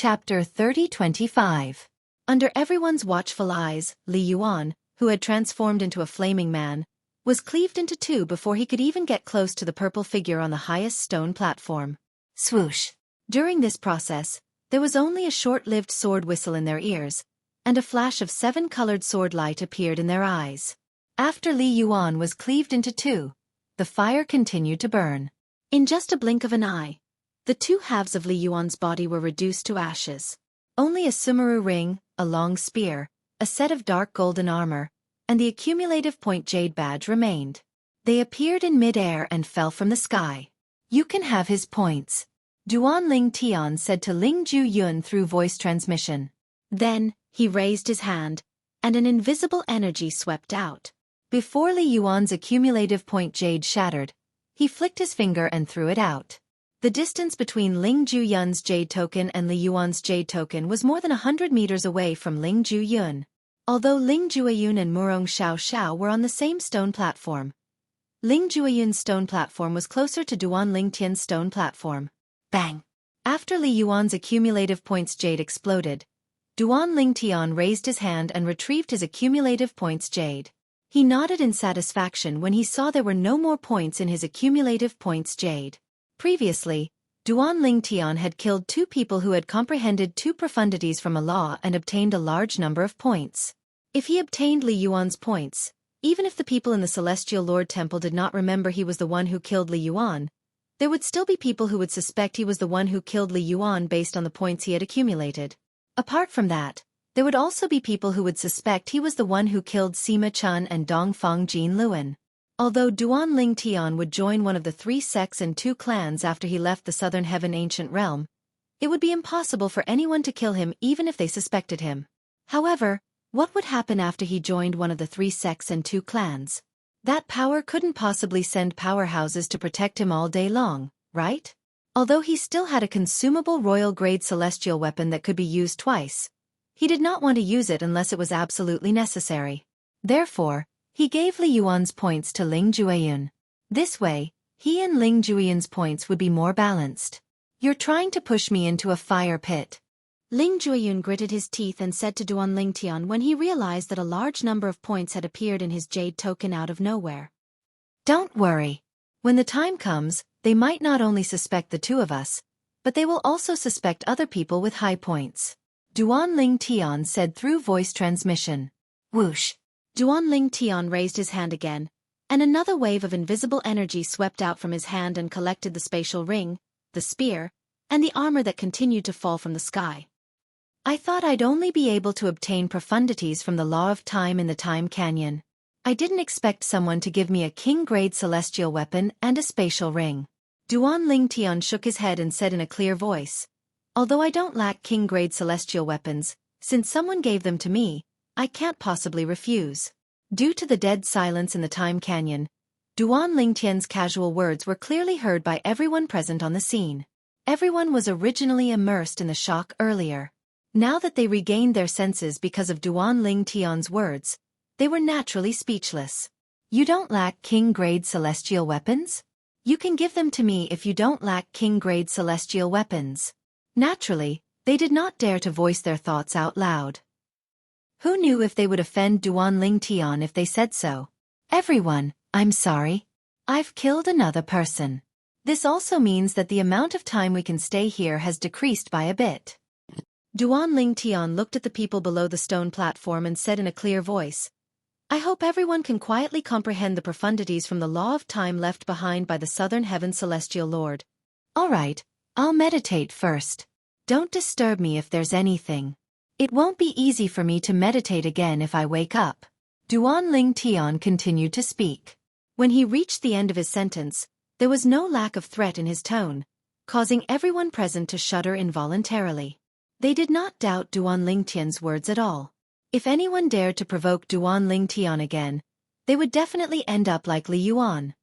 Chapter 30-25. Under everyone's watchful eyes, Li Yuan, who had transformed into a flaming man, was cleaved into two before he could even get close to the purple figure on the highest stone platform. Swoosh! During this process, there was only a short-lived sword whistle in their ears, and a flash of seven-colored sword light appeared in their eyes. After Li Yuan was cleaved into two, the fire continued to burn. In just a blink of an eye, the two halves of Li Yuan's body were reduced to ashes. Only a Sumeru ring, a long spear, a set of dark golden armor, and the accumulative point jade badge remained. They appeared in mid-air and fell from the sky. "You can have his points," Duan Ling Tian said to Ling Ju Yun through voice transmission. Then, he raised his hand, and an invisible energy swept out. Before Li Yuan's accumulative point jade shattered, he flicked his finger and threw it out. The distance between Ling Ju Yun's jade token and Li Yuan's jade token was more than 100 meters away from Ling Ju Yun. Although Ling Jueyun and Murong Xiao Xiao were on the same stone platform, Ling Jueyun's stone platform was closer to Duan Ling Tian's stone platform. Bang! After Li Yuan's accumulative points jade exploded, Duan Ling Tian raised his hand and retrieved his accumulative points jade. He nodded in satisfaction when he saw there were no more points in his accumulative points jade. Previously, Duan Ling Tian had killed two people who had comprehended two profundities from a law and obtained a large number of points. If he obtained Li Yuan's points, even if the people in the Celestial Lord Temple did not remember he was the one who killed Li Yuan, there would still be people who would suspect he was the one who killed Li Yuan based on the points he had accumulated. Apart from that, there would also be people who would suspect he was the one who killed Sima Chun and Dongfang Jin Luan. Although Duan Ling Tian would join one of the three sects and two clans after he left the Southern Heaven Ancient Realm, it would be impossible for anyone to kill him even if they suspected him. However, what would happen after he joined one of the three sects and two clans? That power couldn't possibly send powerhouses to protect him all day long, right? Although he still had a consumable royal-grade celestial weapon that could be used twice, he did not want to use it unless it was absolutely necessary. Therefore, he gave Li Yuan's points to Ling Jueyun. This way, he and Ling Jueyun's points would be more balanced. "You're trying to push me into a fire pit." Ling Jueyun gritted his teeth and said to Duan Ling Tian when he realized that a large number of points had appeared in his jade token out of nowhere. "Don't worry. When the time comes, they might not only suspect the two of us, but they will also suspect other people with high points," Duan Ling Tian said through voice transmission. Whoosh! Duan Ling Tian raised his hand again, and another wave of invisible energy swept out from his hand and collected the spatial ring, the spear, and the armor that continued to fall from the sky. "I thought I'd only be able to obtain profundities from the law of time in the Time Canyon. I didn't expect someone to give me a king-grade celestial weapon and a spatial ring." Duan Ling Tian shook his head and said in a clear voice, "Although I don't lack king-grade celestial weapons, since someone gave them to me, I can't possibly refuse." Due to the dead silence in the Time Canyon, Duan Ling Tian's casual words were clearly heard by everyone present on the scene. Everyone was originally immersed in the shock earlier. Now that they regained their senses because of Duan Ling Tian's words, they were naturally speechless. "You don't lack king-grade celestial weapons? You can give them to me if you don't lack king-grade celestial weapons." Naturally, they did not dare to voice their thoughts out loud. Who knew if they would offend Duan Ling Tian if they said so? "Everyone, I'm sorry. I've killed another person. This also means that the amount of time we can stay here has decreased by a bit." Duan Ling Tian looked at the people below the stone platform and said in a clear voice, "I hope everyone can quietly comprehend the profundities from the law of time left behind by the Southern Heaven Celestial Lord. All right, I'll meditate first. Don't disturb me if there's anything. It won't be easy for me to meditate again if I wake up." Duan Ling Tian continued to speak. When he reached the end of his sentence, there was no lack of threat in his tone, causing everyone present to shudder involuntarily. They did not doubt Duan Ling Tian's words at all. If anyone dared to provoke Duan Ling Tian again, they would definitely end up like Li Yuan.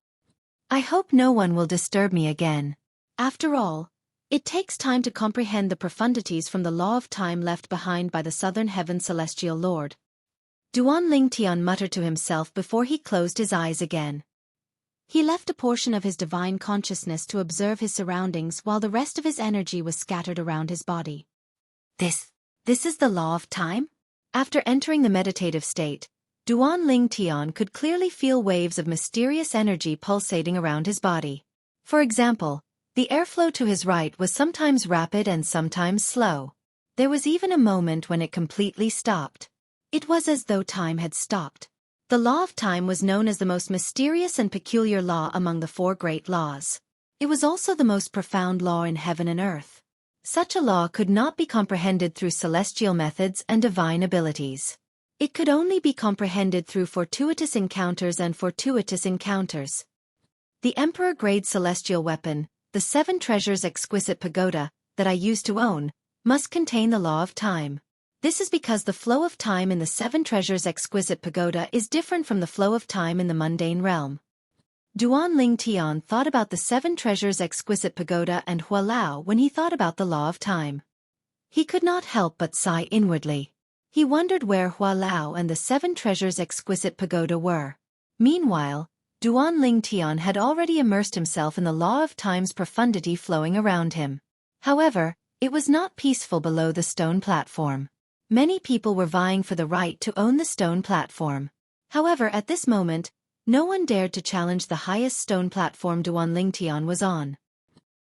"I hope no one will disturb me again. After all, it takes time to comprehend the profundities from the law of time left behind by the Southern Heaven Celestial Lord." Duan Ling Tian muttered to himself before he closed his eyes again. He left a portion of his divine consciousness to observe his surroundings while the rest of his energy was scattered around his body. This is the law of time? After entering the meditative state, Duan Ling Tian could clearly feel waves of mysterious energy pulsating around his body. For example, the airflow to his right was sometimes rapid and sometimes slow. There was even a moment when it completely stopped. It was as though time had stopped. The law of time was known as the most mysterious and peculiar law among the four great laws. It was also the most profound law in heaven and earth. Such a law could not be comprehended through celestial methods and divine abilities. It could only be comprehended through fortuitous encounters and fortuitous encounters. The Emperor-grade celestial weapon, the 7 treasures exquisite pagoda, that I used to own, must contain the law of time. This is because the flow of time in the 7 treasures exquisite pagoda is different from the flow of time in the mundane realm. Duan Ling Tian thought about the 7 treasures exquisite pagoda and Hua Lao when he thought about the law of time. He could not help but sigh inwardly. He wondered where Hua Lao and the 7 treasures exquisite pagoda were. Meanwhile, Duan Ling Tian had already immersed himself in the law of time's profundity flowing around him. However, it was not peaceful below the stone platform. Many people were vying for the right to own the stone platform. However, at this moment, no one dared to challenge the highest stone platform Duan Ling Tian was on.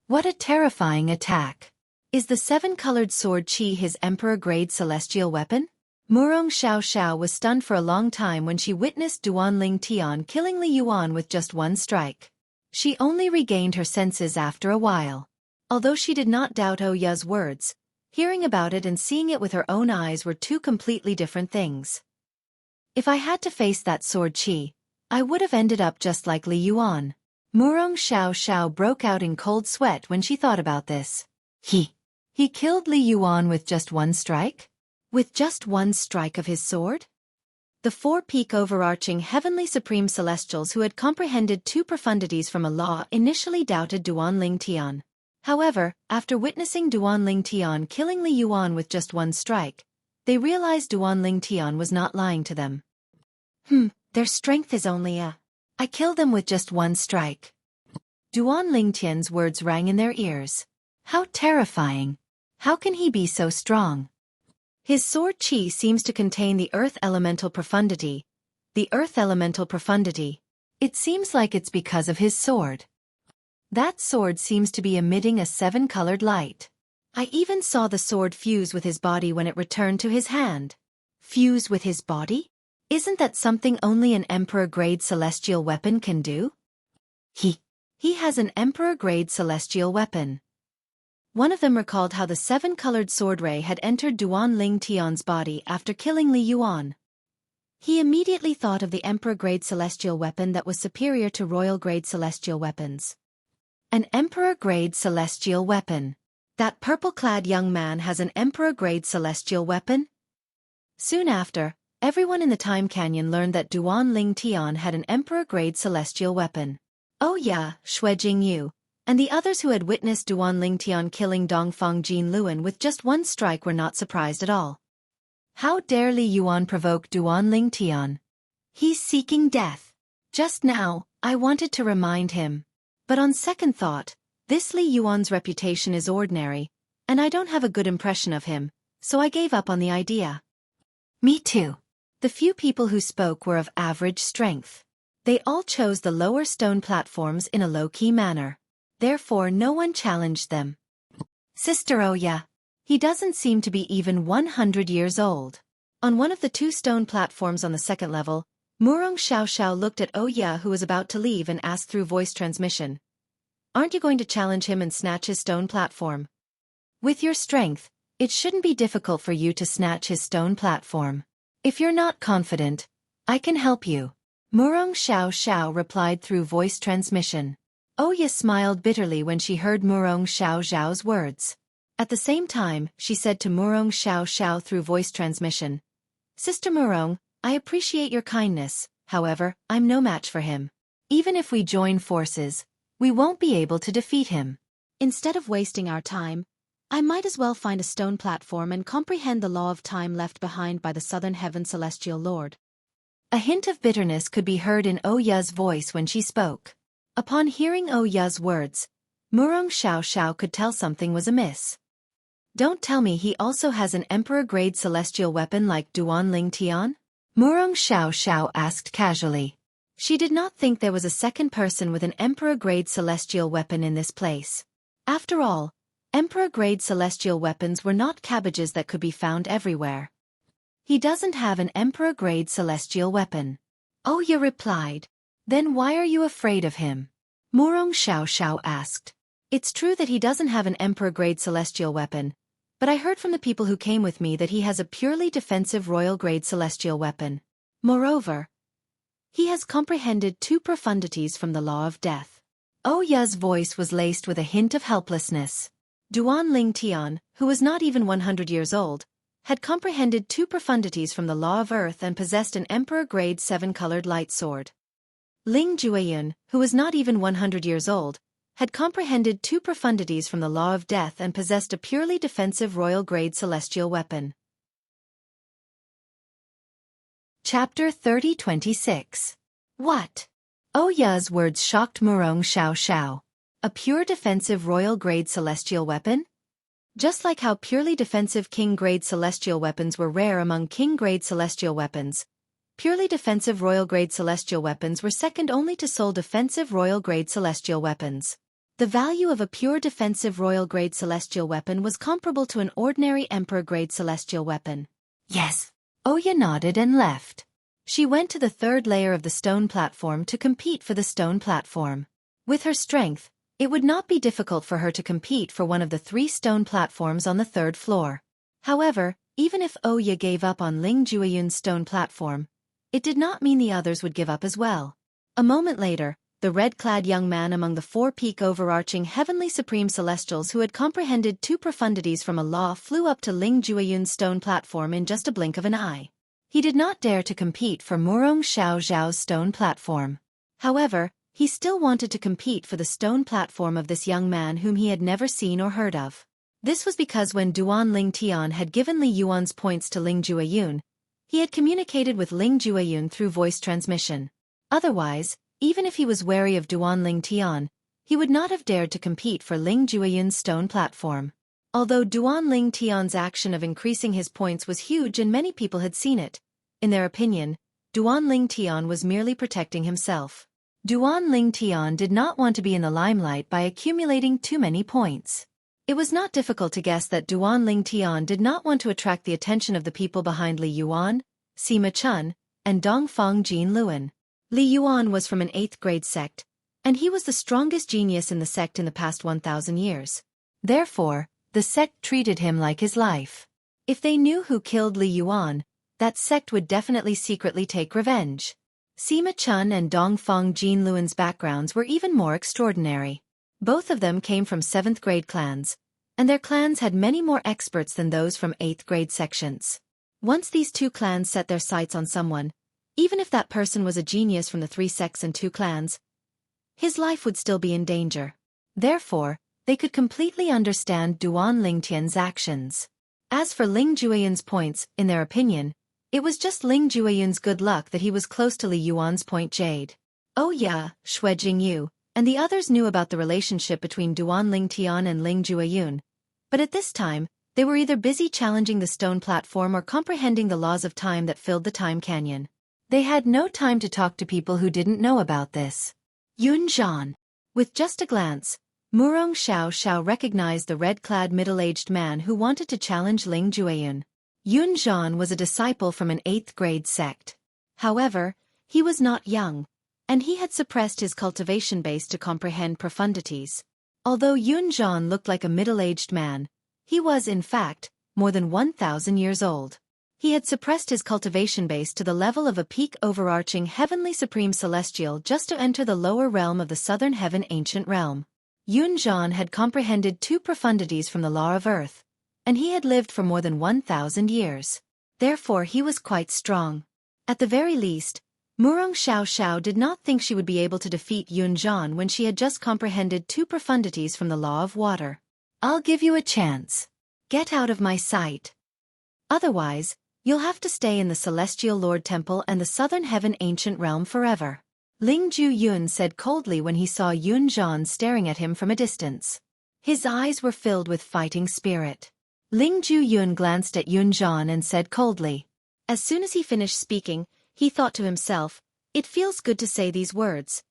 What a terrifying attack! Is the 7-colored sword Qi his emperor-grade celestial weapon? Murong Xiao was stunned for a long time when she witnessed Duan Ling Tian killing Li Yuan with just one strike. She only regained her senses after a while. Although she did not doubt Oya's words, hearing about it and seeing it with her own eyes were two completely different things. If I had to face that sword Qi, I would have ended up just like Li Yuan. Murong Xiao broke out in cold sweat when she thought about this. He killed Li Yuan with just one strike? With just one strike of his sword? The 4 peak overarching heavenly supreme celestials who had comprehended 2 profundities from a law initially doubted Duan Ling Tian. However, after witnessing Duan Ling Tian killing Li Yuan with just one strike, they realized Duan Ling Tian was not lying to them. Their strength is only I killed them with just one strike. Duan Ling Tian's words rang in their ears. How terrifying! How can he be so strong? His sword Qi seems to contain the earth elemental profundity. The earth elemental profundity. It seems like it's because of his sword. That sword seems to be emitting a 7-colored light. I even saw the sword fuse with his body when it returned to his hand. Fuse with his body? Isn't that something only an emperor-grade celestial weapon can do? He has an emperor-grade celestial weapon. One of them recalled how the 7-colored sword ray had entered Duan Ling Tian's body after killing Li Yuan. He immediately thought of the emperor-grade celestial weapon that was superior to royal-grade celestial weapons. An emperor-grade celestial weapon. That purple-clad young man has an emperor-grade celestial weapon? Soon after, everyone in the Time Canyon learned that Duan Ling Tian had an emperor-grade celestial weapon. Oya, Xueqi, and the others who had witnessed Duan Ling Tian killing Dongfang Jin Luan with just one strike were not surprised at all. How dare Li Yuan provoke Duan Ling Tian? He's seeking death. Just now, I wanted to remind him. But on second thought, this Li Yuan's reputation is ordinary, and I don't have a good impression of him, so I gave up on the idea. Me too. The few people who spoke were of average strength. They all chose the lower stone platforms in a low-key manner. Therefore no one challenged them. Sister Oya. He doesn't seem to be even 100 years old. On one of the 2 stone platforms on the 2nd level, Murong Xiao looked at Oya who was about to leave and asked through voice transmission. Aren't you going to challenge him and snatch his stone platform? With your strength, it shouldn't be difficult for you to snatch his stone platform. If you're not confident, I can help you. Murong Xiao replied through voice transmission. Oya smiled bitterly when she heard Murong Xiao's words. At the same time, she said to Murong Xiao through voice transmission. Sister Murong, I appreciate your kindness, however, I'm no match for him. Even if we join forces, we won't be able to defeat him. Instead of wasting our time, I might as well find a stone platform and comprehend the law of time left behind by the Southern Heaven Celestial Lord. A hint of bitterness could be heard in Oya's voice when she spoke. Upon hearing Oya's words, Murong Xiao could tell something was amiss. Don't tell me he also has an emperor-grade celestial weapon like Duan Ling Tian? Murong Xiao asked casually. She did not think there was a second person with an emperor-grade celestial weapon in this place. After all, emperor-grade celestial weapons were not cabbages that could be found everywhere. He doesn't have an emperor-grade celestial weapon. Oya replied. Then why are you afraid of him? Murong Xiao asked. It's true that he doesn't have an emperor-grade celestial weapon, but I heard from the people who came with me that he has a purely defensive royal-grade celestial weapon. Moreover, he has comprehended 2 profundities from the law of death. Oya's voice was laced with a hint of helplessness. Duan Ling Tian, who was not even 100 years old, had comprehended 2 profundities from the law of earth and possessed an emperor-grade 7-colored light sword. Ling Jueyun, who was not even 100 years old, had comprehended 2 profundities from the law of death and possessed a purely defensive royal-grade celestial weapon. Chapter 30-26. What? Oya's words shocked Murong Xiao. A pure defensive royal-grade celestial weapon? Just like how purely defensive king-grade celestial weapons were rare among king-grade celestial weapons, purely defensive royal-grade celestial weapons were second only to sole defensive royal-grade celestial weapons. The value of a pure defensive royal-grade celestial weapon was comparable to an ordinary emperor-grade celestial weapon. Yes. Oya nodded and left. She went to the 3rd layer of the stone platform to compete for the stone platform. With her strength, it would not be difficult for her to compete for one of the 3 stone platforms on the 3rd floor. However, even if Oya gave up on Ling Jueyun's stone platform, it did not mean the others would give up as well. A moment later, the red-clad young man among the 4-peak overarching heavenly supreme celestials who had comprehended 2 profundities from a law flew up to Ling Jueyun's stone platform in just a blink of an eye. He did not dare to compete for Murong Xiao's stone platform. However, he still wanted to compete for the stone platform of this young man whom he had never seen or heard of. This was because when Duan Ling Tian had given Li Yuan's points to Ling Jueyun, he had communicated with Ling Jueyun through voice transmission. Otherwise, even if he was wary of Duan Ling Tian, he would not have dared to compete for Ling Jueyun's stone platform. Although Duan Ling Tian's action of increasing his points was huge and many people had seen it, in their opinion, Duan Ling Tian was merely protecting himself. Duan Ling Tian did not want to be in the limelight by accumulating too many points. It was not difficult to guess that Duan Ling Tian did not want to attract the attention of the people behind Li Yuan, Sima Chun, and Dongfang Jin Luan. Li Yuan was from an 8th-grade sect, and he was the strongest genius in the sect in the past 1,000 years. Therefore, the sect treated him like his life. If they knew who killed Li Yuan, that sect would definitely secretly take revenge. Sima Chun and Dongfang Jin Luan's backgrounds were even more extraordinary. Both of them came from 7th-grade clans, and their clans had many more experts than those from 8th-grade sections. Once these 2 clans set their sights on someone, even if that person was a genius from the 3 sects and 2 clans, his life would still be in danger. Therefore, they could completely understand Duan Ling Tian's actions. As for Ling Jueyun's points, in their opinion, it was just Ling Jueyun's good luck that he was close to Li Yuan's point Jade. Oya, Xueqi, and the others knew about the relationship between Duan Ling Tian and Ling Jueyun, but at this time, they were either busy challenging the stone platform or comprehending the laws of time that filled the time canyon. They had no time to talk to people who didn't know about this. Yun Zhan. With just a glance, Murong Xiao recognized the red-clad middle-aged man who wanted to challenge Ling Jueyun. Yun Zhan was a disciple from an 8th-grade sect. However, he was not young, and he had suppressed his cultivation base to comprehend profundities. Although Yun Zhan looked like a middle-aged man, he was, in fact, more than 1,000 years old. He had suppressed his cultivation base to the level of a peak overarching heavenly supreme celestial just to enter the lower realm of the southern heaven ancient realm. Yun Zhan had comprehended 2 profundities from the law of earth, and he had lived for more than 1,000 years. Therefore he was quite strong. At the very least, Murong Xiao did not think she would be able to defeat Yun Zhan when she had just comprehended 2 profundities from the law of water. I'll give you a chance. Get out of my sight. Otherwise, you'll have to stay in the Celestial Lord Temple and the Southern Heaven Ancient Realm forever. Ling Jueyun said coldly when he saw Yun Zhan staring at him from a distance. His eyes were filled with fighting spirit. Ling Zhuyun glanced at Yun Zhan and said coldly. As soon as he finished speaking, he thought to himself, "It feels good to say these words."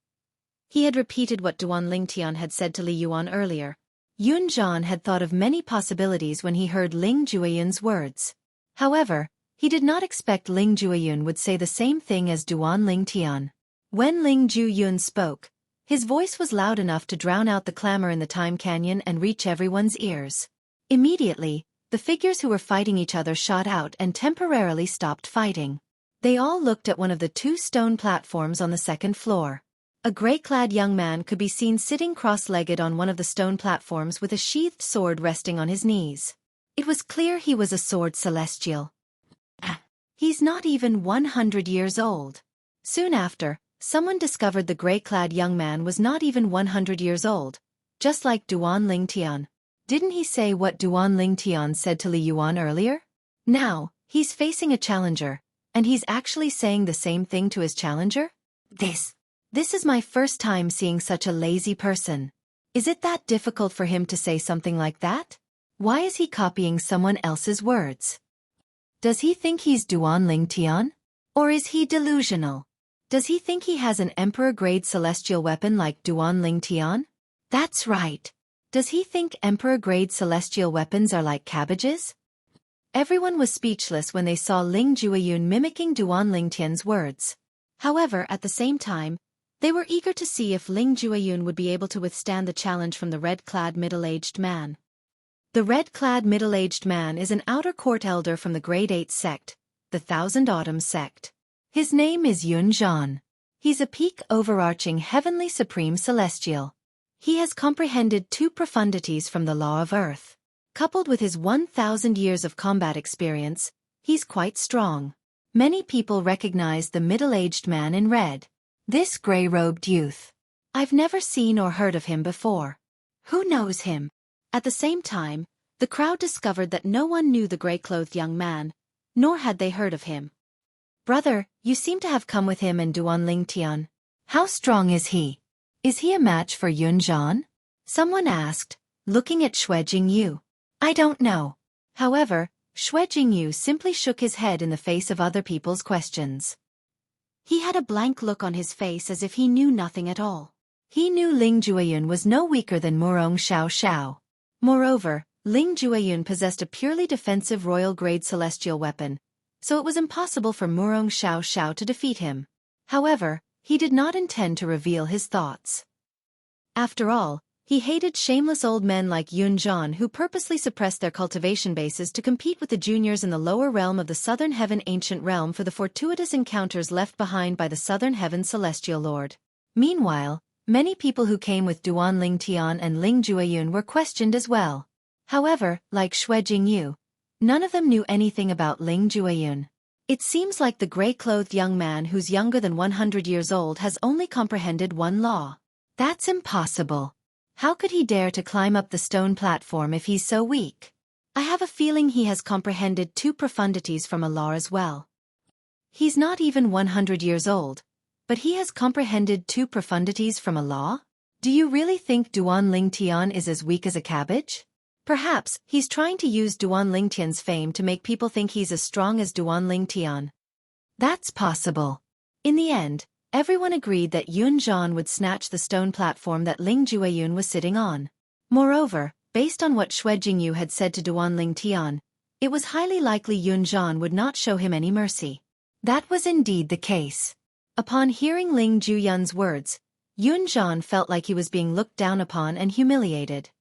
He had repeated what Duan Lingtian had said to Li Yuan earlier. Yun Zhan had thought of many possibilities when he heard Ling Zhuiyun's words. However, he did not expect Ling Zhuiyun would say the same thing as Duan Lingtian. When Ling Zhuiyun spoke, his voice was loud enough to drown out the clamor in the time canyon and reach everyone's ears. Immediately, the figures who were fighting each other shot out and temporarily stopped fighting. They all looked at one of the two stone platforms on the second floor. A gray-clad young man could be seen sitting cross-legged on one of the stone platforms with a sheathed sword resting on his knees. It was clear he was a sword celestial. He's not even 100 years old. Soon after, someone discovered the gray-clad young man was not even 100 years old, just like Duan Lingtian. Didn't he say what Duan Lingtian said to Li Yuan earlier? Now, he's facing a challenger, and he's actually saying the same thing to his challenger? This is my first time seeing such a lazy person. Is it that difficult for him to say something like that? Why is he copying someone else's words? Does he think he's Duan Lingtian? Or is he delusional? Does he think he has an emperor-grade celestial weapon like Duan Lingtian? That's right. Does he think emperor-grade celestial weapons are like cabbages? Everyone was speechless when they saw Ling Zhuiyun mimicking Duan Lingtian's words. However, at the same time, they were eager to see if Ling Zhuiyun would be able to withstand the challenge from the red-clad middle-aged man. The red-clad middle-aged man is an outer court elder from the Grade 8 sect, the Thousand Autumns sect. His name is Yun Zhan. He's a peak overarching heavenly supreme celestial. He has comprehended 2 profundities from the law of earth. Coupled with his 1,000 years of combat experience, he's quite strong. Many people recognize the middle-aged man in red. This gray-robed youth. I've never seen or heard of him before. Who knows him? At the same time, the crowd discovered that no one knew the gray-clothed young man, nor had they heard of him. Brother, you seem to have come with him and Duan Lingtian. How strong is he? Is he a match for Yun Zhan? Someone asked, looking at Xueqi. I don't know. However, Xueqi simply shook his head in the face of other people's questions. He had a blank look on his face as if he knew nothing at all. He knew Ling Zhuiyun was no weaker than Murong Xiao Xiao. Moreover, Ling Zhuiyun possessed a purely defensive royal-grade celestial weapon, so it was impossible for Murong Xiao Xiao to defeat him. However, he did not intend to reveal his thoughts. After all, he hated shameless old men like Yun Zhan who purposely suppressed their cultivation bases to compete with the juniors in the lower realm of the Southern Heaven Ancient Realm for the fortuitous encounters left behind by the Southern Heaven Celestial Lord. Meanwhile, many people who came with Duan Lingtian and Ling Zhuiyun were questioned as well. However, like Xueqi, none of them knew anything about Ling Zhuiyun. It seems like the gray-clothed young man who's younger than 100 years old has only comprehended one law. That's impossible. How could he dare to climb up the stone platform if he's so weak? I have a feeling he has comprehended 2 profundities from a law as well. He's not even 100 years old, but he has comprehended 2 profundities from a law? Do you really think Duan Lingtian is as weak as a cabbage? Perhaps he's trying to use Duan Lingtian's fame to make people think he's as strong as Duan Lingtian. That's possible. In the end, everyone agreed that Yun Zhan would snatch the stone platform that Ling Zhuiyun was sitting on. Moreover, based on what Xueqi had said to Duan Lingtian, it was highly likely Yun Zhan would not show him any mercy. That was indeed the case. Upon hearing Ling Zhuiyun's words, Yun Zhan felt like he was being looked down upon and humiliated.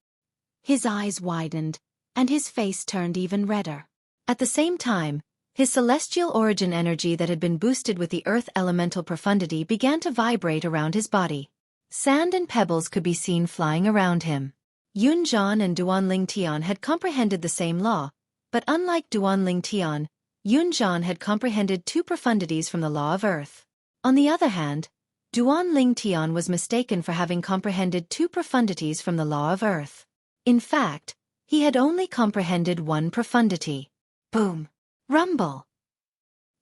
His eyes widened, and his face turned even redder. At the same time, his celestial origin energy that had been boosted with the earth elemental profundity began to vibrate around his body. Sand and pebbles could be seen flying around him. Yun Zhan and Duan Lingtian had comprehended the same law, but unlike Duan Lingtian, Yun Zhan had comprehended 2 profundities from the law of earth. On the other hand, Duan Lingtian was mistaken for having comprehended 2 profundities from the law of earth. In fact, he had only comprehended 1 profundity. Boom! Rumble!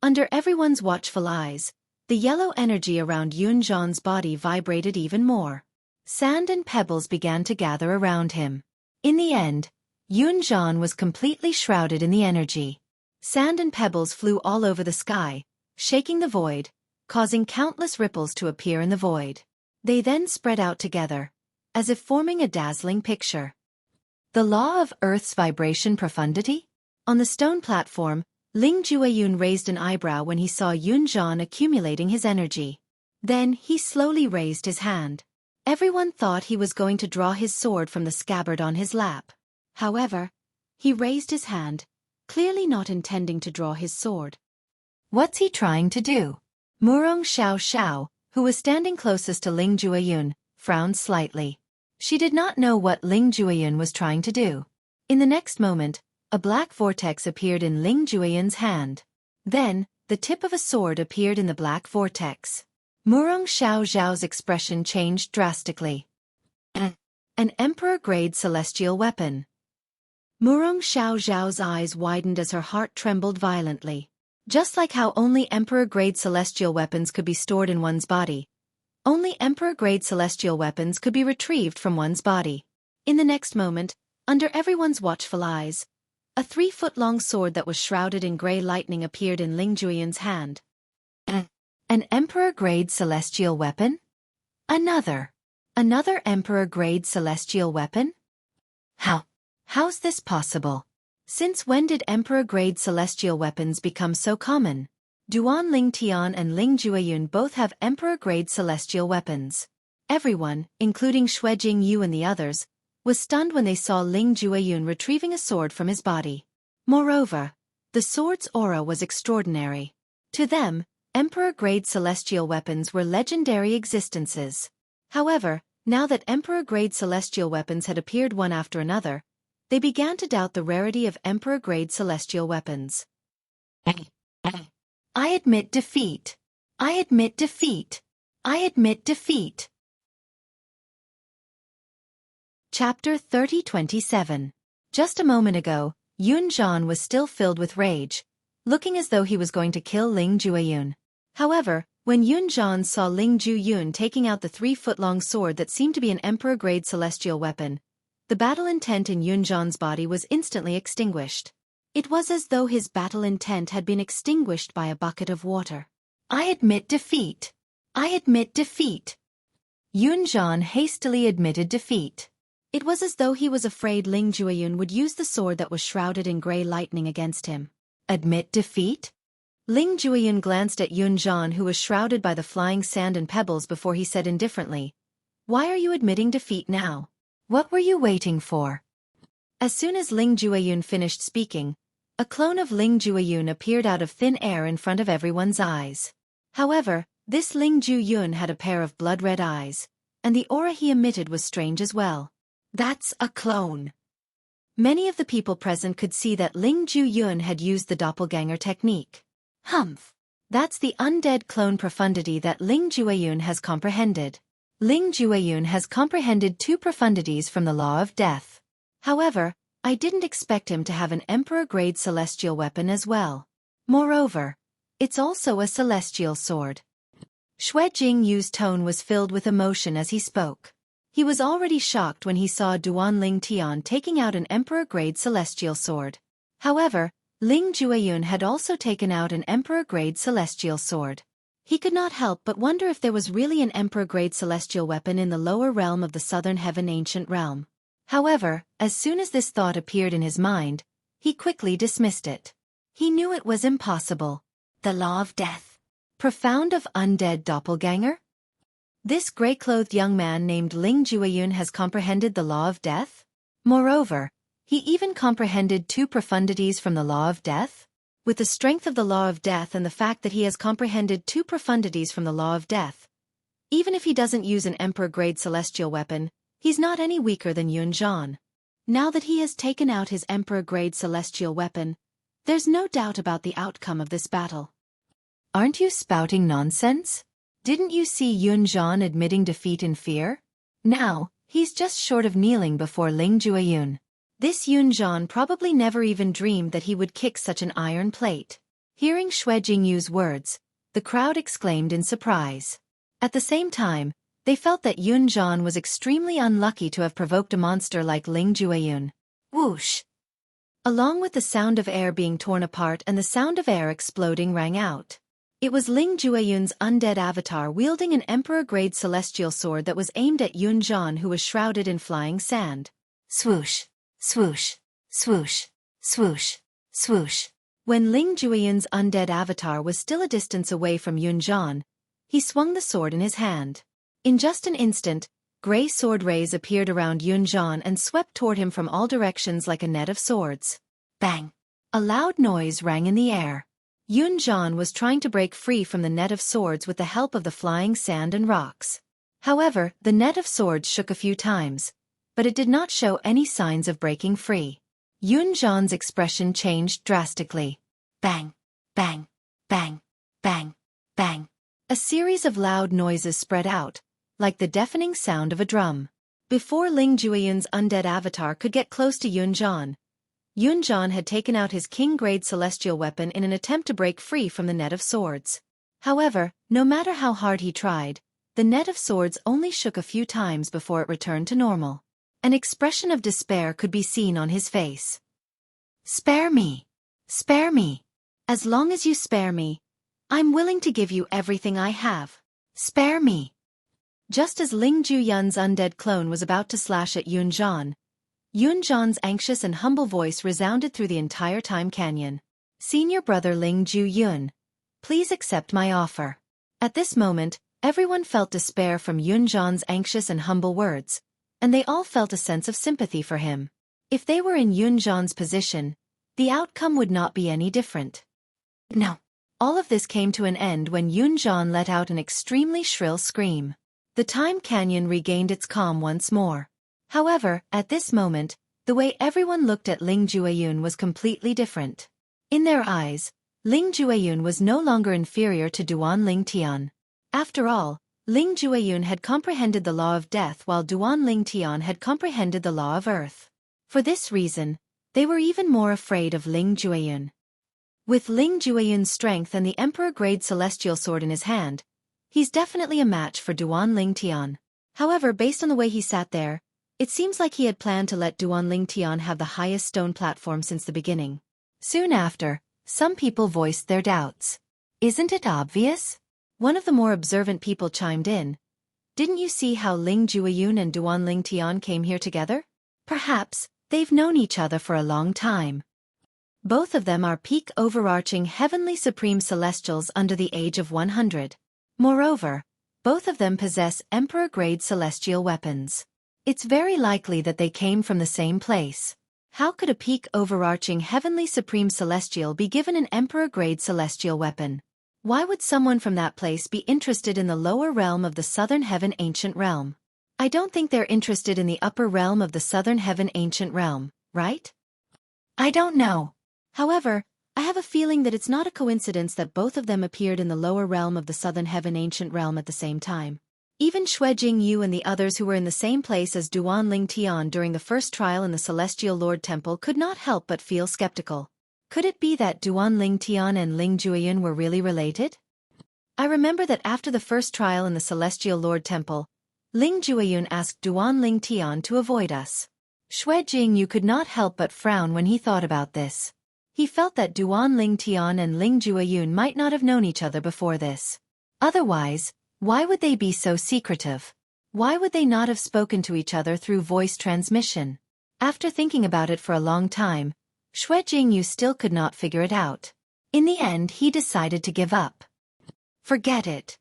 Under everyone's watchful eyes, the yellow energy around Yun Zhan's body vibrated even more. Sand and pebbles began to gather around him. In the end, Yun Zhan was completely shrouded in the energy. Sand and pebbles flew all over the sky, shaking the void, causing countless ripples to appear in the void. They then spread out together, as if forming a dazzling picture. The law of Earth's vibration profundity? On the stone platform, Ling Jueyun raised an eyebrow when he saw Yun Zhan accumulating his energy. Then he slowly raised his hand. Everyone thought he was going to draw his sword from the scabbard on his lap. However, he raised his hand, clearly not intending to draw his sword. What's he trying to do? Murong Xiao Xiao, who was standing closest to Ling Jueyun, frowned slightly. She did not know what Ling Jueyun was trying to do. In the next moment, a black vortex appeared in Ling Jueyun's hand. Then, the tip of a sword appeared in the black vortex. Murong Xiao Xiao's expression changed drastically. An Emperor-grade celestial weapon. Murong Xiao Xiao's eyes widened as her heart trembled violently. Just like how only Emperor-grade celestial weapons could be stored in one's body, only Emperor-grade celestial weapons could be retrieved from one's body. In the next moment, under everyone's watchful eyes, a 3-foot-long sword that was shrouded in gray lightning appeared in Ling Jueyun's hand. An Emperor-grade celestial weapon? Another Emperor-grade celestial weapon? How's this possible? Since when did Emperor-grade celestial weapons become so common? Duan Ling Tian and Ling Jueyun both have Emperor-grade celestial weapons. Everyone, including Xueqi and the others, was stunned when they saw Ling Jueyun retrieving a sword from his body. Moreover, the sword's aura was extraordinary. To them, Emperor-grade celestial weapons were legendary existences. However, now that Emperor-grade celestial weapons had appeared one after another, they began to doubt the rarity of Emperor-grade celestial weapons. I admit defeat. I admit defeat. I admit defeat. Chapter 30-27. Just a moment ago, Yun Zhan was still filled with rage, looking as though he was going to kill Ling Jueyun. However, when Yun Zhan saw Ling Jueyun taking out the 3-foot-long sword that seemed to be an Emperor-grade celestial weapon, the battle intent in Yun Zhan's body was instantly extinguished. It was as though his battle intent had been extinguished by a bucket of water. I admit defeat. I admit defeat. Yun Zhan hastily admitted defeat. It was as though he was afraid Ling Jueyun would use the sword that was shrouded in gray lightning against him. Admit defeat? Ling Jueyun glanced at Yun Zhan, who was shrouded by the flying sand and pebbles, before he said indifferently, "Why are you admitting defeat now? What were you waiting for?" As soon as Ling Jueyun finished speaking, a clone of Ling Jueyun appeared out of thin air in front of everyone's eyes. However, this Ling Jueyun had a pair of blood-red eyes, and the aura he emitted was strange as well. That's a clone. Many of the people present could see that Ling Jueyun had used the doppelganger technique. Humph! That's the undead clone profundity that Ling Jueyun has comprehended. Ling Jueyun has comprehended 2 profundities from the law of death. However, I didn't expect him to have an Emperor-grade celestial weapon as well. Moreover, it's also a celestial sword. Xueqi's tone was filled with emotion as he spoke. He was already shocked when he saw Duan Ling Tian taking out an Emperor-grade celestial sword. However, Ling Jueyun had also taken out an Emperor-grade celestial sword. He could not help but wonder if there was really an Emperor-grade celestial weapon in the lower realm of the Southern Heaven Ancient Realm. However, as soon as this thought appeared in his mind, he quickly dismissed it. He knew it was impossible. The law of death. Profound of undead doppelganger? This gray-clothed young man named Ling Jueyun has comprehended the law of death? Moreover, he even comprehended 2 profundities from the law of death? With the strength of the law of death and the fact that he has comprehended 2 profundities from the law of death, even if he doesn't use an Emperor-grade celestial weapon, he's not any weaker than Yun Zhan. Now that he has taken out his Emperor-grade celestial weapon, there's no doubt about the outcome of this battle. Aren't you spouting nonsense? Didn't you see Yun Zhan admitting defeat in fear? Now, he's just short of kneeling before Ling Jueyun. This Yun Zhan probably never even dreamed that he would kick such an iron plate. Hearing Xueqi's words, the crowd exclaimed in surprise. At the same time, they felt that Yun Zhan was extremely unlucky to have provoked a monster like Ling Jueyun. Whoosh! Along with the sound of air being torn apart and the sound of air exploding rang out. It was Ling Jueyun's undead avatar wielding an emperor-grade celestial sword that was aimed at Yun Zhan, who was shrouded in flying sand. Swoosh! Swoosh! Swoosh! Swoosh! Swoosh! When Ling Jueyun's undead avatar was still a distance away from Yun Zhan, he swung the sword in his hand. In just an instant, gray sword rays appeared around Yun Zhan and swept toward him from all directions like a net of swords. Bang! A loud noise rang in the air. Yun Zhan was trying to break free from the net of swords with the help of the flying sand and rocks. However, the net of swords shook a few times, but it did not show any signs of breaking free. Yun Zhan's expression changed drastically. Bang! Bang! Bang! Bang! Bang! A series of loud noises spread out, like the deafening sound of a drum. Before Ling Jueyun's undead avatar could get close to Yun Zhan had taken out his king-grade celestial weapon in an attempt to break free from the net of swords. However, no matter how hard he tried, the net of swords only shook a few times before it returned to normal. An expression of despair could be seen on his face. Spare me! Spare me! As long as you spare me, I'm willing to give you everything I have. Spare me! Just as Ling Jueyun's undead clone was about to slash at Yun Zhan's anxious and humble voice resounded through the entire time canyon. Senior brother Ling Jueyun, please accept my offer. At this moment, everyone felt despair from Yun Zhan's anxious and humble words, and they all felt a sense of sympathy for him. If they were in Yun Zhan's position, the outcome would not be any different. No. All of this came to an end when Yun Zhan let out an extremely shrill scream. The time canyon regained its calm once more. However, at this moment, the way everyone looked at Ling Jueyun was completely different. In their eyes, Ling Jueyun was no longer inferior to Duan Ling Tian. After all, Ling Jueyun had comprehended the law of death while Duan Ling Tian had comprehended the law of earth. For this reason, they were even more afraid of Ling Jueyun. With Ling Jueyun's strength and the emperor-grade celestial sword in his hand, he's definitely a match for Duan Ling Tian. However, based on the way he sat there, it seems like he had planned to let Duan Ling Tian have the highest stone platform since the beginning. Soon after, some people voiced their doubts. Isn't it obvious? One of the more observant people chimed in. Didn't you see how Ling Jueyun and Duan Ling Tian came here together? Perhaps, they've known each other for a long time. Both of them are peak overarching heavenly supreme celestials under the age of 100. Moreover, both of them possess emperor-grade celestial weapons. It's very likely that they came from the same place. How could a peak overarching heavenly supreme celestial be given an emperor-grade celestial weapon? Why would someone from that place be interested in the lower realm of the Southern Heaven Ancient Realm? I don't think they're interested in the upper realm of the Southern Heaven Ancient Realm, right? I don't know. However, I have a feeling that it's not a coincidence that both of them appeared in the lower realm of the Southern Heaven Ancient Realm at the same time. Even Xueqi and the others who were in the same place as Duan Ling Tian during the first trial in the Celestial Lord Temple could not help but feel skeptical. Could it be that Duan Ling Tian and Ling Jueyun were really related? I remember that after the first trial in the Celestial Lord Temple, Ling Jueyun asked Duan Ling Tian to avoid us. Xueqi could not help but frown when he thought about this. He felt that Duan Ling Tian and Ling Jueyun might not have known each other before this. Otherwise, why would they be so secretive? Why would they not have spoken to each other through voice transmission? After thinking about it for a long time, Xueqi still could not figure it out. In the end, he decided to give up. Forget it.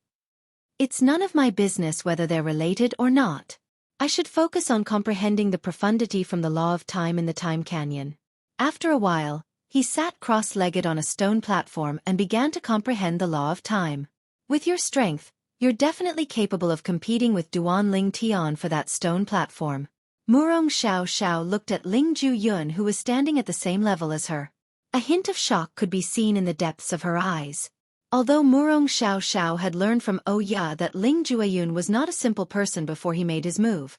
It's none of my business whether they're related or not. I should focus on comprehending the profundity from the law of time in the time canyon. After a while, he sat cross-legged on a stone platform and began to comprehend the law of time. With your strength, you're definitely capable of competing with Duan Ling Tian for that stone platform. Murong Xiao looked at Ling Jueyun, who was standing at the same level as her. A hint of shock could be seen in the depths of her eyes. Although Murong Xiao had learned from Ya that Ling Jueyun was not a simple person before he made his move,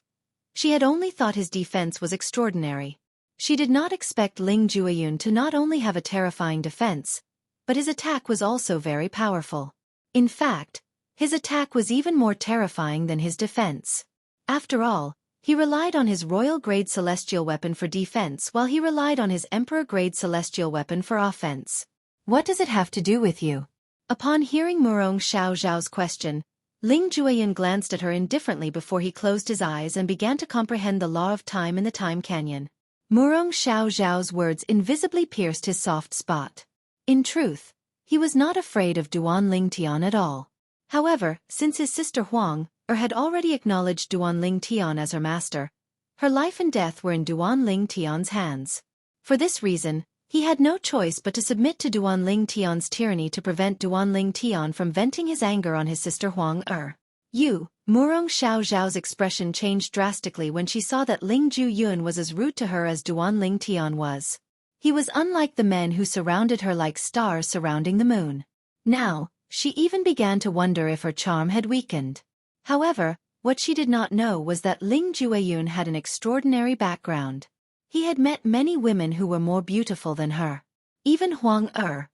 she had only thought his defense was extraordinary. She did not expect Ling Jueyun to not only have a terrifying defense, but his attack was also very powerful. In fact, his attack was even more terrifying than his defense. After all, He relied on his royal-grade celestial weapon for defense while he relied on his emperor-grade celestial weapon for offense. What does it have to do with you? Upon hearing Murong Xiao Zhao's question, Ling Jueyun glanced at her indifferently before he closed his eyes and began to comprehend the law of time in the time canyon. Murong Xiao Zhao's words invisibly pierced his soft spot. In truth, he was not afraid of Duan Ling Tian at all. However, since his sister Huang had already acknowledged Duan Ling Tian as her master, her life and death were in Duan Ling Tian's hands. For this reason, he had no choice but to submit to Duan Ling Tian's tyranny to prevent Duan Ling Tian from venting his anger on his sister Huang. Murong Xiao Zhao's expression changed drastically when she saw that Ling Jueyun was as rude to her as Duan Ling Tian was. He was unlike the men who surrounded her like stars surrounding the moon. Now, she even began to wonder if her charm had weakened. However, what she did not know was that Ling Jueyun had an extraordinary background. He had met many women who were more beautiful than her. Even Huang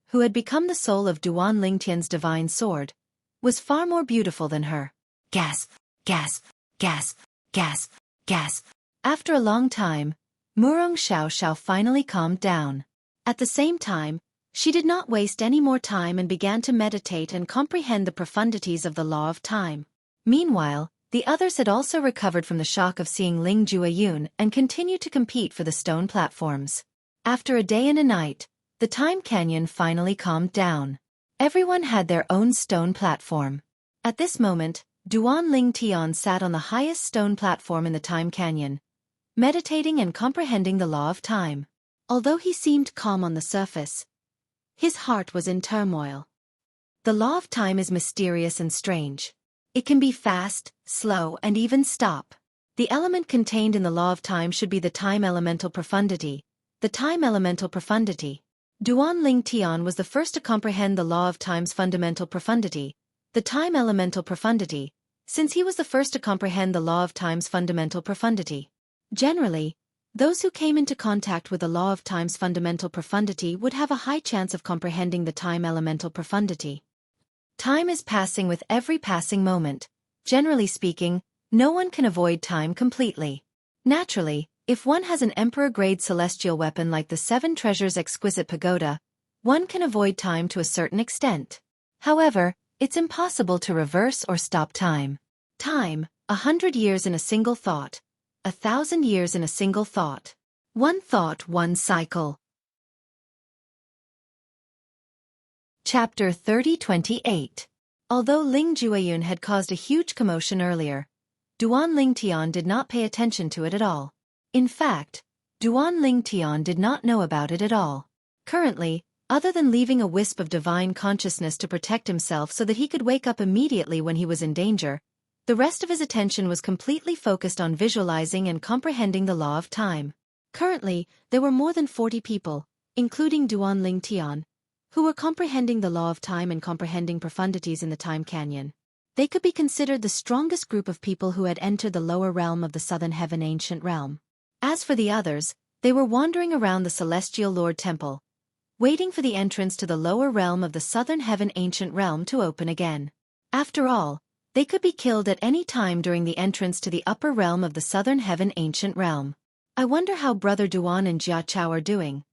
who had become the soul of Duan Ling Tian's divine sword, was far more beautiful than her. Gasp, gasp, gasp, gasp, gasp. After a long time, Murong Xiao Xiao finally calmed down. At the same time, she did not waste any more time and began to meditate and comprehend the profundities of the law of time. Meanwhile, the others had also recovered from the shock of seeing Ling Jueyun and continued to compete for the stone platforms. After a day and a night, the time canyon finally calmed down. Everyone had their own stone platform. At this moment, Duan Ling Tian sat on the highest stone platform in the time canyon, meditating and comprehending the law of time. Although he seemed calm on the surface, his heart was in turmoil. The law of time is mysterious and strange. It can be fast, slow, and even stop. The element contained in the law of time should be the time elemental profundity. The time elemental profundity. Duan Ling Tian was the first to comprehend the law of time's fundamental profundity, the time elemental profundity, since he was the first to comprehend the law of time's fundamental profundity. Generally, those who came into contact with the law of time's fundamental profundity would have a high chance of comprehending the time elemental profundity. Time is passing with every passing moment. Generally speaking, no one can avoid time completely. Naturally, if one has an emperor-grade celestial weapon like the Seven Treasures Exquisite Pagoda, one can avoid time to a certain extent. However, it's impossible to reverse or stop time. Time, 100 years in a single thought. 1,000 years in a single thought. One thought, one cycle. Chapter 30-28. Although Ling Jueyun had caused a huge commotion earlier, Duan Ling Tian did not pay attention to it at all. In fact, Duan Ling Tian did not know about it at all. Currently, other than leaving a wisp of divine consciousness to protect himself so that he could wake up immediately when he was in danger, the rest of his attention was completely focused on visualizing and comprehending the law of time. Currently, there were more than 40 people, including Duan Ling Tian, who were comprehending the law of time and comprehending profundities in the time canyon. They could be considered the strongest group of people who had entered the lower realm of the Southern Heaven Ancient Realm. As for the others, they were wandering around the Celestial Lord Temple, waiting for the entrance to the lower realm of the Southern Heaven Ancient Realm to open again. After all, they could be killed at any time during the entrance to the upper realm of the Southern Heaven Ancient Realm. I wonder how Brother Duan and Jia Chao are doing.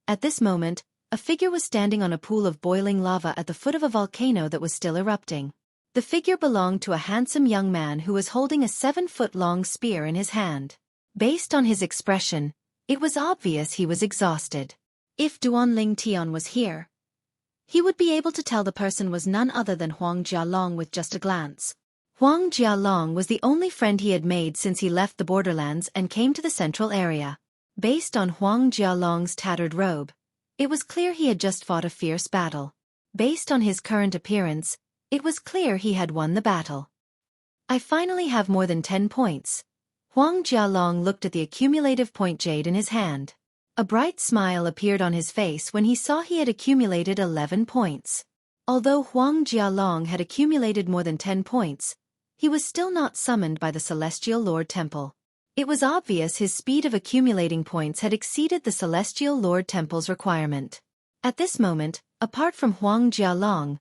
At this moment, a figure was standing on a pool of boiling lava at the foot of a volcano that was still erupting. The figure belonged to a handsome young man who was holding a 7-foot-long spear in his hand. Based on his expression, it was obvious he was exhausted. If Duan Ling Tian was here, he would be able to tell the person was none other than Huang Jialong with just a glance. Huang Jialong was the only friend he had made since he left the borderlands and came to the central area. Based on Huang Jialong's tattered robe, it was clear he had just fought a fierce battle. Based on his current appearance, it was clear he had won the battle. I finally have more than 10 points. Huang Jialong looked at the accumulative point jade in his hand. A bright smile appeared on his face when he saw he had accumulated 11 points. Although Huang Jialong had accumulated more than 10 points, he was still not summoned by the Celestial Lord Temple. It was obvious his speed of accumulating points had exceeded the Celestial Lord Temple's requirement. At this moment, apart from Huang Jialong,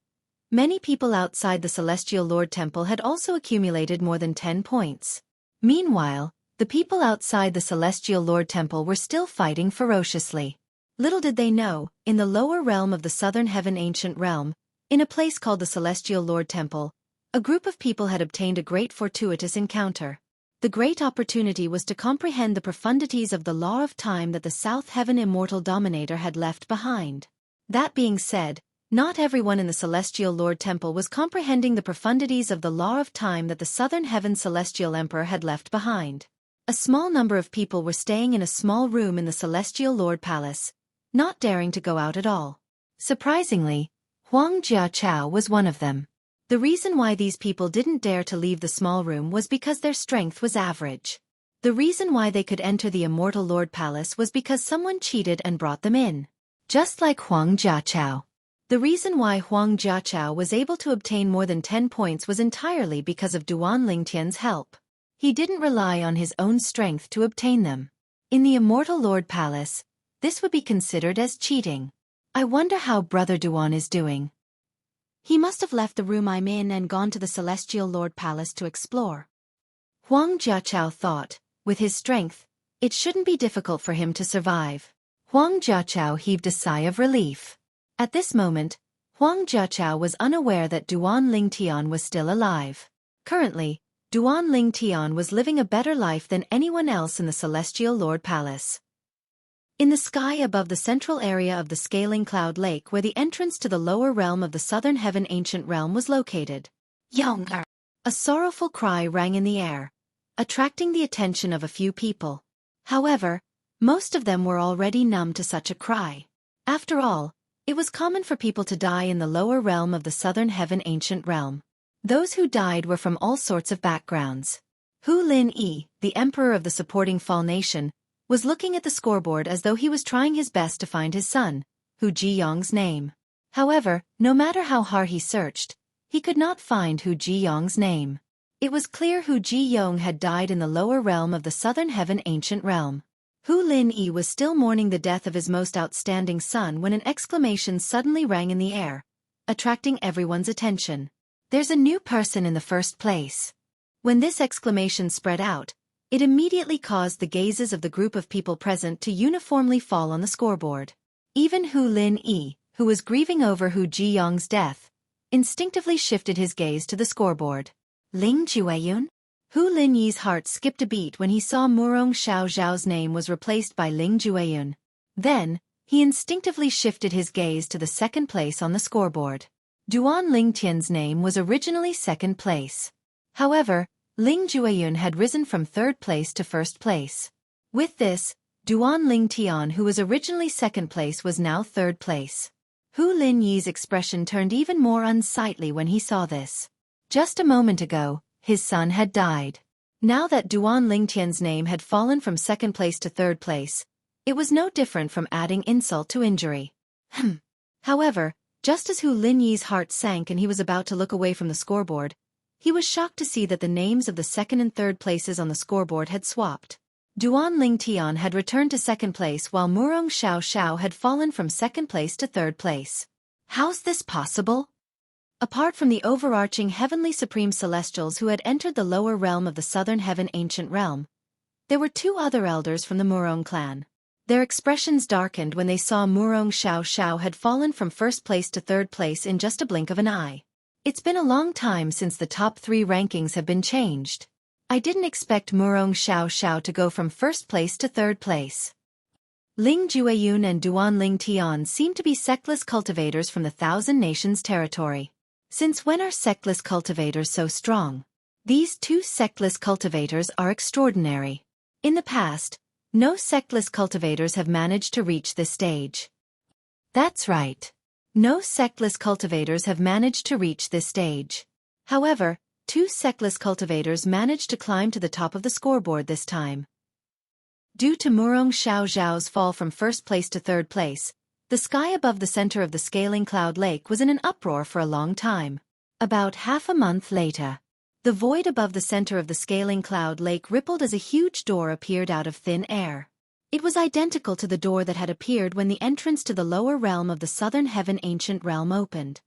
many people outside the Celestial Lord Temple had also accumulated more than 10 points. Meanwhile, The people outside the Celestial Lord Temple were still fighting ferociously. Little did they know, in the lower realm of the Southern Heaven Ancient Realm, in a place called the Celestial Lord Temple, a group of people had obtained a great fortuitous encounter. The great opportunity was to comprehend the profundities of the law of time that the South Heaven Immortal Dominator had left behind. That being said, not everyone in the Celestial Lord Temple was comprehending the profundities of the law of time that the Southern Heaven Celestial Emperor had left behind. A small number of people were staying in a small room in the Celestial Lord Palace, not daring to go out at all. Surprisingly, Huang Jiaqiao was one of them. The reason why these people didn't dare to leave the small room was because their strength was average. The reason why they could enter the Immortal Lord Palace was because someone cheated and brought them in. Just like Huang Jiaqiao. The reason why Huang Jiaqiao was able to obtain more than 10 points was entirely because of Duan Lingtian's help. He didn't rely on his own strength to obtain them. In the Immortal Lord Palace, this would be considered as cheating. I wonder how Brother Duan is doing. He must have left the room I'm in and gone to the Celestial Lord Palace to explore. Huang Jiaqiao thought, with his strength, it shouldn't be difficult for him to survive. Huang Jiaqiao heaved a sigh of relief. At this moment, Huang Jiaqiao was unaware that Duan Lingtian was still alive. Currently, Duan Lingtian was living a better life than anyone else in the Celestial Lord Palace. In the sky above the central area of the Scaling Cloud Lake where the entrance to the lower realm of the Southern Heaven Ancient Realm was located, Younger! A sorrowful cry rang in the air, attracting the attention of a few people. However, most of them were already numb to such a cry. After all, it was common for people to die in the lower realm of the Southern Heaven Ancient Realm. Those who died were from all sorts of backgrounds. Hu Lin Yi, the emperor of the supporting Fall Nation, was looking at the scoreboard as though he was trying his best to find his son, Hu Jiyong's name. However, no matter how hard he searched, he could not find Hu Jiyong's name. It was clear Hu Jiyong had died in the lower realm of the Southern Heaven Ancient Realm. Hu Lin Yi was still mourning the death of his most outstanding son when an exclamation suddenly rang in the air, attracting everyone's attention. There's a new person in the first place. When this exclamation spread out, it immediately caused the gazes of the group of people present to uniformly fall on the scoreboard. Even Hu Lin Yi, who was grieving over Hu Jiyong's death, instinctively shifted his gaze to the scoreboard. Ling Jueyun? Hu Lin Yi's heart skipped a beat when he saw Murong Xiao Zhao's name was replaced by Ling Jueyun. Then, he instinctively shifted his gaze to the second place on the scoreboard. Duan Lingtian's name was originally second place. However, Ling Jueyun had risen from third place to first place. With this, Duan Lingtian, who was originally second place, was now third place. Hu Lin Yi's expression turned even more unsightly when he saw this. Just a moment ago, his son had died. Now that Duan Lingtian's name had fallen from second place to third place, it was no different from adding insult to injury. However, just as Hu Lin Yi's heart sank and he was about to look away from the scoreboard, he was shocked to see that the names of the second and third places on the scoreboard had swapped. Duan Lingtian had returned to second place while Murong Xiao Xiao had fallen from second place to third place. How's this possible? Apart from the overarching Heavenly Supreme Celestials who had entered the lower realm of the Southern Heaven Ancient Realm, there were two other elders from the Murong clan. Their expressions darkened when they saw Murong Xiao Xiao had fallen from first place to third place in just a blink of an eye. It's been a long time since the top 3 rankings have been changed. I didn't expect Murong Xiao Xiao to go from first place to third place. Ling Jueyun and Duan Lingtian seem to be sectless cultivators from the Thousand Nations territory. Since when are sectless cultivators so strong? These two sectless cultivators are extraordinary. In the past, no sectless cultivators have managed to reach this stage. That's right. No sectless cultivators have managed to reach this stage. However, 2 sectless cultivators managed to climb to the top of the scoreboard this time. Due to Murong Xiao Zhao's fall from first place to third place, the sky above the center of the Scaling Cloud Lake was in an uproar for a long time. About half a month later, the void above the center of the Scaling Cloud Lake rippled as a huge door appeared out of thin air. It was identical to the door that had appeared when the entrance to the lower realm of the Southern Heaven Ancient Realm opened.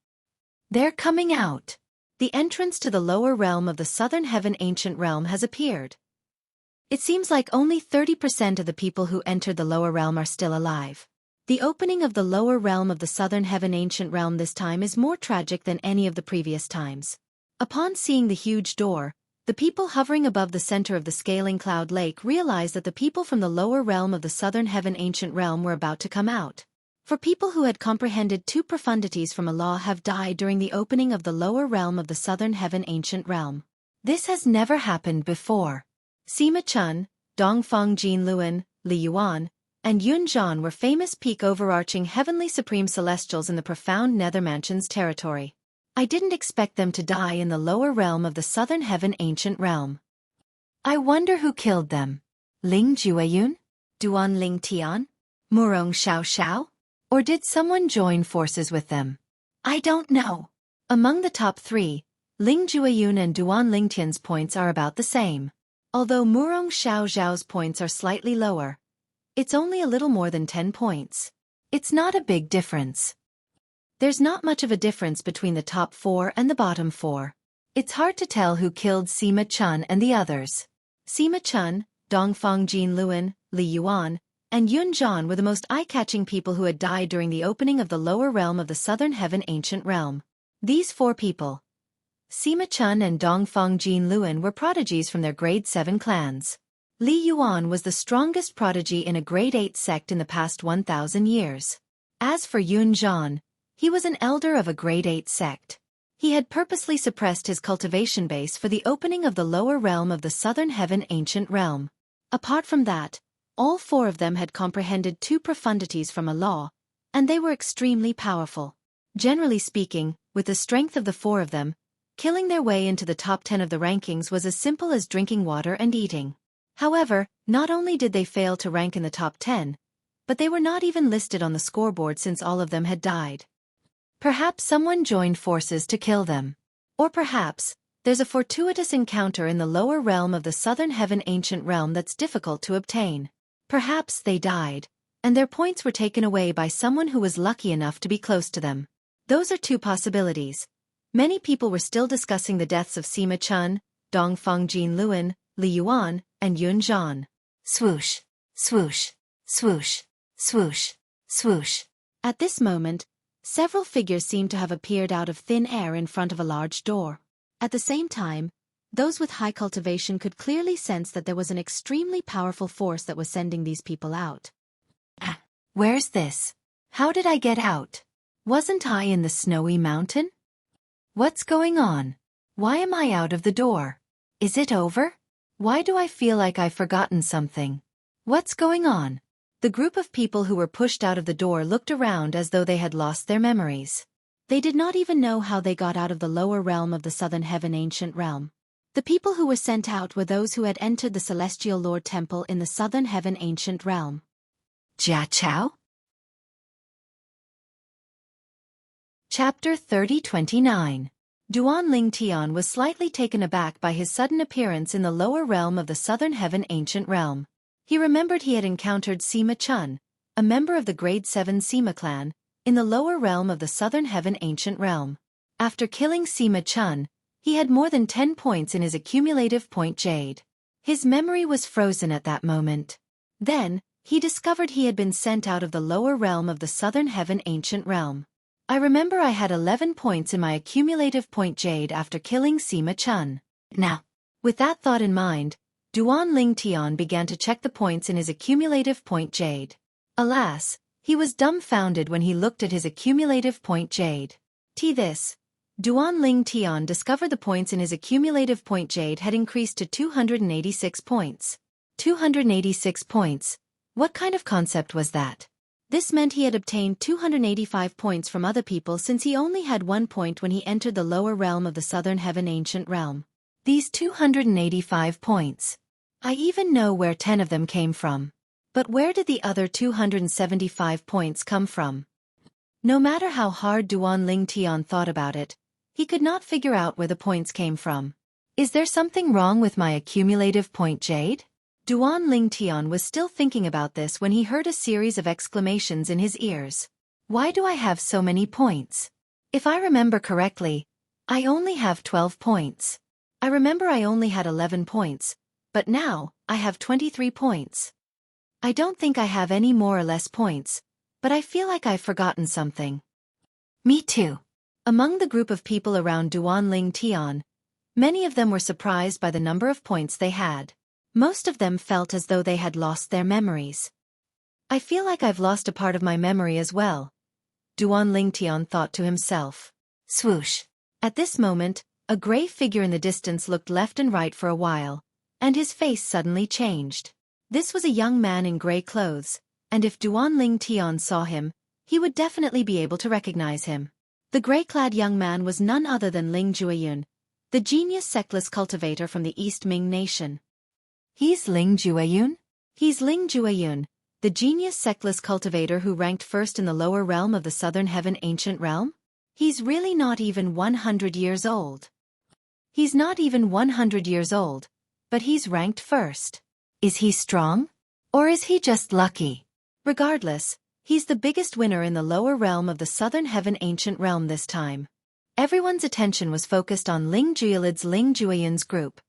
They're coming out. The entrance to the lower realm of the Southern Heaven Ancient Realm has appeared. It seems like only 30% of the people who entered the lower realm are still alive. The opening of the lower realm of the southern heaven ancient realm this time is more tragic than any of the previous times. Upon seeing the huge door, the people hovering above the center of the scaling cloud lake realized that the people from the lower realm of the southern heaven ancient realm were about to come out. For people who had comprehended two profundities from Allah have died during the opening of the lower realm of the southern heaven ancient realm. This has never happened before. Sima Chun, Dongfang Jin Luan, Li Yuan, and Yun Zhan were famous peak overarching heavenly supreme celestials in the profound nether mansion's territory. I didn't expect them to die in the lower realm of the southern heaven ancient realm. I wonder who killed them. Ling Jueyun? Duan Ling Tian? Murong Xiao Xiao? Or did someone join forces with them? I don't know. Among the top three, Ling Jueyun and Duan Ling Tian's points are about the same. Although Murong Xiao Xiao's points are slightly lower, it's only a little more than 10 points. It's not a big difference. There's not much of a difference between the top four and the bottom four. It's hard to tell who killed Sima Chun and the others. Sima Chun, Dongfang Jin Luan, Li Yuan, and Yun Zhan were the most eye-catching people who had died during the opening of the lower realm of the southern heaven ancient realm. These four people, Sima Chun and Dongfang Jin Luan, were prodigies from their grade 7 clans. Li Yuan was the strongest prodigy in a grade 8 sect in the past 1,000 years. As for Yun Zhan, he was an elder of a grade 8 sect. He had purposely suppressed his cultivation base for the opening of the lower realm of the southern heaven ancient realm. Apart from that, all four of them had comprehended two profundities from Allah, and they were extremely powerful. Generally speaking, with the strength of the four of them, killing their way into the top 10 of the rankings was as simple as drinking water and eating. However, not only did they fail to rank in the top 10, but they were not even listed on the scoreboard since all of them had died. Perhaps someone joined forces to kill them. Or perhaps, there's a fortuitous encounter in the lower realm of the southern heaven ancient realm that's difficult to obtain. Perhaps they died, and their points were taken away by someone who was lucky enough to be close to them. Those are two possibilities. Many people were still discussing the deaths of Sima Chun, Dongfang Jin Luan, Li Yuan, and Yun Zhan. Swoosh, swoosh, swoosh, swoosh, swoosh. At this moment, several figures seemed to have appeared out of thin air in front of a large door. At the same time, those with high cultivation could clearly sense that there was an extremely powerful force that was sending these people out. Where's this? How did I get out? Wasn't I in the snowy mountain? What's going on? Why am I out of the door? Is it over? Why do I feel like I've forgotten something? What's going on? The group of people who were pushed out of the door looked around as though they had lost their memories. They did not even know how they got out of the lower realm of the southern heaven ancient realm. The people who were sent out were those who had entered the celestial lord temple in the southern heaven ancient realm. Jia Chao? Chapter 30-29. Duan Ling Tian was slightly taken aback by his sudden appearance in the lower realm of the southern heaven ancient realm. He remembered he had encountered Sima Chun, a member of the grade 7 Sima clan, in the lower realm of the southern heaven ancient realm. After killing Sima Chun, he had more than 10 points in his accumulative point jade. His memory was frozen at that moment. Then, he discovered he had been sent out of the lower realm of the southern heaven ancient realm. I remember I had 11 points in my accumulative point jade after killing Sima Chun. Now, with that thought in mind, Duan Ling Tian began to check the points in his accumulative point jade. Alas, he was dumbfounded when he looked at his accumulative point jade. Duan Ling Tian discovered the points in his accumulative point jade had increased to 286 points. 286 points? What kind of concept was that? This meant he had obtained 285 points from other people since he only had 1 point when he entered the lower realm of the southern heaven ancient realm. These 285 points. I even know where 10 of them came from. But where did the other 275 points come from? No matter how hard Duan Ling Tian thought about it, he could not figure out where the points came from. Is there something wrong with my accumulative point jade? Duan Ling Tian was still thinking about this when he heard a series of exclamations in his ears. Why do I have so many points? If I remember correctly, I only have 12 points. I remember I only had 11 points, but now, I have 23 points. I don't think I have any more or less points, but I feel like I've forgotten something. Me too. Among the group of people around Duan Ling Tian, many of them were surprised by the number of points they had. Most of them felt as though they had lost their memories. I feel like I've lost a part of my memory as well, Duan Ling Tian thought to himself. Swoosh. At this moment, a gray figure in the distance looked left and right for a while, and his face suddenly changed. This was a young man in gray clothes, and if Duan Ling Tian saw him, he would definitely be able to recognize him. The gray-clad young man was none other than Ling Jueyun, the genius sectless cultivator from the East Ming nation. He's Ling Jueyun? He's Ling Jueyun, the genius sectless cultivator who ranked first in the lower realm of the Southern Heaven Ancient Realm? He's really not even 100 years old. He's not even 100 years old, but he's ranked first. Is he strong? Or is he just lucky? Regardless, he's the biggest winner in the lower realm of the Southern Heaven Ancient Realm this time. Everyone's attention was focused on Ling Jueyun's group.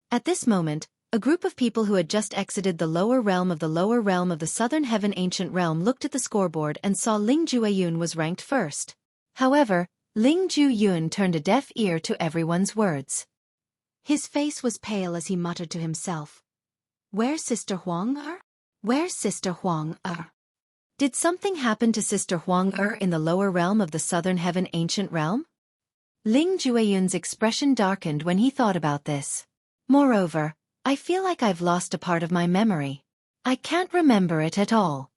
At this moment, a group of people who had just exited the lower realm of the Southern Heaven Ancient Realm looked at the scoreboard and saw Ling Jueyun was ranked first. However, Ling Jueyun turned a deaf ear to everyone's words. His face was pale as he muttered to himself. Where's Sister Huang Er? Where's Sister Huang Er? Did something happen to Sister Huang Er in the lower realm of the Southern Heaven Ancient Realm? Ling Jueyun's expression darkened when he thought about this. Moreover, I feel like I've lost a part of my memory. I can't remember it at all.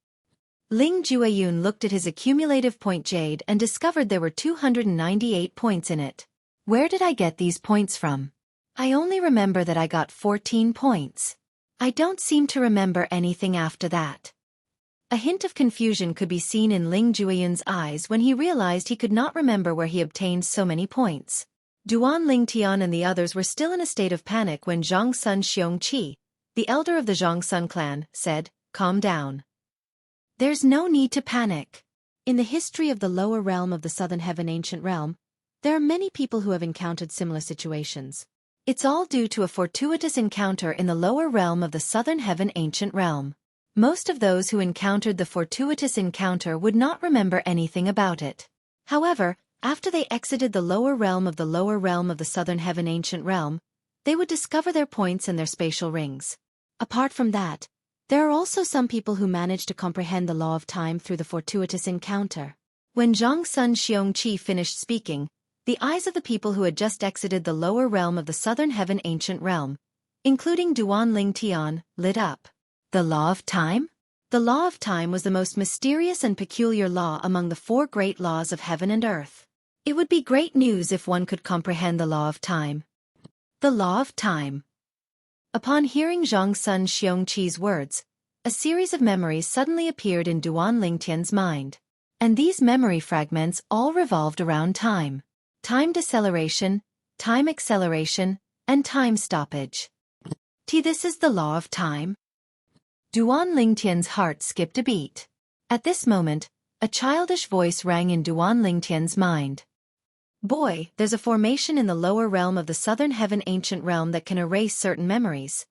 Ling Jueyun looked at his accumulative point jade and discovered there were 298 points in it. Where did I get these points from? I only remember that I got 14 points. I don't seem to remember anything after that. A hint of confusion could be seen in Ling Jueyun's eyes when he realized he could not remember where he obtained so many points. Duan Ling Tian and the others were still in a state of panic when Zhang Sun Xueqi, the elder of the Zhang Sun clan, said, "Calm down. There's no need to panic. In the history of the lower realm of the Southern Heaven Ancient Realm, there are many people who have encountered similar situations. It's all due to a fortuitous encounter in the lower realm of the Southern Heaven Ancient Realm. Most of those who encountered the fortuitous encounter would not remember anything about it. However, after they exited the lower realm of the Southern Heaven Ancient Realm, they would discover their points and their spatial rings. Apart from that, there are also some people who manage to comprehend the law of time through the fortuitous encounter." When Zhang Sun Xueqi finished speaking, the eyes of the people who had just exited the lower realm of the Southern Heaven Ancient Realm, including Duan Ling Tian, lit up. The law of time? The law of time was the most mysterious and peculiar law among the 4 great laws of heaven and earth. It would be great news if one could comprehend the law of time. The law of time. Upon hearing Zhang Sun Xueqi's words, a series of memories suddenly appeared in Duan Ling Tian's mind. And these memory fragments all revolved around time. Time deceleration, time acceleration, and time stoppage. This is the law of time? Duan Ling Tian's heart skipped a beat. At this moment, a childish voice rang in Duan Ling Tian's mind. Boy, there's a formation in the lower realm of the Southern Heaven Ancient Realm that can erase certain memories.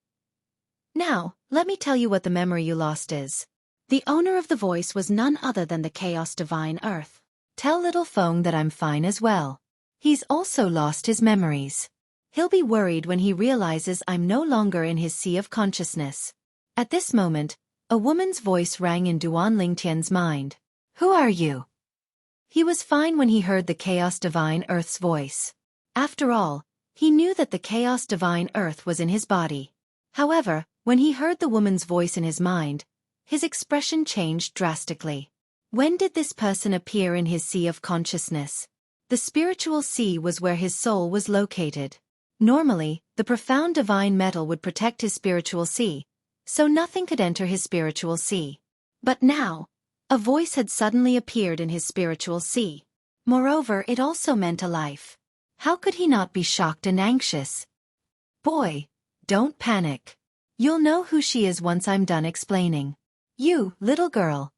Now, let me tell you what the memory you lost is. The owner of the voice was none other than the Chaos Divine Earth. Tell little Feng that I'm fine as well. He's also lost his memories. He'll be worried when he realizes I'm no longer in his sea of consciousness. At this moment, a woman's voice rang in Duan Ling Tian's mind. Who are you? He was fine when he heard the Chaos Divine Earth's voice. After all, he knew that the Chaos Divine Earth was in his body. However, when he heard the woman's voice in his mind, his expression changed drastically. When did this person appear in his sea of consciousness? The spiritual sea was where his soul was located. Normally, the profound divine metal would protect his spiritual sea, so nothing could enter his spiritual sea. But now, a voice had suddenly appeared in his spiritual sea. Moreover, it also meant a life. How could he not be shocked and anxious? Boy, don't panic. You'll know who she is once I'm done explaining. You, little girl.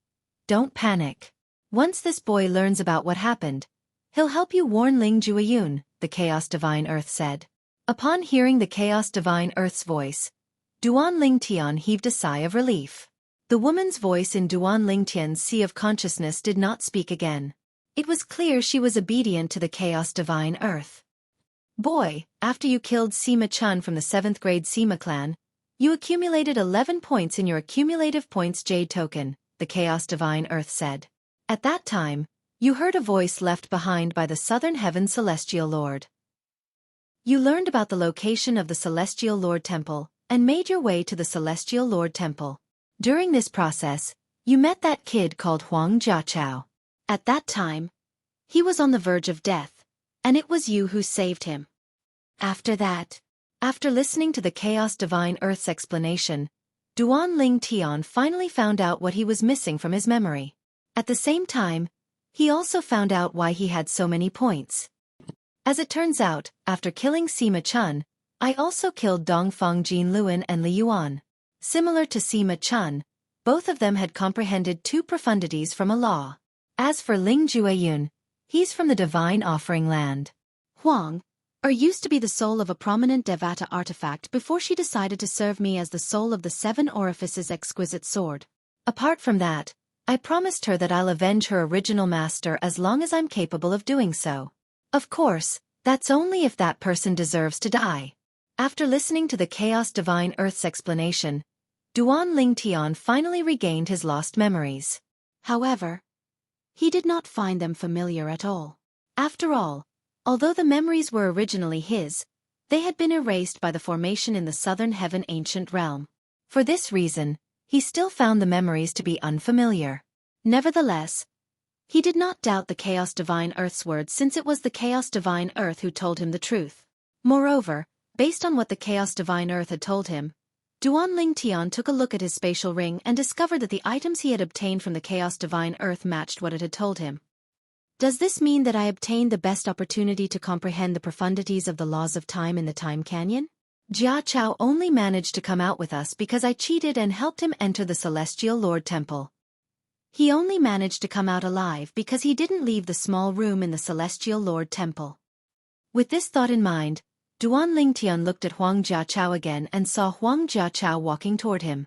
Don't panic. Once this boy learns about what happened, he'll help you warn Ling Jueyun, the Chaos Divine Earth said. Upon hearing the Chaos Divine Earth's voice, Duan Lingtian heaved a sigh of relief. The woman's voice in Duan Lingtian's sea of consciousness did not speak again. It was clear she was obedient to the chaos divine earth. Boy, after you killed Sima Chun from the 7th grade Sima clan, you accumulated 11 points in your accumulative points jade token, the chaos divine earth said. At that time, you heard a voice left behind by the Southern Heaven Celestial Lord. You learned about the location of the Celestial Lord Temple, and made your way to the Celestial Lord Temple. During this process, you met that kid called Huang Jiachao. At that time, he was on the verge of death, and it was you who saved him. After that, after listening to the Chaos Divine Earth's explanation, Duan Lingtian finally found out what he was missing from his memory. At the same time, he also found out why he had so many points. As it turns out, after killing Sima Chun, I also killed Dongfang Jin Luan and Li Yuan. Similar to Sima Chun, both of them had comprehended 2 profundities from a law. As for Ling Jueyun, he's from the Divine Offering Land. Huang used to be the soul of a prominent Devata artifact before she decided to serve me as the soul of the 7 Orifices exquisite sword. Apart from that, I promised her that I'll avenge her original master as long as I'm capable of doing so. Of course, that's only if that person deserves to die. After listening to the Chaos Divine Earth's explanation, Duan Lingtian finally regained his lost memories. However, he did not find them familiar at all. After all, although the memories were originally his, they had been erased by the formation in the Southern Heaven Ancient Realm. For this reason, he still found the memories to be unfamiliar. Nevertheless, he did not doubt the Chaos Divine Earth's words since it was the Chaos Divine Earth who told him the truth. Moreover, based on what the Chaos Divine Earth had told him, Duan Lingtian took a look at his spatial ring and discovered that the items he had obtained from the Chaos Divine Earth matched what it had told him. Does this mean that I obtained the best opportunity to comprehend the profundities of the laws of time in the Time Canyon? Jia Chao only managed to come out with us because I cheated and helped him enter the Celestial Lord Temple. He only managed to come out alive because he didn't leave the small room in the Celestial Lord Temple. With this thought in mind, Duan Lingtian looked at Huang Jiachao again and saw Huang Jiachao walking toward him.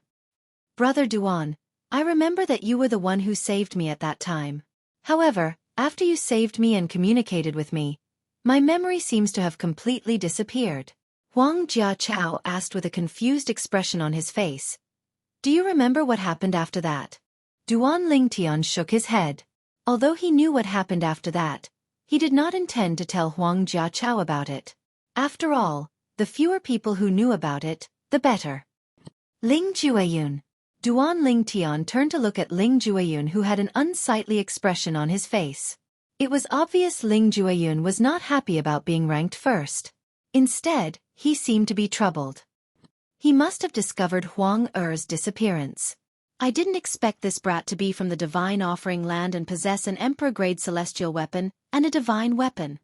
Brother Duan, I remember that you were the one who saved me at that time. However, after you saved me and communicated with me, my memory seems to have completely disappeared. Huang Jiachao asked with a confused expression on his face. Do you remember what happened after that? Duan Lingtian shook his head. Although he knew what happened after that, he did not intend to tell Huang Jiachao about it. After all, the fewer people who knew about it, the better. Ling Jueyun. Duan Lingtian turned to look at Ling Jueyun, who had an unsightly expression on his face. It was obvious Ling Jueyun was not happy about being ranked first. Instead, he seemed to be troubled. He must have discovered Huang Er's disappearance. I didn't expect this brat to be from the Divine Offering Land and possess an Emperor-grade celestial weapon and a divine weapon.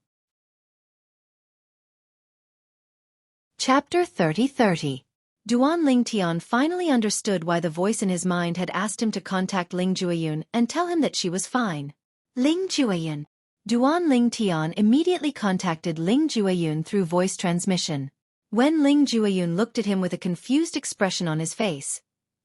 Chapter 30:30. Duan Lingtian finally understood why the voice in his mind had asked him to contact Ling Jueyun and tell him that she was fine. Ling Jueyun. Duan Lingtian immediately contacted Ling Jueyun through voice transmission. When Ling Jueyun looked at him with a confused expression on his face,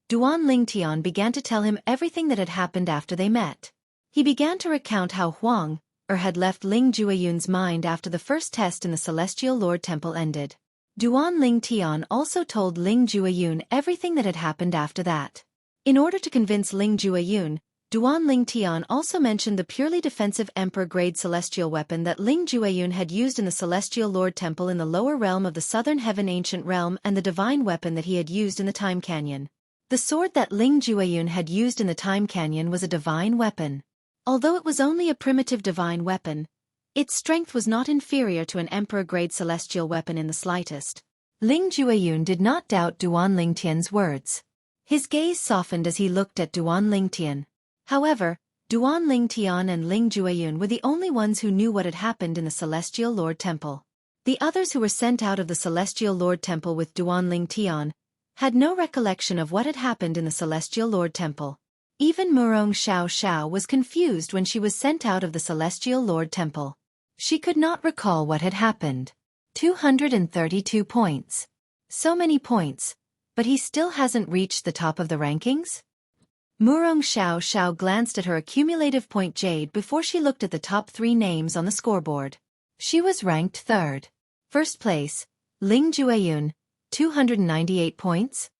Duan Lingtian began to tell him everything that had happened after they met. He began to recount how Huang had left Ling Jueyun's mind after the first test in the Celestial Lord Temple ended. Duan Lingtian also told Ling Jueyun everything that had happened after that. In order to convince Ling Jueyun, Duan Lingtian also mentioned the purely defensive Emperor-grade celestial weapon that Ling Jueyun had used in the Celestial Lord Temple in the lower realm of the Southern Heaven Ancient Realm and the divine weapon that he had used in the Time Canyon. The sword that Ling Jueyun had used in the Time Canyon was a divine weapon. Although it was only a primitive divine weapon, its strength was not inferior to an Emperor-grade celestial weapon in the slightest. Ling Jueyun did not doubt Duan Lingtian's words. His gaze softened as he looked at Duan Lingtian. However, Duan Lingtian and Ling Jueyun were the only ones who knew what had happened in the Celestial Lord Temple. The others who were sent out of the Celestial Lord Temple with Duan Lingtian had no recollection of what had happened in the Celestial Lord Temple. Even Murong Xiao Xiao was confused when she was sent out of the Celestial Lord Temple. She could not recall what had happened. 232 points. So many points, but he still hasn't reached the top of the rankings? Murong Xiao glanced at her accumulative point jade before she looked at the top 3 names on the scoreboard. She was ranked 3rd. First place, Ling Jueyun, 298 points.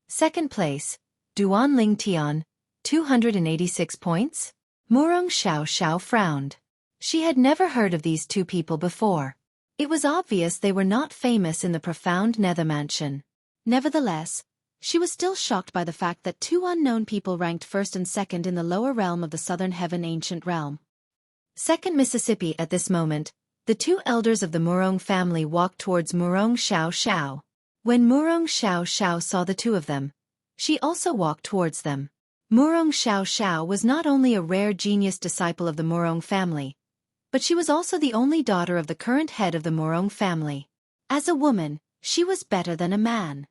Second place, Duan Ling Tian, 286 points. Murong Xiao frowned. She had never heard of these 2 people before. It was obvious they were not famous in the profound Nether Mansion. Nevertheless, she was still shocked by the fact that 2 unknown people ranked 1st and 2nd in the lower realm of the Southern Heaven Ancient Realm. Second Mississippi at this moment, the 2 elders of the Murong family walked towards Murong Xiao. When Murong Xiao saw the 2 of them, she also walked towards them. Murong Xiao was not only a rare genius disciple of the Murong family, but she was also the only daughter of the current head of the Murong family. As a woman, she was better than a man.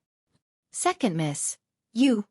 Second Miss, you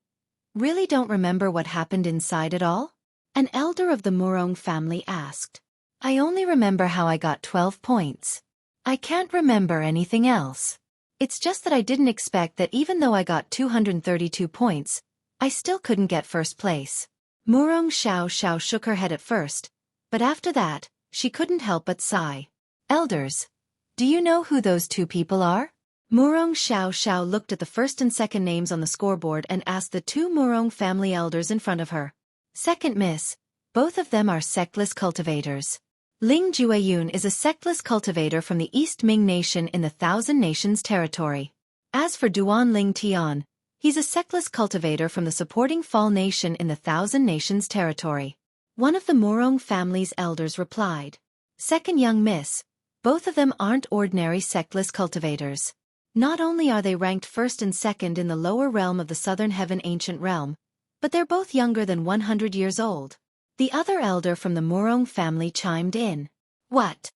really don't remember what happened inside at all? An elder of the Murong family asked. I only remember how I got 12 points. I can't remember anything else. It's just that I didn't expect that even though I got 232 points, I still couldn't get 1st place. Murong Xiao shook her head at first, but after that, she couldn't help but sigh. Elders, do you know who those 2 people are? Murong Xiao looked at the 1st and 2nd names on the scoreboard and asked the 2 Murong family elders in front of her. Second Miss, both of them are sectless cultivators. Ling Jueyun is a sectless cultivator from the East Ming Nation in the Thousand Nations territory. As for Duan Ling Tian, he's a sectless cultivator from the supporting Fall Nation in the Thousand Nations territory. One of the Murong family's elders replied. Second young miss, both of them aren't ordinary sectless cultivators. Not only are they ranked 1st and 2nd in the lower realm of the Southern Heaven Ancient Realm, but they're both younger than 100 years old. The other elder from the Murong family chimed in. What?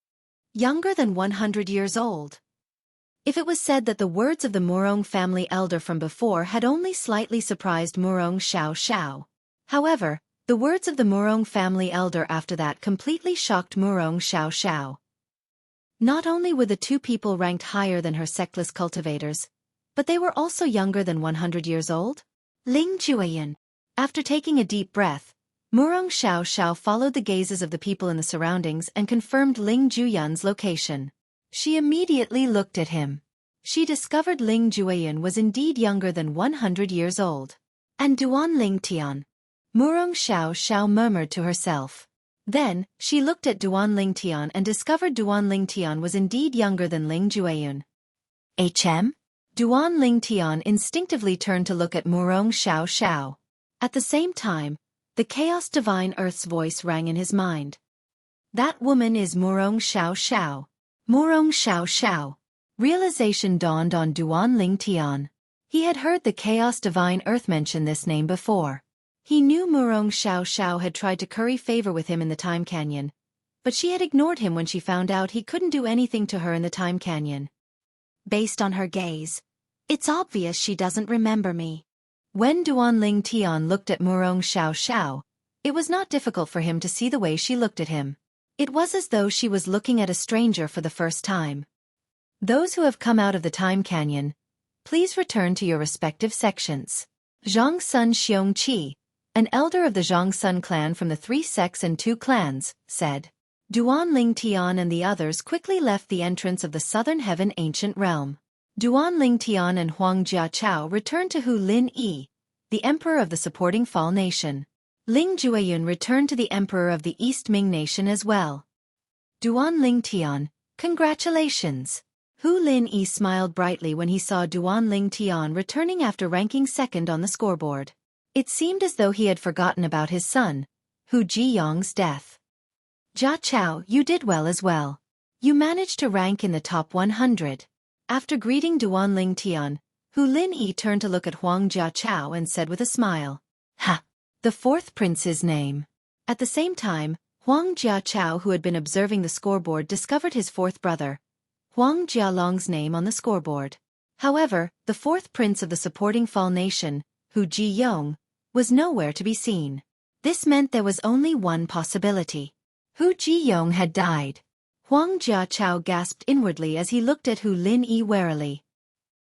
Younger than 100 years old? If it was said that the words of the Murong family elder from before had only slightly surprised Murong Xiao. However, the words of the Murong family elder after that completely shocked Murong Xiao. Not only were the 2 people ranked higher than her sectless cultivators, but they were also younger than 100 years old. Ling Jueyun. After taking a deep breath, Murong Xiao followed the gazes of the people in the surroundings and confirmed Ling Jueyun's location. She immediately looked at him. She discovered Ling Jueyun was indeed younger than 100 years old. And Duan Ling Tian. Murong Xiao murmured to herself. Then, she looked at Duan Ling Tian and discovered Duan Ling Tian was indeed younger than Ling Jueyun. Duan Ling Tian instinctively turned to look at Murong Xiao. At the same time, the Chaos Divine Earth's voice rang in his mind. That woman is Murong Xiao. Murong Xiao. Realization dawned on Duan Ling Tian. He had heard the Chaos Divine Earth mention this name before. He knew Murong Xiao had tried to curry favor with him in the Time Canyon, but she had ignored him when she found out he couldn't do anything to her in the Time Canyon. Based on her gaze, it's obvious she doesn't remember me. When Duan Ling Tian looked at Murong Xiao, it was not difficult for him to see the way she looked at him. It was as though she was looking at a stranger for the first time. Those who have come out of the Time Canyon, please return to your respective sections. Zhang Sun Xiongqi, an elder of the Zhang Sun clan from the 3 sects and 2 clans, said. Duan Ling Tian and the others quickly left the entrance of the Southern Heaven Ancient Realm. Duan Ling Tian and Huang Jiachao returned to Hu Lin Yi, the emperor of the supporting Fall Nation. Ling Jueyun returned to the emperor of the East Ming Nation as well. Duan Ling Tian, congratulations! Hu Lin Yi smiled brightly when he saw Duan Ling Tian returning after ranking 2nd on the scoreboard. It seemed as though he had forgotten about his son, Hu Jiyong's death. Jia Chao, you did well as well. You managed to rank in the top 100. After greeting Duan Ling Tian, Hu Lin Yi turned to look at Huang Jiachao and said with a smile, Ha! The 4th prince's name. At the same time, Huang Jiachao, who had been observing the scoreboard, discovered his 4th brother, Huang Jialong's name on the scoreboard. However, the 4th prince of the supporting Fall Nation, Hu Jiyong, was nowhere to be seen. This meant there was only one possibility. Hu Jiyong had died. Huang Jiachao gasped inwardly as he looked at Hu Lin Yi warily.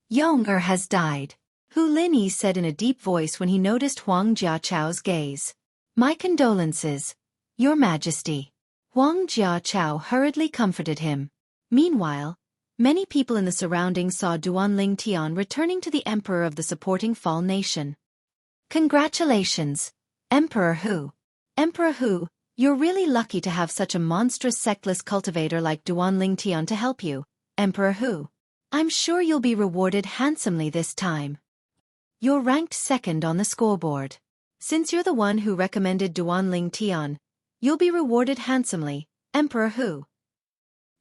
Yong has died. Hu Linyi said in a deep voice when he noticed Huang Jiachao's gaze. My condolences, Your Majesty. Huang Jiachao hurriedly comforted him. Meanwhile, many people in the surroundings saw Duanling Tian returning to the emperor of the supporting Fall Nation. Congratulations, Emperor Hu. Emperor Hu, you're really lucky to have such a monstrous sectless cultivator like Duanling Tian to help you, Emperor Hu. I'm sure you'll be rewarded handsomely this time. You're ranked second on the scoreboard. Since you're the one who recommended Duanling Tian, you'll be rewarded handsomely, Emperor Hu.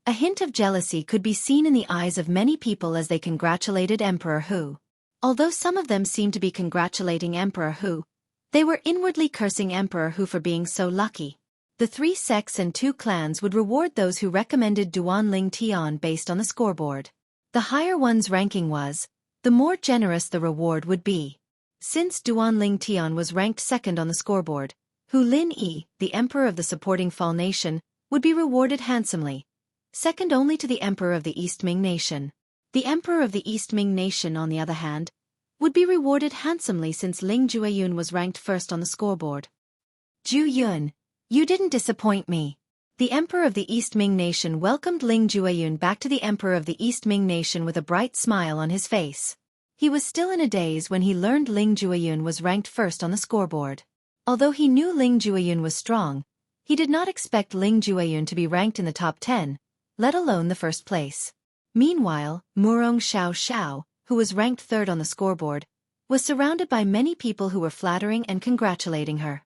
A hint of jealousy could be seen in the eyes of many people as they congratulated Emperor Hu. Although some of them seemed to be congratulating Emperor Hu, they were inwardly cursing Emperor Hu for being so lucky. The 3 sects and 2 clans would reward those who recommended Duanling Tian based on the scoreboard. The higher one's ranking was, the more generous the reward would be. Since Duanling Tian was ranked second on the scoreboard, Hu Linyi, the emperor of the supporting Fall Nation, would be rewarded handsomely, second only to the emperor of the East Ming Nation. The emperor of the East Ming Nation, on the other hand, would be rewarded handsomely since Ling Jueyun was ranked first on the scoreboard. Ju Yun, you didn't disappoint me. The emperor of the East Ming Nation welcomed Ling Jueyun back to the emperor of the East Ming Nation with a bright smile on his face. He was still in a daze when he learned Ling Jueyun was ranked first on the scoreboard. Although he knew Ling Jueyun was strong, he did not expect Ling Jueyun to be ranked in the top 10, let alone the first place. Meanwhile, Murong Xiao, who was ranked third on the scoreboard, was surrounded by many people who were flattering and congratulating her.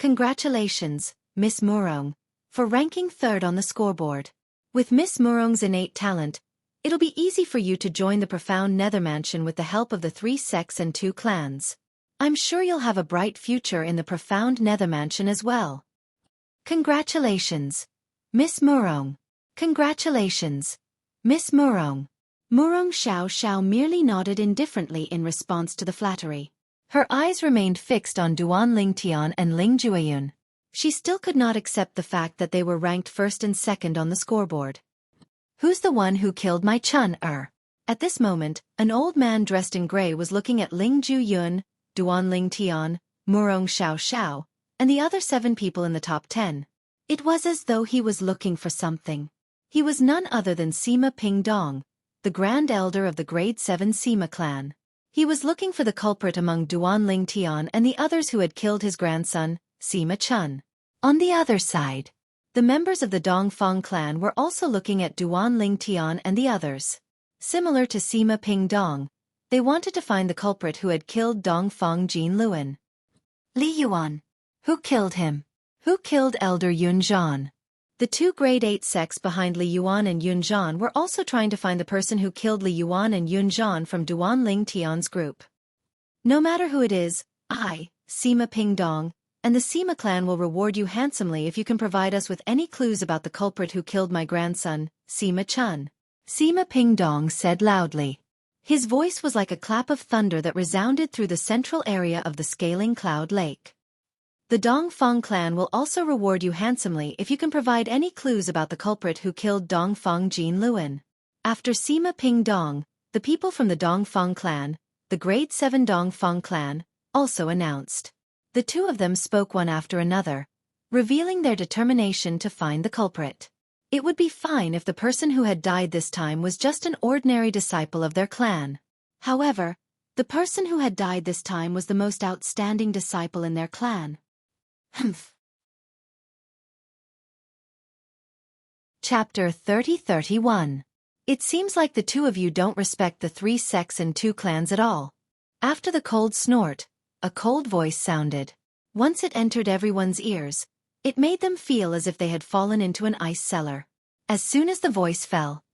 Congratulations, Miss Murong, for ranking third on the scoreboard. With Miss Murong's innate talent, it'll be easy for you to join the profound Nether Mansion with the help of the 3 sects and 2 clans. I'm sure you'll have a bright future in the profound Nether Mansion as well. Congratulations, Miss Murong. Congratulations, Miss Murong. Murong Xiao merely nodded indifferently in response to the flattery. Her eyes remained fixed on Duanling Tian and Ling Jueyun. She still could not accept the fact that they were ranked first and second on the scoreboard. Who's the one who killed my Chun-er? At this moment, an old man dressed in gray was looking at Ling Jueyun, Duanling Tian, Murong Xiao, and the other 7 people in the top 10. It was as though he was looking for something. He was none other than Sima Pingdong, the Grand Elder of the Grade 7 Sima clan. He was looking for the culprit among Duanling Tian and the others who had killed his grandson, Sima Chun. On the other side, the members of the Dongfang clan were also looking at Duanling Tian and the others. Similar to Sima Pingdong, they wanted to find the culprit who had killed Dongfang Jin Luan. Li Yuan. Who killed him? Who killed Elder Yun Zhan? The 2 grade 8 sects behind Li Yuan and Yun Zhan were also trying to find the person who killed Li Yuan and Yun Zhan from Duanling Tian's group. No matter who it is, I, Sima Pingdong, and the Sima clan will reward you handsomely if you can provide us with any clues about the culprit who killed my grandson, Sima Chun. Sima Pingdong said loudly. His voice was like a clap of thunder that resounded through the central area of the scaling cloud lake. The Dongfang clan will also reward you handsomely if you can provide any clues about the culprit who killed Dongfang Jin Luan. After Sima Pingdong, the people from the Dongfang clan, the Grade 7 Dongfang clan, also announced. The 2 of them spoke one after another, revealing their determination to find the culprit. It would be fine if the person who had died this time was just an ordinary disciple of their clan. However, the person who had died this time was the most outstanding disciple in their clan. Humph. Chapter 30-31. It seems like the 2 of you don't respect the 3 sects and 2 clans at all. After the cold snort, a cold voice sounded. Once it entered everyone's ears, it made them feel as if they had fallen into an ice cellar. As soon as the voice fell,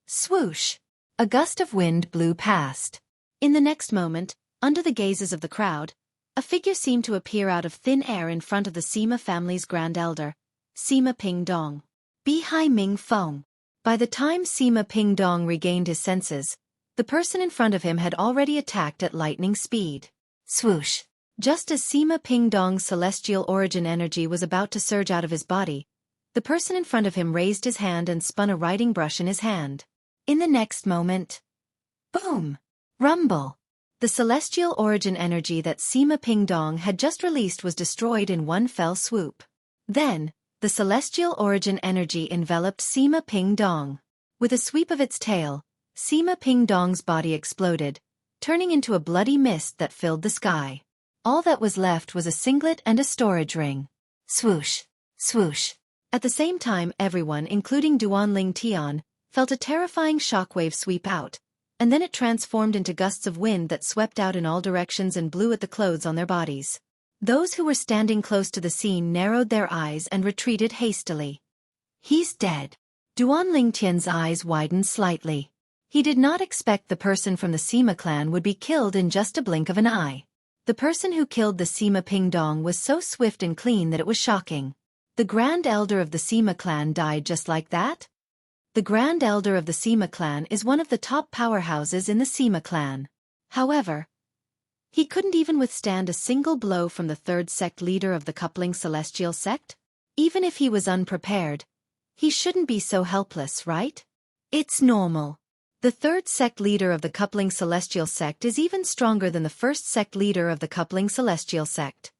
swoosh, a gust of wind blew past. In the next moment, under the gazes of the crowd, a figure seemed to appear out of thin air in front of the Sima family's grand elder, Sima Pingdong. Bihai Ming Feng. By the time Sima Pingdong regained his senses, the person in front of him had already attacked at lightning speed. Swoosh. Just as Sima Pingdong's celestial origin energy was about to surge out of his body, the person in front of him raised his hand and spun a writing brush in his hand. In the next moment, boom! Rumble! The celestial origin energy that Sima Pingdong had just released was destroyed in one fell swoop. Then, the celestial origin energy enveloped Sima Pingdong. With a sweep of its tail, Sima Pingdong's body exploded, turning into a bloody mist that filled the sky. All that was left was a singlet and a storage ring. Swoosh! Swoosh! At the same time, everyone, including Duanling Tian, felt a terrifying shockwave sweep out, and then it transformed into gusts of wind that swept out in all directions and blew at the clothes on their bodies. Those who were standing close to the scene narrowed their eyes and retreated hastily. He's dead. Duanling Tian's eyes widened slightly. He did not expect the person from the Sima clan would be killed in just a blink of an eye. The person who killed the Sima Pingdong was so swift and clean that it was shocking. The Grand Elder of the Sima clan died just like that? The Grand Elder of the Sima clan is one of the top powerhouses in the Sima clan. However, he couldn't even withstand a single blow from the third sect leader of the coupling celestial sect? Even if he was unprepared, he shouldn't be so helpless, right? It's normal. The third sect leader of the coupling celestial sect is even stronger than the first sect leader of the coupling celestial sect.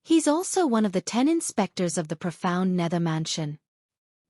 He's also one of the 10 inspectors of the profound nether mansion.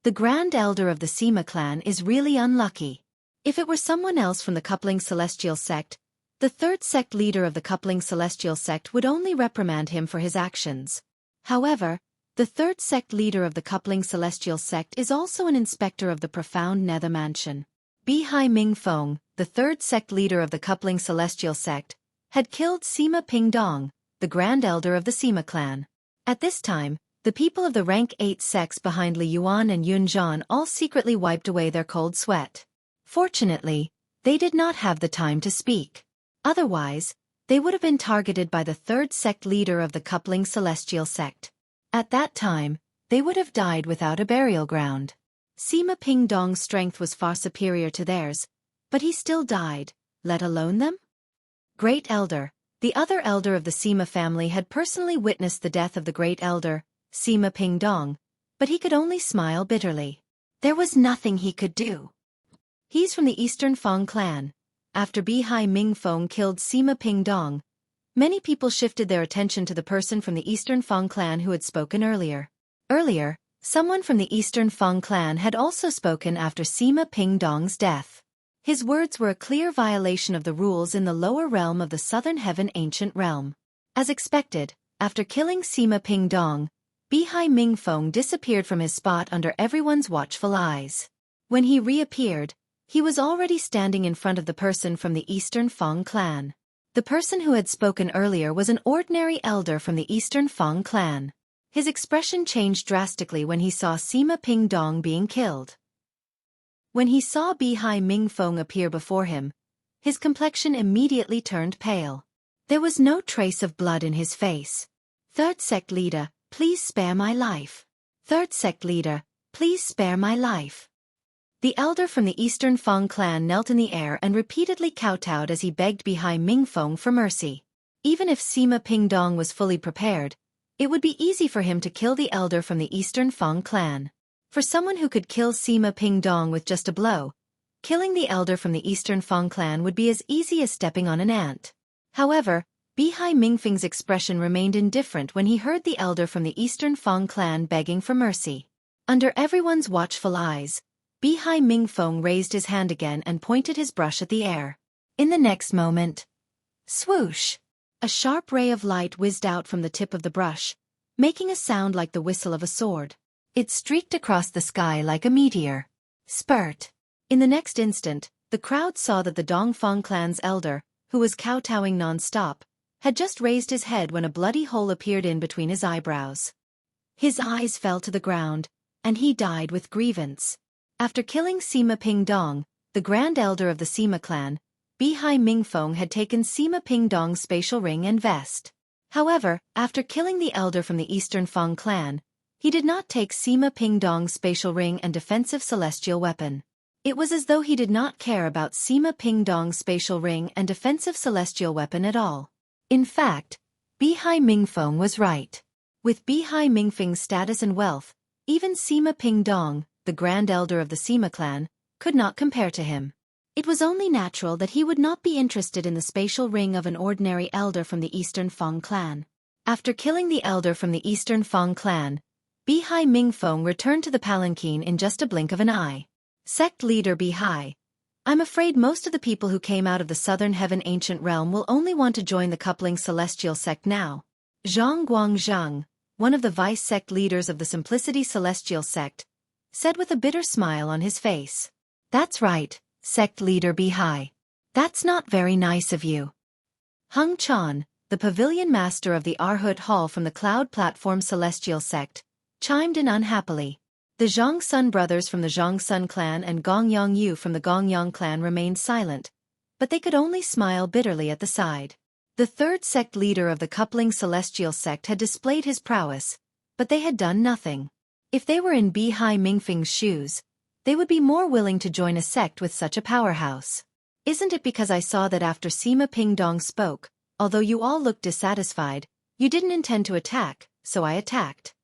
The Grand Elder of the Sima clan is really unlucky. If it were someone else from the coupling celestial sect, the third sect leader of the coupling celestial sect would only reprimand him for his actions. However, the third sect leader of the coupling celestial sect is also an inspector of the profound nether mansion. Bihai Mingfeng, the third sect leader of the coupling celestial sect, had killed Sima Pingdong, the Grand Elder of the Sima clan. At this time, the people of the rank 8 sects behind Li Yuan and Yun Zhan all secretly wiped away their cold sweat. Fortunately, they did not have the time to speak. Otherwise, they would have been targeted by the third sect leader of the coupling celestial sect. At that time, they would have died without a burial ground. Sima Pingdong's strength was far superior to theirs, but he still died, let alone them? Great Elder, the other elder of the Sima family, had personally witnessed the death of the Great Elder, Sima Pingdong, but he could only smile bitterly. There was nothing he could do. He's from the Eastern Fang clan. After Bihai Mingfeng killed Sima Pingdong, many people shifted their attention to the person from the Eastern Fang clan who had spoken earlier. Earlier, someone from the Eastern Fang clan had also spoken after Sima Pingdong's death. His words were a clear violation of the rules in the lower realm of the Southern Heaven Ancient Realm. As expected, after killing Sima Pingdong, Bihai Mingfeng disappeared from his spot under everyone's watchful eyes. When he reappeared, he was already standing in front of the person from the Eastern Fang clan. The person who had spoken earlier was an ordinary elder from the Eastern Fang clan. His expression changed drastically when he saw Sima Pingdong being killed. When he saw Bihai Mingfeng appear before him, his complexion immediately turned pale. There was no trace of blood in his face. Third sect leader, please spare my life. Third sect leader, please spare my life. The elder from the Eastern Fang clan knelt in the air and repeatedly kowtowed as he begged Bihai Mingfeng for mercy. Even if Sima Pingdong was fully prepared, it would be easy for him to kill the elder from the Eastern Fang clan. For someone who could kill Sima Pingdong with just a blow, killing the elder from the Eastern Fang clan would be as easy as stepping on an ant. However, Bihai Mingfeng's expression remained indifferent when he heard the elder from the Eastern Fang clan begging for mercy. Under everyone's watchful eyes, Bihai Mingfeng raised his hand again and pointed his brush at the air. In the next moment, swoosh! A sharp ray of light whizzed out from the tip of the brush, making a sound like the whistle of a sword. It streaked across the sky like a meteor. Spurt! In the next instant, the crowd saw that the Dongfang clan's elder, who was kowtowing non-stop, had just raised his head when a bloody hole appeared in between his eyebrows. His eyes fell to the ground, and he died with grievance. After killing Sima Pingdong, the Grand Elder of the Sima clan, Bihai Mingfeng had taken Sima Pingdong's spatial ring and vest. However, after killing the elder from the Eastern Fang clan, he did not take Sima Pingdong's spatial ring and defensive celestial weapon. It was as though he did not care about Sima Pingdong's spatial ring and defensive celestial weapon at all. In fact, Bihai Mingfeng was right. With Bihai Mingfeng's status and wealth, even Sima Pingdong, the Grand Elder of the Sima clan, could not compare to him. It was only natural that he would not be interested in the spatial ring of an ordinary elder from the Eastern Fang clan. After killing the elder from the Eastern Fang clan, Bihai Mingfeng returned to the palanquin in just a blink of an eye. Sect leader Bihai, I'm afraid most of the people who came out of the Southern Heaven Ancient Realm will only want to join the coupling Celestial sect now. Zhang Guangzhang, one of the vice-sect leaders of the Simplicity Celestial sect, said with a bitter smile on his face. That's right, sect leader Bihai. That's not very nice of you. Hung Chan, the pavilion master of the Arhut Hall from the Cloud Platform Celestial sect, chimed in unhappily. The Zhang Sun brothers from the Zhang Sun clan and Gong Yang Yu from the Gong Yang clan remained silent, but they could only smile bitterly at the side. The third sect leader of the coupling Celestial sect had displayed his prowess, but they had done nothing. If they were in Bihai Mingfeng's shoes, they would be more willing to join a sect with such a powerhouse. Isn't it because I saw that after Sima Pingdong spoke, although you all looked dissatisfied, you didn't intend to attack, so I attacked?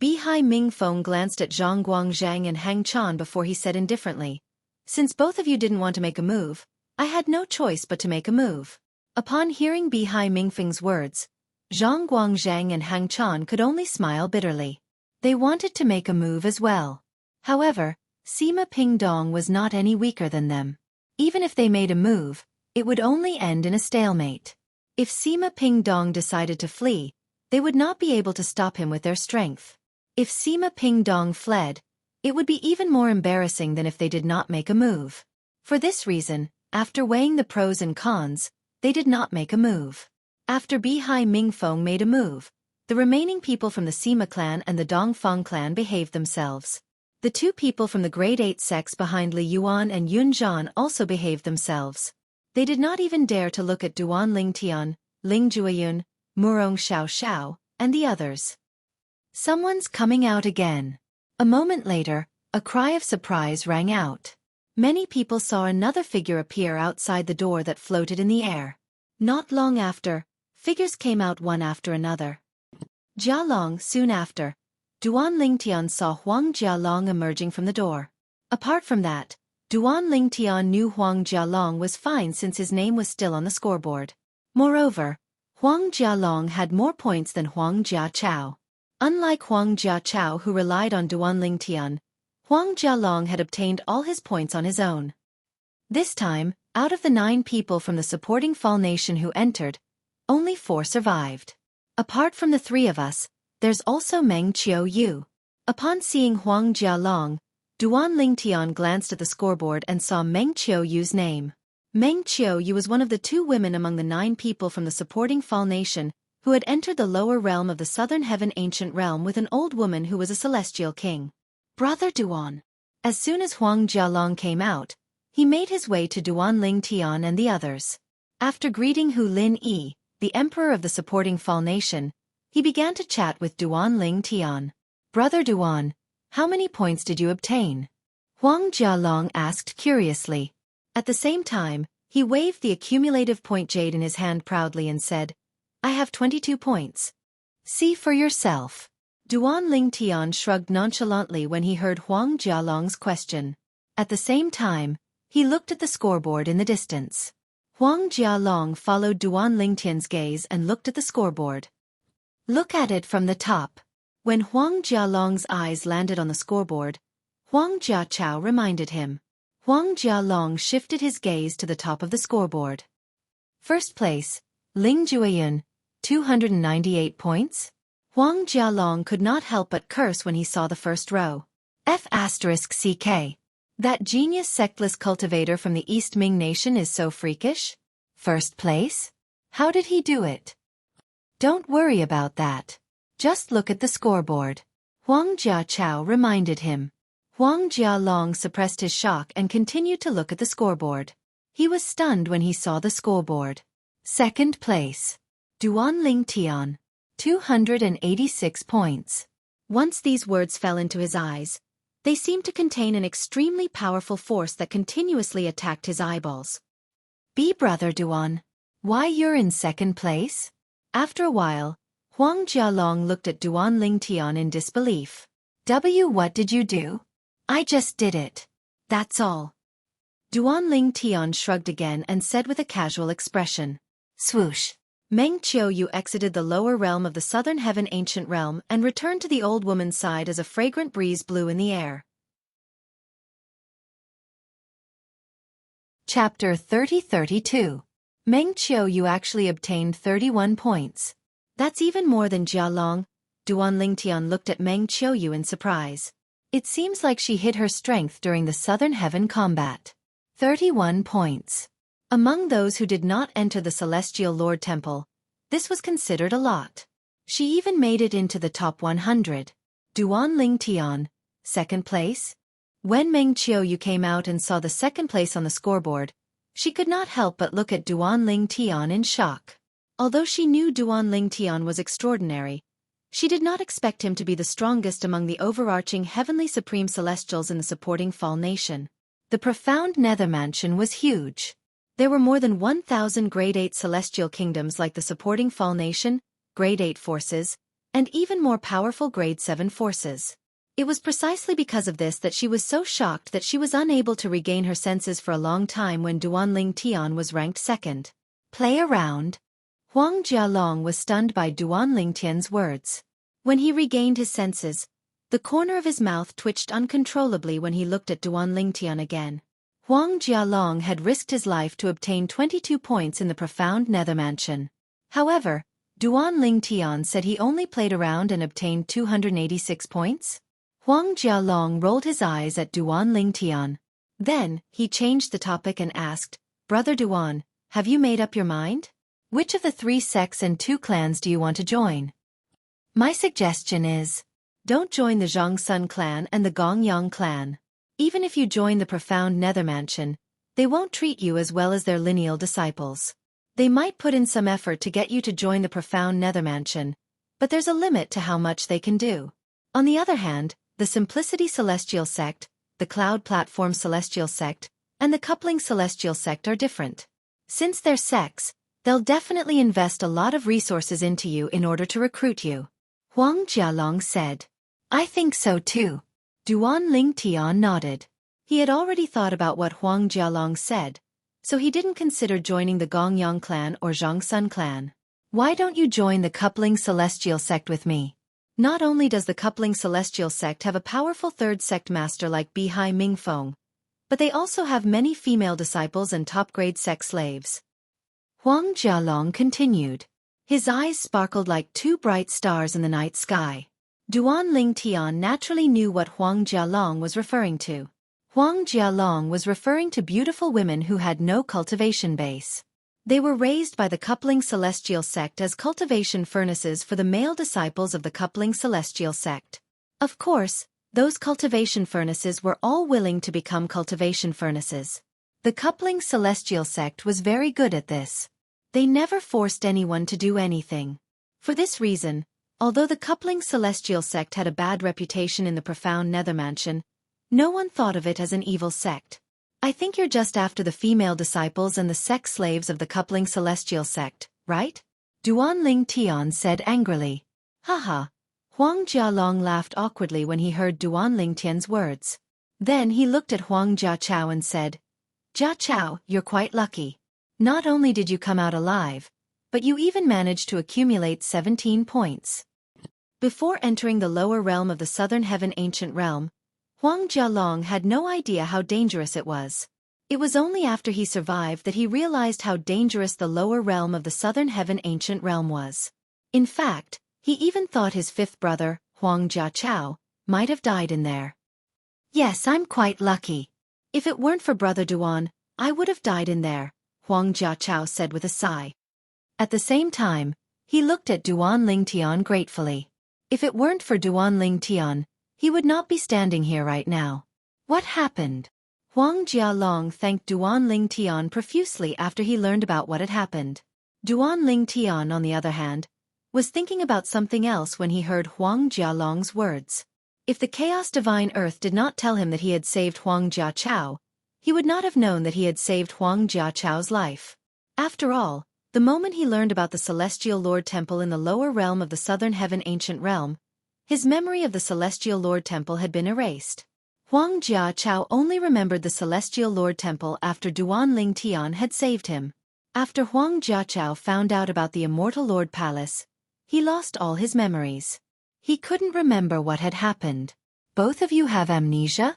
Bihai Mingfeng glanced at Zhang Guangzhang and Hang Chan before he said indifferently, since both of you didn't want to make a move, I had no choice but to make a move. Upon hearing Bihai Mingfeng's words, Zhang Guangzhang and Hang Chan could only smile bitterly. They wanted to make a move as well. However, Sima Pingdong was not any weaker than them. Even if they made a move, it would only end in a stalemate. If Sima Pingdong decided to flee, they would not be able to stop him with their strength. If Sima Pingdong fled, it would be even more embarrassing than if they did not make a move. For this reason, after weighing the pros and cons, they did not make a move. After Bihai Mingfeng made a move, the remaining people from the Sima clan and the Dongfang clan behaved themselves. The two people from the grade 8 sects behind Li Yuan and Yun Zhan also behaved themselves. They did not even dare to look at Duan Lingtian, Ling Jueyun, Murong Xiao Xiao, and the others. Someone's coming out again. A moment later, a cry of surprise rang out. Many people saw another figure appear outside the door that floated in the air. Not long after, figures came out one after another. Jialong soon after. Duan Lingtian saw Huang Jialong emerging from the door. Apart from that, Duan Lingtian knew Huang Jialong was fine since his name was still on the scoreboard. Moreover, Huang Jialong had more points than Huang Jiachao. Unlike Huang Jiachao who relied on Duan Lingtian, Huang Jialong had obtained all his points on his own. This time, out of the 9 people from the supporting Fall Nation who entered, only 4 survived. Apart from the 3 of us, there's also Meng Qiu Yu. Upon seeing Huang Jialong, Duan Lingtian glanced at the scoreboard and saw Meng Qiu Yu's name. Meng Qiu Yu was one of the 2 women among the 9 people from the supporting Fall Nation who had entered the lower realm of the Southern Heaven Ancient Realm with an old woman who was a celestial king. Brother Duan. As soon as Huang Jialong came out, he made his way to Duan Lingtian and the others. After greeting Hu Lin Yi, the emperor of the supporting Fall Nation, he began to chat with Duan Lingtian. Brother Duan, how many points did you obtain? Huang Jialong asked curiously. At the same time, he waved the accumulative point jade in his hand proudly and said, I have 22 points. See for yourself. Duan Lingtian shrugged nonchalantly when he heard Huang Jialong's question. At the same time, he looked at the scoreboard in the distance. Huang Jialong followed Duan Lingtian's gaze and looked at the scoreboard. Look at it from the top. When Huang Jialong's eyes landed on the scoreboard, Huang Jiachao reminded him. Huang Jialong shifted his gaze to the top of the scoreboard. First place, Ling Jueyun, 298 points. Huang Jialong could not help but curse when he saw the first row. F***CK. That genius sectless cultivator from the East Ming Nation is so freakish? First place? How did he do it? Don't worry about that. Just look at the scoreboard. Huang Jiachao reminded him. Huang Jialong suppressed his shock and continued to look at the scoreboard. He was stunned when he saw the scoreboard. Second place. Duan Lingtian, 286 points. Once these words fell into his eyes, they seemed to contain an extremely powerful force that continuously attacked his eyeballs. Brother Duan, why you're in second place? After a while, Huang Jialong looked at Duan Lingtian in disbelief. What did you do? I just did it. That's all. Duan Ling Tian shrugged again and said with a casual expression. Swoosh. Meng Qiuyu exited the lower realm of the southern heaven ancient realm and returned to the old woman's side as a fragrant breeze blew in the air. Chapter 30-32. Meng Qiuyu actually obtained 31 points. That's even more than Jia Long. Duan Lingtian looked at Meng Qiuyu in surprise. It seems like she hid her strength during the southern heaven combat. 31 points. Among those who did not enter the Celestial Lord Temple, this was considered a lot. She even made it into the top 100. Duan Lingtian, second place? When Meng Qiuyu came out and saw the second place on the scoreboard, she could not help but look at Duan Lingtian in shock. Although she knew Duan Lingtian was extraordinary, she did not expect him to be the strongest among the overarching heavenly supreme celestials in the supporting Fall Nation. The profound Nether Mansion was huge. There were more than 1,000 Grade 8 celestial kingdoms like the supporting Fall Nation, Grade 8 forces, and even more powerful Grade 7 forces. It was precisely because of this that she was so shocked that she was unable to regain her senses for a long time when Duan Lingtian was ranked second. Play around. Huang Jialong was stunned by Duan Lingtian's words. When he regained his senses, the corner of his mouth twitched uncontrollably when he looked at Duan Lingtian again. Huang Jialong had risked his life to obtain 22 points in the profound Nether Mansion. However, Duan Lingtian said he only played around and obtained 286 points. Huang Jialong rolled his eyes at Duan Lingtian. Then, he changed the topic and asked, Brother Duan, have you made up your mind? Which of the 3 sects and 2 clans do you want to join? My suggestion is, don't join the Zhongsun clan and the Gongyang clan. Even if you join the profound Nether Mansion, they won't treat you as well as their lineal disciples. They might put in some effort to get you to join the profound Nether Mansion, but there's a limit to how much they can do. On the other hand, the Simplicity Celestial Sect, the Cloud Platform Celestial Sect, and the Coupling Celestial Sect are different. Since they're sects, they'll definitely invest a lot of resources into you in order to recruit you. Huang Jialong said. I think so too. Duan Lingtian nodded. He had already thought about what Huang Jialong said, so he didn't consider joining the Gongyang clan or Zhongsun clan. Why don't you join the Coupling Celestial Sect with me? Not only does the Coupling Celestial Sect have a powerful third sect master like Bihai Mingfeng, but they also have many female disciples and top-grade sect slaves. Huang Jialong continued. His eyes sparkled like 2 bright stars in the night sky. Duan Lingtian naturally knew what Huang Jialong was referring to. Huang Jialong was referring to beautiful women who had no cultivation base. They were raised by the Coupling Celestial Sect as cultivation furnaces for the male disciples of the Coupling Celestial Sect. Of course, those cultivation furnaces were all willing to become cultivation furnaces. The Coupling Celestial Sect was very good at this. They never forced anyone to do anything. For this reason, although the Coupling Celestial Sect had a bad reputation in the profound Nether Mansion, no one thought of it as an evil sect. I think you're just after the female disciples and the sex slaves of the Coupling Celestial Sect, right? Duan Lingtian said angrily. Haha. Huang Jialong laughed awkwardly when he heard Duan Lingtian's words. Then he looked at Huang Jiachao and said, Jiachao, you're quite lucky. Not only did you come out alive, but you even managed to accumulate 17 points. Before entering the lower realm of the Southern Heaven Ancient Realm, Huang Jialong had no idea how dangerous it was. It was only after he survived that he realized how dangerous the lower realm of the Southern Heaven Ancient Realm was. In fact, he even thought his 5th brother, Huang Jiachao, might have died in there. Yes, I'm quite lucky. If it weren't for Brother Duan, I would have died in there, Huang Jiachao said with a sigh. At the same time, he looked at Duan Lingtian gratefully. If it weren't for Duan Lingtian, he would not be standing here right now. What happened? Huang Jialong thanked Duan Lingtian profusely after he learned about what had happened. Duan Lingtian, on the other hand, was thinking about something else when he heard Huang Jialong's words. If the Chaos Divine Earth did not tell him that he had saved Huang Jiachao, he would not have known that he had saved Huang Jiachao's life. After all, the moment he learned about the Celestial Lord Temple in the lower realm of the Southern Heaven Ancient Realm, his memory of the Celestial Lord Temple had been erased. Huang Jiachao only remembered the Celestial Lord Temple after Duan Ling Tian had saved him. After Huang Jiachao found out about the Immortal Lord Palace, he lost all his memories. He couldn't remember what had happened. Both of you have amnesia?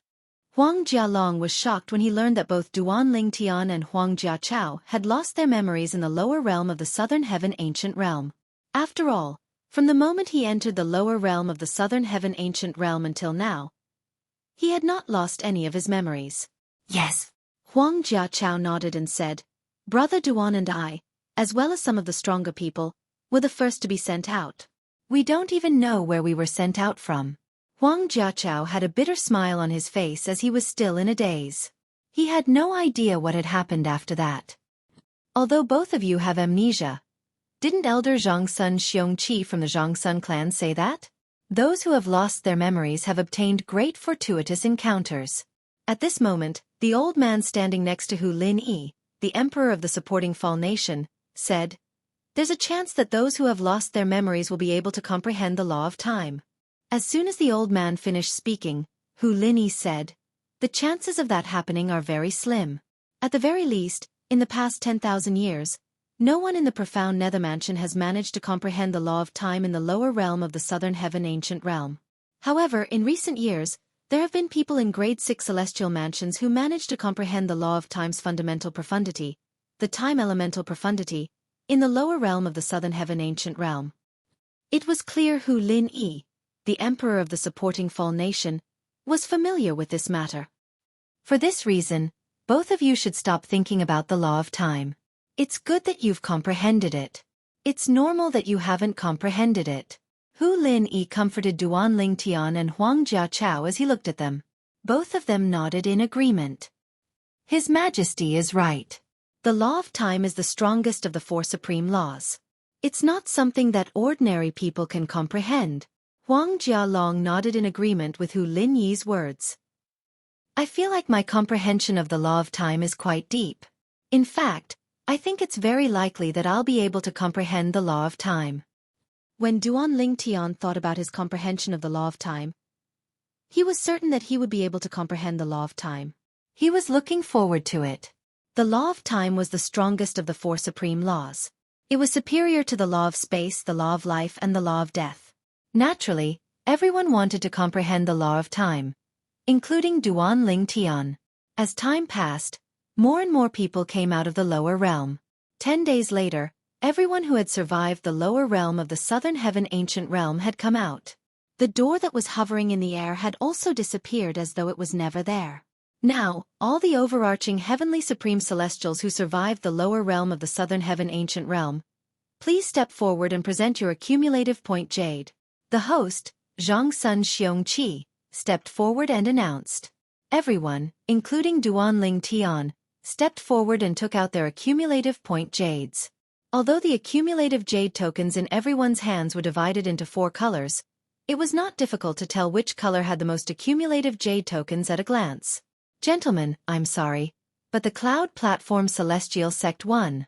Huang Jialong was shocked when he learned that both Duan Ling Tian and Huang Jiachao had lost their memories in the lower realm of the Southern Heaven Ancient Realm. After all, from the moment he entered the lower realm of the Southern Heaven Ancient Realm until now, he had not lost any of his memories. Yes. Huang Jiachao nodded and said, Brother Duan and I, as well as some of the stronger people, were the first to be sent out. We don't even know where we were sent out from. Huang Jiachao had a bitter smile on his face as he was still in a daze. He had no idea what had happened after that. Although both of you have amnesia, didn't Elder Zhangsun Xueqi from the Zhangsun clan say that? Those who have lost their memories have obtained great fortuitous encounters. At this moment, the old man standing next to Hu Lin Yi, the emperor of the supporting Fall Nation, said, There's a chance that those who have lost their memories will be able to comprehend the law of time. As soon as the old man finished speaking, Hu Lin Yi said, The chances of that happening are very slim. At the very least, in the past 10,000 years, no one in the profound Nether Mansion has managed to comprehend the law of time in the lower realm of the Southern Heaven Ancient Realm. However, in recent years, there have been people in Grade 6 Celestial Mansions who managed to comprehend the law of time's fundamental profundity, the time elemental profundity, in the lower realm of the Southern Heaven Ancient Realm. It was clear Hu Lin Yi, the emperor of the supporting Fall Nation, was familiar with this matter. For this reason, both of you should stop thinking about the law of time. It's good that you've comprehended it. It's normal that you haven't comprehended it. Hu Lin Yi comforted Duan Ling Tian and Huang Jiachao as he looked at them. Both of them nodded in agreement. His Majesty is right. The law of time is the strongest of the four supreme laws. It's not something that ordinary people can comprehend. Huang Jialong nodded in agreement with Hu Lin Yi's words. I feel like my comprehension of the law of time is quite deep. In fact, I think it's very likely that I'll be able to comprehend the law of time. When Duan Ling Tian thought about his comprehension of the law of time, he was certain that he would be able to comprehend the law of time. He was looking forward to it. The law of time was the strongest of the four supreme laws. It was superior to the law of space, the law of life, and the law of death. Naturally, everyone wanted to comprehend the law of time, including Duan Ling Tian. As time passed, more and more people came out of the lower realm. 10 days later, everyone who had survived the lower realm of the Southern Heaven Ancient Realm had come out. The door that was hovering in the air had also disappeared as though it was never there. Now, all the overarching Heavenly Supreme Celestials who survived the lower realm of the Southern Heaven Ancient Realm, please step forward and present your accumulative point jade. The host, Zhangsun Xueqi, stepped forward and announced. Everyone, including Duan Ling Tian, stepped forward and took out their accumulative point jades. Although the accumulative jade tokens in everyone's hands were divided into 4 colors, it was not difficult to tell which color had the most accumulative jade tokens at a glance. Gentlemen, I'm sorry, but the Cloud Platform Celestial Sect won.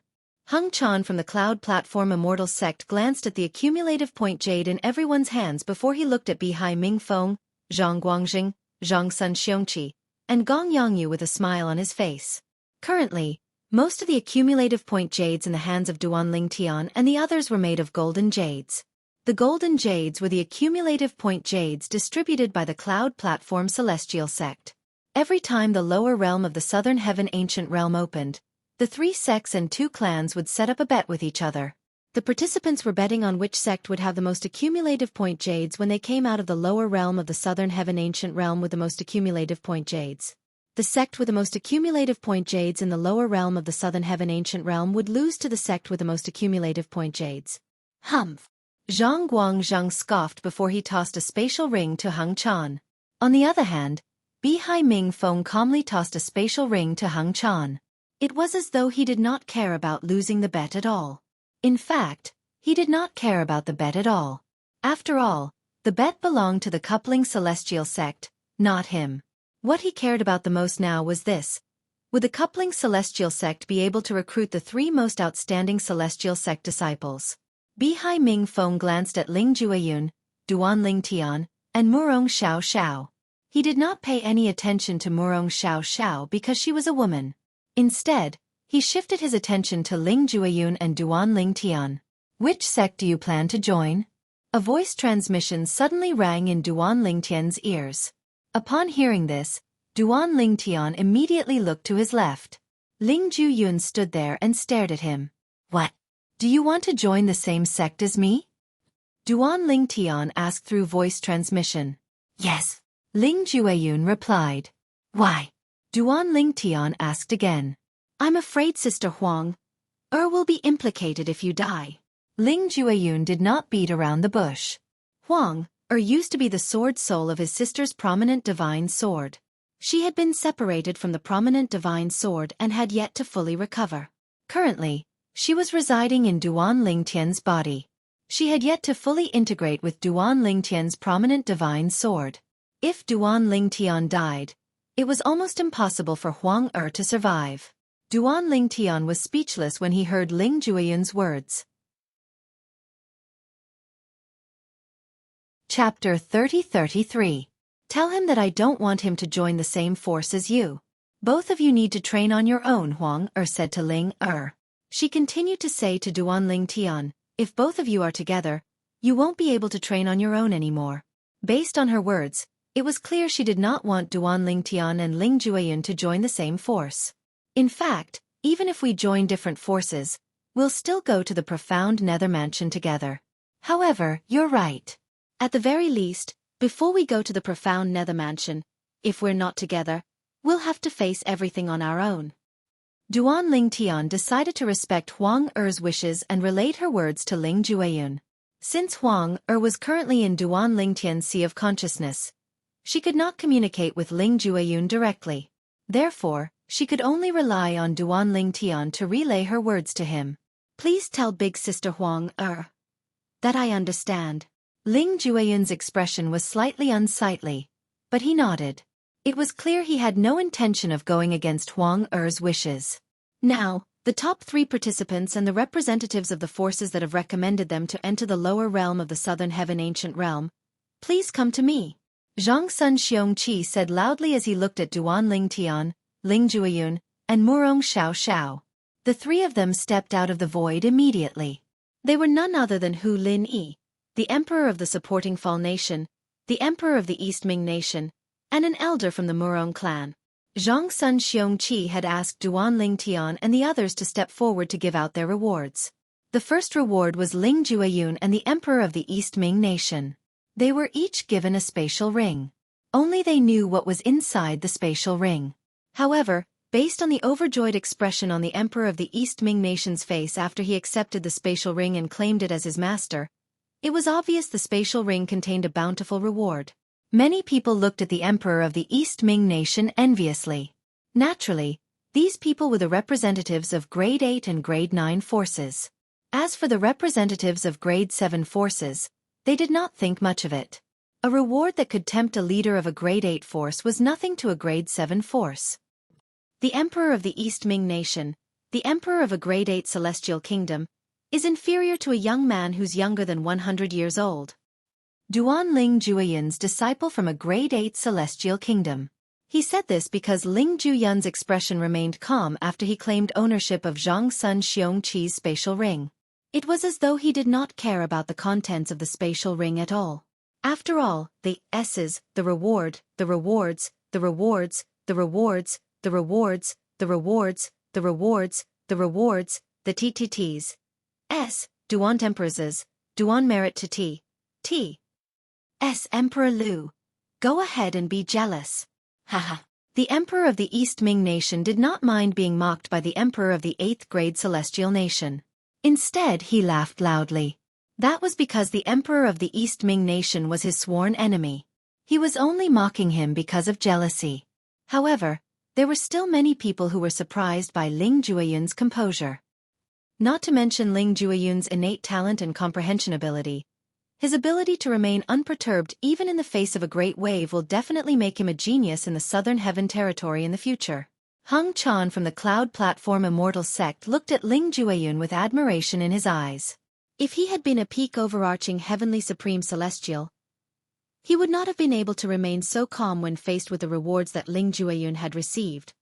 Hung Chan from the Cloud Platform Immortal Sect glanced at the accumulative point jade in everyone's hands before he looked at Bihai Mingfeng, Zhang Guangjing, Zhangsun Xueqi, and Gong Yongyu with a smile on his face. Currently, most of the accumulative point jades in the hands of Duan Ling Tian and the others were made of golden jades. The golden jades were the accumulative point jades distributed by the Cloud Platform Celestial Sect. Every time the lower realm of the Southern Heaven Ancient Realm opened, the 3 sects and 2 clans would set up a bet with each other. The participants were betting on which sect would have the most accumulative point jades when they came out of the lower realm of the Southern Heaven Ancient Realm with the most accumulative point jades. The sect with the most accumulative point jades in the lower realm of the Southern Heaven Ancient Realm would lose to the sect with the most accumulative point jades. Humph! Zhang Guangzhang scoffed before he tossed a spatial ring to Hung Chan. On the other hand, Bihai Mingfeng calmly tossed a spatial ring to Hung Chan. It was as though he did not care about losing the bet at all. In fact, he did not care about the bet at all. After all, the bet belonged to the coupling celestial sect, not him. What he cared about the most now was this: would the coupling celestial sect be able to recruit the 3 most outstanding celestial sect disciples? Bihai Mingfeng glanced at Ling Jueyun, Duan Ling Tian, and Murong Xiao Xiao. He did not pay any attention to Murong Xiao Xiao because she was a woman. Instead, he shifted his attention to Ling Jueyun and Duan Ling Tian. Which sect do you plan to join? A voice transmission suddenly rang in Duan Ling Tian's ears. Upon hearing this, Duan Ling Tian immediately looked to his left. Ling Jueyun stood there and stared at him. What? Do you want to join the same sect as me? Duan Ling Tian asked through voice transmission. Yes. Ling Jueyun replied. Why? Duan Ling Tian asked again. I'm afraid Sister Huang will be implicated if you die. Ling Jueyun did not beat around the bush. Huang used to be the sword soul of his sister's prominent divine sword. She had been separated from the prominent divine sword and had yet to fully recover. Currently, she was residing in Duan Ling Tian's body. She had yet to fully integrate with Duan Ling Tian's prominent divine sword. If Duan Ling Tian died, it was almost impossible for Huang to survive. Duan Ling Tian was speechless when he heard Ling Jueyun's words. Chapter 30-33. Tell him that I don't want him to join the same force as you. Both of you need to train on your own, Huang said to Ling She continued to say to Duan Ling Tian, if both of you are together, you won't be able to train on your own anymore. Based on her words, it was clear she did not want Duan Ling Tian and Ling Jueyun to join the same force. In fact, even if we join different forces, we'll still go to the profound nether mansion together. However, you're right. At the very least, before we go to the profound nether mansion, if we're not together, we'll have to face everything on our own. Duan Ling Tian decided to respect Huang Er's wishes and relayed her words to Ling Jueyun. Since Huang was currently in Duan Ling Tian's sea of consciousness, she could not communicate with Ling Jueyun directly. Therefore, she could only rely on Duan Ling Tian to relay her words to him. Please tell Big Sister Huang that I understand. Ling Jueyun's expression was slightly unsightly, but he nodded. It was clear he had no intention of going against Huang Er's wishes. Now, the top 3 participants and the representatives of the forces that have recommended them to enter the lower realm of the Southern Heaven Ancient Realm, please come to me. Zhang Sun Xueqi said loudly as he looked at Duan Ling Tian, Ling Jueyun, and Murong Xiao Xiao. The 3 of them stepped out of the void immediately. They were none other than Hu Lin Yi, the emperor of the supporting Fall Nation, the emperor of the East Ming Nation, and an elder from the Murong clan. Zhang Sun Xueqi had asked Duan Ling Tian and the others to step forward to give out their rewards. The first reward was Ling Jueyun and the emperor of the East Ming Nation. They were each given a spatial ring. Only they knew what was inside the spatial ring. However, based on the overjoyed expression on the emperor of the East Ming Nation's face after he accepted the spatial ring and claimed it as his master, it was obvious the spatial ring contained a bountiful reward. Many people looked at the emperor of the East Ming Nation enviously. Naturally, these people were the representatives of Grade 8 and Grade 9 forces. As for the representatives of Grade 7 forces, they did not think much of it. A reward that could tempt a leader of a Grade 8 force was nothing to a Grade 7 force. The emperor of the East Ming Nation, the emperor of a Grade 8 celestial kingdom, is inferior to a young man who's younger than 100 years old. Duan Ling Jueyun's disciple from a Grade 8 celestial kingdom. He said this because Ling Jueyun's expression remained calm after he claimed ownership of Zhang Sun Xueqi's spatial ring. It was as though he did not care about the contents of the spatial ring at all. After all, the S's, the reward, the rewards, the rewards, the rewards, the rewards, the rewards, the rewards, the rewards, the TTTs. S. Duan Empresses, Duan Merit to T. T. S. Emperor Lu. Go ahead and be jealous. Haha. The Emperor of the East Ming Nation did not mind being mocked by the Emperor of the 8th grade Celestial Nation. Instead, he laughed loudly. That was because the Emperor of the East Ming Nation was his sworn enemy. He was only mocking him because of jealousy. However, there were still many people who were surprised by Ling Jueyun's composure. Not to mention Ling Jueyun's innate talent and comprehension ability. His ability to remain unperturbed even in the face of a great wave will definitely make him a genius in the Southern Heaven territory in the future. Hung Chan from the Cloud Platform Immortal Sect looked at Ling Jueyun with admiration in his eyes. If he had been a peak overarching Heavenly Supreme Celestial He would not have been able to remain so calm when faced with the rewards that Ling Jueyun had received.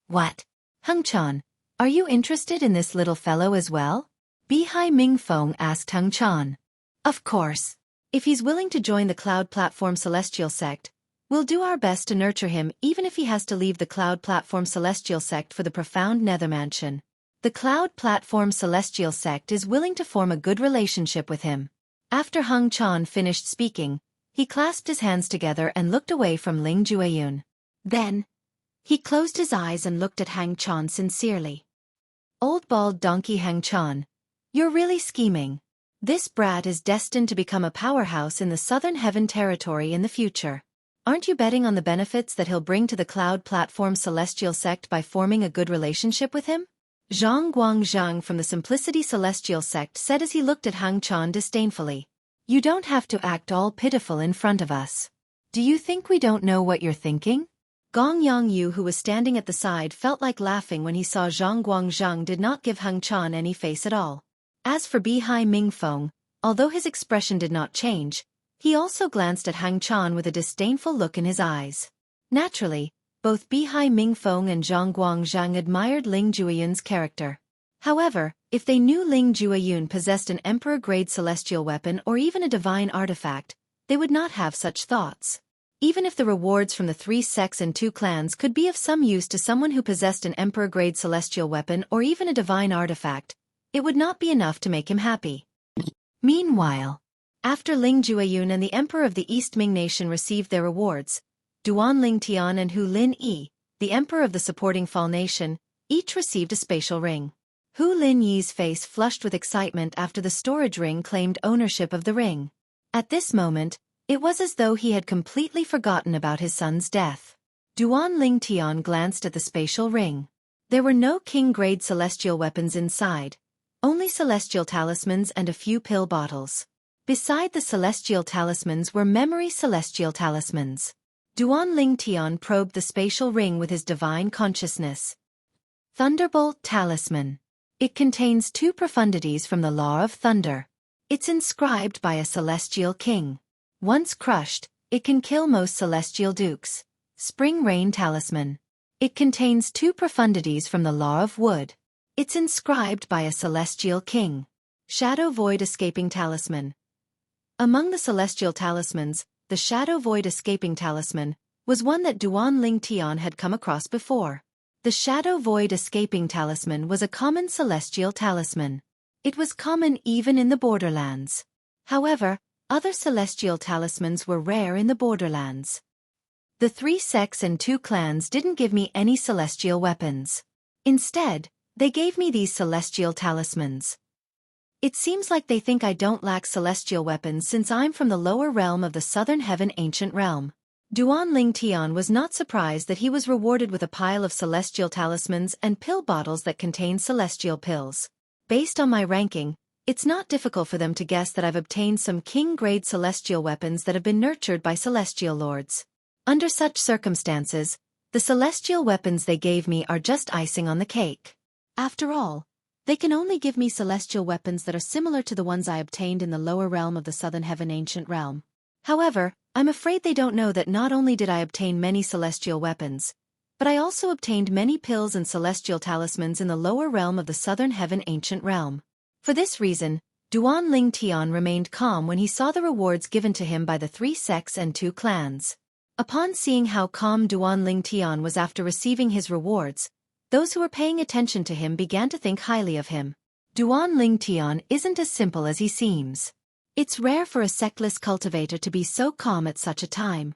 What? Heng Chan, are you interested in this little fellow as well? Bihai Mingfeng asked Heng Chan. Of course. If he's willing to join the Cloud Platform Celestial Sect, we'll do our best to nurture him even if he has to leave the Cloud Platform Celestial Sect for the profound Nether Mansion. The Cloud Platform Celestial Sect is willing to form a good relationship with him. After Heng Chan finished speaking, he clasped his hands together and looked away from Ling Jueyun. Then, he closed his eyes and looked at Heng Chan sincerely. Old bald donkey Heng Chan, you're really scheming. This brat is destined to become a powerhouse in the Southern Heaven territory in the future. Aren't you betting on the benefits that he'll bring to the Cloud Platform Celestial Sect by forming a good relationship with him? Zhang Guangzhang from the Simplicity Celestial Sect said as he looked at Heng Chan disdainfully. You don't have to act all pitiful in front of us. Do you think we don't know what you're thinking? Gong Yongyu, who was standing at the side, felt like laughing when he saw Zhang Guangzhang did not give Heng Chan any face at all. As for Bihai Mingfeng, although his expression did not change, he also glanced at Heng Chan with a disdainful look in his eyes. Naturally, both Bihai Mingfeng and Zhang Guangzhang admired Ling Jueyun's character. However, if they knew Ling Jueyun possessed an emperor-grade celestial weapon or even a divine artifact, they would not have such thoughts. Even if the rewards from the 3 sects and 2 clans could be of some use to someone who possessed an emperor-grade celestial weapon or even a divine artifact, it would not be enough to make him happy. Meanwhile, after Ling Jueyun and the Emperor of the East Ming Nation received their rewards, Duan Ling Tian and Hu Lin Yi, the Emperor of the supporting Fall Nation, each received a spatial ring. Hu Lin Yi's face flushed with excitement after the storage ring claimed ownership of the ring. At this moment, it was as though he had completely forgotten about his son's death. Duan Ling Tian glanced at the spatial ring. There were no king-grade celestial weapons inside, only celestial talismans and a few pill bottles. Beside the celestial talismans were memory celestial talismans. Duan Ling Tian probed the spatial ring with his divine consciousness. Thunderbolt Talisman. It contains 2 profundities from the law of thunder. It's inscribed by a celestial king. Once crushed, it can kill most celestial dukes. Spring Rain Talisman. It contains 2 profundities from the law of wood. It's inscribed by a celestial king. Shadow Void Escaping Talisman. Among the celestial talismans, the Shadow Void Escaping Talisman was one that Duan Ling Tian had come across before. The Shadow Void Escaping Talisman was a common celestial talisman. It was common even in the borderlands. However, other celestial talismans were rare in the borderlands. The 3 sects and 2 clans didn't give me any celestial weapons. Instead, they gave me these celestial talismans. It seems like they think I don't lack celestial weapons since I'm from the lower realm of the Southern Heaven Ancient Realm. Duan Ling Tian was not surprised that he was rewarded with a pile of celestial talismans and pill bottles that contained celestial pills. Based on my ranking, it's not difficult for them to guess that I've obtained some king-grade celestial weapons that have been nurtured by celestial lords. Under such circumstances, the celestial weapons they gave me are just icing on the cake. After all, they can only give me celestial weapons that are similar to the ones I obtained in the lower realm of the Southern Heaven Ancient Realm. However, I'm afraid they don't know that not only did I obtain many celestial weapons, but I also obtained many pills and celestial talismans in the lower realm of the Southern Heaven Ancient Realm. For this reason, Duan Ling Tian remained calm when he saw the rewards given to him by the 3 sects and 2 clans. Upon seeing how calm Duan Ling Tian was after receiving his rewards, those who were paying attention to him began to think highly of him. Duan Ling Tian isn't as simple as he seems. It's rare for a sectless cultivator to be so calm at such a time.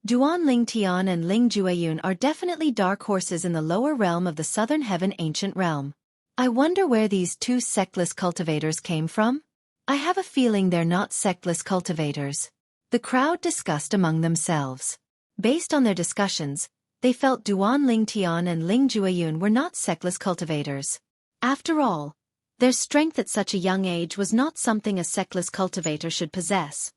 Duan Ling Tian and Ling Jueyun are definitely dark horses in the lower realm of the Southern Heaven Ancient Realm. I wonder where these 2 sectless cultivators came from? I have a feeling they're not sectless cultivators. The crowd discussed among themselves. Based on their discussions, they felt Duan Ling Tian and Ling Jueyun were not sectless cultivators. After all, their strength at such a young age was not something a sectless cultivator should possess.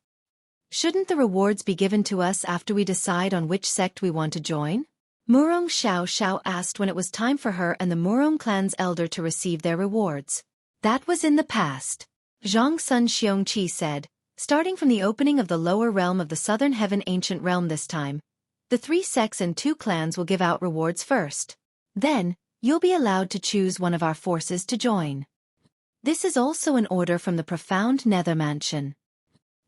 Shouldn't the rewards be given to us after we decide on which sect we want to join? Murong Xiao Xiao asked when it was time for her and the Murong clan's elder to receive their rewards. That was in the past. Zhang Sun Xiongqi said, starting from the opening of the lower realm of the southern heaven ancient realm this time. The 3 sects and 2 clans will give out rewards first. Then, you'll be allowed to choose one of our forces to join. This is also an order from the profound nether mansion.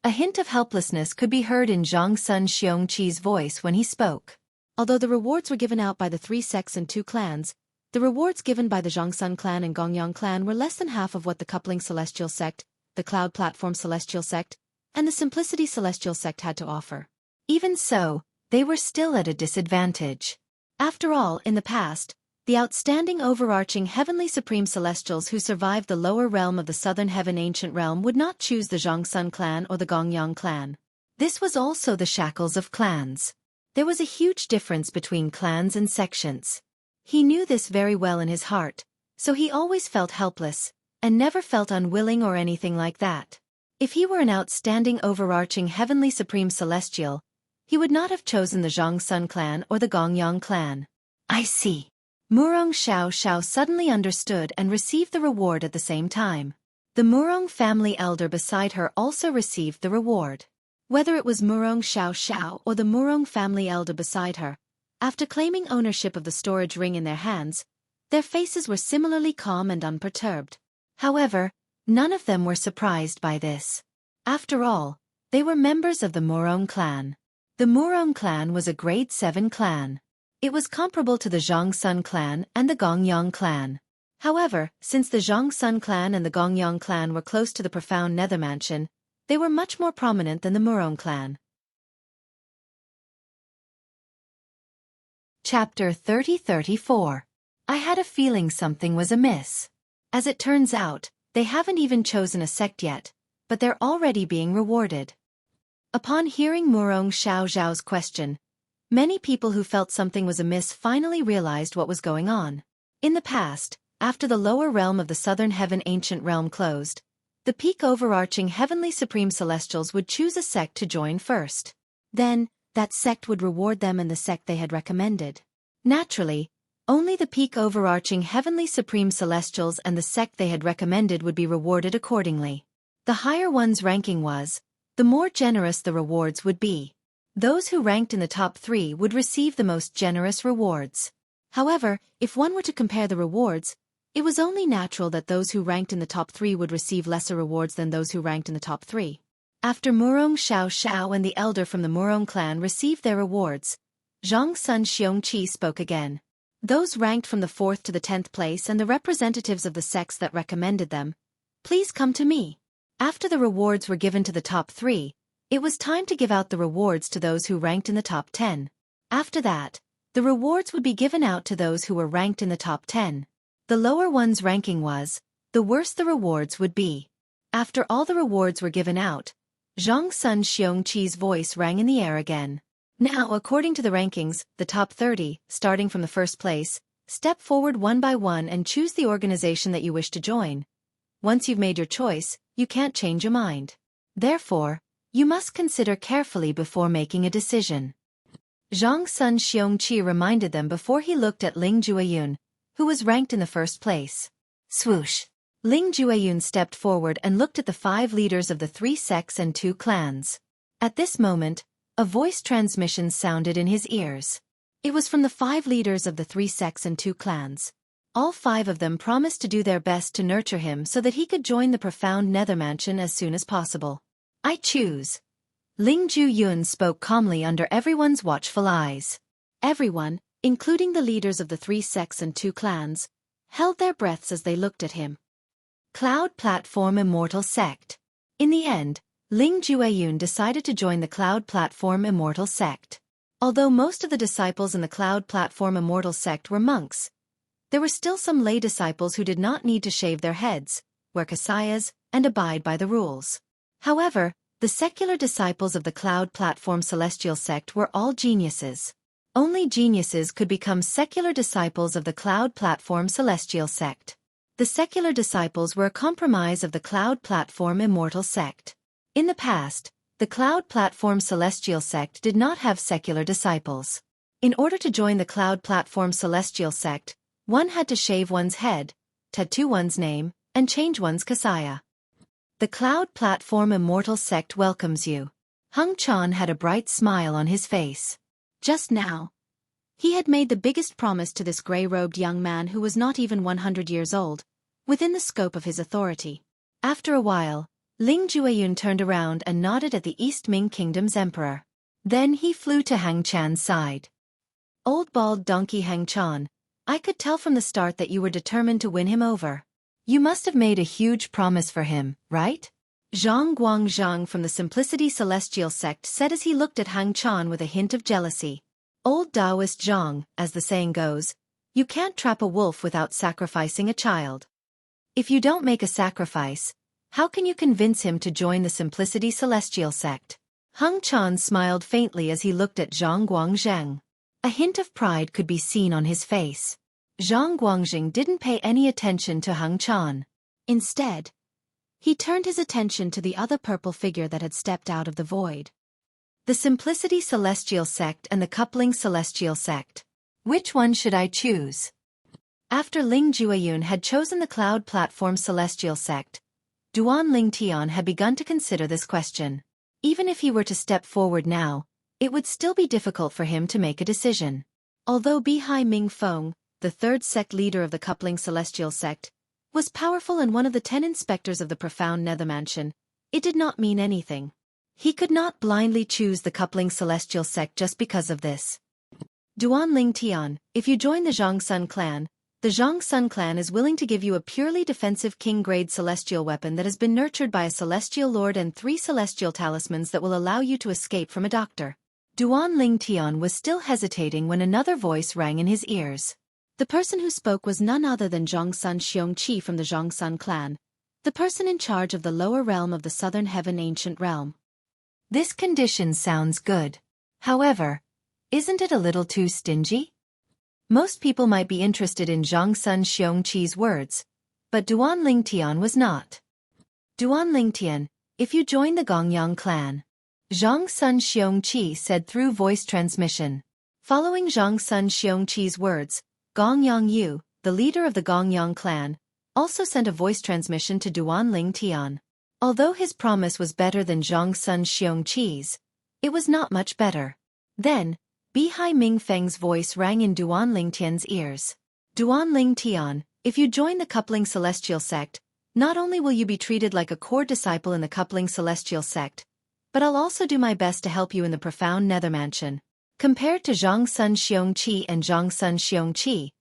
A hint of helplessness could be heard in Zhang Sun Xueqi's voice when he spoke. Although the rewards were given out by the 3 sects and 2 clans, the rewards given by the Zhongsun clan and Gongyang clan were less than half of what the Coupling Celestial Sect, the Cloud Platform Celestial Sect, and the Simplicity Celestial Sect had to offer. Even so, they were still at a disadvantage. After all, in the past, the outstanding overarching Heavenly Supreme Celestials who survived the lower realm of the Southern Heaven Ancient Realm would not choose the Zhongsun clan or the Gongyang clan. This was also the shackles of clans. There was a huge difference between clans and sections. He knew this very well in his heart, so he always felt helpless, and never felt unwilling or anything like that. If he were an outstanding overarching Heavenly Supreme Celestial, he would not have chosen the Zhongsun clan or the Gongyang clan. I see. Murong Xiao suddenly understood and received the reward at the same time. The Murong family elder beside her also received the reward. Whether it was Murong Xiao or the Murong family elder beside her, after claiming ownership of the storage ring in their hands, their faces were similarly calm and unperturbed. However, none of them were surprised by this. After all, they were members of the Murong clan. The Murong clan was a grade 7 clan. It was comparable to the Zhongsun clan and the Gongyang clan. However, since the Zhongsun clan and the Gongyang clan were close to the profound nether mansion, they were much more prominent than the Murong clan. Chapter 30-34. I had a feeling something was amiss. As it turns out, they haven't even chosen a sect yet, but they're already being rewarded. Upon hearing Murong Xiao's question, many people who felt something was amiss finally realized what was going on. In the past, after the lower realm of the Southern Heaven Ancient Realm closed, the peak overarching Heavenly Supreme Celestials would choose a sect to join first. Then, that sect would reward them and the sect they had recommended. Naturally, only the peak overarching Heavenly Supreme Celestials and the sect they had recommended would be rewarded accordingly. The higher one's ranking was, the more generous the rewards would be. Those who ranked in the top 3 would receive the most generous rewards. However, if one were to compare the rewards, it was only natural that those who ranked in the top 3 would receive lesser rewards than those who ranked in the top 3. After Murong Xiao and the elder from the Murong clan received their rewards, Zhang Sun Xueqi spoke again. Those ranked from the 4th to the 10th place and the representatives of the sects that recommended them, please come to me. After the rewards were given to the top 3, it was time to give out the rewards to those who ranked in the top 10. After that, the rewards would be given out to those who were ranked in the top 10. The lower one's ranking was, the worse the rewards would be. After all the rewards were given out, Zhang Sun Xueqi's voice rang in the air again. Now, according to the rankings, the top 30, starting from the first place, step forward one by one and choose the organization that you wish to join. Once you've made your choice, you can't change your mind. Therefore, you must consider carefully before making a decision. Zhang Sun Xueqi reminded them before he looked at Ling Jueyun, who was ranked in the first place. Swoosh! Ling Jueyun stepped forward and looked at the 5 leaders of the 3 sects and 2 clans. At this moment, a voice transmission sounded in his ears. It was from the 5 leaders of the 3 sects and 2 clans. All 5 of them promised to do their best to nurture him so that he could join the profound nether mansion as soon as possible. I choose. Ling Jueyun spoke calmly under everyone's watchful eyes. Everyone, including the leaders of the 3 sects and 2 clans, held their breaths as they looked at him. Cloud Platform Immortal Sect. In the end, Ling Jueyun decided to join the Cloud Platform Immortal Sect. Although most of the disciples in the Cloud Platform Immortal Sect were monks, there were still some lay disciples who did not need to shave their heads, wear kasayas, and abide by the rules. However, the secular disciples of the Cloud Platform Celestial Sect were all geniuses. Only geniuses could become secular disciples of the Cloud Platform Celestial Sect. The secular disciples were a compromise of the Cloud Platform Immortal Sect. In the past, the Cloud Platform Celestial Sect did not have secular disciples. In order to join the Cloud Platform Celestial Sect, one had to shave one's head, tattoo one's name, and change one's kasaya. The Cloud Platform Immortal Sect welcomes you. Hung Chan had a bright smile on his face. Just now, he had made the biggest promise to this gray-robed young man who was not even 100 years old, within the scope of his authority. After a while, Ling Jueyun turned around and nodded at the East Ming Kingdom's emperor. Then he flew to Hang Chan's side. Old bald donkey Hang Chan, I could tell from the start that you were determined to win him over. You must have made a huge promise for him, right? Zhang Guangzhang from the Simplicity Celestial Sect said as he looked at Hang Chan with a hint of jealousy. Old Taoist Zhang, as the saying goes, you can't trap a wolf without sacrificing a child. If you don't make a sacrifice, how can you convince him to join the Simplicity Celestial Sect? Hung Chan smiled faintly as he looked at Zhang Guangzhang. A hint of pride could be seen on his face. Zhang Guangzhang didn't pay any attention to Hung Chan. Instead, he turned his attention to the other purple figure that had stepped out of the void. The Simplicity Celestial Sect and the Coupling Celestial Sect. Which one should I choose? After Ling Jueyun had chosen the Cloud Platform Celestial Sect, Duan Ling Tian had begun to consider this question. Even if he were to step forward now, it would still be difficult for him to make a decision. Although Bihai Ming Feng, the third sect leader of the Coupling Celestial Sect, was powerful and one of the 10 inspectors of the Profound Nether Mansion, it did not mean anything. He could not blindly choose the Coupling Celestial Sect just because of this. Duan Ling Tian, if you join the Zhang Sun clan, the Zhang Sun clan is willing to give you a purely defensive king-grade celestial weapon that has been nurtured by a celestial lord and 3 celestial talismans that will allow you to escape from a doctor. Duan Ling Tian was still hesitating when another voice rang in his ears. The person who spoke was none other than Zhang Sun Xueqi from the Zhang Sun clan, the person in charge of the lower realm of the Southern Heaven Ancient Realm. This condition sounds good. However, isn't it a little too stingy? Most people might be interested in Zhang Sun Xueqi's words, but Duan Ling Tian was not. Duan Ling Tian, if you join the Gongyang clan, Zhang Sun Xueqi said through voice transmission. Following Zhang Sun Xueqi's words, Gongyang Yu, the leader of the Gongyang clan, also sent a voice transmission to Duan Ling Tian. Although his promise was better than Zhang Sun Xueqi's, it was not much better. Then, Bihai Ming Feng's voice rang in Duan Ling Tian's ears. Duan Ling Tian, if you join the Coupling Celestial Sect, not only will you be treated like a core disciple in the Coupling Celestial Sect, but I'll also do my best to help you in the Profound Nether Mansion. Compared to Zhang Sun Xueqi and Zhang Sun Xueqi,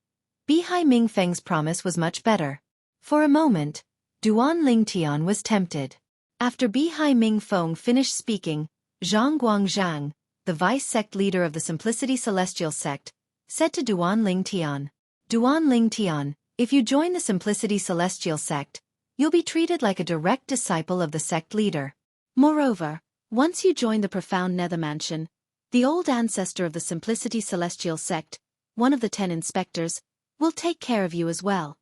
Bihai Ming Feng's promise was much better. For a moment, Duan Ling Tian was tempted. After Bihai Ming Feng finished speaking, Zhang Guangzhang, the vice-sect leader of the Simplicity Celestial Sect, said to Duan Ling Tian, Duan Ling Tian, if you join the Simplicity Celestial Sect, you'll be treated like a direct disciple of the sect leader. Moreover, once you join the Profound Nether Mansion, the old ancestor of the Simplicity Celestial Sect, one of the 10 inspectors, will take care of you as well.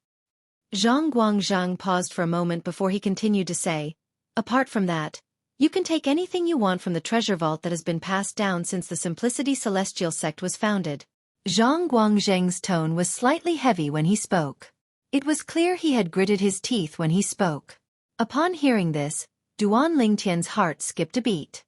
Zhang Guangzhang paused for a moment before he continued to say, apart from that, you can take anything you want from the treasure vault that has been passed down since the Simplicity Celestial Sect was founded. Zhang Guangzhang's tone was slightly heavy when he spoke. It was clear he had gritted his teeth when he spoke. Upon hearing this, Duan Ling Tian's heart skipped a beat.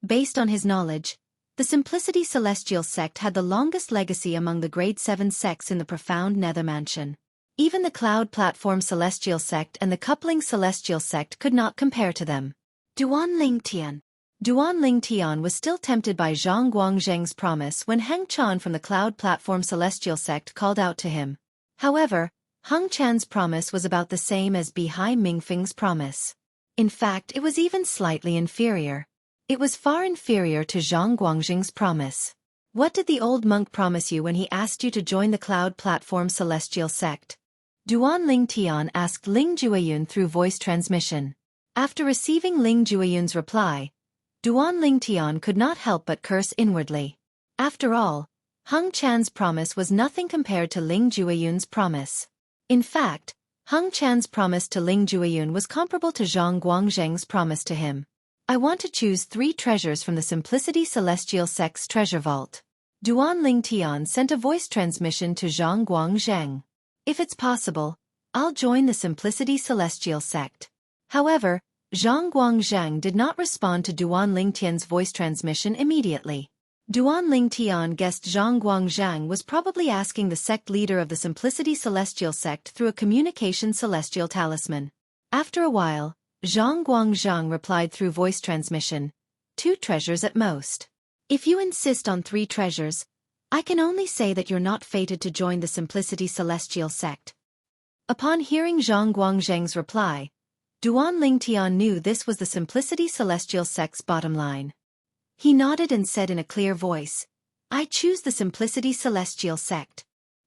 Based on his knowledge, the Simplicity Celestial Sect had the longest legacy among the Grade 7 sects in the Profound Nether Mansion. Even the Cloud Platform Celestial Sect and the Coupling Celestial Sect could not compare to them. Duan Ling Tian. Duan Ling Tian was still tempted by Zhang Guangzhang's promise when Hang Chan from the Cloud Platform Celestial Sect called out to him. However, Hang Chan's promise was about the same as Bihai Mingfeng's promise. In fact, it was even slightly inferior. It was far inferior to Zhang Guangzhang's promise. What did the old monk promise you when he asked you to join the Cloud Platform Celestial Sect? Duan Ling Tian asked Ling Jueyun through voice transmission. After receiving Ling Jueyun's reply, Duan Ling Tian could not help but curse inwardly. After all, Hung Chan's promise was nothing compared to Ling Jueyun's promise. In fact, Hung Chan's promise to Ling Jueyun was comparable to Zhang Guangzhang's promise to him. I want to choose 3 treasures from the Simplicity Celestial Sect's treasure vault. Duan Ling Tian sent a voice transmission to Zhang Guangzhang. If it's possible, I'll join the Simplicity Celestial Sect. However, Zhang Guangzhang did not respond to Duan Lingtian's voice transmission immediately. Duan Lingtian guessed Zhang Guangzhang was probably asking the sect leader of the Simplicity Celestial sect through a communication celestial talisman. After a while, Zhang Guangzhang replied through voice transmission, 2 treasures at most. If you insist on 3 treasures, I can only say that you're not fated to join the Simplicity Celestial sect. Upon hearing Zhang Guangzhang's reply, Duan Lingtian knew this was the Simplicity Celestial sect's bottom line. He nodded and said in a clear voice, I choose the Simplicity Celestial sect.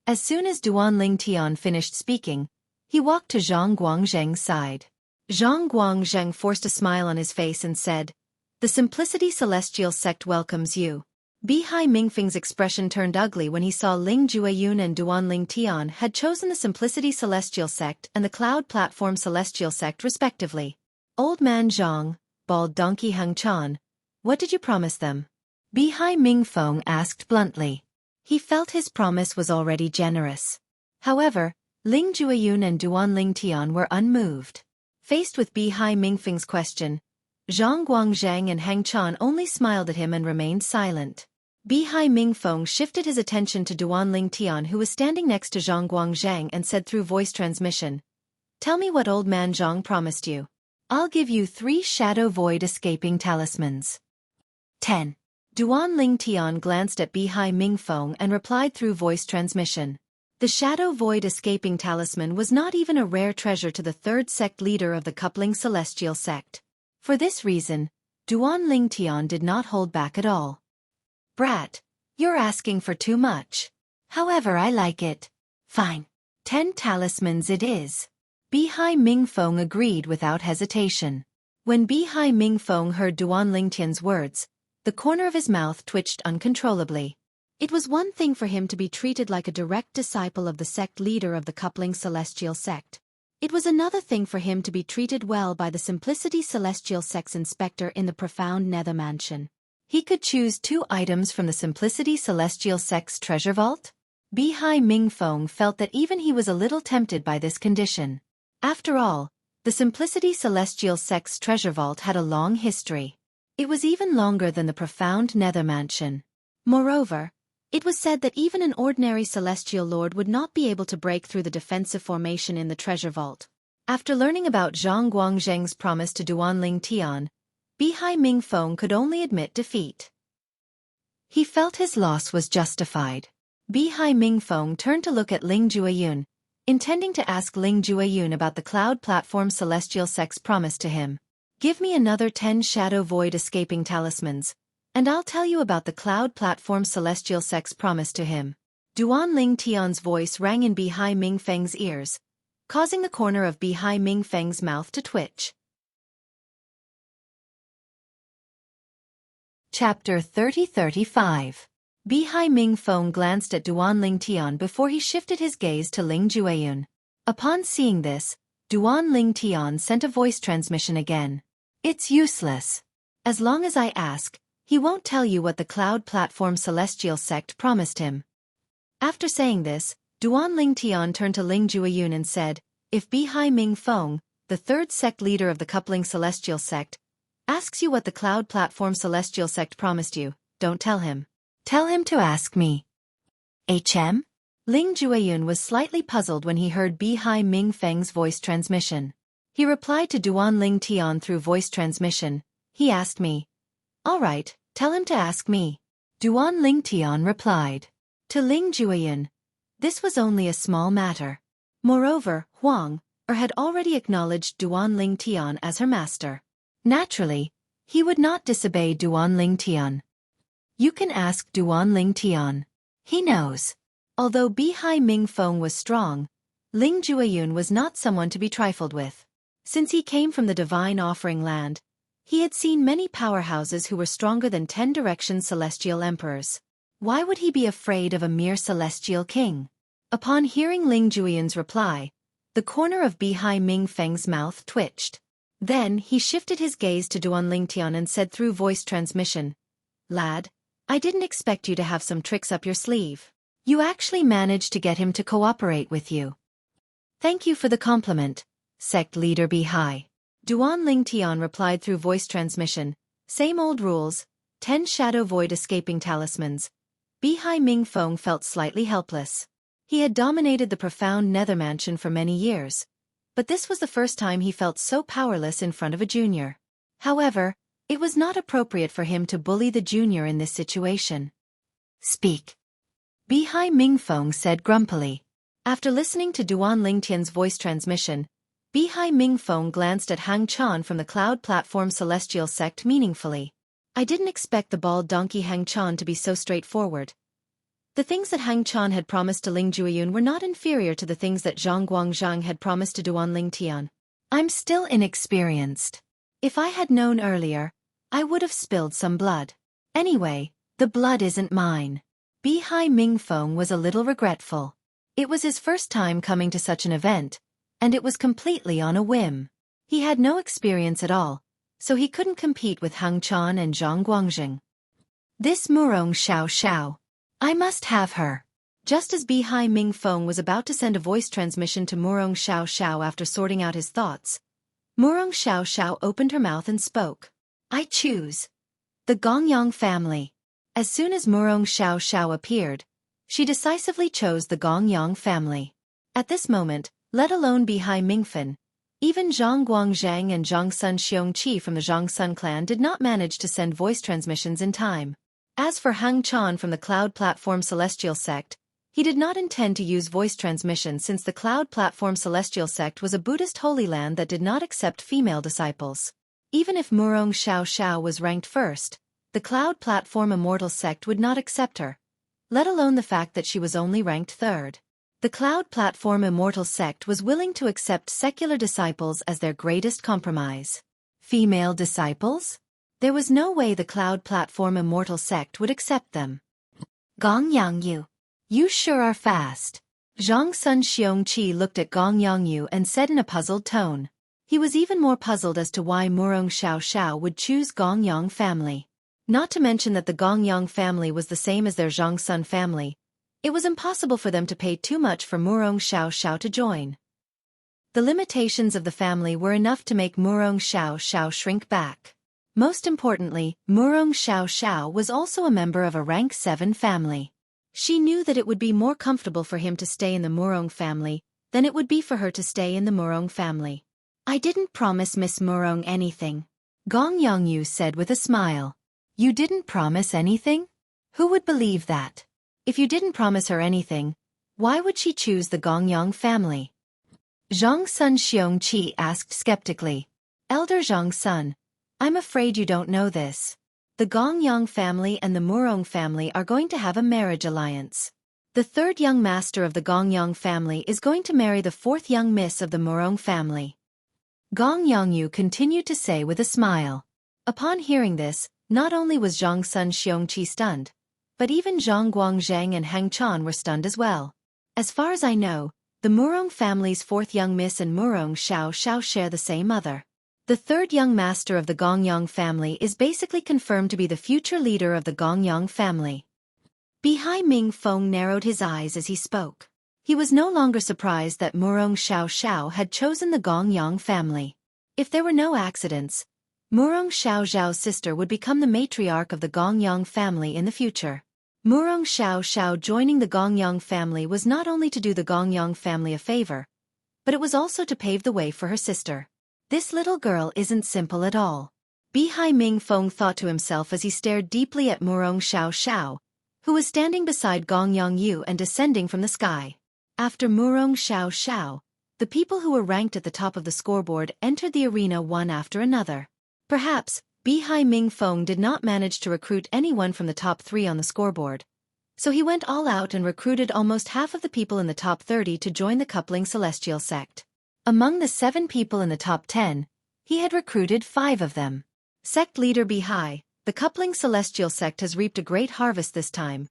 As soon as Duan Lingtian finished speaking, he walked to Zhang Guangzhang's side. Zhang Guangzhang forced a smile on his face and said, The Simplicity Celestial sect welcomes you. Bihai Mingfeng's expression turned ugly when he saw Ling Jueyun and Duan Lingtian had chosen the Simplicity Celestial sect and the Cloud Platform Celestial sect respectively. Old man Zhang, bald donkey Heng Chan, what did you promise them? Bihai Mingfeng asked bluntly. He felt his promise was already generous. However, Ling Jueyun and Duan Lingtian were unmoved. Faced with Bihai Mingfeng's question, Zhang Guangzhang and Heng Chan only smiled at him and remained silent. Bihai Mingfeng shifted his attention to Duan Lingtian, who was standing next to Zhang Guangzhang, and said through voice transmission, Tell me what old man Zhang promised you. I'll give you 3 shadow void escaping talismans. 10. Duan Lingtian glanced at Bihai Mingfeng and replied through voice transmission. The shadow void escaping talisman was not even a rare treasure to the 3rd sect leader of the coupling celestial sect. For this reason, Duan Lingtian did not hold back at all. Brat, you're asking for too much. However, I like it. Fine. 10 talismans it is. Bihai Mingfeng agreed without hesitation. When Bihai Mingfeng heard Duan Lingtian's words, the corner of his mouth twitched uncontrollably. It was one thing for him to be treated like a direct disciple of the sect leader of the coupling celestial sect. It was another thing for him to be treated well by the Simplicity Celestial sect's inspector in the profound nether mansion. He could choose 2 items from the Simplicity Celestial sect's treasure vault? Bihai Mingfeng felt that even he was a little tempted by this condition. After all, the Simplicity Celestial sect's treasure vault had a long history. It was even longer than the profound nether mansion. Moreover, it was said that even an ordinary celestial lord would not be able to break through the defensive formation in the treasure vault. After learning about Zhang Guangzhang's promise to Duan Lingtian, Bihai Mingfeng could only admit defeat. He felt his loss was justified. Bihai Mingfeng turned to look at Ling Jueyun, intending to ask Ling Jueyun about the Cloud Platform Celestial sect's promise to him. Give me another 10 shadow void escaping talismans, and I'll tell you about the Cloud Platform Celestial sect's promise to him. Duan Lingtian's voice rang in Bihai Mingfeng's ears, causing the corner of Bihai Mingfeng's mouth to twitch. Chapter 30-35. Bihai Mingfeng glanced at Duan Lingtian before he shifted his gaze to Ling Jueyun. Upon seeing this, Duan Lingtian sent a voice transmission again. It's useless. As long as I ask, he won't tell you what the Cloud Platform Celestial sect promised him. After saying this, Duan Lingtian turned to Ling Jueyun and said, If Bihai Mingfeng, the 3rd sect leader of the coupling celestial sect, asks you what the Cloud Platform Celestial sect promised you, don't tell him. Tell him to ask me. HM? Ling Jueyun was slightly puzzled when he heard Bihai Mingfeng's voice transmission. He replied to Duan Lingtian through voice transmission. He asked me. All right, tell him to ask me. Duan Lingtian replied. To Ling Jueyun, this was only a small matter. Moreover, Huang had already acknowledged Duan Lingtian as her master. Naturally, he would not disobey Duan Lingtian. You can ask Duan Lingtian. He knows. Although Bihai Mingfeng was strong, Ling Jueyun was not someone to be trifled with. Since he came from the Divine Offering Land, he had seen many powerhouses who were stronger than 10 Direction celestial emperors. Why would he be afraid of a mere celestial king? Upon hearing Ling Jueyun's reply, the corner of Bihai Mingfeng's mouth twitched. Then he shifted his gaze to Duan Lingtian and said through voice transmission, Lad, I didn't expect you to have some tricks up your sleeve. You actually managed to get him to cooperate with you. Thank you for the compliment, sect leader Bihai. Duan Ling Tian replied through voice transmission, same old rules, 10 shadow void escaping talismans. Bihai Ming Feng felt slightly helpless. He had dominated the profound nether mansion for many years, but this was the first time he felt so powerless in front of a junior. However, it was not appropriate for him to bully the junior in this situation. Speak. Bihai Ming Feng said grumpily. After listening to Duan Lingtian's voice transmission, Bihai Ming Feng glanced at Hang Chan from the cloud platform celestial sect meaningfully. I didn't expect the bald donkey Hang Chan to be so straightforward. The things that Hang Chan had promised to Ling Jueyun were not inferior to the things that Zhang Guangzhang had promised to Duan Lingtian. I'm still inexperienced. If I had known earlier, I would have spilled some blood. Anyway, the blood isn't mine. Bihai Ming Feng was a little regretful. It was his first time coming to such an event, and it was completely on a whim. He had no experience at all, so he couldn't compete with Hang Chan and Zhang Guangzheng. This Murong Xiao Xiao. I must have her. Just as Bihai Ming Feng was about to send a voice transmission to Murong Xiao Xiao after sorting out his thoughts, Murong Xiao Xiao opened her mouth and spoke. I choose the Gongyang family. As soon as Murong Xiao Xiao appeared, she decisively chose the Gongyang family. At this moment, let alone Bihai Mingfen, even Zhang Guangzhang and Zhang Sun Xueqi from the Zhang Sun clan did not manage to send voice transmissions in time. As for Hang Chan from the Cloud Platform Celestial Sect, he did not intend to use voice transmission since the Cloud Platform Celestial Sect was a Buddhist holy land that did not accept female disciples. Even if Murong Xiao Xiao was ranked first, the Cloud Platform Immortal Sect would not accept her, let alone the fact that she was only ranked third. The Cloud Platform Immortal Sect was willing to accept secular disciples as their greatest compromise. Female disciples? There was no way the Cloud Platform Immortal Sect would accept them. Gong Yangyu. You sure are fast. Zhang Sun Xueqi looked at Gong Yangyu and said in a puzzled tone. He was even more puzzled as to why Murong Xiao Xiao would choose Gongyang family. Not to mention that the Gongyang family was the same as their Zhang Sun family. It was impossible for them to pay too much for Murong Xiao Xiao to join. The limitations of the family were enough to make Murong Xiao Xiao shrink back. Most importantly, Murong Xiao Xiao was also a member of a rank 7 family. She knew that it would be more comfortable for him to stay in the Murong family than it would be for her to stay in the Murong family. I didn't promise Miss Murong anything, Gong Yangyu said with a smile. You didn't promise anything? Who would believe that? If you didn't promise her anything, why would she choose the Gongyang family? Zhang Sun Xueqi asked skeptically. Elder Zhang Sun, I'm afraid you don't know this. The Gongyang family and the Murong family are going to have a marriage alliance. The third young master of the Gongyang family is going to marry the fourth young miss of the Murong family. Gong Yangyu continued to say with a smile. Upon hearing this, not only was Zhang Sun Xueqi stunned, but even Zhang Guangzhang and Hang Chan were stunned as well. As far as I know, the Murong family's fourth young miss and Murong Xiao Xiao share the same mother. The third young master of the Gongyang family is basically confirmed to be the future leader of the Gongyang family. Bihai Ming Feng narrowed his eyes as he spoke. He was no longer surprised that Murong Xiao Xiao had chosen the Gongyang family. If there were no accidents, Murong Xiao Xiao's sister would become the matriarch of the Gongyang family in the future. Murong Xiao Xiao joining the Gongyang family was not only to do the Gongyang family a favor, but it was also to pave the way for her sister. This little girl isn't simple at all. Bihai Ming Feng thought to himself as he stared deeply at Murong Xiao Xiao, who was standing beside Gong Yangyu and descending from the sky. After Murong Xiao Xiao, the people who were ranked at the top of the scoreboard entered the arena one after another. Perhaps, Bihai Ming Feng did not manage to recruit anyone from the top 3 on the scoreboard, so he went all out and recruited almost half of the people in the top 30 to join the coupling celestial sect. Among the 7 people in the top 10, he had recruited 5 of them. Sect leader Bihai, the coupling celestial sect has reaped a great harvest this time,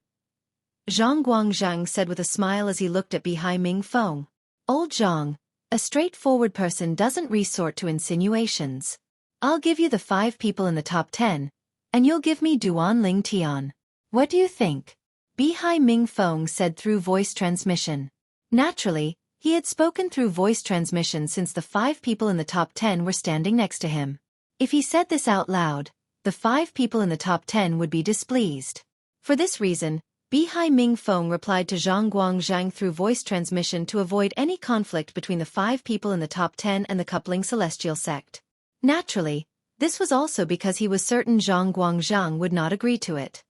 Zhang Guangzhang said with a smile as he looked at Bihai Ming Feng. Old Zhang, a straightforward person doesn't resort to insinuations. I'll give you the 5 people in the top 10, and you'll give me Duan Ling Tian. What do you think? Bihai Ming Feng said through voice transmission. Naturally, He had spoken through voice transmission since the 5 people in the top 10 were standing next to him. If he said this out loud, the 5 people in the top 10 would be displeased. For this reason, Bihai Ming Feng replied to Zhang Guangzhang through voice transmission to avoid any conflict between the 5 people in the top 10 and the coupling celestial sect. Naturally, this was also because he was certain Zhang Guangzhang would not agree to it.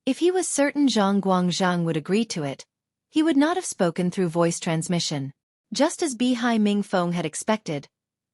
If he was certain Zhang Guangzhang would agree to it, he would not have spoken through voice transmission. Just as Bihai Ming Feng had expected,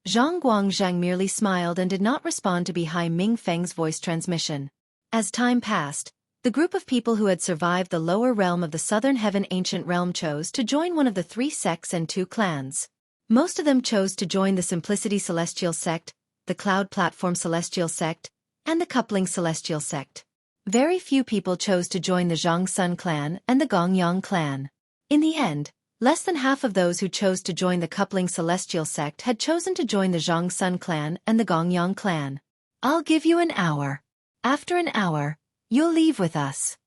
Zhang Guangzhang merely smiled and did not respond to Bihai Ming Feng's voice transmission. As time passed, the group of people who had survived the lower realm of the Southern Heaven Ancient Realm chose to join one of the 3 sects and 2 clans. Most of them chose to join the Simplicity Celestial Sect, the Cloud Platform Celestial Sect, and the Coupling Celestial Sect. Very few people chose to join the Zhang Sun clan and the Gongyang clan. In the end, less than half of those who chose to join the Coupling Celestial Sect had chosen to join the Zhang Sun clan and the Gongyang clan. "I'll give you an hour. After an hour, you'll leave with us,"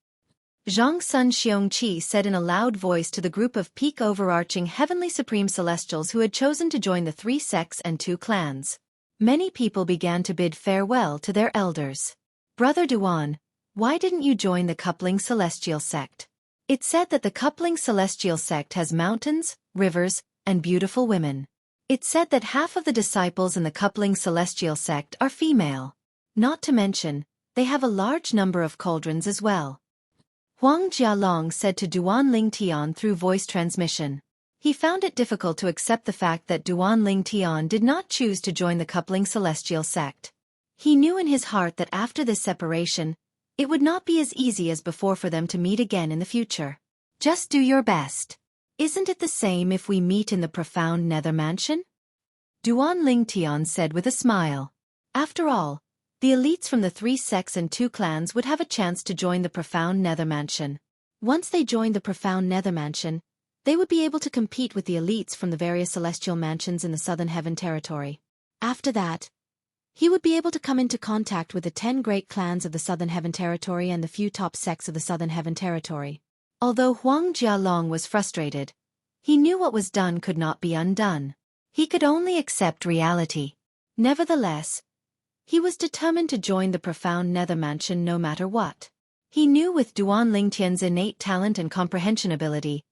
Zhang Sun Xueqi said in a loud voice to the group of peak overarching Heavenly Supreme Celestials who had chosen to join the 3 sects and 2 clans. Many people began to bid farewell to their elders. "Brother Duan, why didn't you join the Coupling Celestial Sect?" It's said that the Coupling Celestial Sect has mountains, rivers, and beautiful women. It's said that half of the disciples in the Coupling Celestial Sect are female. Not to mention, they have a large number of cauldrons as well. Huang Jialong said to Duan Lingtian through voice transmission. He found it difficult to accept the fact that Duan Lingtian did not choose to join the Coupling Celestial Sect. He knew in his heart that after this separation, it would not be as easy as before for them to meet again in the future. "Just do your best. Isn't it the same if we meet in the profound nether mansion?" Duan Lingtian said with a smile. After all, the elites from the 3 sects and 2 clans would have a chance to join the profound nether mansion. Once they joined the profound nether mansion, they would be able to compete with the elites from the various celestial mansions in the Southern Heaven territory. After that, he would be able to come into contact with the 10 great clans of the Southern Heaven territory and the few top sects of the Southern Heaven territory. Although Huang Jialong was frustrated, he knew what was done could not be undone. He could only accept reality. Nevertheless, he was determined to join the profound nether mansion no matter what. He knew with Duan Lingtian's innate talent and comprehension ability,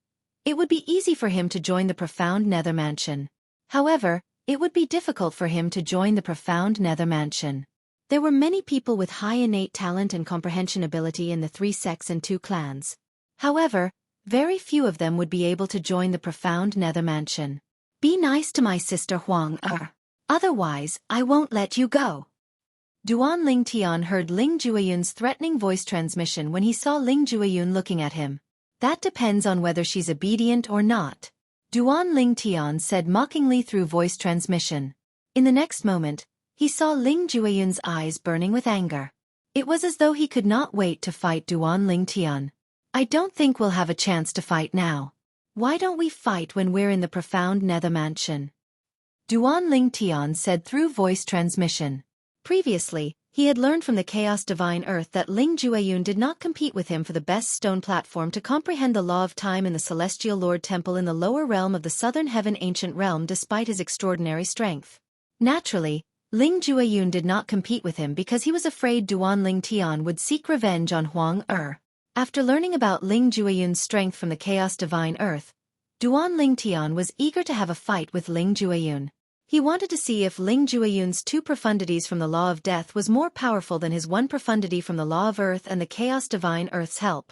it would be easy for him to join the profound nether mansion. However, it would be difficult for him to join the profound nether mansion. There were many people with high innate talent and comprehension ability in the 3 sects and 2 clans. However, very few of them would be able to join the profound nether mansion. "Be nice to my sister Huang otherwise I won't let you go." Duan Lingtian heard Ling Jueyun's threatening voice transmission when he saw Ling Jueyun looking at him. "That depends on whether she's obedient or not," Duan Lingtian said mockingly through voice transmission. In the next moment, he saw Ling Jueyun's eyes burning with anger. It was as though he could not wait to fight Duan Lingtian. "I don't think we'll have a chance to fight now. Why don't we fight when we're in the profound nether mansion?" Duan Lingtian said through voice transmission. Previously, he had learned from the Chaos Divine Earth that Ling Jueyun did not compete with him for the best stone platform to comprehend the law of time in the Celestial Lord Temple in the lower realm of the Southern Heaven Ancient Realm despite his extraordinary strength. Naturally, Ling Jueyun did not compete with him because he was afraid Duan Lingtian would seek revenge on Huang Er. After learning about Ling Jueyun's strength from the Chaos Divine Earth, Duan Lingtian was eager to have a fight with Ling Jueyun. He wanted to see if Ling Jueyun's 2 profundities from the Law of Death was more powerful than his 1 profundity from the Law of Earth and the Chaos Divine Earth's help.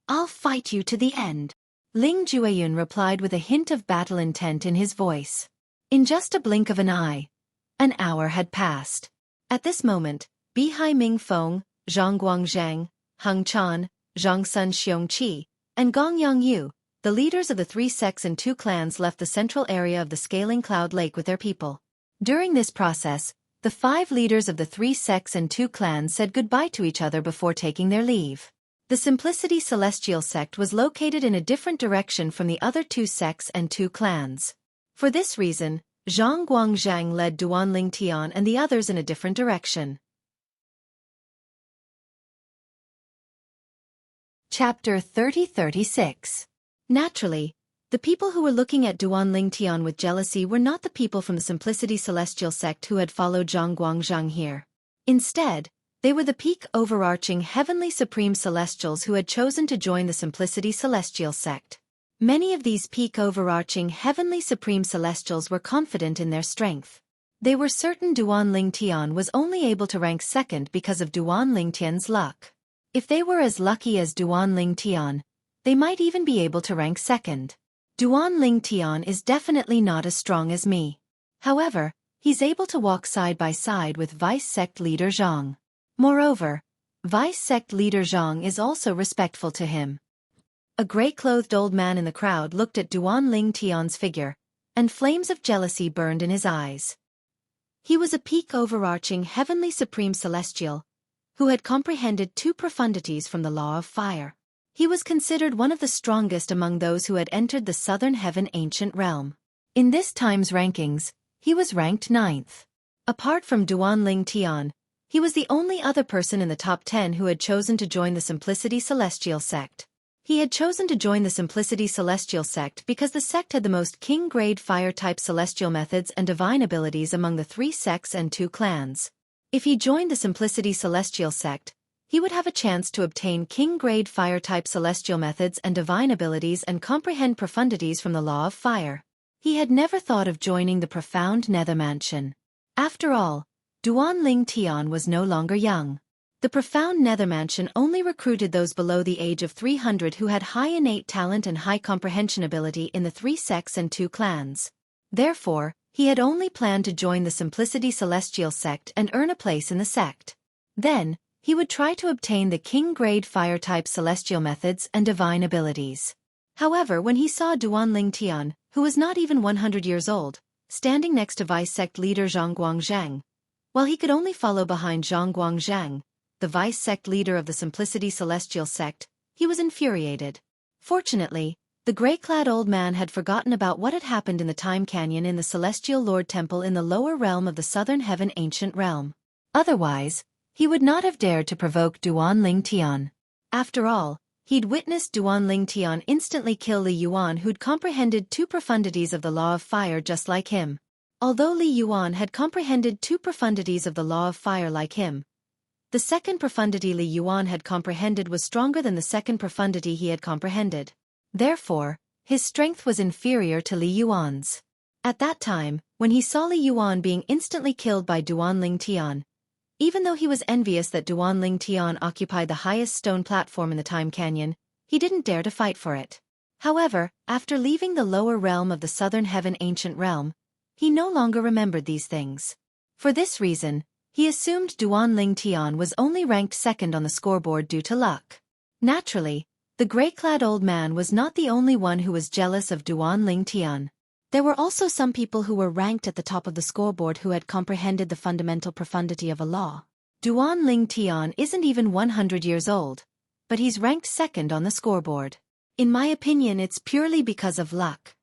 "I'll fight you to the end," Ling Jueyun replied with a hint of battle intent in his voice. In just a blink of an eye, an hour had passed. At this moment, Bihai Ming Feng, Zhang Guangzhang, Heng Chan, Zhang Sun Xueqi, and Gong Yongyu, the leaders of the 3 sects and 2 clans, left the central area of the Scaling Cloud Lake with their people. During this process, the 5 leaders of the 3 sects and 2 clans said goodbye to each other before taking their leave. The Simplicity Celestial Sect was located in a different direction from the other 2 sects and 2 clans. For this reason, Zhang Guangzhang led Duan Lingtian and the others in a different direction. Chapter 30-36. Naturally, the The people who were looking at Duan Lingtian with jealousy were not the people from the Simplicity Celestial sect who had followed Zhang Guangzhang here. Instead, they were the peak overarching heavenly supreme celestials who had chosen to join the Simplicity Celestial sect. Many of these peak overarching heavenly supreme celestials were confident in their strength. They were certain Duan Lingtian was only able to rank second because of Duan Lingtian's luck. If they were as lucky as Duan Lingtian, they might even be able to rank second. Duan Lingtian is definitely not as strong as me. However, he's able to walk side by side with Vice Sect Leader Zhang. Moreover, Vice Sect Leader Zhang is also respectful to him. A gray-clothed old man in the crowd looked at Duan Lingtian's figure, and flames of jealousy burned in his eyes. He was a peak overarching heavenly supreme celestial, who had comprehended 2 profundities from the law of fire. He was considered one of the strongest among those who had entered the Southern Heaven Ancient Realm. In this time's rankings, he was ranked 9th. Apart from Duan Lingtian, he was the only other person in the top 10 who had chosen to join the Simplicity Celestial sect. He had chosen to join the Simplicity Celestial sect because the sect had the most king-grade fire-type celestial methods and divine abilities among the 3 sects and 2 clans. If he joined the Simplicity Celestial sect, he would have a chance to obtain king-grade fire-type celestial methods and divine abilities and comprehend profundities from the law of fire. He had never thought of joining the profound nether mansion. After all, Duan Lingtian was no longer young. The profound nether mansion only recruited those below the age of 300 who had high innate talent and high comprehension ability in the 3 sects and 2 clans. Therefore, he had only planned to join the Simplicity Celestial sect and earn a place in the sect. Then, he would try to obtain the king-grade fire-type celestial methods and divine abilities. However, when he saw Duan Lingtian, who was not even 100 years old, standing next to Vice Sect Leader Zhang Guangzhang, while he could only follow behind Zhang Guangzhang, the Vice Sect Leader of the Simplicity Celestial sect, he was infuriated. Fortunately, the gray-clad old man had forgotten about what had happened in the Time Canyon in the Celestial Lord Temple in the lower realm of the Southern Heaven Ancient Realm. Otherwise, he would not have dared to provoke Duan Lingtian. After all, he'd witnessed Duan Lingtian instantly kill Li Yuan, who'd comprehended 2 profundities of the law of fire just like him. Although Li Yuan had comprehended 2 profundities of the law of fire like him, the second profundity Li Yuan had comprehended was stronger than the second profundity he had comprehended. Therefore, his strength was inferior to Li Yuan's. At that time, when he saw Li Yuan being instantly killed by Duan Lingtian, even though he was envious that Duan Lingtian occupied the highest stone platform in the Time Canyon, he didn't dare to fight for it. However, after leaving the lower realm of the Southern Heaven Ancient Realm, he no longer remembered these things. For this reason, he assumed Duan Lingtian was only ranked second on the scoreboard due to luck. Naturally, the gray-clad old man was not the only one who was jealous of Duan Lingtian. There were also some people who were ranked at the top of the scoreboard who had comprehended the fundamental profundity of a law. Duan Lingtian isn't even 100 years old, but he's ranked second on the scoreboard. In my opinion, it's purely because of luck.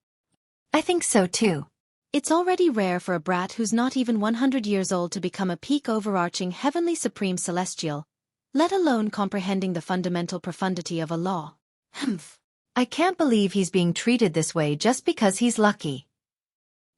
I think so too. It's already rare for a brat who's not even 100 years old to become a peak overarching heavenly supreme celestial, let alone comprehending the fundamental profundity of a law. Humph. I can't believe he's being treated this way just because he's lucky.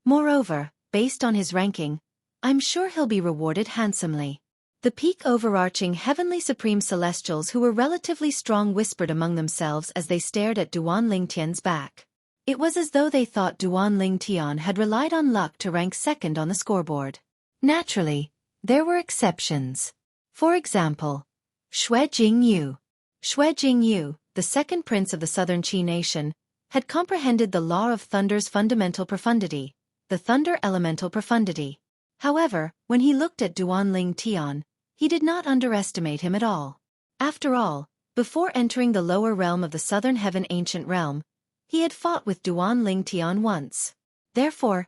Moreover, based on his ranking, I'm sure he'll be rewarded handsomely. The peak overarching heavenly supreme celestials who were relatively strong whispered among themselves as they stared at Duan Lingtian's back. It was as though they thought Duan Lingtian had relied on luck to rank second on the scoreboard. Naturally, there were exceptions. For example, Xueqi. Xueqi, the second prince of the Southern Qi nation, had comprehended the law of thunder's fundamental profundity, the thunder elemental profundity. However, when he looked at Duan Lingtian, he did not underestimate him at all. After all, before entering the lower realm of the Southern Heaven Ancient Realm, he had fought with Duan Lingtian once. Therefore,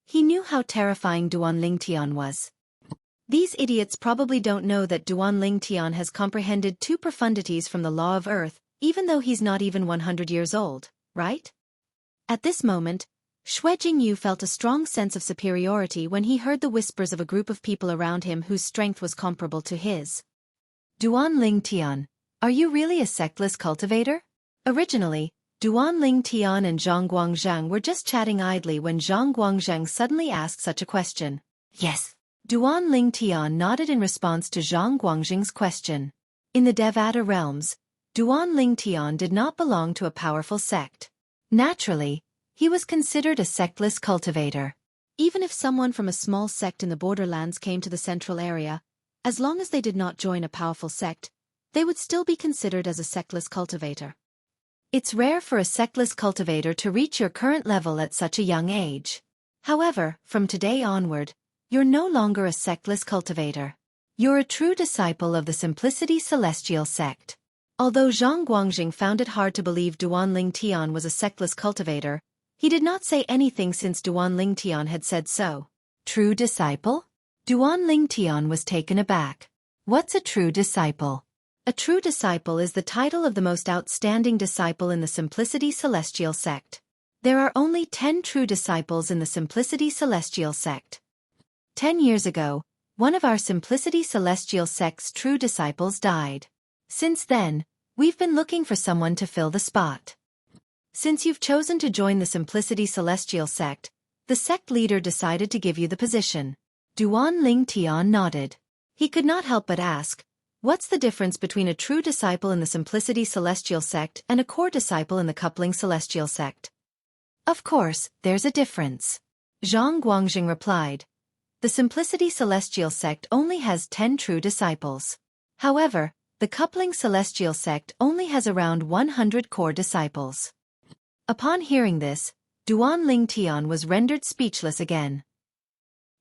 he knew how terrifying Duan Lingtian was. These idiots probably don't know that Duan Lingtian has comprehended 2 profundities from the law of earth, even though he's not even 100 years old, right? At this moment, Xueqi felt a strong sense of superiority when he heard the whispers of a group of people around him whose strength was comparable to his. Duan Lingtian, are you really a sectless cultivator? Originally, Duan Tian and Zhang Guangzhang were just chatting idly when Zhang Guangzhang suddenly asked such a question. Yes. Duan Tian nodded in response to Zhang Guangzhang's question. In the Devata realms, Duan Tian did not belong to a powerful sect. Naturally, he was considered a sectless cultivator. Even if someone from a small sect in the borderlands came to the central area, as long as they did not join a powerful sect, they would still be considered as a sectless cultivator. It's rare for a sectless cultivator to reach your current level at such a young age. However, from today onward, you're no longer a sectless cultivator. You're a true disciple of the Simplicity Celestial sect. Although Zhang Guangxing found it hard to believe Duan Tian was a sectless cultivator, he did not say anything since Duan Tian had said so. True disciple? Duan Tian was taken aback. What's a true disciple? A true disciple is the title of the most outstanding disciple in the Simplicity Celestial sect. There are only 10 true disciples in the Simplicity Celestial sect. 10 years ago, one of our Simplicity Celestial sect's true disciples died. Since then, we've been looking for someone to fill the spot. Since you've chosen to join the Simplicity Celestial sect, the sect leader decided to give you the position. Duan Tian nodded. He could not help but ask, what's the difference between a true disciple in the Simplicity Celestial sect and a core disciple in the Coupling Celestial sect? Of course, there's a difference. Zhang Guangxing replied. The Simplicity Celestial sect only has 10 true disciples. However, the Coupling Celestial sect only has around 100 core disciples. Upon hearing this, Duan Tian was rendered speechless again.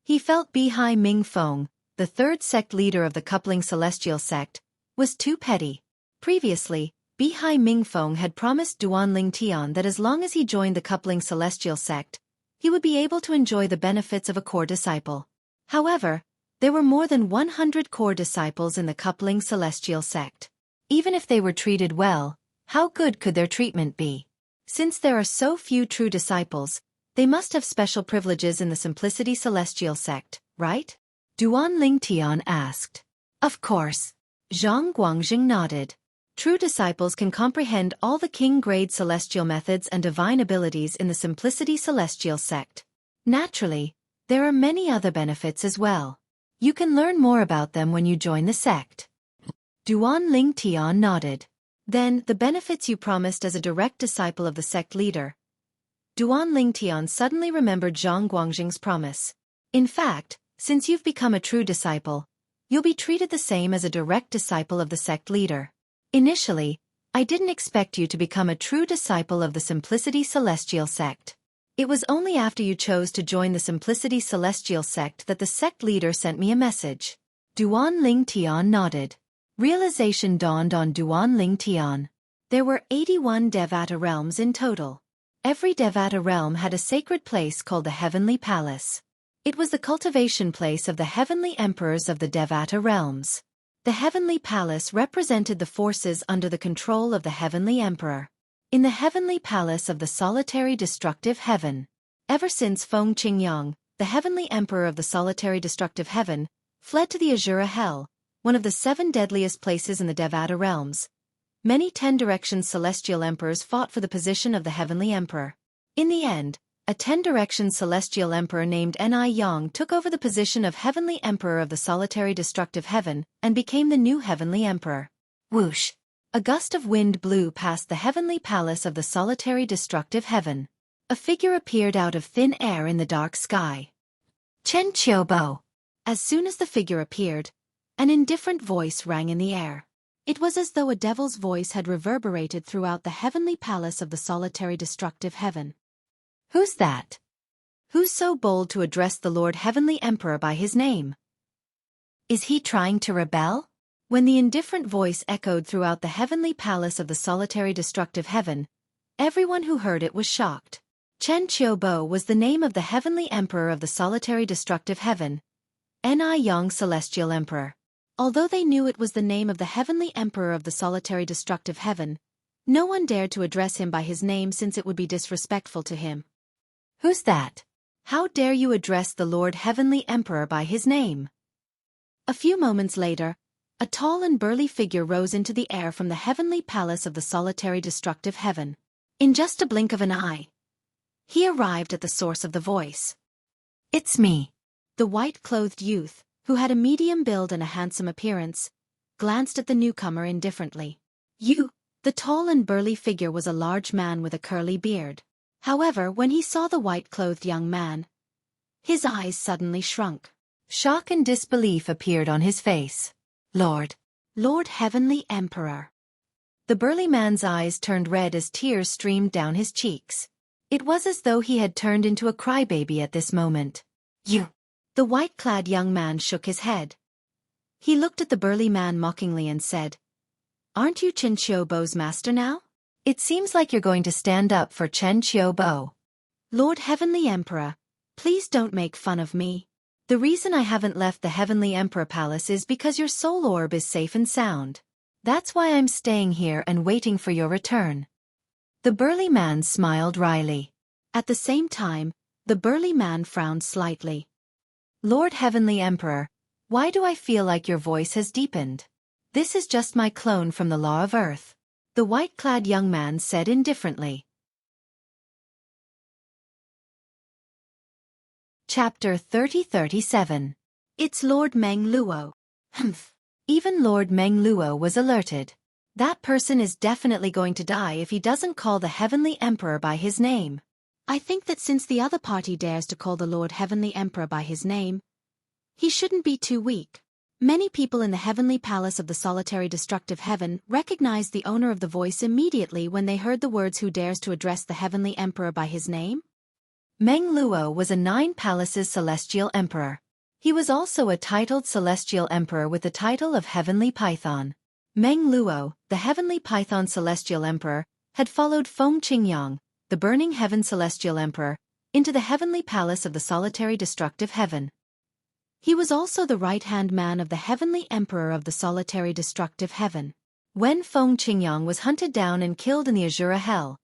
He felt Bihai Mingfeng, the third sect leader of the Coupling Celestial sect, was too petty. Previously, Bihai Mingfeng had promised Duan Tian that as long as he joined the Coupling Celestial sect, he would be able to enjoy the benefits of a core disciple. However, there were more than 100 core disciples in the Coupling Celestial sect. Even if they were treated well, how good could their treatment be? Since there are so few true disciples, they must have special privileges in the Simplicity Celestial sect, right? Duan Tian asked. Of course. Zhang Guangxing nodded. True disciples can comprehend all the king-grade celestial methods and divine abilities in the Simplicity Celestial sect. Naturally, there are many other benefits as well. You can learn more about them when you join the sect. Duan Tian nodded. Then, the benefits you promised as a direct disciple of the sect leader. Duan Tian suddenly remembered Zhang Guangxing's promise. In fact, since you've become a true disciple, you'll be treated the same as a direct disciple of the sect leader. Initially, I didn't expect you to become a true disciple of the Simplicity Celestial sect. It was only after you chose to join the Simplicity Celestial sect that the sect leader sent me a message. Duan Tian nodded. Realization dawned on Duan Tian. There were 81 Devata realms in total. Every Devata realm had a sacred place called the Heavenly Palace. It was the cultivation place of the Heavenly Emperors of the Devata realms. The Heavenly Palace represented the forces under the control of the Heavenly Emperor. In the Heavenly Palace of the Solitary Destructive Heaven. Ever since Feng Qingyang, the Heavenly Emperor of the Solitary Destructive Heaven, fled to the Azura Hell, one of the 7 deadliest places in the Devata realms, many 10 Directions Celestial Emperors fought for the position of the Heavenly Emperor. In the end, a 10 Directions Celestial Emperor named Ni Yang took over the position of Heavenly Emperor of the Solitary Destructive Heaven and became the new Heavenly Emperor. Whoosh! A gust of wind blew past the Heavenly Palace of the Solitary Destructive Heaven. A figure appeared out of thin air in the dark sky. Chen Qiubo. As soon as the figure appeared, an indifferent voice rang in the air. It was as though a devil's voice had reverberated throughout the Heavenly Palace of the Solitary Destructive Heaven. Who's that? Who's so bold to address the Lord Heavenly Emperor by his name? Is he trying to rebel? When the indifferent voice echoed throughout the Heavenly Palace of the Solitary Destructive Heaven, everyone who heard it was shocked. Chen Qiubo was the name of the Heavenly Emperor of the Solitary Destructive Heaven, Ni Yang Celestial Emperor. Although they knew it was the name of the Heavenly Emperor of the Solitary Destructive Heaven, no one dared to address him by his name since it would be disrespectful to him. Who's that? How dare you address the Lord Heavenly Emperor by his name? A few moments later, a tall and burly figure rose into the air from the Heavenly Palace of the Solitary Destructive Heaven. In just a blink of an eye, he arrived at the source of the voice. "It's me." The white-clothed youth, who had a medium build and a handsome appearance, glanced at the newcomer indifferently. "You?" The tall and burly figure was a large man with a curly beard. However, when he saw the white-clothed young man, his eyes suddenly shrunk. Shock and disbelief appeared on his face. Lord Heavenly Emperor." The burly man's eyes turned red as tears streamed down his cheeks. It was as though he had turned into a crybaby at this moment. "You?" The white-clad young man shook his head. He looked at the burly man mockingly and said, "Aren't you Chen Qiubo's master now? It seems like you're going to stand up for Chen Qiubo." "Lord Heavenly Emperor, please don't make fun of me. The reason I haven't left the Heavenly Emperor Palace is because your soul orb is safe and sound. That's why I'm staying here and waiting for your return." The burly man smiled wryly. At the same time, the burly man frowned slightly. "Lord Heavenly Emperor, why do I feel like your voice has deepened? This is just my clone from the Law of Earth," the white-clad young man said indifferently. Chapter 30-37. It's Lord Meng Luo. Humph. Even Lord Meng Luo was alerted. That person is definitely going to die if he doesn't call the Heavenly Emperor by his name. I think that since the other party dares to call the Lord Heavenly Emperor by his name, he shouldn't be too weak. Many people in the Heavenly Palace of the Solitary Destructive Heaven recognized the owner of the voice immediately when they heard the words "Who dares to address the Heavenly Emperor by his name?" Meng Luo was a 9 palaces celestial emperor. He was also a titled celestial emperor with the title of Heavenly Python. Meng Luo, the Heavenly Python celestial emperor, had followed Feng Qingyang, the Burning Heaven celestial emperor, into the Heavenly Palace of the Solitary Destructive Heaven. He was also the right-hand man of the Heavenly Emperor of the Solitary Destructive Heaven. When Feng Qingyang was hunted down and killed in the Azura Hell,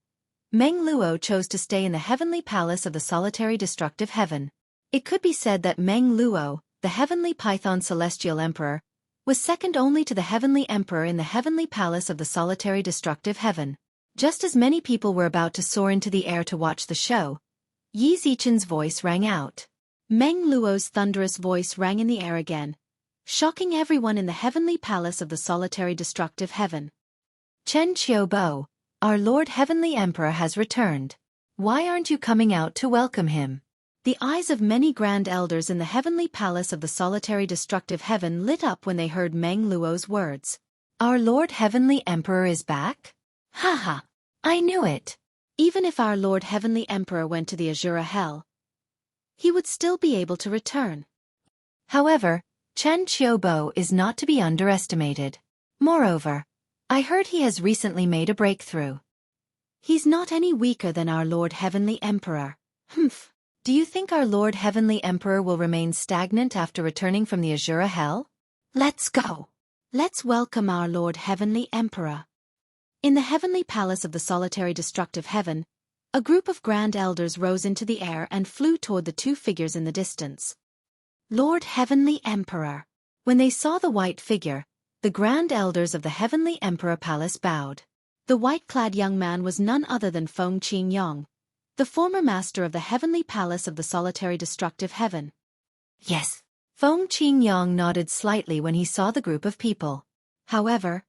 Meng Luo chose to stay in the Heavenly Palace of the Solitary Destructive Heaven. It could be said that Meng Luo, the Heavenly Python celestial emperor, was second only to the Heavenly Emperor in the Heavenly Palace of the Solitary Destructive Heaven. Just as many people were about to soar into the air to watch the show, Yi Zichen's voice rang out. Meng Luo's thunderous voice rang in the air again, shocking everyone in the Heavenly Palace of the Solitary Destructive Heaven. "Chen Qiubo, our Lord Heavenly Emperor has returned. Why aren't you coming out to welcome him?" The eyes of many grand elders in the Heavenly Palace of the Solitary Destructive Heaven lit up when they heard Meng Luo's words. "Our Lord Heavenly Emperor is back? Haha, I knew it. Even if our Lord Heavenly Emperor went to the Azura Hell, he would still be able to return." However, Chen Qiubo is not to be underestimated. Moreover, I heard he has recently made a breakthrough. He's not any weaker than our Lord Heavenly Emperor. Humph. Do you think our Lord Heavenly Emperor will remain stagnant after returning from the Azura Hell? Let's go. Let's welcome our Lord Heavenly Emperor. In the Heavenly Palace of the Solitary Destructive Heaven, a group of grand elders rose into the air and flew toward the 2 figures in the distance. Lord Heavenly Emperor. When they saw the white figure, the grand elders of the Heavenly Emperor Palace bowed. The white-clad young man was none other than Feng Qingyang, the former master of the Heavenly Palace of the Solitary Destructive Heaven. Yes. Feng Qingyang nodded slightly when he saw the group of people. However,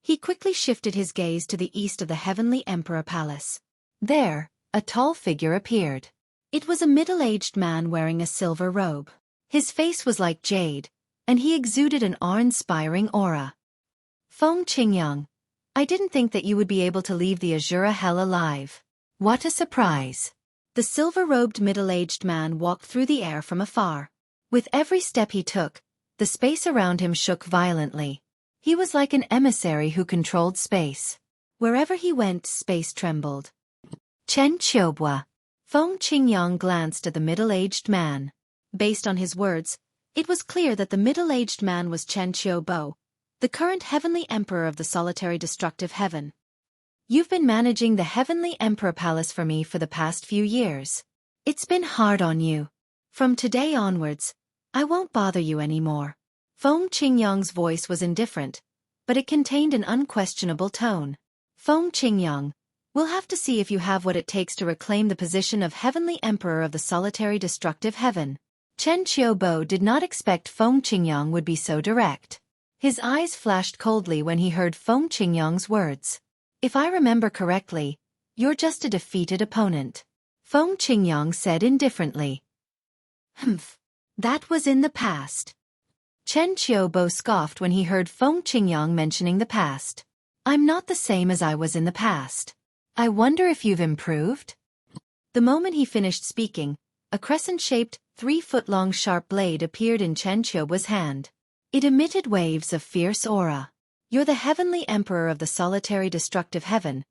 he quickly shifted his gaze to the east of the Heavenly Emperor Palace. There, a tall figure appeared. It was a middle-aged man wearing a silver robe. His face was like jade, and he exuded an awe-inspiring aura. "Feng Qingyang, I didn't think that you would be able to leave the Azura Hell alive. What a surprise." The silver-robed middle-aged man walked through the air from afar. With every step he took, the space around him shook violently. He was like an emissary who controlled space. Wherever he went, space trembled. "Chen Qiubo." Feng Qingyang glanced at the middle-aged man. Based on his words, it was clear that the middle-aged man was Chen Qiubo, the current Heavenly Emperor of the Solitary Destructive Heaven. "You've been managing the Heavenly Emperor Palace for me for the past few years. It's been hard on you. From today onwards, I won't bother you anymore." Feng Qingyang's voice was indifferent, but it contained an unquestionable tone. "Feng Qingyang, We'll have to see if you have what it takes to reclaim the position of Heavenly Emperor of the solitary destructive heaven. Chen Qiubo did not expect Feng Qingyang would be so direct. His eyes flashed coldly when he heard Feng Qingyang's words. If I remember correctly, you're just a defeated opponent. Feng Qingyang said indifferently. Humph. That was in the past. Chen Qiubo scoffed when he heard Feng Qingyang mentioning the past. I'm not the same as I was in the past. I wonder if you've improved? The moment he finished speaking, a crescent-shaped, 3-foot-long sharp blade appeared in Chen Qiubo's hand. It emitted waves of fierce aura. You're the Heavenly Emperor of the solitary destructive heaven,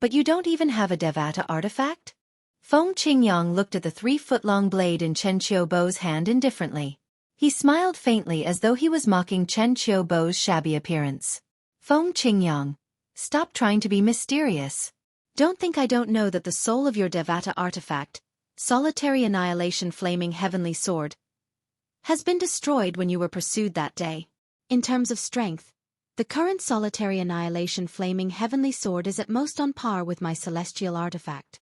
but you don't even have a Devata artifact? Feng Qingyang looked at the 3-foot-long blade in Chen Qiubo's hand indifferently. He smiled faintly as though he was mocking Chen Qiubo's shabby appearance. Feng Qingyang, stop trying to be mysterious. Don't think I don't know that the soul of your Devata artifact, Solitary Annihilation Flaming Heavenly Sword, has been destroyed when you were pursued that day. In terms of strength, the current Solitary Annihilation Flaming Heavenly Sword is at most on par with my celestial artifact.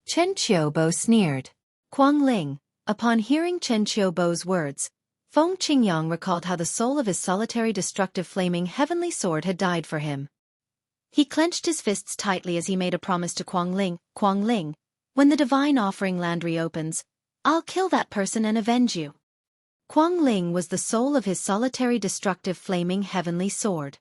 Chen Qiubo sneered. Kuang Ling, upon hearing Chen Qiubo's words, Feng Qingyang recalled how the soul of his solitary destructive flaming heavenly sword had died for him. He clenched his fists tightly as he made a promise to Kuang Ling, when the divine offering land reopens, I'll kill that person and avenge you. Kuang Ling was the soul of his solitary destructive flaming heavenly sword.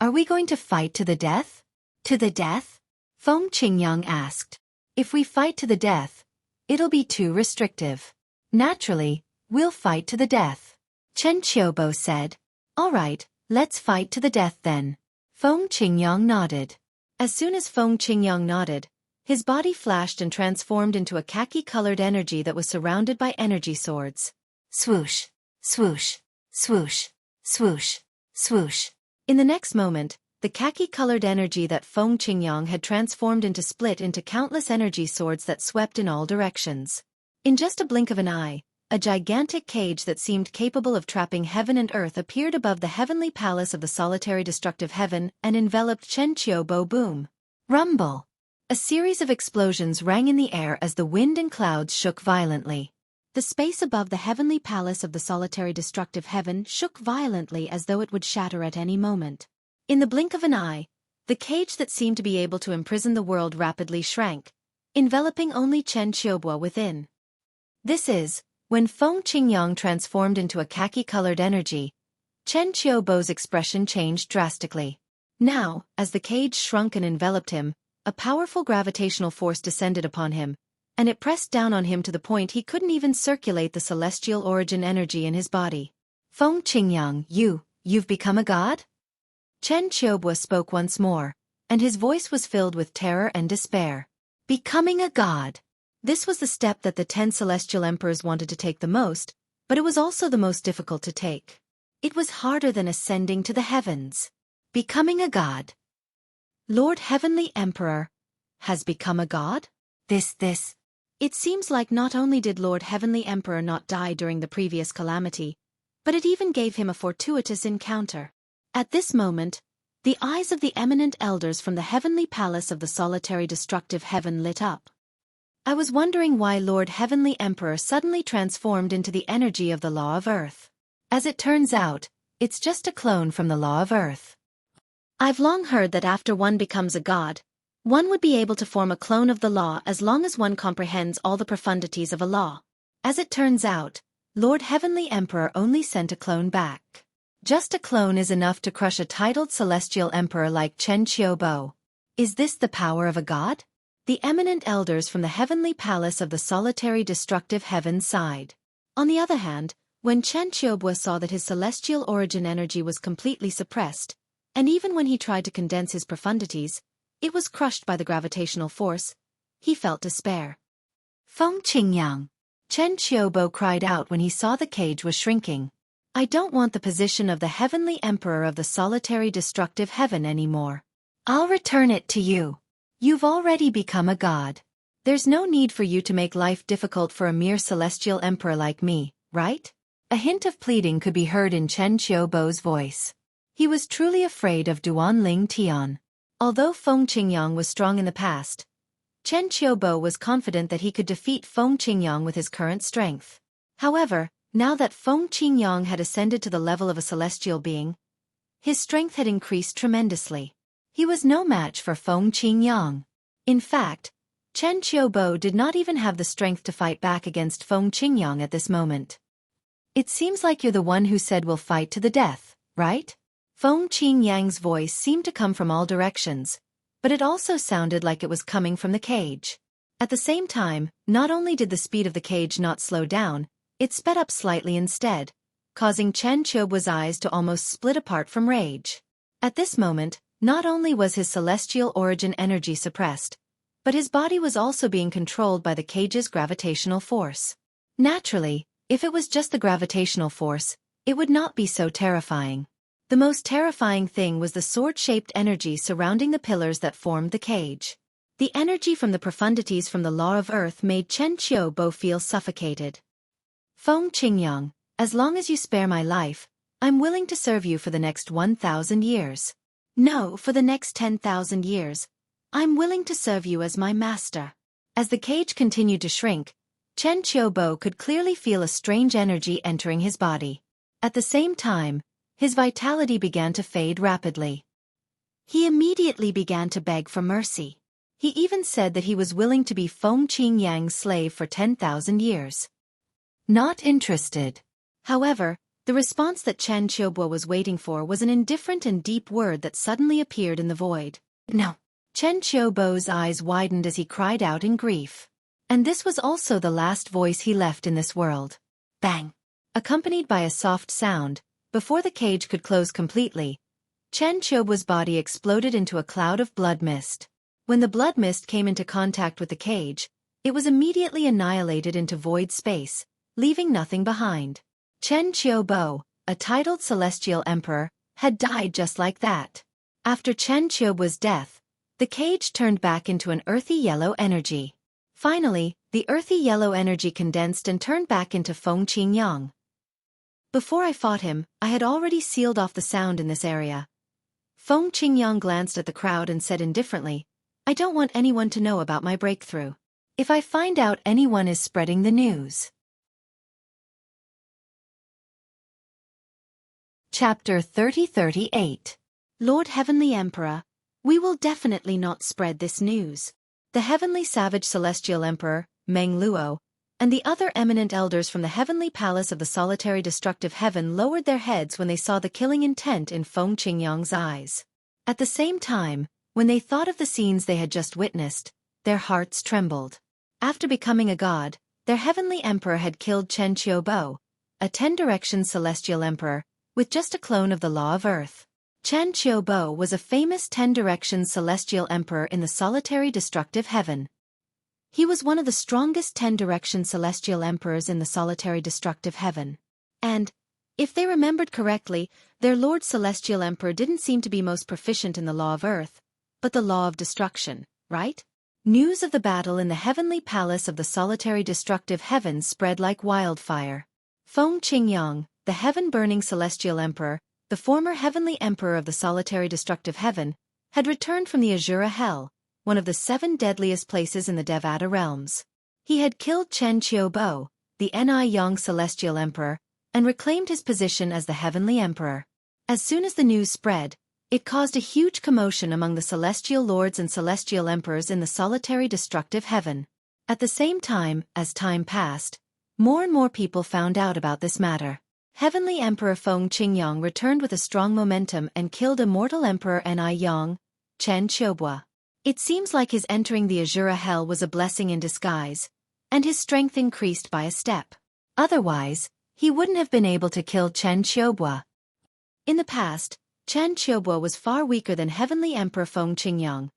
Are we going to fight to the death? To the death? Feng Qingyang asked. If we fight to the death, it'll be too restrictive. Naturally, we'll fight to the death. Chen Qiubo said. All right, let's fight to the death then. Feng Qingyang nodded. As soon as Feng Qingyang nodded, his body flashed and transformed into a khaki-colored energy that was surrounded by energy swords. Swoosh, swoosh, swoosh, swoosh, swoosh. In the next moment, the khaki-colored energy that Feng Qingyang had transformed into split into countless energy swords that swept in all directions. In just a blink of an eye, a gigantic cage that seemed capable of trapping heaven and earth appeared above the heavenly palace of the solitary destructive heaven and enveloped Chen Qiubo. Boom. Rumble. A series of explosions rang in the air as the wind and clouds shook violently. The space above the heavenly palace of the solitary destructive heaven shook violently as though it would shatter at any moment. In the blink of an eye, the cage that seemed to be able to imprison the world rapidly shrank, enveloping only Chen Qiubo within. This is, when Feng Qingyang transformed into a khaki-colored energy, Chen Qiubo's expression changed drastically. Now, as the cage shrunk and enveloped him, a powerful gravitational force descended upon him, and it pressed down on him to the point he couldn't even circulate the celestial origin energy in his body. Feng Qingyang, you've become a god? Chen Qiubo spoke once more, and his voice was filled with terror and despair. Becoming a god. This was the step that the 10 celestial emperors wanted to take the most, but it was also the most difficult to take. It was harder than ascending to the heavens. Becoming a god. Lord Heavenly Emperor has become a god? This. It seems like not only did Lord Heavenly Emperor not die during the previous calamity, but it even gave him a fortuitous encounter. At this moment, the eyes of the eminent elders from the heavenly palace of the solitary destructive heaven lit up. I was wondering why Lord Heavenly Emperor suddenly transformed into the energy of the Law of Earth. As it turns out, it's just a clone from the Law of Earth. I've long heard that after one becomes a god, one would be able to form a clone of the law as long as one comprehends all the profundities of a law. As it turns out, Lord Heavenly Emperor only sent a clone back. Just a clone is enough to crush a titled celestial emperor like Chen Qiubo. Is this the power of a god? The eminent elders from the heavenly palace of the solitary destructive heaven sighed. On the other hand, when Chen Qiubo saw that his celestial origin energy was completely suppressed, and even when he tried to condense his profundities, it was crushed by the gravitational force, he felt despair. Feng Qingyang. Chen Qiubo cried out when he saw the cage was shrinking. I don't want the position of the heavenly emperor of the solitary destructive heaven anymore. I'll return it to you. You've already become a god. There's no need for you to make life difficult for a mere celestial emperor like me, right? A hint of pleading could be heard in Chen Qiubo's voice. He was truly afraid of Duan Ling Tian. Although Feng Qingyang was strong in the past, Chen Qiubo was confident that he could defeat Feng Qingyang with his current strength. However, now that Feng Qingyang had ascended to the level of a celestial being, his strength had increased tremendously. He was no match for Feng Qingyang. In fact, Chen Qiubo did not even have the strength to fight back against Feng Qingyang at this moment. It seems like you're the one who said we'll fight to the death, right? Feng Qingyang's voice seemed to come from all directions, but it also sounded like it was coming from the cage. At the same time, not only did the speed of the cage not slow down, it sped up slightly instead, causing Chen Qiubo's eyes to almost split apart from rage. At this moment, not only was his celestial origin energy suppressed, but his body was also being controlled by the cage's gravitational force. Naturally, if it was just the gravitational force, it would not be so terrifying. The most terrifying thing was the sword-shaped energy surrounding the pillars that formed the cage. The energy from the profundities from the law of earth made Chen Qiubo feel suffocated. Feng Qingyang, as long as you spare my life, I'm willing to serve you for the next 1,000 years. No, for the next 10,000 years. I'm willing to serve you as my master. As the cage continued to shrink, Chen Qiubo could clearly feel a strange energy entering his body. At the same time, his vitality began to fade rapidly. He immediately began to beg for mercy. He even said that he was willing to be Feng Qingyang's slave for 10,000 years. Not interested. However, the response that Chen Qiubo was waiting for was an indifferent and deep word that suddenly appeared in the void. No. Chen Qiubo's eyes widened as he cried out in grief. And this was also the last voice he left in this world. Bang! Accompanied by a soft sound, before the cage could close completely, Chen Qiubo's body exploded into a cloud of blood mist. When the blood mist came into contact with the cage, it was immediately annihilated into void space, leaving nothing behind. Chen Qiubo, a titled celestial emperor, had died just like that. After Chen Qiubo's death, the cage turned back into an earthy yellow energy. Finally, the earthy yellow energy condensed and turned back into Feng Qingyang. Before I fought him, I had already sealed off the sound in this area. Feng Qingyang glanced at the crowd and said indifferently, I don't want anyone to know about my breakthrough. If I find out anyone is spreading the news. Chapter 30-38. Lord Heavenly Emperor, we will definitely not spread this news. The Heavenly Savage Celestial Emperor, Meng Luo, and the other eminent elders from the Heavenly Palace of the Solitary Destructive Heaven lowered their heads when they saw the killing intent in Feng Qingyang's eyes. At the same time, when they thought of the scenes they had just witnessed, their hearts trembled. After becoming a god, their Heavenly Emperor had killed Chen Qiubo, a 10-direction celestial emperor, with just a clone of the law of earth. Chen Qiubo was a famous 10-direction celestial emperor in the solitary destructive heaven. He was one of the strongest 10-direction celestial emperors in the solitary destructive heaven. And, if they remembered correctly, their Lord Celestial Emperor didn't seem to be most proficient in the law of earth, but the law of destruction, right? News of the battle in the heavenly palace of the solitary destructive heaven spread like wildfire. Feng Qingyang, the heaven-burning celestial emperor, the former heavenly emperor of the solitary destructive heaven, had returned from the Azura Hell, one of the 7 deadliest places in the Devata realms. He had killed Chen Qiubo, the Ni Yang celestial emperor, and reclaimed his position as the heavenly emperor. As soon as the news spread, it caused a huge commotion among the celestial lords and celestial emperors in the solitary destructive heaven. At the same time, as time passed, more and more people found out about this matter. Heavenly Emperor Feng Qingyang returned with a strong momentum and killed immortal Emperor Ni Yang, Chen Qiubo. It seems like his entering the Azura Hell was a blessing in disguise, and his strength increased by a step. Otherwise, he wouldn't have been able to kill Chen Qiubo. In the past, Chen Qiubo was far weaker than Heavenly Emperor Feng Qingyang,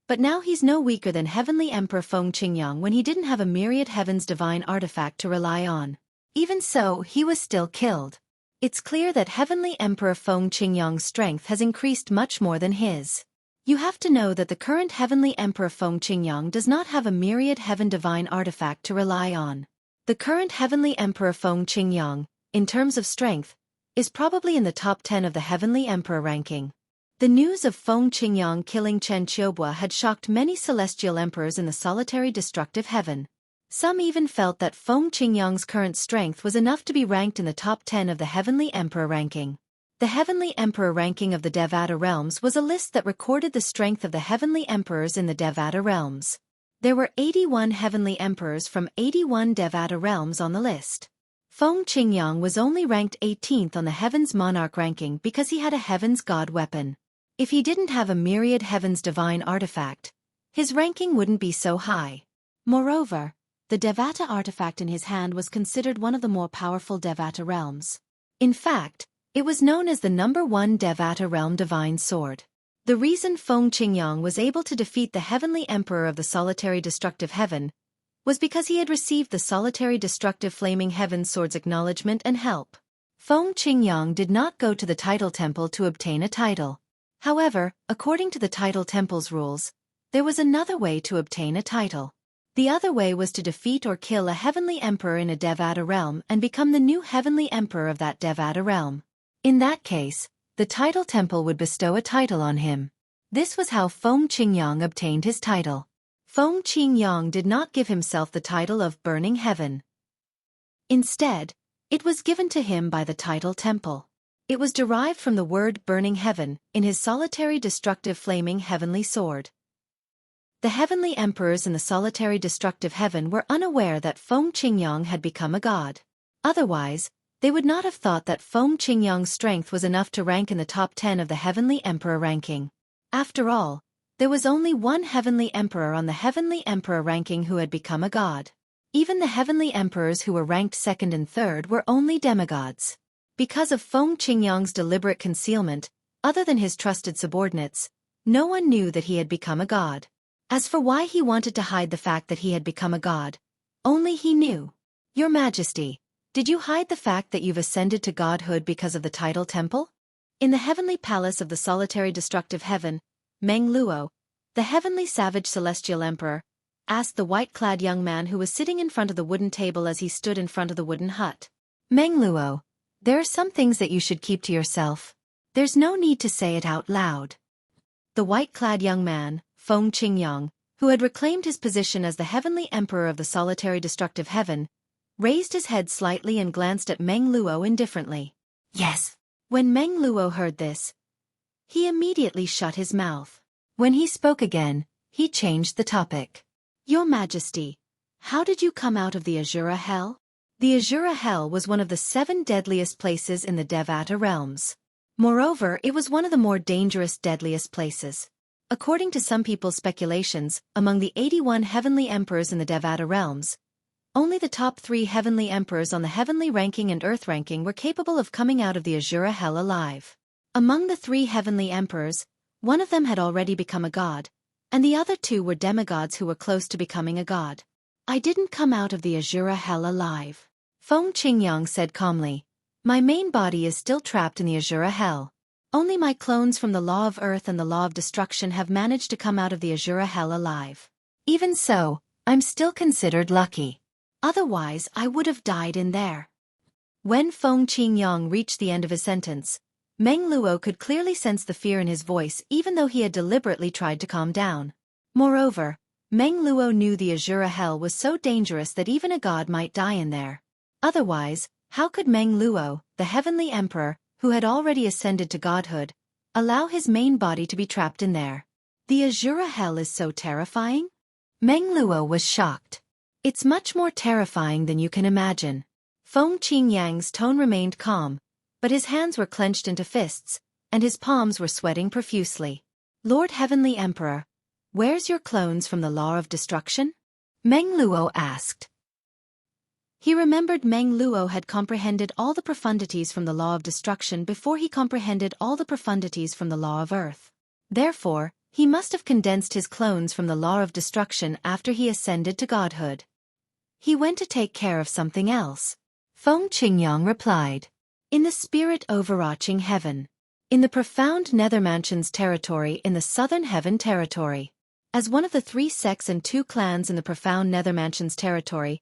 but now he's no weaker than Heavenly Emperor Feng Qingyang when he didn't have a myriad heaven's divine artifact to rely on. Even so, he was still killed. It's clear that Heavenly Emperor Feng Qingyang's strength has increased much more than his. You have to know that the current Heavenly Emperor Feng Qingyang does not have a myriad heaven divine artifact to rely on. The current Heavenly Emperor Feng Qingyang, in terms of strength, is probably in the top 10 of the Heavenly Emperor ranking. The news of Feng Qingyang killing Chen Qiubua had shocked many celestial emperors in the solitary destructive heaven. Some even felt that Feng Qingyang's current strength was enough to be ranked in the top 10 of the Heavenly Emperor ranking. The Heavenly Emperor ranking of the Devata realms was a list that recorded the strength of the Heavenly Emperors in the Devata realms. There were 81 Heavenly Emperors from 81 Devata realms on the list. Feng Qingyang was only ranked 18th on the Heaven's Monarch ranking because he had a Heaven's God weapon. If he didn't have a myriad Heaven's divine artifact, his ranking wouldn't be so high. Moreover, the Devata artifact in his hand was considered one of the more powerful Devata realms. In fact, it was known as the #1 Devata realm divine sword. The reason Feng Qingyang was able to defeat the Heavenly Emperor of the solitary destructive heaven was because he had received the solitary destructive flaming heaven sword's acknowledgement and help. Feng Qingyang did not go to the title temple to obtain a title. However, according to the title temple's rules, there was another way to obtain a title. The other way was to defeat or kill a heavenly emperor in a Devata realm and become the new heavenly emperor of that Devata realm. In that case, the title temple would bestow a title on him. This was how Feng Qingyang obtained his title. Feng Qingyang did not give himself the title of Burning Heaven. Instead, it was given to him by the title temple. It was derived from the word burning heaven in his solitary destructive flaming heavenly sword. The heavenly emperors in the solitary destructive heaven were unaware that Feng Qingyang had become a god. Otherwise, they would not have thought that Feng Qingyang's strength was enough to rank in the top 10 of the heavenly emperor ranking. After all, there was only one heavenly emperor on the heavenly emperor ranking who had become a god. Even the heavenly emperors who were ranked second and third were only demigods. Because of Feng Qingyang's deliberate concealment, other than his trusted subordinates, no one knew that he had become a god. As for why he wanted to hide the fact that he had become a god, only he knew. Your Majesty, did you hide the fact that you've ascended to godhood because of the title temple? In the heavenly palace of the solitary destructive heaven, Meng Luo, the heavenly savage celestial emperor, asked the white-clad young man who was sitting in front of the wooden table as he stood in front of the wooden hut. Meng Luo, there are some things that you should keep to yourself. There's no need to say it out loud. The white-clad young man, Feng Qingyang, who had reclaimed his position as the heavenly emperor of the solitary destructive heaven, raised his head slightly and glanced at Meng Luo indifferently. Yes. When Meng Luo heard this, he immediately shut his mouth. When he spoke again, he changed the topic. Your Majesty, how did you come out of the Azura Hell? The Azura Hell was one of the 7 deadliest places in the Devata realms. Moreover, it was one of the more dangerous, deadliest places. According to some people's speculations, among the 81 heavenly emperors in the Devata realms, only the top 3 heavenly emperors on the heavenly ranking and earth ranking were capable of coming out of the Azura Hell alive. Among the 3 heavenly emperors, one of them had already become a god, and the other 2 were demigods who were close to becoming a god. I didn't come out of the Azura Hell alive. Feng Qingyang said calmly. My main body is still trapped in the Azura Hell. Only my clones from the Law of Earth and the Law of Destruction have managed to come out of the Azura Hell alive. Even so, I'm still considered lucky. Otherwise, I would have died in there. When Feng Qingyang reached the end of his sentence, Meng Luo could clearly sense the fear in his voice even though he had deliberately tried to calm down. Moreover, Meng Luo knew the Azura Hell was so dangerous that even a god might die in there. Otherwise, how could Meng Luo, the heavenly emperor, who had already ascended to godhood, allow his main body to be trapped in there? The Azura Hell is so terrifying? Meng Luo was shocked. It's much more terrifying than you can imagine. Feng Qingyang's tone remained calm, but his hands were clenched into fists, and his palms were sweating profusely. Lord Heavenly Emperor, where's your clones from the Law of Destruction? Meng Luo asked. He remembered Meng Luo had comprehended all the profundities from the Law of Destruction before he comprehended all the profundities from the Law of Earth. Therefore, he must have condensed his clones from the Law of Destruction after he ascended to godhood. He went to take care of something else. Feng Qingyang replied. In the spirit overarching heaven. In the profound Nethermansion's territory in the southern heaven territory. As one of the 3 sects and 2 clans in the profound Nethermansion's territory,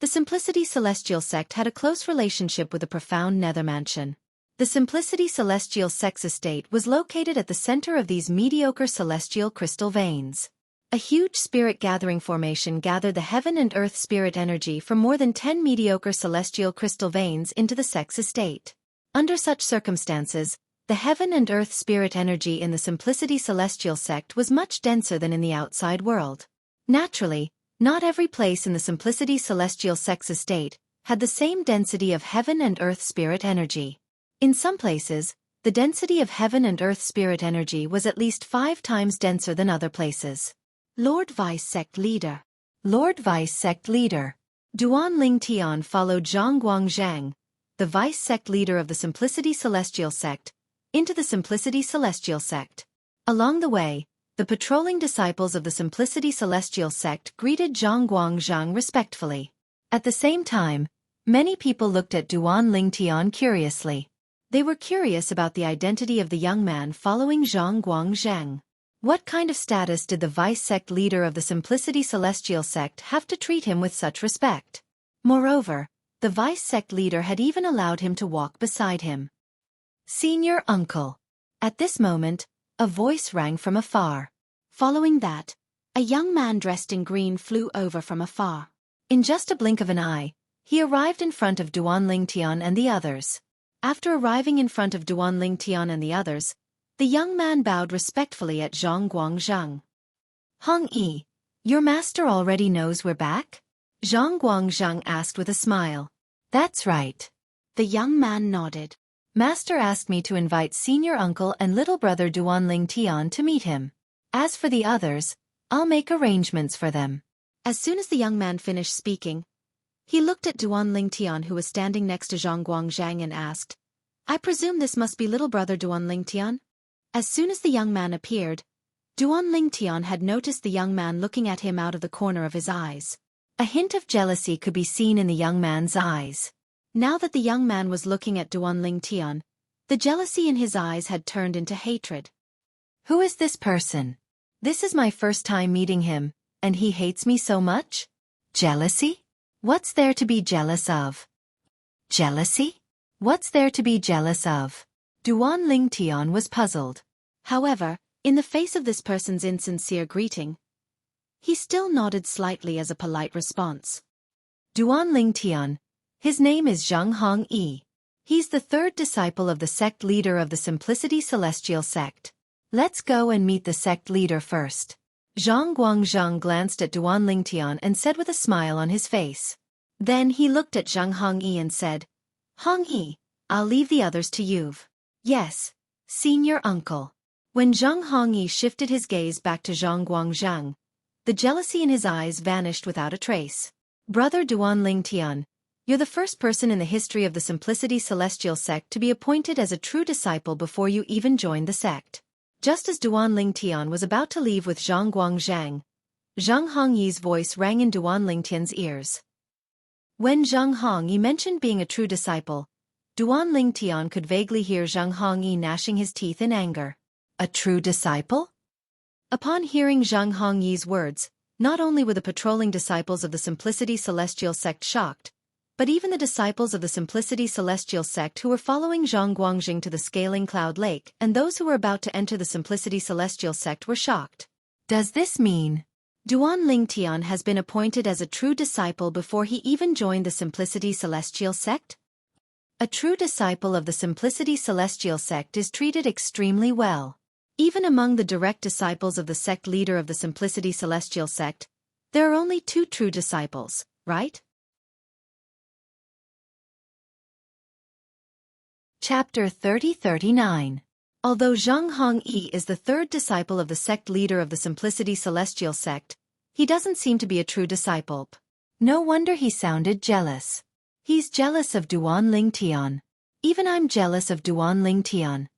the Simplicity Celestial sect had a close relationship with the profound Nethermansion. The Simplicity Celestial Sex Estate was located at the center of these mediocre celestial crystal veins. A huge spirit gathering formation gathered the heaven and earth spirit energy from more than 10 mediocre celestial crystal veins into the sex estate. Under such circumstances, the heaven and earth spirit energy in the Simplicity Celestial sect was much denser than in the outside world. Naturally, not every place in the Simplicity Celestial sex estate had the same density of heaven and earth spirit energy. In some places, the density of heaven and earth spirit energy was at least 5 times denser than other places. Lord Vice Sect Leader. Lord Vice Sect Leader. Duan Ling Tian followed Zhang Guangzhang, the Vice Sect Leader of the Simplicity Celestial sect, into the Simplicity Celestial sect. Along the way, the patrolling disciples of the Simplicity Celestial sect greeted Zhang Guangzhang respectfully. At the same time, many people looked at Duan Ling Tian curiously. They were curious about the identity of the young man following Zhang Guangzhang. What kind of status did the Vice Sect Leader of the Simplicity Celestial sect have to treat him with such respect? Moreover, the Vice Sect Leader had even allowed him to walk beside him. Senior Uncle. At this moment, a voice rang from afar. Following that, a young man dressed in green flew over from afar. In just a blink of an eye, he arrived in front of Duan Ling Tian and the others. After arriving in front of Duan Ling Tian and the others, the young man bowed respectfully at Zhang Guangzhang. Hong Yi, your master already knows we're back? Zhang Guangzhang asked with a smile. That's right. The young man nodded. Master asked me to invite senior uncle and little brother Duan Ling Tian to meet him. As for the others, I'll make arrangements for them. As soon as the young man finished speaking, he looked at Duan Ling Tian who was standing next to Zhang Guangzhang and asked, I presume this must be little brother Duan Ling Tian? As soon as the young man appeared, Duan Ling Tian had noticed the young man looking at him out of the corner of his eyes. A hint of jealousy could be seen in the young man's eyes. Now that the young man was looking at Duan Ling Tian, the jealousy in his eyes had turned into hatred. Who is this person? This is my first time meeting him, and he hates me so much? Jealousy? What's there to be jealous of? Jealousy? What's there to be jealous of? Duan Ling Tian was puzzled. However, in the face of this person's insincere greeting, he still nodded slightly as a polite response. Duan Ling Tian, his name is Zhang Hong Yi. He's the 3rd disciple of the sect leader of the Simplicity Celestial sect. Let's go and meet the sect leader first. Zhang Guangzhang glanced at Duan Ling Tian and said with a smile on his face. Then he looked at Zhang Hong Yi and said, Hong Yi, I'll leave the others to you. Yes, senior uncle. When Zhang Hong Yi shifted his gaze back to Zhang Guangzhang, the jealousy in his eyes vanished without a trace. Brother Duan Ling Tian, you're the first person in the history of the Simplicity Celestial sect to be appointed as a true disciple before you even joined the sect. Just as Duan Ling Tian was about to leave with Zhang Guangzhang, Zhang Hong Yi's voice rang in Duan Ling Tian's ears. When Zhang Hong Yi mentioned being a true disciple, Duan Ling Tian could vaguely hear Zhang Hong Yi gnashing his teeth in anger. A true disciple? Upon hearing Zhang Hong Yi's words, not only were the patrolling disciples of the Simplicity Celestial sect shocked, but even the disciples of the Simplicity Celestial sect who were following Zhang Guangzhang to the Scaling Cloud Lake and those who were about to enter the Simplicity Celestial sect were shocked. Does this mean Duan Ling Tian has been appointed as a true disciple before he even joined the Simplicity Celestial sect? A true disciple of the Simplicity Celestial sect is treated extremely well. Even among the direct disciples of the sect leader of the Simplicity Celestial sect, there are only 2 true disciples, right? Chapter 30-39. Although Zhang Hong Yi is the 3rd disciple of the sect leader of the Simplicity Celestial sect, he doesn't seem to be a true disciple. No wonder he sounded jealous. He's jealous of Duan Ling Tian. Even I'm jealous of Duan Ling Tian.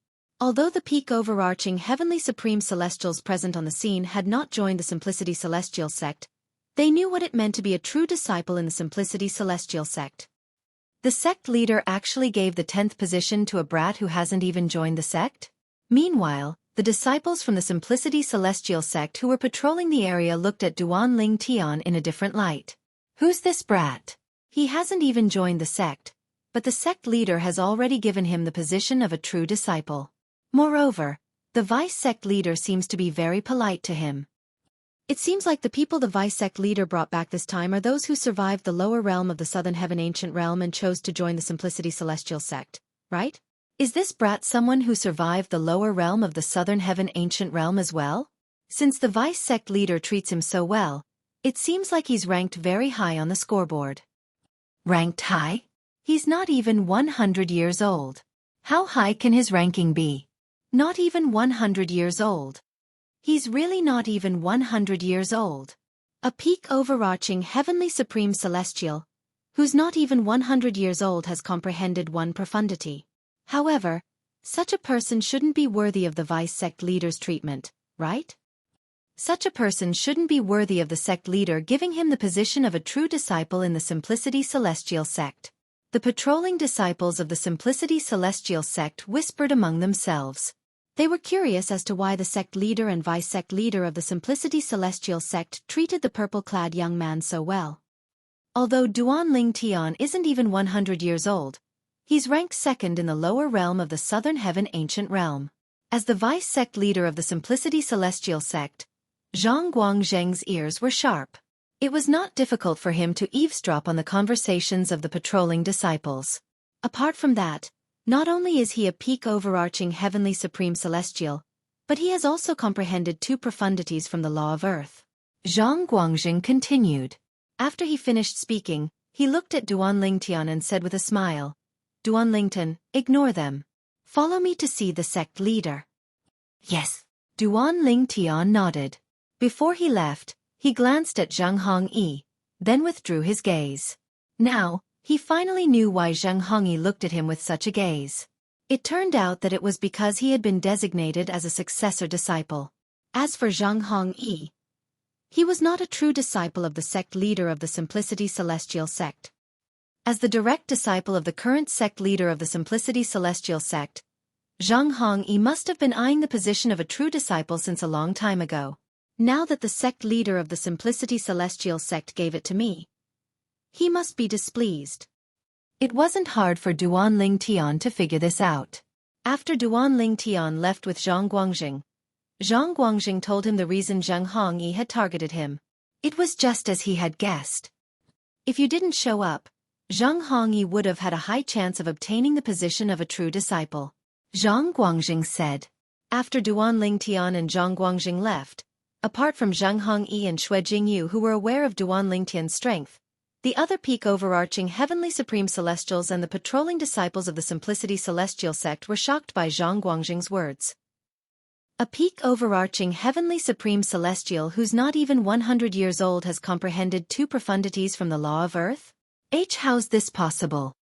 Although the peak overarching heavenly supreme celestials present on the scene had not joined the Simplicity Celestial sect, they knew what it meant to be a true disciple in the Simplicity Celestial sect. The sect leader actually gave the 10th position to a brat who hasn't even joined the sect? Meanwhile, the disciples from the Simplicity Celestial sect who were patrolling the area looked at Duan Ling Tian in a different light. Who's this brat? He hasn't even joined the sect, but the sect leader has already given him the position of a true disciple. Moreover, the vice sect leader seems to be very polite to him. It seems like the people the vice sect leader brought back this time are those who survived the lower realm of the Southern Heaven Ancient Realm and chose to join the Simplicity Celestial sect, right? Is this brat someone who survived the lower realm of the Southern Heaven Ancient Realm as well? Since the vice sect leader treats him so well, it seems like he's ranked very high on the scoreboard. Ranked high? He's not even 100 years old. How high can his ranking be? Not even 100 years old. He's really not even 100 years old. A peak overarching heavenly supreme celestial, who's not even 100 years old, has comprehended one profundity. However, such a person shouldn't be worthy of the vice sect leader's treatment, right? Such a person shouldn't be worthy of the sect leader giving him the position of a true disciple in the Simplicity Celestial sect. The patrolling disciples of the Simplicity Celestial sect whispered among themselves. They were curious as to why the sect leader and vice sect leader of the Simplicity Celestial sect treated the purple-clad young man so well. Although Duan Ling Tian isn't even 100 years old, he's ranked second in the lower realm of the Southern Heaven Ancient Realm. As the vice sect leader of the Simplicity Celestial sect, Zhang Guangzheng's ears were sharp. It was not difficult for him to eavesdrop on the conversations of the patrolling disciples. Apart from that, not only is he a peak overarching heavenly supreme celestial, but he has also comprehended two profundities from the law of earth. Zhang Guangzheng continued. After he finished speaking, he looked at Duan Lingtian and said with a smile, "Duan Lingtian, ignore them. Follow me to see the sect leader." "Yes." Duan Lingtian nodded. Before he left, he glanced at Zhang Hongyi, then withdrew his gaze. Now, he finally knew why Zhang Hongyi looked at him with such a gaze. It turned out that it was because he had been designated as a successor disciple. As for Zhang Hongyi, he was not a true disciple of the sect leader of the Simplicity Celestial sect. As the direct disciple of the current sect leader of the Simplicity Celestial sect, Zhang Hongyi must have been eyeing the position of a true disciple since a long time ago. Now that the sect leader of the Simplicity Celestial sect gave it to me, he must be displeased. It wasn't hard for Duan Lingtian to figure this out. After Duan Lingtian left with Zhang Guangzheng told him the reason Zhang Hongyi had targeted him. It was just as he had guessed. If you didn't show up, Zhang Hongyi would have had a high chance of obtaining the position of a true disciple. Zhang Guangzheng said. After Duan Lingtian and Zhang Guangzheng left, apart from Zhang Hongyi and Xueqi who were aware of Duan Lingtian's strength, the other peak overarching heavenly supreme celestials and the patrolling disciples of the Simplicity Celestial sect were shocked by Zhang Guangzheng's words. A peak overarching heavenly supreme celestial who's not even 100 years old has comprehended two profundities from the law of earth? How's this possible?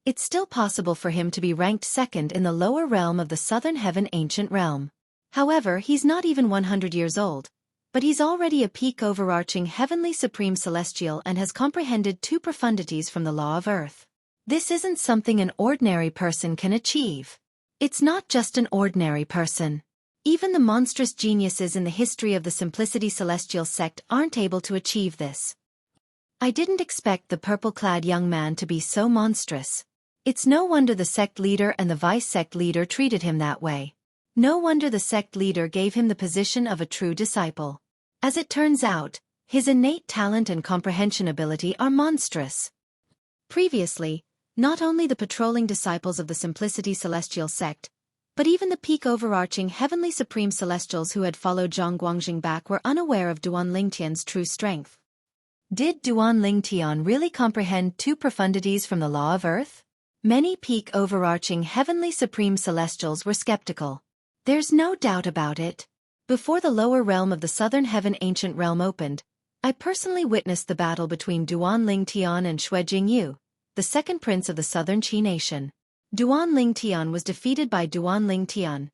It's still possible for him to be ranked second in the lower realm of the Southern Heaven Ancient Realm. However, he's not even 100 years old, but he's already a peak overarching heavenly supreme celestial and has comprehended two profundities from the law of earth. This isn't something an ordinary person can achieve. It's not just an ordinary person. Even the monstrous geniuses in the history of the Simplicity Celestial sect aren't able to achieve this. I didn't expect the purple-clad young man to be so monstrous. It's no wonder the sect leader and the vice sect leader treated him that way. No wonder the sect leader gave him the position of a true disciple. As it turns out, his innate talent and comprehension ability are monstrous. Previously, not only the patrolling disciples of the Simplicity Celestial sect, but even the peak overarching heavenly supreme celestials who had followed Zhang Guangzheng back were unaware of Duan Lingtian's true strength. Did Duan Lingtian really comprehend two profundities from the law of earth? Many peak overarching heavenly supreme celestials were skeptical. There's no doubt about it. Before the lower realm of the Southern Heaven Ancient Realm opened, I personally witnessed the battle between Duan Lingtian and Xueqi, the second prince of the Southern Qi nation. Duan Lingtian was defeated by Duan Lingtian,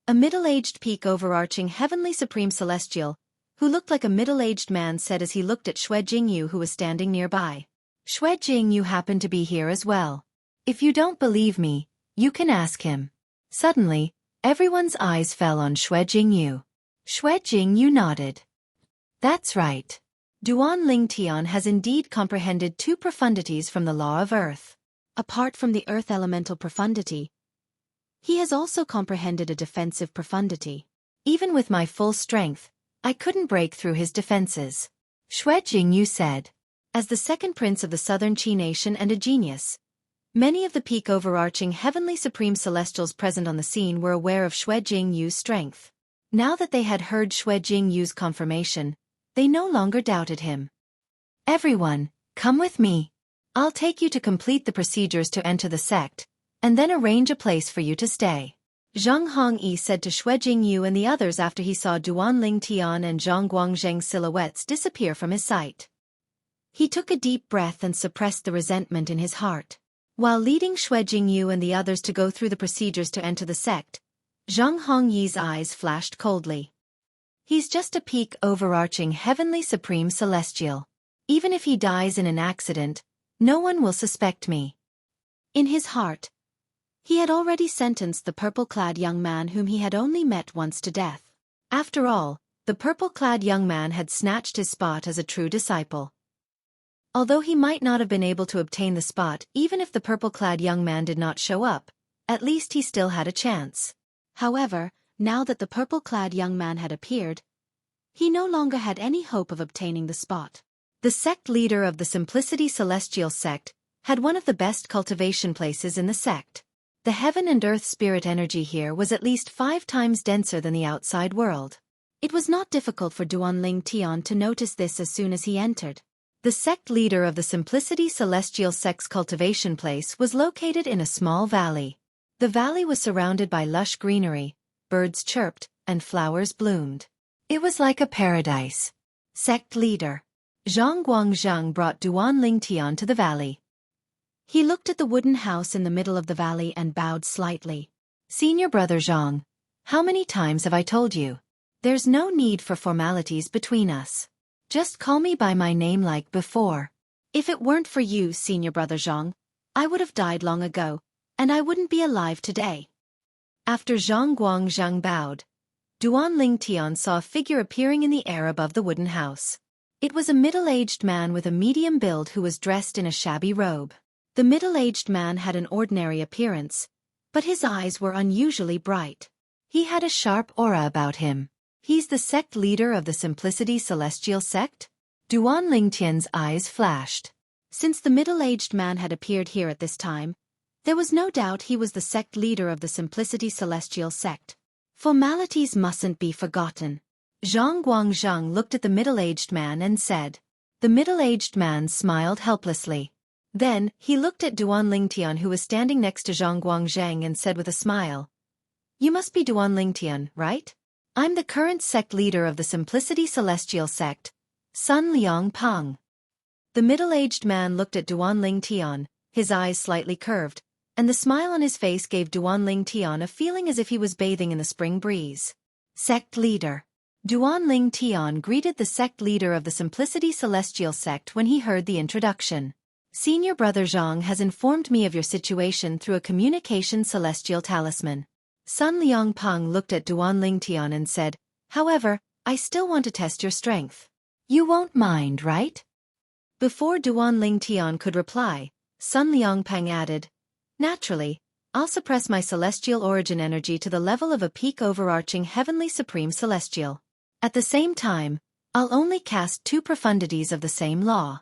a middle-aged peak overarching heavenly supreme celestial, who looked like a middle-aged man, said as he looked at Xueqi who was standing nearby. Xueqi happened to be here as well. If you don't believe me, you can ask him. Suddenly, everyone's eyes fell on Xueqi. Xueqi nodded. That's right. Duan Lingtian has indeed comprehended two profundities from the law of earth. Apart from the earth elemental profundity, he has also comprehended a defensive profundity. Even with my full strength, I couldn't break through his defenses. Xueqi said. As the second prince of the southern Qi nation and a genius, many of the peak overarching heavenly supreme celestials present on the scene were aware of Xueqing's strength. Now that they had heard Xueqing's confirmation, they no longer doubted him. Everyone, come with me. I'll take you to complete the procedures to enter the sect, and then arrange a place for you to stay. Zhang Hongyi said to Xueqing and the others after he saw Duanling Tian and Zhang Guangzheng's silhouettes disappear from his sight. He took a deep breath and suppressed the resentment in his heart. While leading Xueqing and the others to go through the procedures to enter the sect, Zhang Hongyi's eyes flashed coldly. He's just a peak overarching heavenly supreme celestial. Even if he dies in an accident, no one will suspect me. In his heart, he had already sentenced the purple-clad young man whom he had only met once to death. After all, the purple-clad young man had snatched his spot as a true disciple. Although he might not have been able to obtain the spot even if the purple-clad young man did not show up, at least he still had a chance. However, now that the purple-clad young man had appeared, he no longer had any hope of obtaining the spot. The sect leader of the Simplicity Celestial sect had one of the best cultivation places in the sect. The heaven and earth spirit energy here was at least 5 times denser than the outside world. It was not difficult for Duanling Tian to notice this as soon as he entered. The sect leader of the Simplicity Celestial sect's cultivation place was located in a small valley. The valley was surrounded by lush greenery, birds chirped, and flowers bloomed. It was like a paradise. Sect leader Zhang Guangzheng brought Duanling Tian to the valley. He looked at the wooden house in the middle of the valley and bowed slightly. Senior brother Zhang, how many times have I told you? There's no need for formalities between us. Just call me by my name like before. If it weren't for you, senior brother Zhang, I would have died long ago, and I wouldn't be alive today. After Zhang Guangzheng bowed, Duanling Tian saw a figure appearing in the air above the wooden house. It was a middle-aged man with a medium build who was dressed in a shabby robe. The middle-aged man had an ordinary appearance, but his eyes were unusually bright. He had a sharp aura about him. He's the sect leader of the Simplicity Celestial sect? Duanling Tian's eyes flashed. Since the middle-aged man had appeared here at this time, there was no doubt he was the sect leader of the Simplicity Celestial sect. Formalities mustn't be forgotten. Zhang Guangzheng looked at the middle-aged man and said. The middle-aged man smiled helplessly. Then, he looked at Duanling Tian who was standing next to Zhang Guangzheng and said with a smile. You must be Duanling Tian, right? I'm the current sect leader of the Simplicity Celestial sect, Sun Liang Peng. The middle-aged man looked at Duanling Tian, his eyes slightly curved, and the smile on his face gave Duanling Tian a feeling as if he was bathing in the spring breeze. Sect leader. Duanling Tian greeted the sect leader of the Simplicity Celestial sect when he heard the introduction. Senior brother Zhang has informed me of your situation through a communication celestial talisman. Sun Liang Peng looked at Duanling Tian and said, however, I still want to test your strength. You won't mind, right? Before Duanling Tian could reply, Sun Liang Peng added, naturally, I'll suppress my celestial origin energy to the level of a peak overarching heavenly supreme celestial. At the same time, I'll only cast 2 profundities of the same law.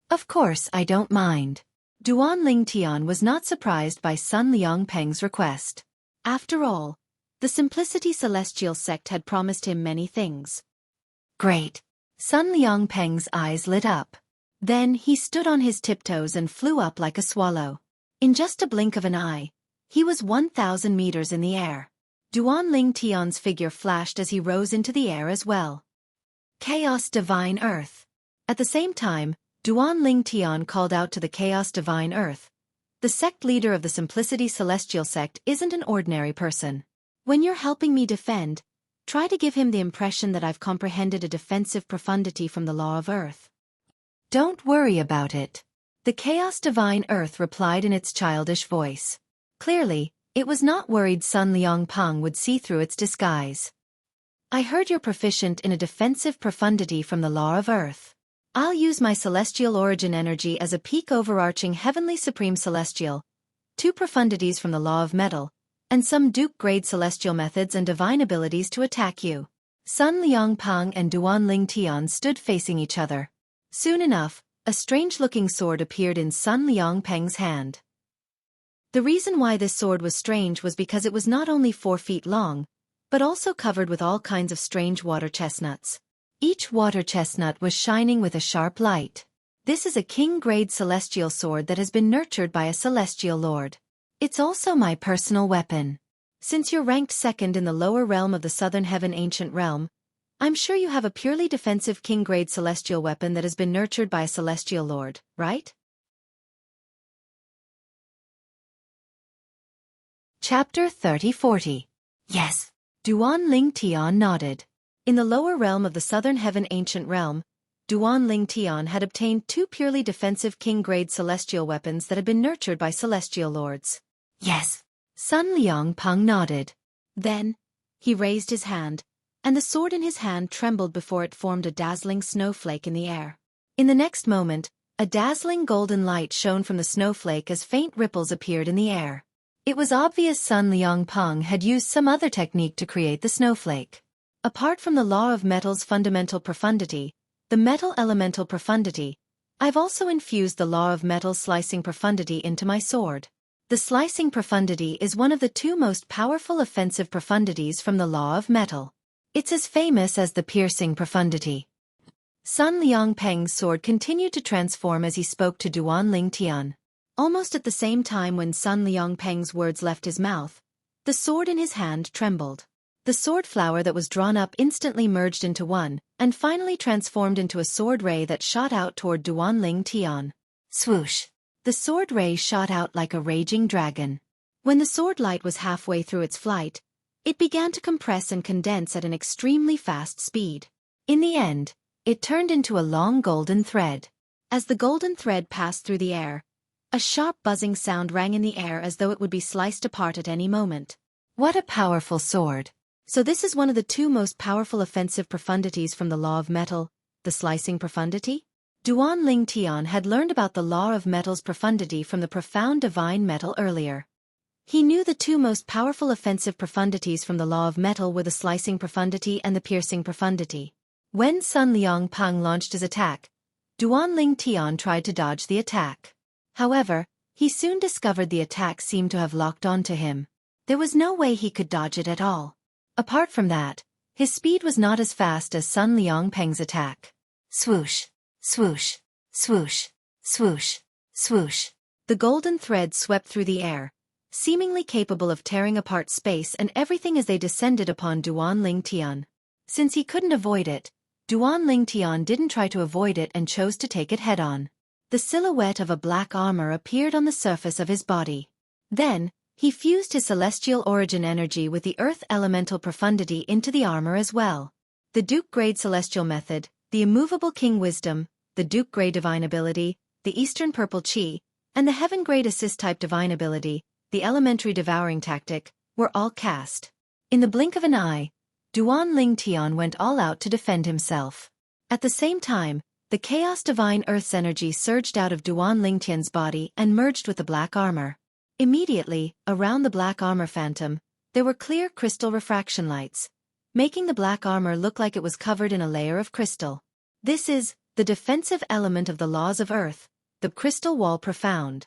Of course I don't mind. Duanling Tian was not surprised by Sun Liang Peng's request. After all, the Simplicity Celestial sect had promised him many things. Great. Sun Liang Peng's eyes lit up. Then he stood on his tiptoes and flew up like a swallow. In just a blink of an eye, he was 1,000 meters in the air. Duanling Tian's figure flashed as he rose into the air as well. Chaos Divine Earth. At the same time, Duanling Tian called out to the Chaos Divine Earth. The sect leader of the Simplicity Celestial sect isn't an ordinary person. When you're helping me defend, try to give him the impression that I've comprehended a defensive profundity from the law of Earth. Don't worry about it. The Chaos Divine Earth replied in its childish voice. Clearly, it was not worried Sun Liang Peng would see through its disguise. I heard you're proficient in a defensive profundity from the law of Earth. I'll use my celestial origin energy as a peak overarching heavenly supreme celestial, 2 profundities from the law of metal, and some Duke-grade celestial methods and divine abilities to attack you. Sun Liangpeng and Duan Ling Tian stood facing each other. Soon enough, a strange-looking sword appeared in Sun Liangpeng's hand. The reason why this sword was strange was because it was not only 4 feet long, but also covered with all kinds of strange water chestnuts. Each water chestnut was shining with a sharp light. This is a king-grade celestial sword that has been nurtured by a celestial lord. It's also my personal weapon. Since you're ranked 2nd in the lower realm of the Southern Heaven Ancient Realm, I'm sure you have a purely defensive king-grade celestial weapon that has been nurtured by a celestial lord, right? Chapter 30-40. Yes. Duan Ling Tian nodded. In the lower realm of the Southern Heaven Ancient Realm, Duan Ling Tian had obtained 2 purely defensive king-grade celestial weapons that had been nurtured by celestial lords. Yes. Sun Liangpeng nodded. Then, he raised his hand, and the sword in his hand trembled before it formed a dazzling snowflake in the air. In the next moment, a dazzling golden light shone from the snowflake as faint ripples appeared in the air. It was obvious Sun Liangpeng had used some other technique to create the snowflake. Apart from the law of metal's fundamental profundity, the metal elemental profundity, I've also infused the law of metal's slicing profundity into my sword. The slicing profundity is one of the 2 most powerful offensive profundities from the law of metal. It's as famous as the piercing profundity. Sun Liangpeng's sword continued to transform as he spoke to Duan Ling Tian. Almost at the same time when Sun Liangpeng's words left his mouth, the sword in his hand trembled. The sword flower that was drawn up instantly merged into one, and finally transformed into a sword ray that shot out toward Duan Ling Tian. Swoosh! The sword ray shot out like a raging dragon. When the sword light was halfway through its flight, it began to compress and condense at an extremely fast speed. In the end, it turned into a long golden thread. As the golden thread passed through the air, a sharp buzzing sound rang in the air as though it would be sliced apart at any moment. What a powerful sword! So this is one of the 2 most powerful offensive profundities from the law of metal, the slicing profundity? Duan Ling Tian had learned about the law of metal's profundity from the profound divine metal earlier. He knew the 2 most powerful offensive profundities from the law of metal were the slicing profundity and the piercing profundity. When Sun Liangpeng launched his attack, Duan Ling Tian tried to dodge the attack. However, he soon discovered the attack seemed to have locked onto him. There was no way he could dodge it at all. Apart from that, his speed was not as fast as Sun Liangpeng's attack. Swoosh! Swoosh! Swoosh! Swoosh! Swoosh! The golden thread swept through the air, seemingly capable of tearing apart space and everything as they descended upon Duan Ling Tian. Since he couldn't avoid it, Duan Ling Tian didn't try to avoid it and chose to take it head-on. The silhouette of a black armor appeared on the surface of his body. Then, he fused his celestial origin energy with the earth elemental profundity into the armor as well. The Duke-grade celestial method, the immovable king wisdom, the Duke-grade divine ability, the eastern purple chi, and the heaven-grade assist-type divine ability, the elementary devouring tactic, were all cast. In the blink of an eye, Duan Ling Tian went all out to defend himself. At the same time, the chaos divine earth's energy surged out of Duan Ling Tian's body and merged with the black armor. Immediately, around the black armor phantom, there were clear crystal refraction lights, making the black armor look like it was covered in a layer of crystal. This is the defensive element of the laws of earth, the crystal wall profound.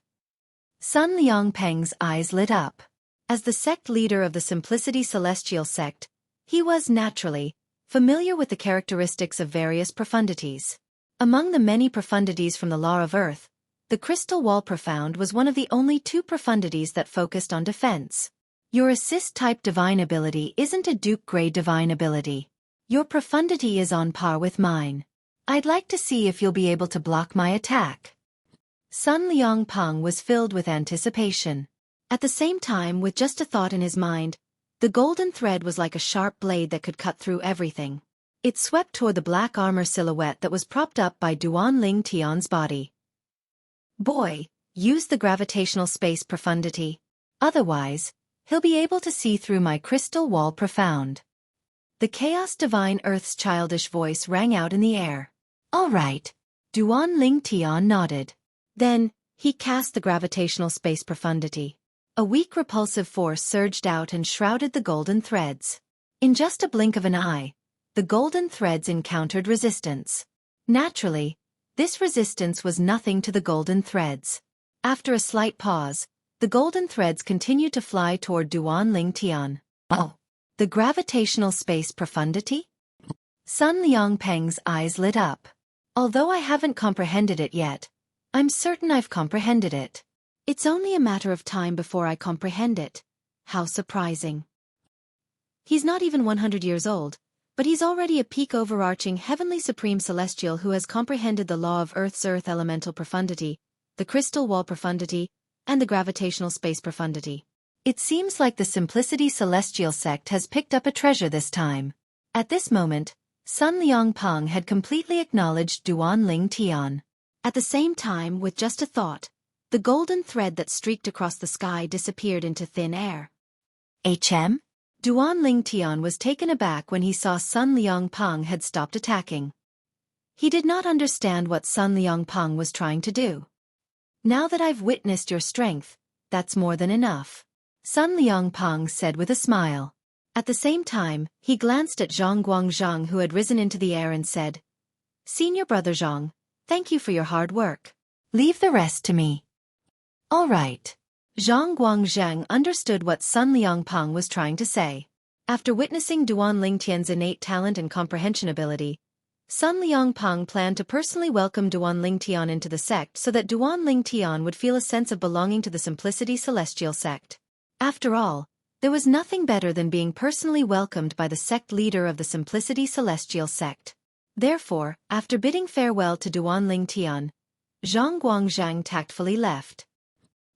Sun Liangpeng's eyes lit up. As the sect leader of the Simplicity Celestial sect, he was, naturally, familiar with the characteristics of various profundities. Among the many profundities from the law of earth, the crystal wall profound was one of the only 2 profundities that focused on defense. Your assist-type divine ability isn't a Duke-grade divine ability. Your profundity is on par with mine. I'd like to see if you'll be able to block my attack. Sun Liangpeng was filled with anticipation. At the same time, with just a thought in his mind, the golden thread was like a sharp blade that could cut through everything. It swept toward the black armor silhouette that was propped up by Duan Ling Tian's body. Boy, use the gravitational space profundity. Otherwise, he'll be able to see through my crystal wall profound. The chaos divine earth's childish voice rang out in the air. All right. Duan Ling Tian nodded. Then, he cast the gravitational space profundity. A weak repulsive force surged out and shrouded the golden threads. In just a blink of an eye, the golden threads encountered resistance. Naturally, this resistance was nothing to the golden threads. After a slight pause, the golden threads continued to fly toward Duan Ling Tian. Oh! The gravitational space profundity? Sun Liangpeng's eyes lit up. Although I haven't comprehended it yet, I'm certain I've comprehended it. It's only a matter of time before I comprehend it. How surprising. He's not even 100 years old, but he's already a peak overarching heavenly supreme celestial who has comprehended the law of Earth's earth elemental profundity, the crystal wall profundity, and the gravitational space profundity. It seems like the Simplicity Celestial sect has picked up a treasure this time. At this moment, Sun Liangpeng had completely acknowledged Duan Ling Tian. At the same time, with just a thought, the golden thread that streaked across the sky disappeared into thin air. HM? Duan Ling Tian was taken aback when he saw Sun Liangpeng had stopped attacking. He did not understand what Sun Liangpeng was trying to do. Now that I've witnessed your strength, that's more than enough, Sun Liangpeng said with a smile. At the same time, he glanced at Zhang Guangzhang who had risen into the air and said, Senior brother Zhang, thank you for your hard work. Leave the rest to me. All right. Zhang Guangzhang understood what Sun Liangpeng was trying to say. After witnessing Duan Ling Tian's innate talent and comprehension ability, Sun Liangpeng planned to personally welcome Duan Ling Tian into the sect so that Duan Ling Tian would feel a sense of belonging to the Simplicity Celestial sect. After all, there was nothing better than being personally welcomed by the sect leader of the Simplicity Celestial sect. Therefore, after bidding farewell to Duan Ling Tian, Zhang Guangzhang tactfully left.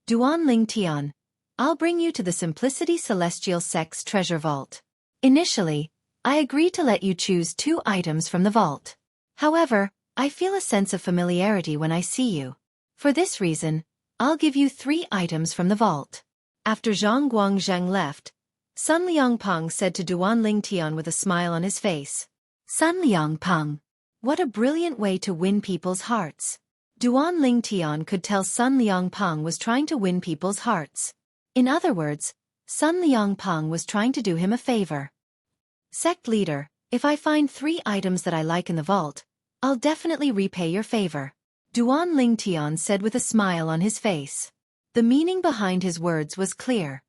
Duan Ling Tian, I'll bring you to the Simplicity Celestial sect's treasure vault. Initially, I agreed to let you choose 2 items from the vault. However, I feel a sense of familiarity when I see you. For this reason, I'll give you 3 items from the vault. After Zhang Guangzhang left, Sun Liangpeng said to Duan Ling Tian with a smile on his face. Sun Liangpeng, what a brilliant way to win people's hearts. Duan Ling Tian could tell Sun Liangpeng was trying to win people's hearts. In other words, Sun Liangpeng was trying to do him a favor. Sect leader, if I find 3 items that I like in the vault, I'll definitely repay your favor. Duan Ling Tian said with a smile on his face. The meaning behind his words was clear.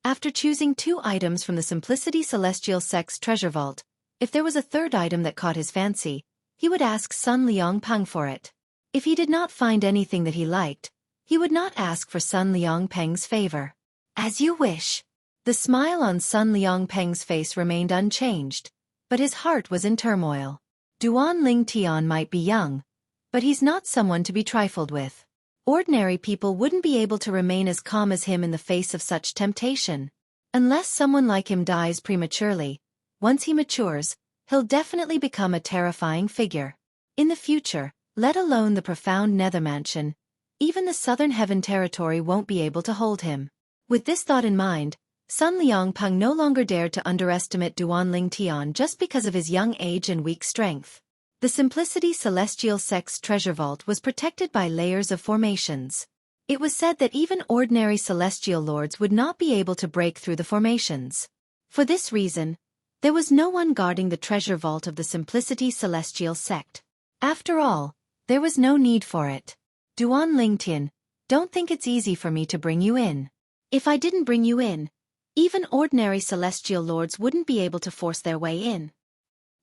After choosing 2 items from the Simplicity Celestial sect's treasure vault, if there was a 3rd item that caught his fancy, he would ask Sun Liangpeng for it. If he did not find anything that he liked, he would not ask for Sun Liangpeng's favor. As you wish. The smile on Sun Liangpeng's face remained unchanged, but his heart was in turmoil. Duan Ling Tian might be young, but he's not someone to be trifled with. Ordinary people wouldn't be able to remain as calm as him in the face of such temptation. Unless someone like him dies prematurely, once he matures, he'll definitely become a terrifying figure. In the future, let alone the profound nether mansion, even the southern heaven territory won't be able to hold him. With this thought in mind, Sun Liangpeng no longer dared to underestimate Duan Ling Tian just because of his young age and weak strength. The Simplicity Celestial sect's treasure vault was protected by layers of formations. It was said that even ordinary celestial lords would not be able to break through the formations. For this reason, there was no one guarding the treasure vault of the Simplicity Celestial sect. After all, there was no need for it. Duan Ling Tian, don't think it's easy for me to bring you in. If I didn't bring you in, even ordinary celestial lords wouldn't be able to force their way in.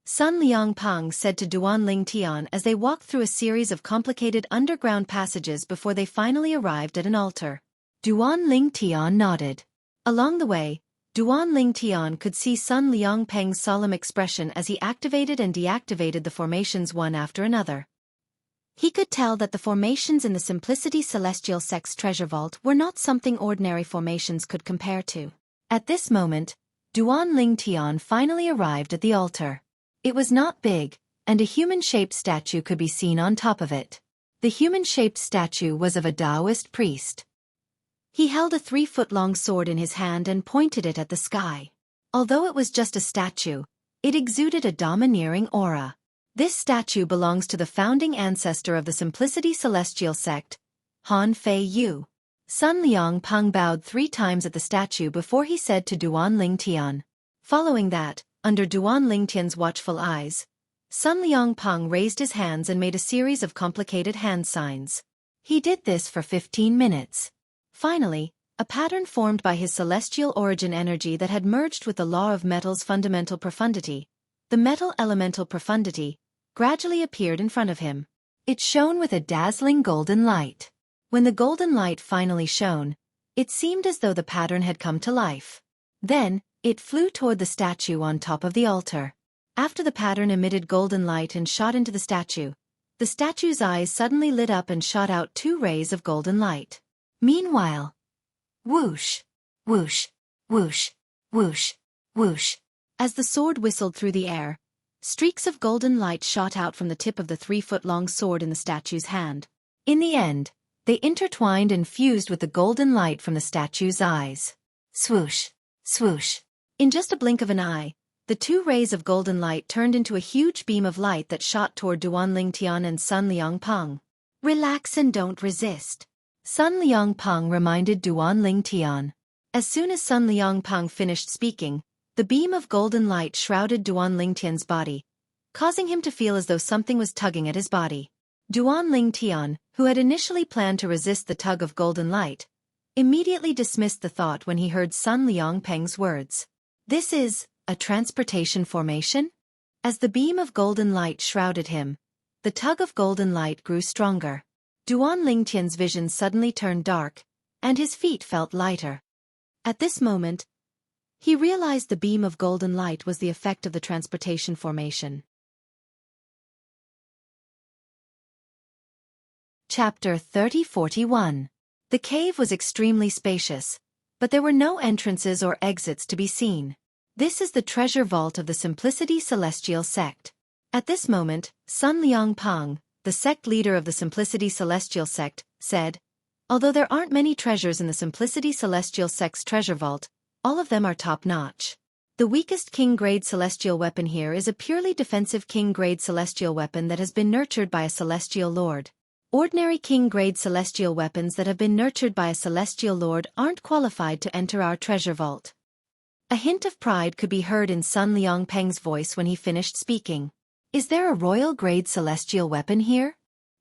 Sun Liangpeng said to Duan Ling Tian as they walked through a series of complicated underground passages before they finally arrived at an altar. Duan Ling Tian nodded. Along the way, Duan Ling Tian could see Sun Liangpeng's solemn expression as he activated and deactivated the formations one after another. He could tell that the formations in the Simplicity Celestial sect's treasure vault were not something ordinary formations could compare to. At this moment, Duan Ling Tian finally arrived at the altar. It was not big, and a human-shaped statue could be seen on top of it. The human-shaped statue was of a Taoist priest. He held a 3-foot-long sword in his hand and pointed it at the sky. Although it was just a statue, it exuded a domineering aura. This statue belongs to the founding ancestor of the Simplicity Celestial Sect, Han Fei Yu. Sun Liang Peng bowed 3 times at the statue before he said to Duan Lingtian. Following that, under Duan Lingtian's watchful eyes, Sun Liang Peng raised his hands and made a series of complicated hand signs. He did this for 15 minutes. Finally, a pattern formed by his celestial origin energy that had merged with the law of metal's fundamental profundity, the metal elemental profundity, gradually appeared in front of him. It shone with a dazzling golden light. When the golden light finally shone, it seemed as though the pattern had come to life. Then, it flew toward the statue on top of the altar. After the pattern emitted golden light and shot into the statue's eyes suddenly lit up and shot out 2 rays of golden light. Meanwhile, whoosh, whoosh, whoosh, whoosh, whoosh. As the sword whistled through the air, streaks of golden light shot out from the tip of the 3-foot-long sword in the statue's hand. In the end, they intertwined and fused with the golden light from the statue's eyes. Swoosh, swoosh. In just a blink of an eye, the 2 rays of golden light turned into a huge beam of light that shot toward Duan Lingtian and Sun Liang Peng. Relax and don't resist, Sun Liang Peng reminded Duan Lingtian. As soon as Sun Liang Peng finished speaking, the beam of golden light shrouded Duan Lingtian's body, causing him to feel as though something was tugging at his body. Duan Lingtian, who had initially planned to resist the tug of golden light, immediately dismissed the thought when he heard Sun Liang Peng's words. This is a transportation formation? As the beam of golden light shrouded him, the tug of golden light grew stronger. Duan Lingtian's vision suddenly turned dark, and his feet felt lighter. At this moment, he realized the beam of golden light was the effect of the transportation formation. Chapter 30-41. The cave was extremely spacious, but there were no entrances or exits to be seen. This is the treasure vault of the Simplicity Celestial Sect. At this moment, Sun Liang Peng, the sect leader of the Simplicity Celestial Sect, said, "Although there aren't many treasures in the Simplicity Celestial Sect's treasure vault, all of them are top-notch. The weakest king-grade celestial weapon here is a purely defensive king-grade celestial weapon that has been nurtured by a celestial lord. Ordinary king-grade celestial weapons that have been nurtured by a celestial lord aren't qualified to enter our treasure vault." A hint of pride could be heard in Sun Liang Peng's voice when he finished speaking. Is there a royal-grade celestial weapon here?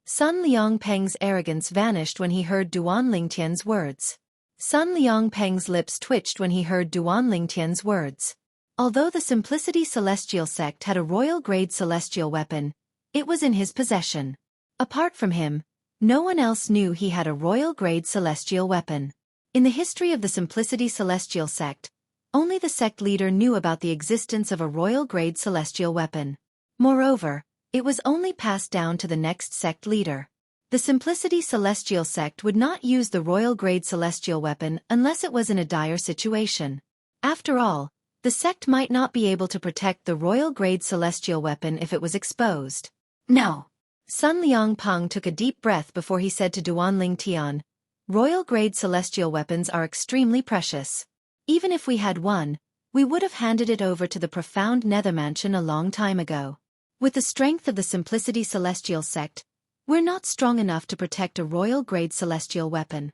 Sun Liang Peng's arrogance vanished when he heard Duan Lingtian's words. Sun Liang Peng's lips twitched when he heard Duan Lingtian's words. Although the Simplicity Celestial Sect had a royal-grade celestial weapon, it was in his possession. Apart from him, no one else knew he had a royal-grade celestial weapon. In the history of the Simplicity Celestial Sect, only the sect leader knew about the existence of a royal-grade celestial weapon. Moreover, it was only passed down to the next sect leader. The Simplicity Celestial Sect would not use the royal-grade celestial weapon unless it was in a dire situation. After all, the sect might not be able to protect the royal-grade celestial weapon if it was exposed. No. Sun Liang Peng took a deep breath before he said to Duan Lingtian, "Royal-grade celestial weapons are extremely precious. Even if we had one, we would have handed it over to the profound nether mansion a long time ago. With the strength of the Simplicity Celestial Sect, we're not strong enough to protect a royal-grade celestial weapon."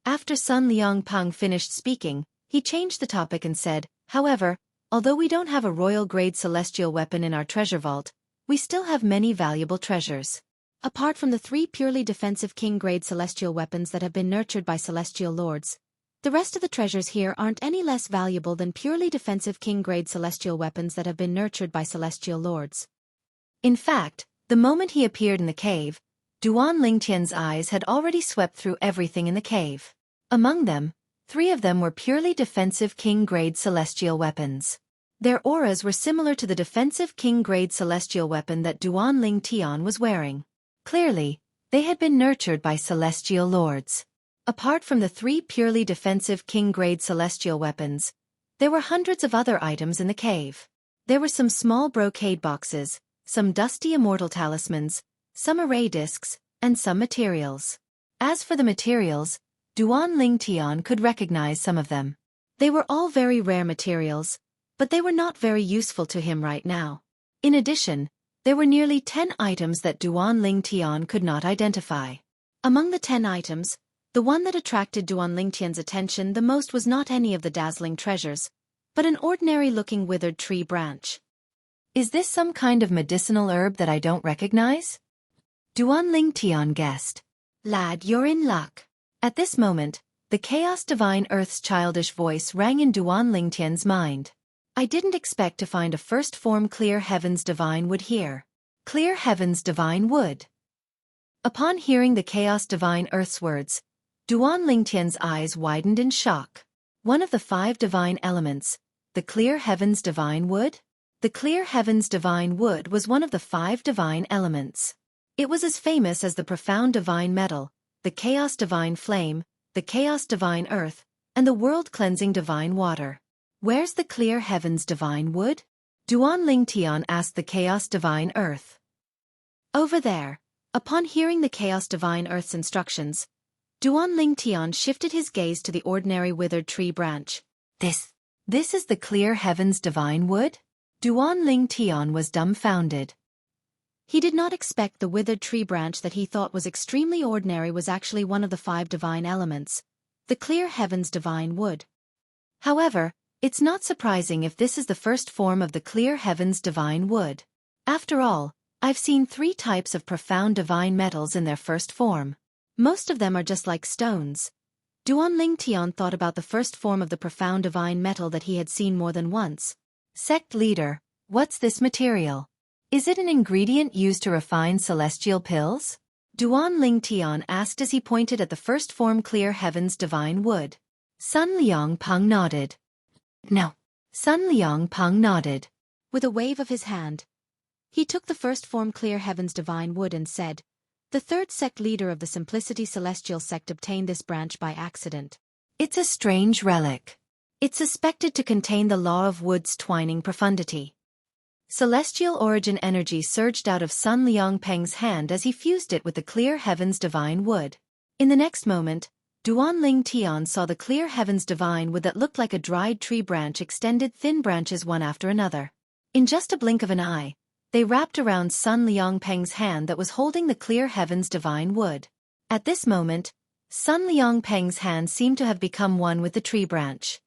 After Sun Liang Peng finished speaking, he changed the topic and said, "However, although we don't have a royal-grade celestial weapon in our treasure vault, we still have many valuable treasures. Apart from the 3 purely defensive king-grade celestial weapons that have been nurtured by celestial lords, the rest of the treasures here aren't any less valuable than purely defensive king-grade celestial weapons that have been nurtured by celestial lords." In fact, the moment he appeared in the cave, Duan Lingtian's eyes had already swept through everything in the cave. Among them, 3 of them were purely defensive king-grade celestial weapons. Their auras were similar to the defensive king-grade celestial weapon that Duan Lingtian was wearing. Clearly, they had been nurtured by celestial lords. Apart from the 3 purely defensive king-grade celestial weapons, there were hundreds of other items in the cave. There were some small brocade boxes, some dusty immortal talismans, some array discs, and some materials. As for the materials, Duan Lingtian could recognize some of them. They were all very rare materials, but they were not very useful to him right now. In addition, There were nearly 10 items that Duan Ling Tian could not identify. Among the 10 items, the one that attracted Duan Ling Tian's attention the most was not any of the dazzling treasures, but an ordinary-looking withered tree branch. Is this some kind of medicinal herb that I don't recognize? Duan Ling Tian guessed. Lad, you're in luck. At this moment, the Chaos Divine Earth's childish voice rang in Duan Ling Tian's mind. I didn't expect to find a first form Clear Heavens Divine Wood here. Clear Heavens Divine Wood. Upon hearing the Chaos Divine Earth's words, Duan Ling Tian's eyes widened in shock. One of the 5 divine elements, the Clear Heavens Divine Wood? The Clear Heavens Divine Wood was one of the 5 divine elements. It was as famous as the Profound Divine Metal, the Chaos Divine Flame, the Chaos Divine Earth, and the World-Cleansing Divine Water. Where's the Clear Heavens Divine Wood? Duan Ling Tian asked the Chaos Divine Earth. Over there. Upon hearing the Chaos Divine Earth's instructions, Duan Ling Tian shifted his gaze to the ordinary withered tree branch. This is the Clear Heavens Divine Wood? Duan Ling Tian was dumbfounded. He did not expect the withered tree branch that he thought was extremely ordinary was actually one of the 5 divine elements, the Clear Heavens Divine Wood. However, it's not surprising if this is the first form of the Clear Heavens Divine Wood. After all, I've seen 3 types of profound divine metals in their first form. Most of them are just like stones. Duan Ling Tian thought about the first form of the profound divine metal that he had seen more than once. Sect leader, what's this material? Is it an ingredient used to refine celestial pills? Duan Ling Tian asked as he pointed at the first form Clear Heavens Divine Wood. Sun Liang Peng nodded. No. Sun Liang Peng nodded. With a wave of his hand, he took the first form Clear Heavens Divine Wood and said, the 3rd sect leader of the Simplicity Celestial sect obtained this branch by accident. It's a strange relic. It's suspected to contain the law of wood's twining profundity. Celestial origin energy surged out of Sun Liang Peng's hand as he fused it with the Clear Heavens Divine Wood. In the next moment, Duan Ling Tian saw the Clear Heavens Divine Wood that looked like a dried tree branch extended thin branches one after another. In just a blink of an eye, they wrapped around Sun Liang Peng's hand that was holding the Clear Heavens Divine Wood. At this moment, Sun Liang Peng's hand seemed to have become one with the tree branch.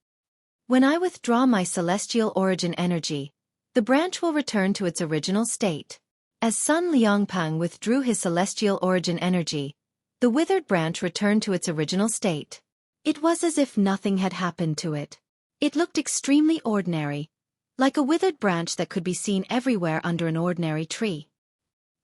When I withdraw my celestial origin energy, the branch will return to its original state. As Sun Liang Peng withdrew his celestial origin energy, the withered branch returned to its original state. It was as if nothing had happened to it. It looked extremely ordinary, like a withered branch that could be seen everywhere under an ordinary tree.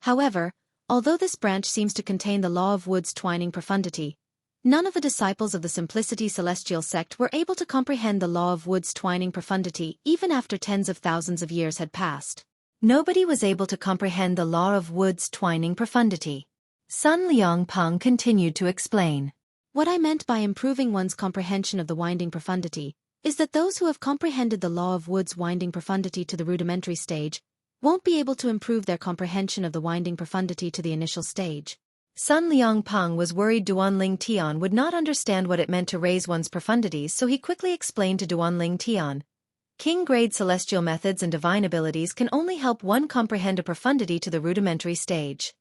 However, although this branch seems to contain the law of wood's twining profundity, none of the disciples of the Simplicity Celestial sect were able to comprehend the law of wood's twining profundity even after tens of thousands of years had passed. Nobody was able to comprehend the law of wood's twining profundity. Sun Liang Peng continued to explain. What I meant by improving one's comprehension of the winding profundity is that those who have comprehended the law of wood's winding profundity to the rudimentary stage won't be able to improve their comprehension of the winding profundity to the initial stage. Sun Liang Peng was worried Duan Ling Tian would not understand what it meant to raise one's profundities, so he quickly explained to Duan Ling Tian. King-grade celestial methods and divine abilities can only help one comprehend a profundity to the rudimentary stage.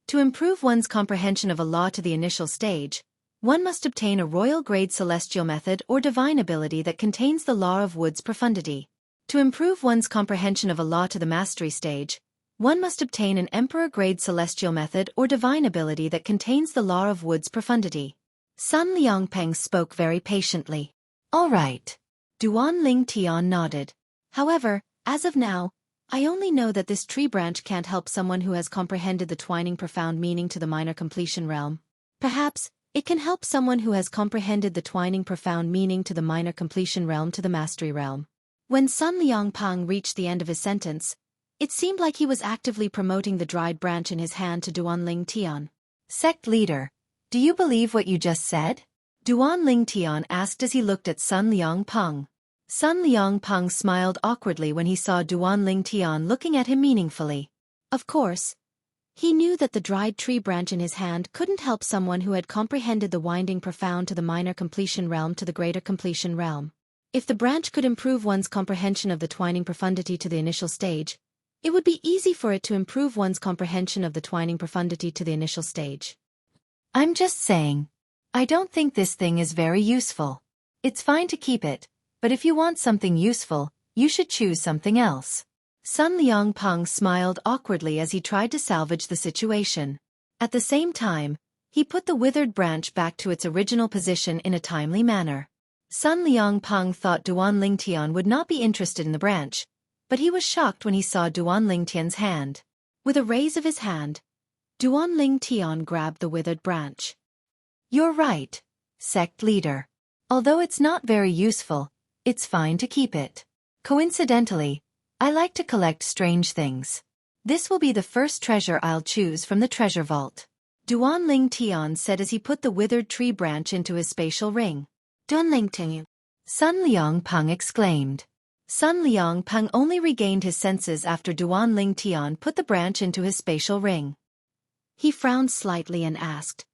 To improve one's comprehension of a law to the initial stage, one must obtain a royal-grade celestial method or divine ability that contains the law of wood's profundity. To improve one's comprehension of a law to the mastery stage, one must obtain an emperor-grade celestial method or divine ability that contains the law of wood's profundity. Sun Liangpeng spoke very patiently. All right. Duan Ling Tian nodded. However, as of now, I only know that this tree branch can't help someone who has comprehended the twining profound meaning to the minor completion realm. Perhaps, it can help someone who has comprehended the twining profound meaning to the minor completion realm to the mastery realm. When Sun Liangpeng reached the end of his sentence, it seemed like he was actively promoting the dried branch in his hand to Duan Ling Tian. Sect leader, do you believe what you just said? Duan Ling Tian asked as he looked at Sun Liangpeng. Sun Liangpeng smiled awkwardly when he saw Duan Ling Tian looking at him meaningfully. Of course, he knew that the dried tree branch in his hand couldn't help someone who had comprehended the winding profound to the minor completion realm to the greater completion realm. If the branch could improve one's comprehension of the twining profundity to the initial stage, It would be easy for it to improve one's comprehension of the twining profundity to the initial stage. I'm just saying. I don't think this thing is very useful. It's fine to keep it, but if you want something useful, you should choose something else. Sun Liangpeng smiled awkwardly as he tried to salvage the situation. At the same time, he put the withered branch back to its original position in a timely manner. Sun Liangpeng thought Duan Lingtian would not be interested in the branch, but he was shocked when he saw Duan Lingtian's hand. With a raise of his hand, Duan Lingtian grabbed the withered branch. You're right, sect leader. Although it's not very useful, it's fine to keep it. Coincidentally, I like to collect strange things. This will be the first treasure I'll choose from the treasure vault. Duan Lingtian said as he put the withered tree branch into his spatial ring. Duan Lingtian, Sun Liangpeng exclaimed. Sun Liangpeng only regained his senses after Duan Lingtian put the branch into his spatial ring. He frowned slightly and asked,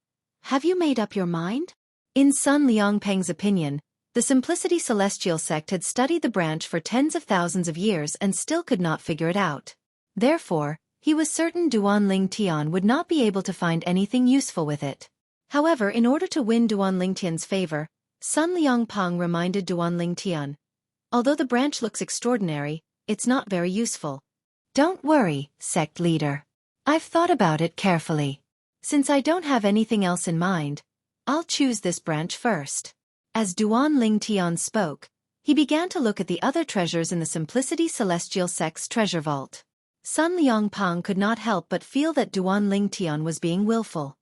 "Have you made up your mind?" In Sun Liangpeng's opinion, the Simplicity Celestial sect had studied the branch for tens of thousands of years and still could not figure it out. Therefore, he was certain Duan Lingtian would not be able to find anything useful with it. However, in order to win Duan Lingtian's favor, Sun Liangpeng reminded Duan Lingtian, "Although the branch looks extraordinary, it's not very useful." Don't worry, sect leader. I've thought about it carefully. Since I don't have anything else in mind, I'll choose this branch first. As Duan Lingtian spoke, he began to look at the other treasures in the Simplicity Celestial sect's treasure vault. Sun Liangpeng could not help but feel that Duan Lingtian was being willful.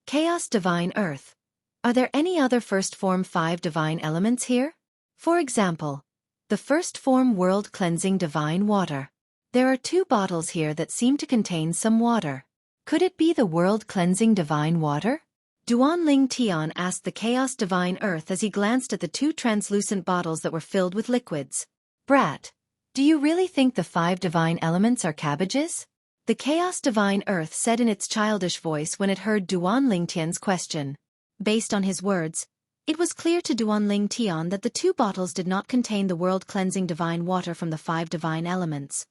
Chaos Divine Earth. Are there any other first form 5 divine elements here? For example, the first form World Cleansing Divine Water. There are 2 bottles here that seem to contain some water. Could it be the World Cleansing Divine Water? Duan Lingtian asked the Chaos Divine Earth as he glanced at the 2 translucent bottles that were filled with liquids. Brat, do you really think the 5 divine elements are cabbages? The Chaos Divine Earth said in its childish voice when it heard Duan Lingtian's question. Based on his words, it was clear to Duan Lingtian that the 2 bottles did not contain the World Cleansing Divine Water from the 5 divine elements.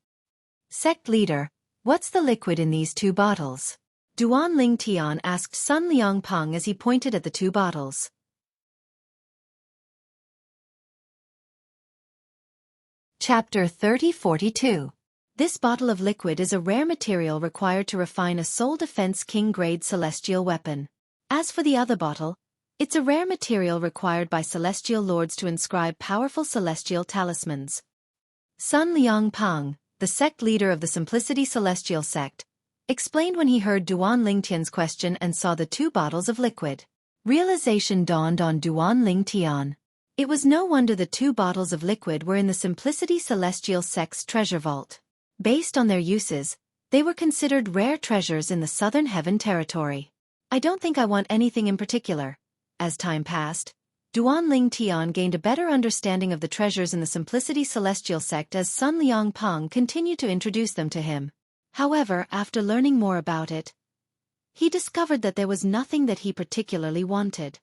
Sect leader, what's the liquid in these 2 bottles? Duan Lingtian asked Sun Liangpeng as he pointed at the 2 bottles. Chapter 3042. This bottle of liquid is a rare material required to refine a Soul Defense King-grade celestial weapon. As for the other bottle, it's a rare material required by celestial lords to inscribe powerful celestial talismans. Sun Liangpeng, the sect leader of the Simplicity Celestial sect, explained when he heard Duan Lingtian's question and saw the 2 bottles of liquid. Realization dawned on Duan Lingtian. It was no wonder the 2 bottles of liquid were in the Simplicity Celestial sect's treasure vault. Based on their uses, they were considered rare treasures in the Southern Heaven territory. I don't think I want anything in particular. As time passed, Duan Lingtian gained a better understanding of the treasures in the Simplicity Celestial sect as Sun Liangpeng continued to introduce them to him. However, after learning more about it, he discovered that there was nothing that he particularly wanted.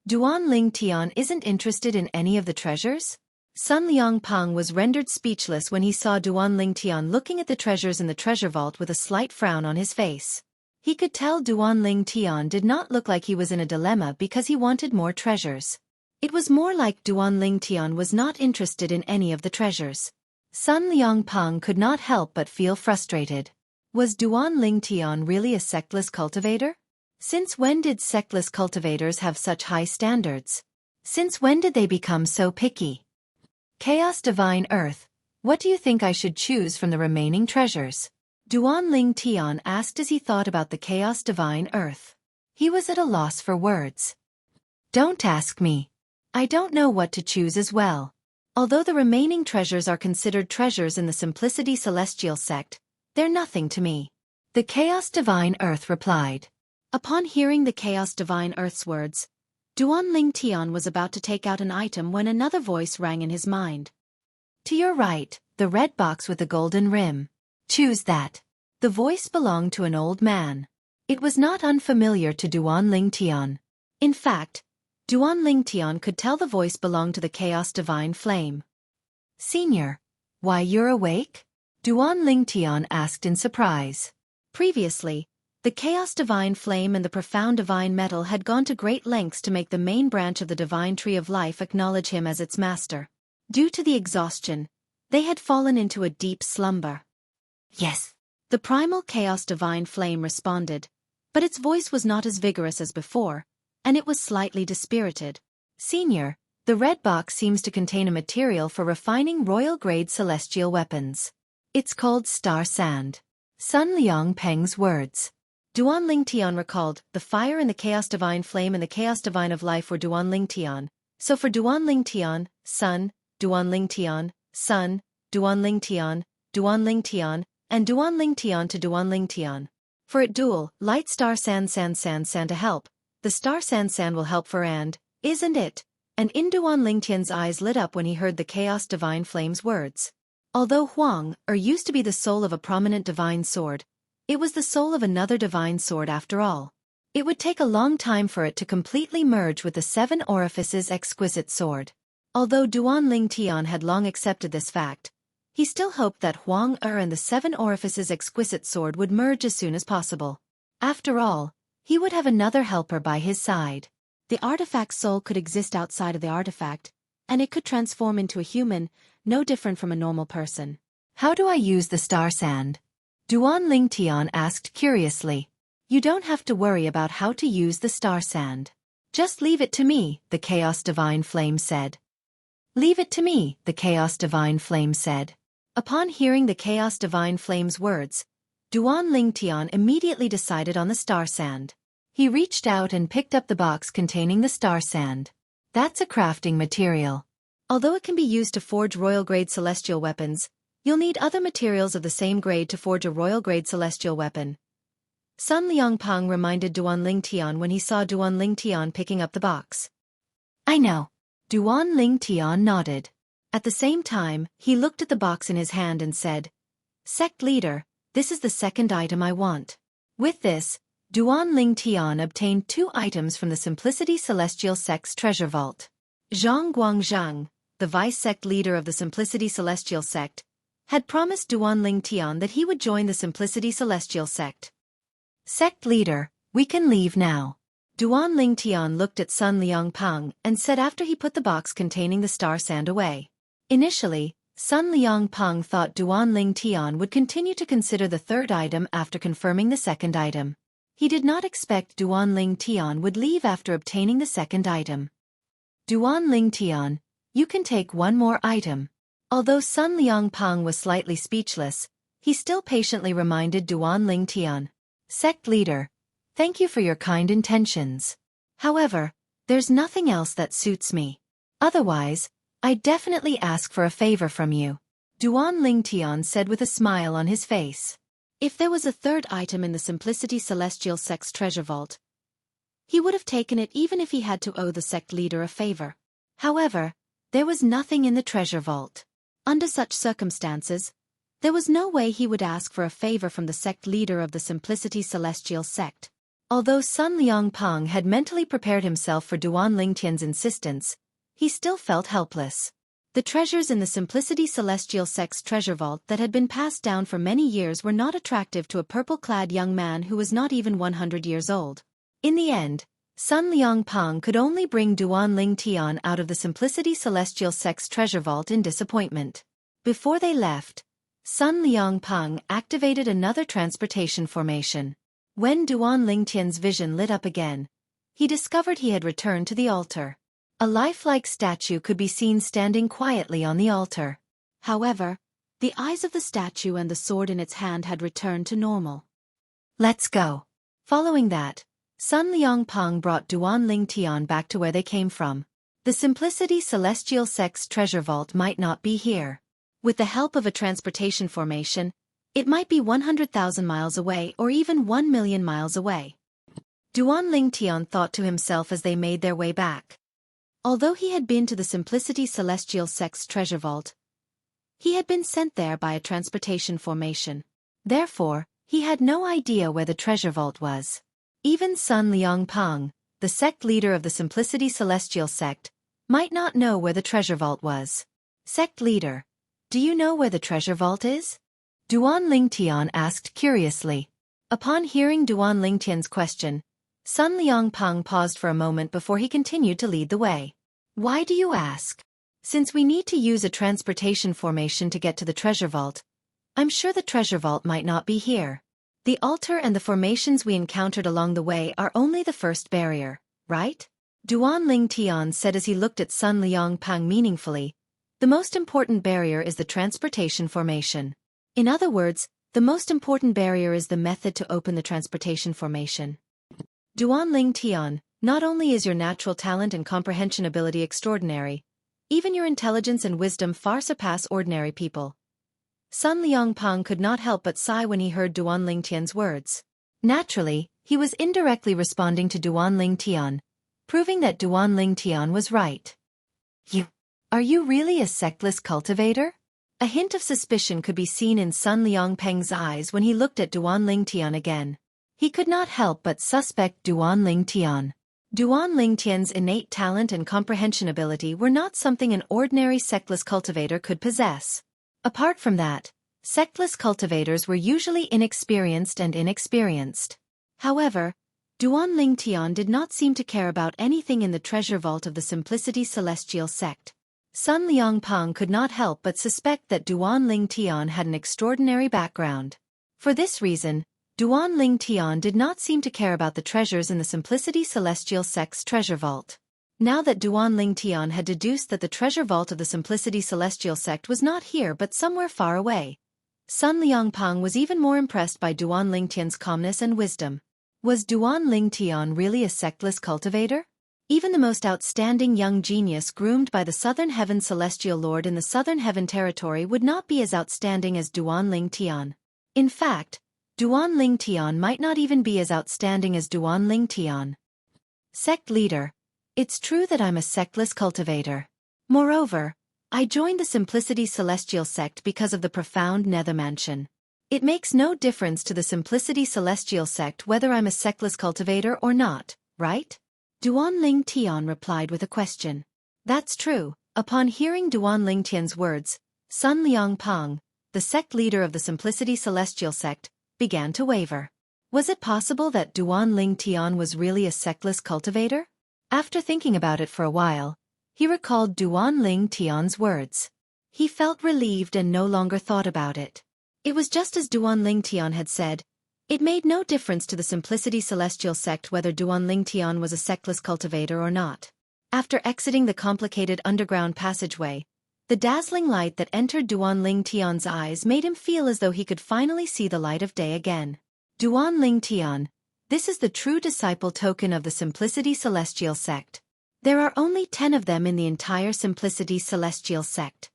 Duan Lingtian isn't interested in any of the treasures? Sun Liangpeng was rendered speechless when he saw Duan Lingtian looking at the treasures in the treasure vault with a slight frown on his face. He could tell Duan Lingtian did not look like he was in a dilemma because he wanted more treasures. It was more like Duan Lingtian was not interested in any of the treasures. Sun Liangpeng could not help but feel frustrated. Was Duan Lingtian really a sectless cultivator? Since when did sectless cultivators have such high standards? Since when did they become so picky? Chaos Divine Earth, what do you think I should choose from the remaining treasures? Duan Lingtian asked as he thought about the Chaos Divine Earth. He was at a loss for words. Don't ask me. I don't know what to choose as well. Although the remaining treasures are considered treasures in the Simplicity Celestial sect, they're nothing to me. The Chaos Divine Earth replied. Upon hearing the Chaos Divine Earth's words, Duan Lingtian was about to take out an item when another voice rang in his mind. To your right, the red box with the golden rim. Choose that. The voice belonged to an old man. It was not unfamiliar to Duan Lingtian. In fact, Duan Lingtian could tell the voice belonged to the Chaos Divine Flame. Senior, why you're awake? Duan Lingtian asked in surprise. Previously, the Chaos Divine Flame and the Profound Divine Metal had gone to great lengths to make the main branch of the Divine Tree of Life acknowledge him as its master. Due to the exhaustion, they had fallen into a deep slumber. Yes. The primal Chaos Divine Flame responded, but its voice was not as vigorous as before, and it was slightly dispirited. Senior, the red box seems to contain a material for refining royal-grade celestial weapons. It's called Star Sand. Sun Liang Peng's words. Duan Lingtian recalled, the fire and the Chaos Divine Flame and the Chaos Divine of Life were Duan Lingtian. So for Duan Lingtian, Sun, Duan Lingtian, Sun, Duan Lingtian, Duan Lingtian, and Duan Lingtian to Duan Lingtian. For it dual, light star sand to help. The star sand will help for and, isn't it? And in Duan Lingtian's eyes lit up when he heard the Chaos Divine Flame's words. Although Huang used to be the soul of a prominent divine sword, it was the soul of another divine sword after all. It would take a long time for it to completely merge with the Seven Orifices exquisite sword. Although Duan Lingtian had long accepted this fact, he still hoped that Huang and the Seven Orifices exquisite sword would merge as soon as possible. After all, he would have another helper by his side. The artifact soul could exist outside of the artifact, and it could transform into a human, no different from a normal person. How do I use the star sand? Duan Lingtian asked curiously. You don't have to worry about how to use the star sand. Just leave it to me, the Chaos Divine Flame said. Leave it to me, the Chaos Divine Flame said. Upon hearing the Chaos Divine Flame's words, Duan Lingtian immediately decided on the star sand. He reached out and picked up the box containing the star sand. That's a crafting material. Although it can be used to forge royal-grade celestial weapons, you'll need other materials of the same grade to forge a royal-grade celestial weapon. Sun Liangpeng reminded Duan Lingtian when he saw Duan Lingtian picking up the box. I know. Duan Lingtian nodded. At the same time, he looked at the box in his hand and said, Sect Leader, this is the second item I want. With this, Duan Lingtian obtained 2 items from the Simplicity Celestial Sect's treasure vault. Zhang Guangzhang, the vice-sect leader of the Simplicity Celestial Sect, had promised Duan Lingtian that he would join the Simplicity Celestial Sect. Sect leader, we can leave now. Duan Lingtian looked at Sun Liangpeng and said after he put the box containing the star sand away. Initially, Sun Liangpeng thought Duan Lingtian would continue to consider the third item after confirming the second item. He did not expect Duan Lingtian would leave after obtaining the second item. Duan Lingtian, you can take one more item. Although Sun Liangpeng was slightly speechless, he still patiently reminded Duan Lingtian. Sect leader, thank you for your kind intentions. However, there's nothing else that suits me. Otherwise, I'd definitely ask for a favor from you. Duan Lingtian said with a smile on his face. If there was a third item in the Simplicity Celestial Sect's treasure vault, he would have taken it even if he had to owe the sect leader a favor. However, there was nothing in the treasure vault. Under such circumstances, there was no way he would ask for a favor from the sect leader of the Simplicity Celestial Sect. Although Sun Liangpeng had mentally prepared himself for Duan Lingtian's insistence, he still felt helpless. The treasures in the Simplicity Celestial Sect's treasure vault that had been passed down for many years were not attractive to a purple-clad young man who was not even 100 years old. In the end, Sun Liangpeng could only bring Duan Lingtian out of the Simplicity Celestial Sect's treasure vault in disappointment. Before they left, Sun Liangpeng activated another transportation formation. When Duan Lingtian's vision lit up again, he discovered he had returned to the altar. A lifelike statue could be seen standing quietly on the altar. However, the eyes of the statue and the sword in its hand had returned to normal. Let's go. Following that, Sun Liangpeng brought Duan Lingtian back to where they came from. The Simplicity Celestial Sect's treasure vault might not be here. With the help of a transportation formation, it might be 100,000 miles away or even 1 million miles away. Duan Lingtian thought to himself as they made their way back. Although he had been to the Simplicity Celestial Sect's treasure vault, he had been sent there by a transportation formation. Therefore, he had no idea where the treasure vault was. Even Sun Liangpeng, the sect leader of the Simplicity Celestial Sect, might not know where the treasure vault was. Sect leader, do you know where the treasure vault is? Duan Lingtian asked curiously. Upon hearing Duan Lingtian's question, Sun Liangpeng paused for a moment before he continued to lead the way. Why do you ask? Since we need to use a transportation formation to get to the treasure vault, I'm sure the treasure vault might not be here. The altar and the formations we encountered along the way are only the first barrier, right? Duan Lingtian said as he looked at Sun Liangpeng meaningfully. The most important barrier is the transportation formation. In other words, the most important barrier is the method to open the transportation formation. Duan Lingtian, not only is your natural talent and comprehension ability extraordinary, even your intelligence and wisdom far surpass ordinary people. Sun Liangpeng could not help but sigh when he heard Duan Lingtian's words. Naturally, he was indirectly responding to Duan Lingtian, proving that Duan Lingtian was right. Are you really a sectless cultivator? A hint of suspicion could be seen in Sun Liangpeng's eyes when he looked at Duan Lingtian again. He could not help but suspect Duan Lingtian. Duan Lingtian's innate talent and comprehension ability were not something an ordinary sectless cultivator could possess. Apart from that, sectless cultivators were usually inexperienced. However, Duan Lingtian did not seem to care about anything in the treasure vault of the Simplicity Celestial sect. Sun Liangpeng could not help but suspect that Duan Lingtian had an extraordinary background. For this reason, Duan Lingtian did not seem to care about the treasures in the Simplicity Celestial sect's treasure vault. Now that Duan Lingtian had deduced that the treasure vault of the Simplicity Celestial sect was not here but somewhere far away, Sun Liangpeng was even more impressed by Duan Lingtian's calmness and wisdom. Was Duan Lingtian really a sectless cultivator? Even the most outstanding young genius groomed by the Southern Heaven Celestial Lord in the Southern Heaven territory would not be as outstanding as Duan Lingtian. In fact, Duan Lingtian might not even be as outstanding as Duan Lingtian. Sect leader. It's true that I'm a sectless cultivator. Moreover, I joined the Simplicity Celestial sect because of the profound nether mansion. It makes no difference to the Simplicity Celestial sect whether I'm a sectless cultivator or not, right? Duan Lingtian replied with a question. That's true. Upon hearing Duan Lingtian's words, Sun Liangpeng, the sect leader of the Simplicity Celestial sect, began to waver. Was it possible that Duan Lingtian was really a sectless cultivator? After thinking about it for a while, he recalled Duan Lingtian's words. He felt relieved and no longer thought about it. It was just as Duan Lingtian had said. It made no difference to the Simplicity Celestial sect whether Duan Lingtian was a sectless cultivator or not. After exiting the complicated underground passageway, the dazzling light that entered Duan Lingtian's eyes made him feel as though he could finally see the light of day again. Duan Lingtian, this is the true disciple token of the Simplicity Celestial sect. There are only 10 of them in the entire Simplicity Celestial sect.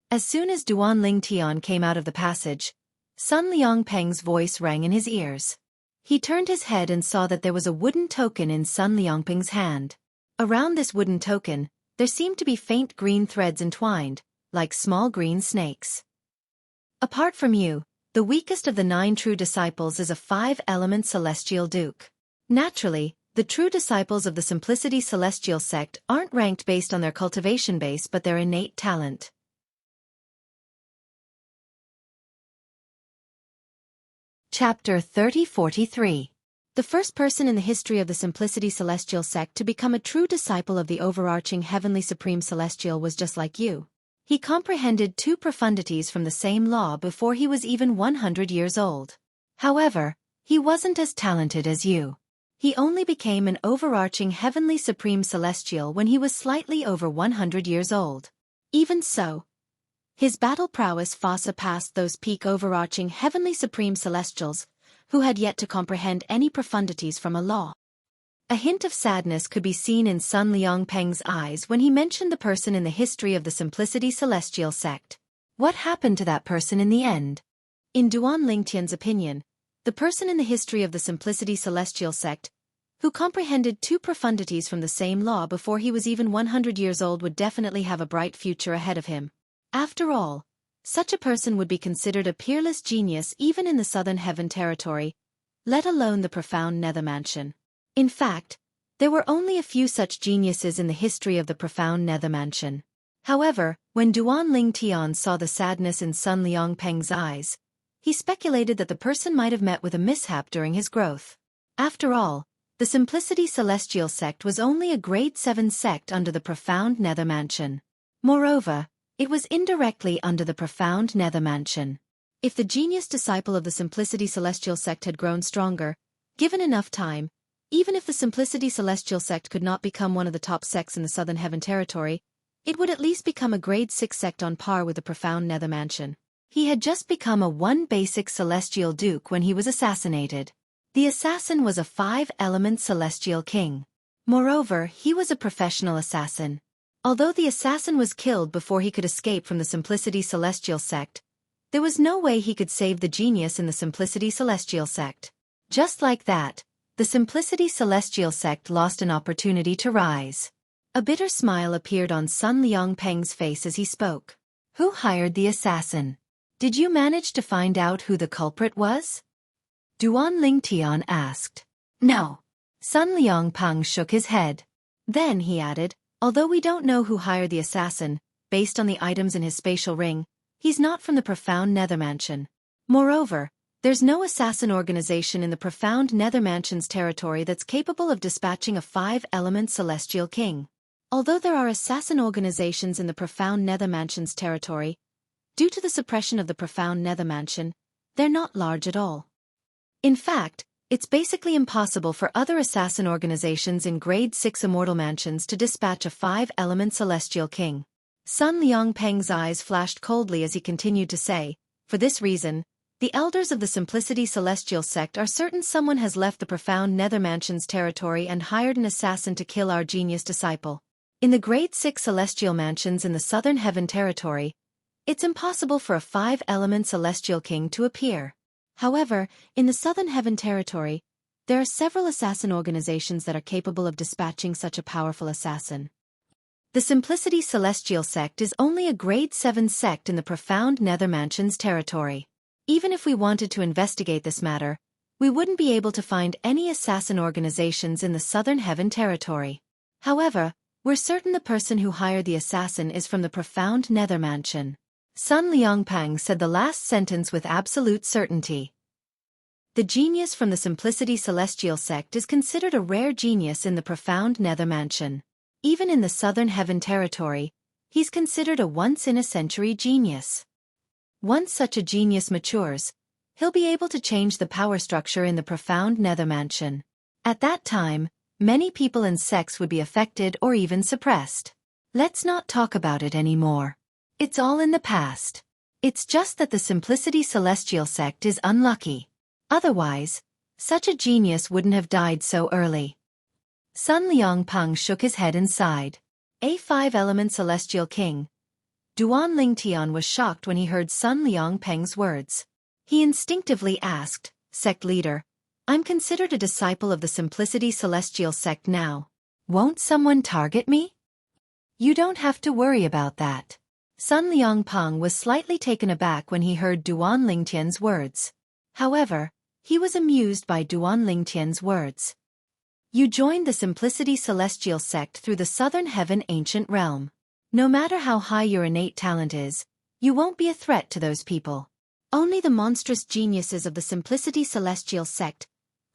As soon as Duan Lingtian came out of the passage, Sun Liangpeng's voice rang in his ears. He turned his head and saw that there was a wooden token in Sun Liangpeng's hand. Around this wooden token, there seemed to be faint green threads entwined, like small green snakes. Apart from you, the weakest of the 9 true disciples is a 5-element celestial duke. Naturally, the true disciples of the Simplicity Celestial sect aren't ranked based on their cultivation base but their innate talent. Chapter 30-43. The first person in the history of the Simplicity Celestial sect to become a true disciple of the overarching Heavenly Supreme Celestial was just like you. He comprehended 2 profundities from the same law before he was even 100 years old. However, he wasn't as talented as you. He only became an overarching Heavenly Supreme Celestial when he was slightly over 100 years old. Even so, his battle prowess far surpassed those peak overarching Heavenly Supreme Celestials, who had yet to comprehend any profundities from a law. A hint of sadness could be seen in Sun Liangpeng's eyes when he mentioned the person in the history of the Simplicity Celestial sect. What happened to that person in the end? In Duan Lingtian's opinion, the person in the history of the Simplicity Celestial sect, who comprehended 2 profundities from the same law before he was even 100 years old would definitely have a bright future ahead of him. After all, such a person would be considered a peerless genius even in the Southern Heaven territory, let alone the profound Nether Mansion. In fact, there were only a few such geniuses in the history of the profound Nether Mansion. However, when Duan Lingtian saw the sadness in Sun Liangpeng's eyes, he speculated that the person might have met with a mishap during his growth. After all, the Simplicity Celestial sect was only a grade 7 sect under the Profound Nether Mansion. Moreover, it was indirectly under the Profound Nether Mansion. If the genius disciple of the Simplicity Celestial sect had grown stronger, given enough time, even if the Simplicity Celestial sect could not become one of the top sects in the Southern Heaven Territory, it would at least become a grade 6 sect on par with the Profound Nether Mansion. He had just become a 1 basic Celestial Duke when he was assassinated. The assassin was a 5-element Celestial King. Moreover, he was a professional assassin. Although the assassin was killed before he could escape from the Simplicity Celestial sect, there was no way he could save the genius in the Simplicity Celestial sect. Just like that, the Simplicity Celestial sect lost an opportunity to rise. A bitter smile appeared on Sun Liangpeng's face as he spoke. Who hired the assassin? Did you manage to find out who the culprit was? Duan Lingtian asked. No. Sun Liangpeng shook his head. Then he added, although we don't know who hired the assassin, based on the items in his spatial ring, he's not from the Profound Nether Mansion. Moreover, there's no assassin organization in the Profound Nether Mansion's territory that's capable of dispatching a 5-element Celestial King. Although there are assassin organizations in the Profound Nether Mansion's territory, due to the suppression of the Profound Nether Mansion, they're not large at all. In fact, it's basically impossible for other assassin organizations in Grade 6 Immortal Mansions to dispatch a 5-element Celestial King. Sun Liangpeng's eyes flashed coldly as he continued to say, for this reason, the elders of the Simplicity Celestial sect are certain someone has left the Profound Nether Mansion's territory and hired an assassin to kill our genius disciple. In the Grade 6 Celestial Mansions in the Southern Heaven Territory, it's impossible for a 5-element Celestial King to appear. However, in the Southern Heaven Territory, there are several assassin organizations that are capable of dispatching such a powerful assassin. The Simplicity Celestial sect is only a Grade 7 sect in the Profound Nether Mansion's territory. Even if we wanted to investigate this matter, we wouldn't be able to find any assassin organizations in the Southern Heaven Territory. However, we're certain the person who hired the assassin is from the Profound Nether Mansion. Sun Liangpeng said the last sentence with absolute certainty. The genius from the Simplicity Celestial sect is considered a rare genius in the Profound Nether Mansion. Even in the Southern Heaven Territory, he's considered a once-in-a-century genius. Once such a genius matures, he'll be able to change the power structure in the Profound Nether Mansion. At that time, many people and sects would be affected or even suppressed. Let's not talk about it anymore. It's all in the past. It's just that the Simplicity Celestial sect is unlucky. Otherwise, such a genius wouldn't have died so early. Sun Liangpeng shook his head and sighed. A 5-element Celestial King. Duan Lingtian was shocked when he heard Sun Liangpeng's words. He instinctively asked, Sect leader, I'm considered a disciple of the Simplicity Celestial sect now. Won't someone target me? You don't have to worry about that. Sun Liangpeng was slightly taken aback when he heard Duan Lingtian's words. However, he was amused by Duan Lingtian's words. You joined the Simplicity Celestial sect through the Southern Heaven Ancient Realm. No matter how high your innate talent is, you won't be a threat to those people. Only the monstrous geniuses of the Simplicity Celestial sect,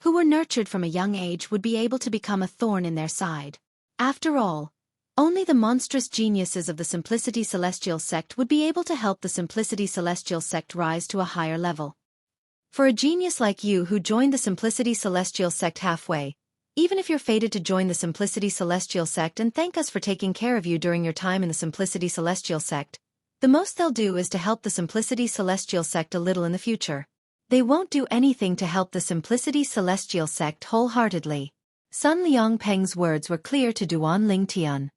who were nurtured from a young age, would be able to become a thorn in their side. After all, only the monstrous geniuses of the Simplicity Celestial sect would be able to help the Simplicity Celestial sect rise to a higher level. For a genius like you who joined the Simplicity Celestial sect halfway, even if you're fated to join the Simplicity Celestial sect and thank us for taking care of you during your time in the Simplicity Celestial sect, the most they'll do is to help the Simplicity Celestial sect a little in the future. They won't do anything to help the Simplicity Celestial sect wholeheartedly. Sun Liangpeng's words were clear to Duan Lingtian.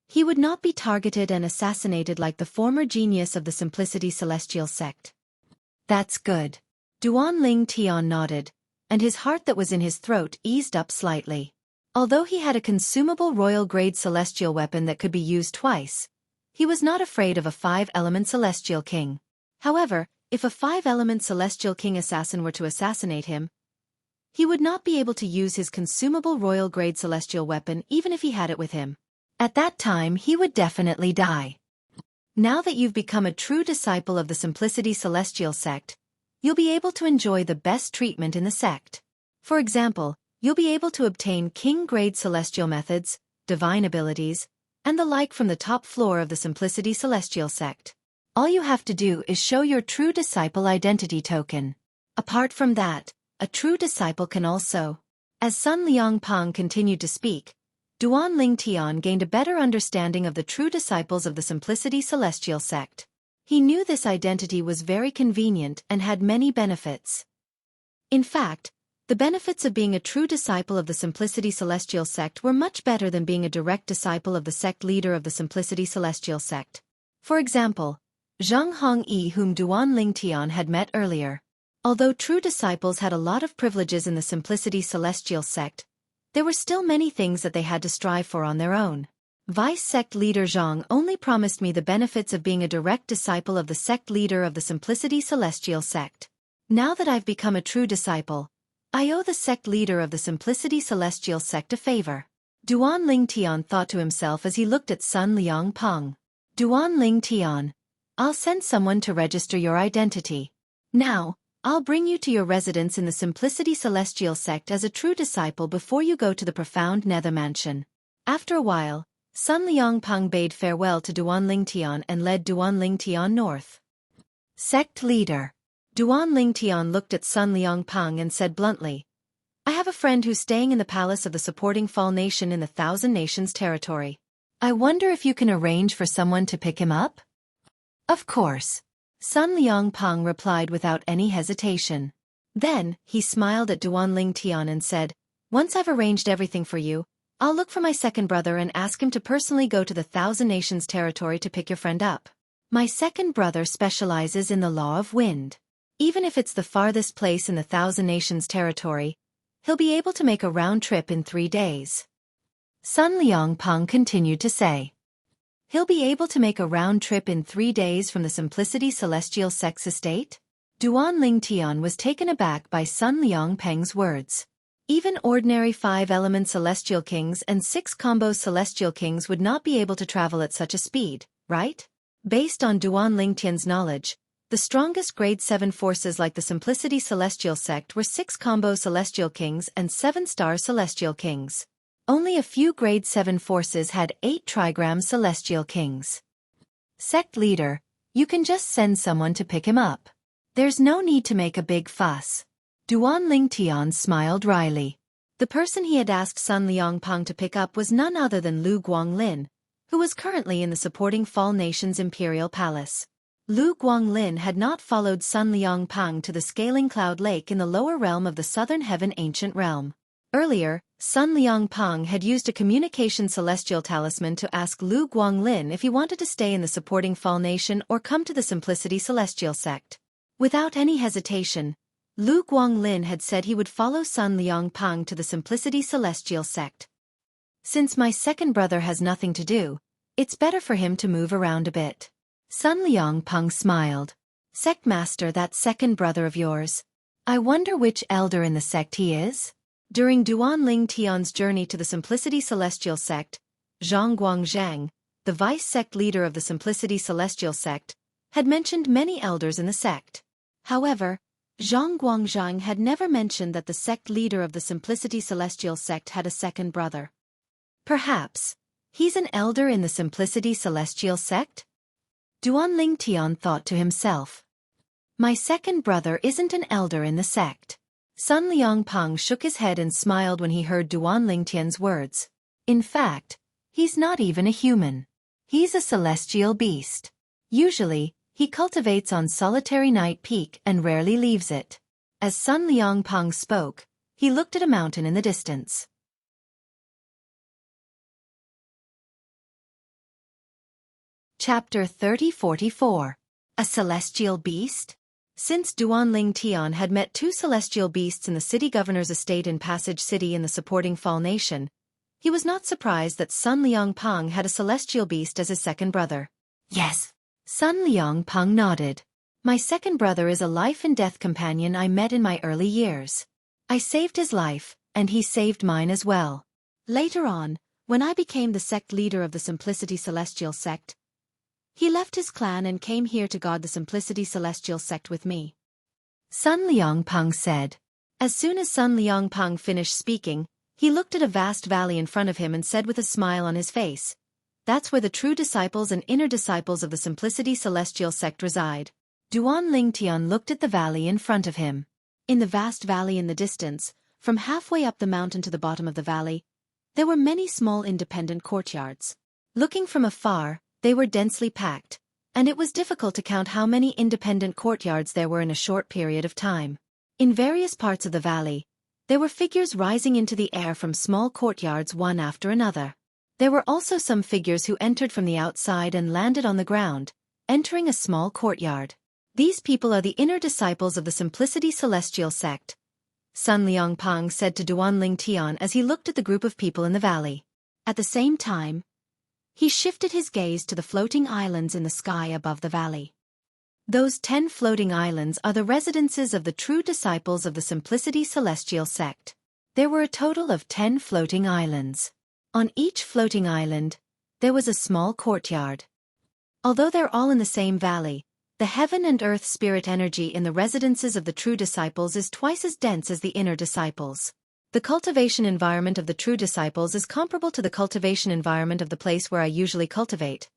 He would not be targeted and assassinated like the former genius of the Simplicity Celestial sect. That's good. Duan Lingtian nodded, and his heart that was in his throat eased up slightly. Although he had a consumable royal-grade celestial weapon that could be used twice, he was not afraid of a 5-element Celestial King. However, if a 5-element Celestial King assassin were to assassinate him, he would not be able to use his consumable royal-grade celestial weapon even if he had it with him. At that time he would definitely die. Now that you've become a true disciple of the Simplicity Celestial sect, you'll be able to enjoy the best treatment in the sect. For example, you'll be able to obtain king-grade celestial methods, divine abilities, and the like from the top floor of the Simplicity Celestial sect. All you have to do is show your true disciple identity token. Apart from that, a true disciple can also. As Sun Liangpang continued to speak, Duan Ling Tian gained a better understanding of the true disciples of the Simplicity Celestial sect. He knew this identity was very convenient and had many benefits. In fact, the benefits of being a true disciple of the Simplicity Celestial sect were much better than being a direct disciple of the sect leader of the Simplicity Celestial sect. For example, Zhang Hongyi, whom Duan Ling Tian had met earlier. Although true disciples had a lot of privileges in the Simplicity Celestial sect, there were still many things that they had to strive for on their own. Vice sect leader Zhang only promised me the benefits of being a direct disciple of the sect leader of the Simplicity Celestial sect. Now that I've become a true disciple, I owe the sect leader of the Simplicity Celestial sect a favor. Duan Ling Tian thought to himself as he looked at Sun Liangpang. Duan Ling Tian, I'll send someone to register your identity. Now, I'll bring you to your residence in the Simplicity Celestial sect as a true disciple before you go to the profound nether mansion. After a while, Sun Liangpang bade farewell to Duan Ling Tian and led Duan Ling Tian north. Sect leader. Duan Ling Tian looked at Sun Liangpang and said bluntly, I have a friend who's staying in the palace of the supporting Fall Nation in the Thousand Nations territory. I wonder if you can arrange for someone to pick him up? Of course. Sun Liangpang replied without any hesitation. Then, he smiled at Duan Ling Tian and said, Once I've arranged everything for you, I'll look for my second brother and ask him to personally go to the Thousand Nations territory to pick your friend up. My second brother specializes in the law of wind. Even if it's the farthest place in the Thousand Nations territory, he'll be able to make a round trip in 3 days. Sun Liangpang continued to say. He'll be able to make a round trip in 3 days from the Simplicity Celestial sect's estate? Duan Ling Tian was taken aback by Sun Liangpang's words. Even ordinary 5-element celestial kings and 6 combo celestial kings would not be able to travel at such a speed, right? Based on Duan Ling Tian's knowledge, the strongest grade 7 forces like the Simplicity Celestial sect were 6 combo celestial kings and 7-star celestial kings. Only a few grade 7 forces had 8 trigram celestial kings. Sect leader, you can just send someone to pick him up. There's no need to make a big fuss. Duan Ling Tian smiled wryly. The person he had asked Sun Liangpang to pick up was none other than Lu Guanglin, who was currently in the supporting Fall Nation's imperial palace. Lu Guanglin had not followed Sun Liangpang to the Scaling Cloud Lake in the lower realm of the Southern Heaven Ancient Realm. Earlier, Sun Liangpang had used a communication celestial talisman to ask Lu Guanglin if he wanted to stay in the supporting Fall Nation or come to the Simplicity Celestial sect. Without any hesitation, Lu Guanglin had said he would follow Sun Liangpang to the Simplicity Celestial sect. Since my second brother has nothing to do, it's better for him to move around a bit. Sun Liangpang smiled. Sect master, that second brother of yours. I wonder which elder in the sect he is? During Duan Ling Tian's journey to the Simplicity Celestial sect, Zhang Guangzhang, the vice sect leader of the Simplicity Celestial sect, had mentioned many elders in the sect. However, Zhang Guangzhang had never mentioned that the sect leader of the Simplicity Celestial sect had a second brother. Perhaps, he's an elder in the Simplicity Celestial sect? Duan Ling Tian thought to himself. My second brother isn't an elder in the sect. Sun Liangpang shook his head and smiled when he heard Duan Ling Tian's words. In fact, he's not even a human. He's a celestial beast. Usually, he cultivates on solitary night peak and rarely leaves it. As Sun Liangpang spoke, he looked at a mountain in the distance. Chapter 3044. A Celestial Beast? Since Duan Ling Tian had met 2 celestial beasts in the city governor's estate in Passage City in the supporting Fall Nation, he was not surprised that Sun Liangpang had a celestial beast as his second brother. Yes. Sun Liangpang nodded. My second brother is a life-and-death companion I met in my early years. I saved his life, and he saved mine as well. Later on, when I became the sect leader of the Simplicity Celestial sect, he left his clan and came here to guard the Simplicity Celestial sect with me. Sun Liangpeng said. As soon as Sun Liangpeng finished speaking, he looked at a vast valley in front of him and said with a smile on his face, "That's where the true disciples and inner disciples of the Simplicity Celestial sect reside." Duan Lingtian looked at the valley in front of him. In the vast valley in the distance, from halfway up the mountain to the bottom of the valley, there were many small independent courtyards. Looking from afar, they were densely packed, and it was difficult to count how many independent courtyards there were in a short period of time. In various parts of the valley, there were figures rising into the air from small courtyards one after another. There were also some figures who entered from the outside and landed on the ground, entering a small courtyard. These people are the inner disciples of the Simplicity Celestial sect, Sun Liangpeng said to Duan Lingtian as he looked at the group of people in the valley. At the same time, he shifted his gaze to the floating islands in the sky above the valley. Those 10 floating islands are the residences of the true disciples of the Simplicity Celestial sect. There were a total of 10 floating islands. On each floating island, there was a small courtyard. Although they're all in the same valley, the heaven and earth spirit energy in the residences of the true disciples is twice as dense as the inner disciples. The cultivation environment of the true disciples is comparable to the cultivation environment of the place where I usually cultivate.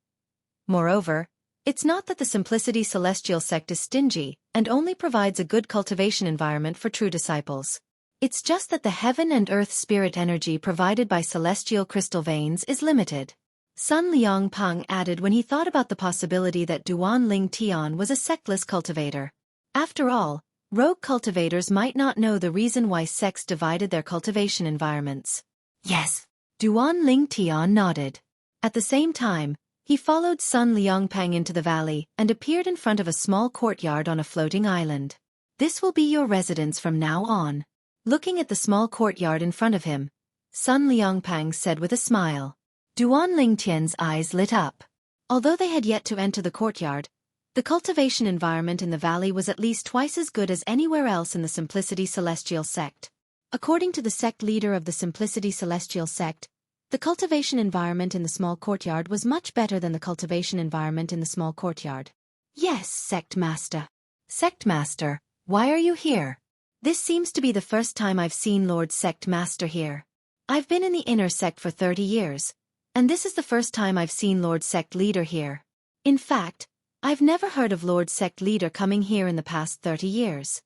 Moreover, it's not that the Simplicity Celestial sect is stingy and only provides a good cultivation environment for true disciples. It's just that the heaven and earth spirit energy provided by celestial crystal veins is limited. Sun Liangpeng added when he thought about the possibility that Duan Lingtian was a sectless cultivator. After all, rogue cultivators might not know the reason why sects divided their cultivation environments. Yes. Duan Lingtian nodded. At the same time, he followed Sun Liangpeng into the valley and appeared in front of a small courtyard on a floating island. This will be your residence from now on. Looking at the small courtyard in front of him, Sun Liangpeng said with a smile. Duan Lingtian's eyes lit up. Although they had yet to enter the courtyard, the cultivation environment in the valley was at least twice as good as anywhere else in the Simplicity Celestial sect. According to the sect leader of the Simplicity Celestial sect, the cultivation environment in the small courtyard was much better than the cultivation environment in the small courtyard. Yes, Sect Master. Sect Master, why are you here? This seems to be the first time I've seen Lord Sect Master here. I've been in the inner sect for 30 years. And this is the first time I've seen Lord Sect Leader here. In fact, I've never heard of Lord Sect Leader coming here in the past 30 years.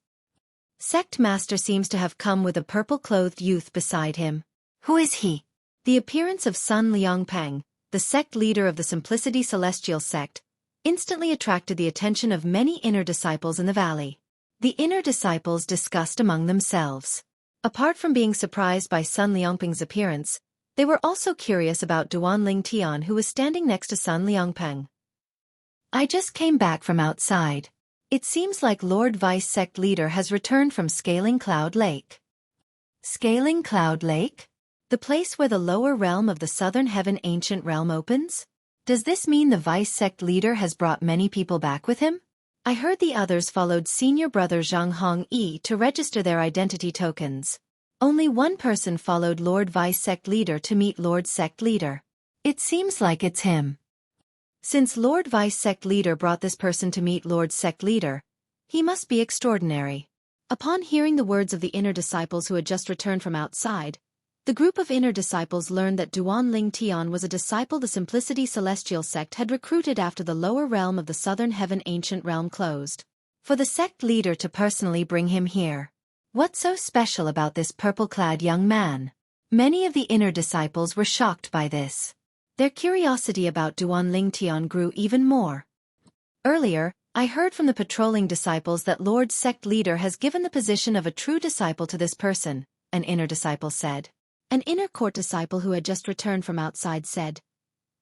Sect Master seems to have come with a purple-clothed youth beside him. Who is he? The appearance of Sun Liangpeng, the sect leader of the Simplicity Celestial sect, instantly attracted the attention of many inner disciples in the valley. The inner disciples discussed among themselves. Apart from being surprised by Sun Liangpeng's appearance, they were also curious about Duan Lingtian, who was standing next to Sun Liangpeng. I just came back from outside. It seems like Lord Vice Sect Leader has returned from Scaling Cloud Lake. Scaling Cloud Lake? The place where the lower realm of the Southern Heaven Ancient Realm opens? Does this mean the Vice Sect Leader has brought many people back with him? I heard the others followed senior brother Zhang Hongyi to register their identity tokens. Only one person followed Lord Vice Sect Leader to meet Lord Sect Leader. It seems like it's him. Since Lord Vice Sect Leader brought this person to meet Lord Sect Leader, he must be extraordinary. Upon hearing the words of the inner disciples who had just returned from outside, the group of inner disciples learned that Duan Lingtian was a disciple the Simplicity Celestial sect had recruited after the lower realm of the Southern Heaven Ancient Realm closed. For the sect leader to personally bring him here. What's so special about this purple-clad young man? Many of the inner disciples were shocked by this. Their curiosity about Duan Lingtian grew even more. Earlier, I heard from the patrolling disciples that Lord Sect Leader has given the position of a true disciple to this person, an inner disciple said. An inner court disciple who had just returned from outside said,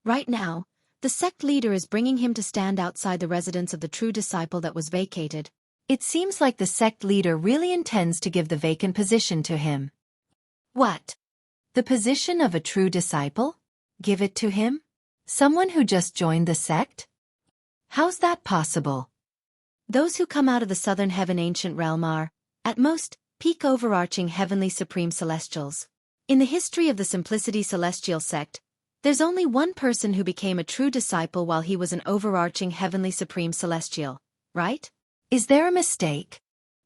"Right now, the sect leader is bringing him to stand outside the residence of the true disciple that was vacated." It seems like the sect leader really intends to give the vacant position to him. What? The position of a true disciple? Give it to him? Someone who just joined the sect? How's that possible? Those who come out of the Southern Heaven Ancient Realm are, at most, peak overarching Heavenly Supreme Celestials. In the history of the Simplicity Celestial sect, there's only one person who became a true disciple while he was an overarching Heavenly Supreme Celestial, right? Is there a mistake?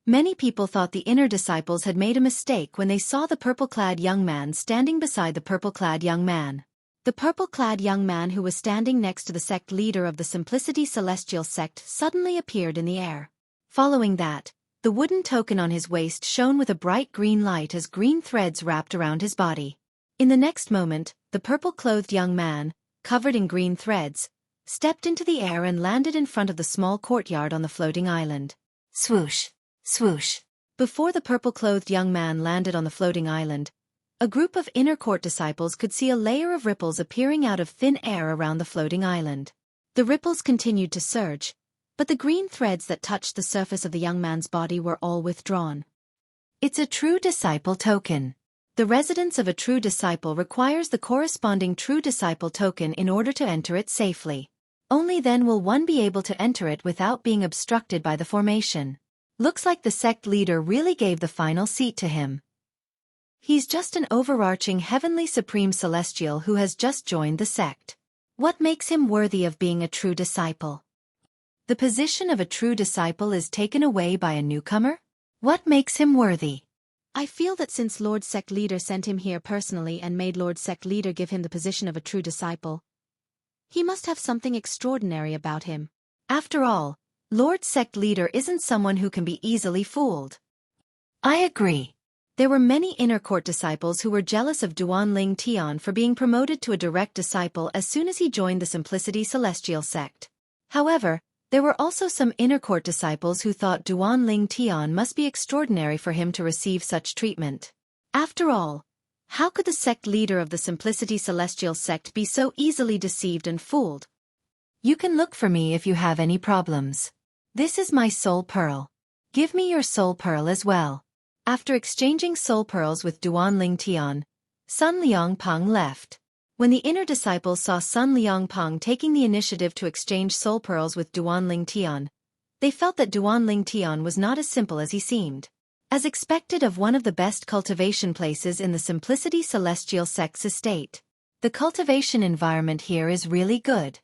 Many people thought the inner disciples had made a mistake when they saw the purple-clad young man standing beside the purple-clad young man. The purple-clad young man who was standing next to the sect leader of the Simplicity Celestial sect suddenly appeared in the air. Following that, the wooden token on his waist shone with a bright green light as green threads wrapped around his body. In the next moment, the purple-clothed young man, covered in green threads, stepped into the air and landed in front of the small courtyard on the floating island. Swoosh, swoosh. Before the purple-clothed young man landed on the floating island, a group of inner court disciples could see a layer of ripples appearing out of thin air around the floating island. The ripples continued to surge, but the green threads that touched the surface of the young man's body were all withdrawn. It's a true disciple token. The residence of a true disciple requires the corresponding true disciple token in order to enter it safely. Only then will one be able to enter it without being obstructed by the formation. Looks like the sect leader really gave the final seat to him. He's just an overarching heavenly supreme celestial who has just joined the sect. What makes him worthy of being a true disciple? The position of a true disciple is taken away by a newcomer? What makes him worthy? I feel that since Lord Sect Leader sent him here personally and made Lord Sect Leader give him the position of a true disciple, he must have something extraordinary about him. After all, Lord Sect Leader isn't someone who can be easily fooled. I agree. There were many inner court disciples who were jealous of Duan Ling Tian for being promoted to a direct disciple as soon as he joined the Simplicity Celestial sect. However, there were also some inner court disciples who thought Duan Ling Tian must be extraordinary for him to receive such treatment. After all, how could the sect leader of the Simplicity Celestial sect be so easily deceived and fooled? You can look for me if you have any problems. This is my soul pearl. Give me your soul pearl as well. After exchanging soul pearls with Duan Ling Tian, Sun Liangpeng left. When the inner disciples saw Sun Liangpeng taking the initiative to exchange soul pearls with Duan Ling Tian, they felt that Duan Ling Tian was not as simple as he seemed. As expected of one of the best cultivation places in the Simplicity Celestial sect's estate, the cultivation environment here is really good.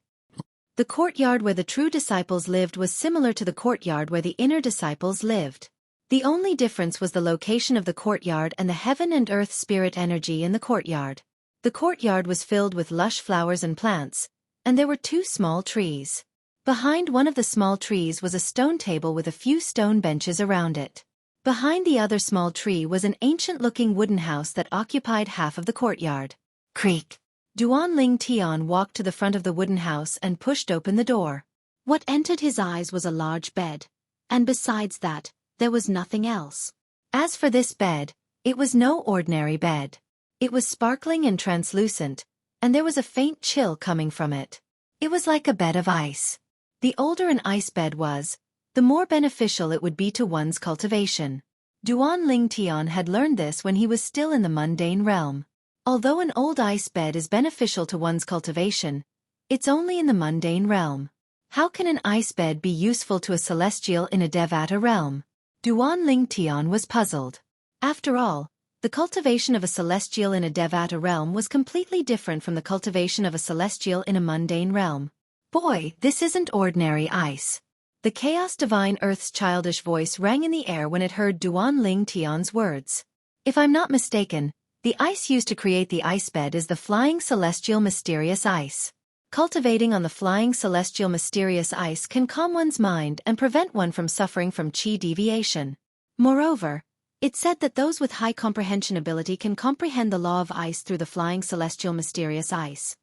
The courtyard where the true disciples lived was similar to the courtyard where the inner disciples lived. The only difference was the location of the courtyard and the heaven and earth spirit energy in the courtyard. The courtyard was filled with lush flowers and plants, and there were 2 small trees. Behind one of the small trees was a stone table with a few stone benches around it. Behind the other small tree was an ancient-looking wooden house that occupied half of the courtyard. Creak. Duan Ling Tian walked to the front of the wooden house and pushed open the door. What entered his eyes was a large bed, and besides that, there was nothing else. As for this bed, it was no ordinary bed. It was sparkling and translucent, and there was a faint chill coming from it. It was like a bed of ice. The older an ice bed was, the more beneficial it would be to one's cultivation. Duan Ling Tian had learned this when he was still in the mundane realm. Although an old ice bed is beneficial to one's cultivation, it's only in the mundane realm. How can an ice bed be useful to a celestial in a Devata realm? Duan Ling Tian was puzzled. After all, the cultivation of a celestial in a Devata realm was completely different from the cultivation of a celestial in a mundane realm. Boy, this isn't ordinary ice. The Chaos Divine Earth's childish voice rang in the air when it heard Duan Ling Tian's words. If I'm not mistaken, the ice used to create the ice bed is the Flying Celestial Mysterious Ice. Cultivating on the Flying Celestial Mysterious Ice can calm one's mind and prevent one from suffering from chi deviation. Moreover, it's said that those with high comprehension ability can comprehend the law of ice through the Flying Celestial Mysterious Ice.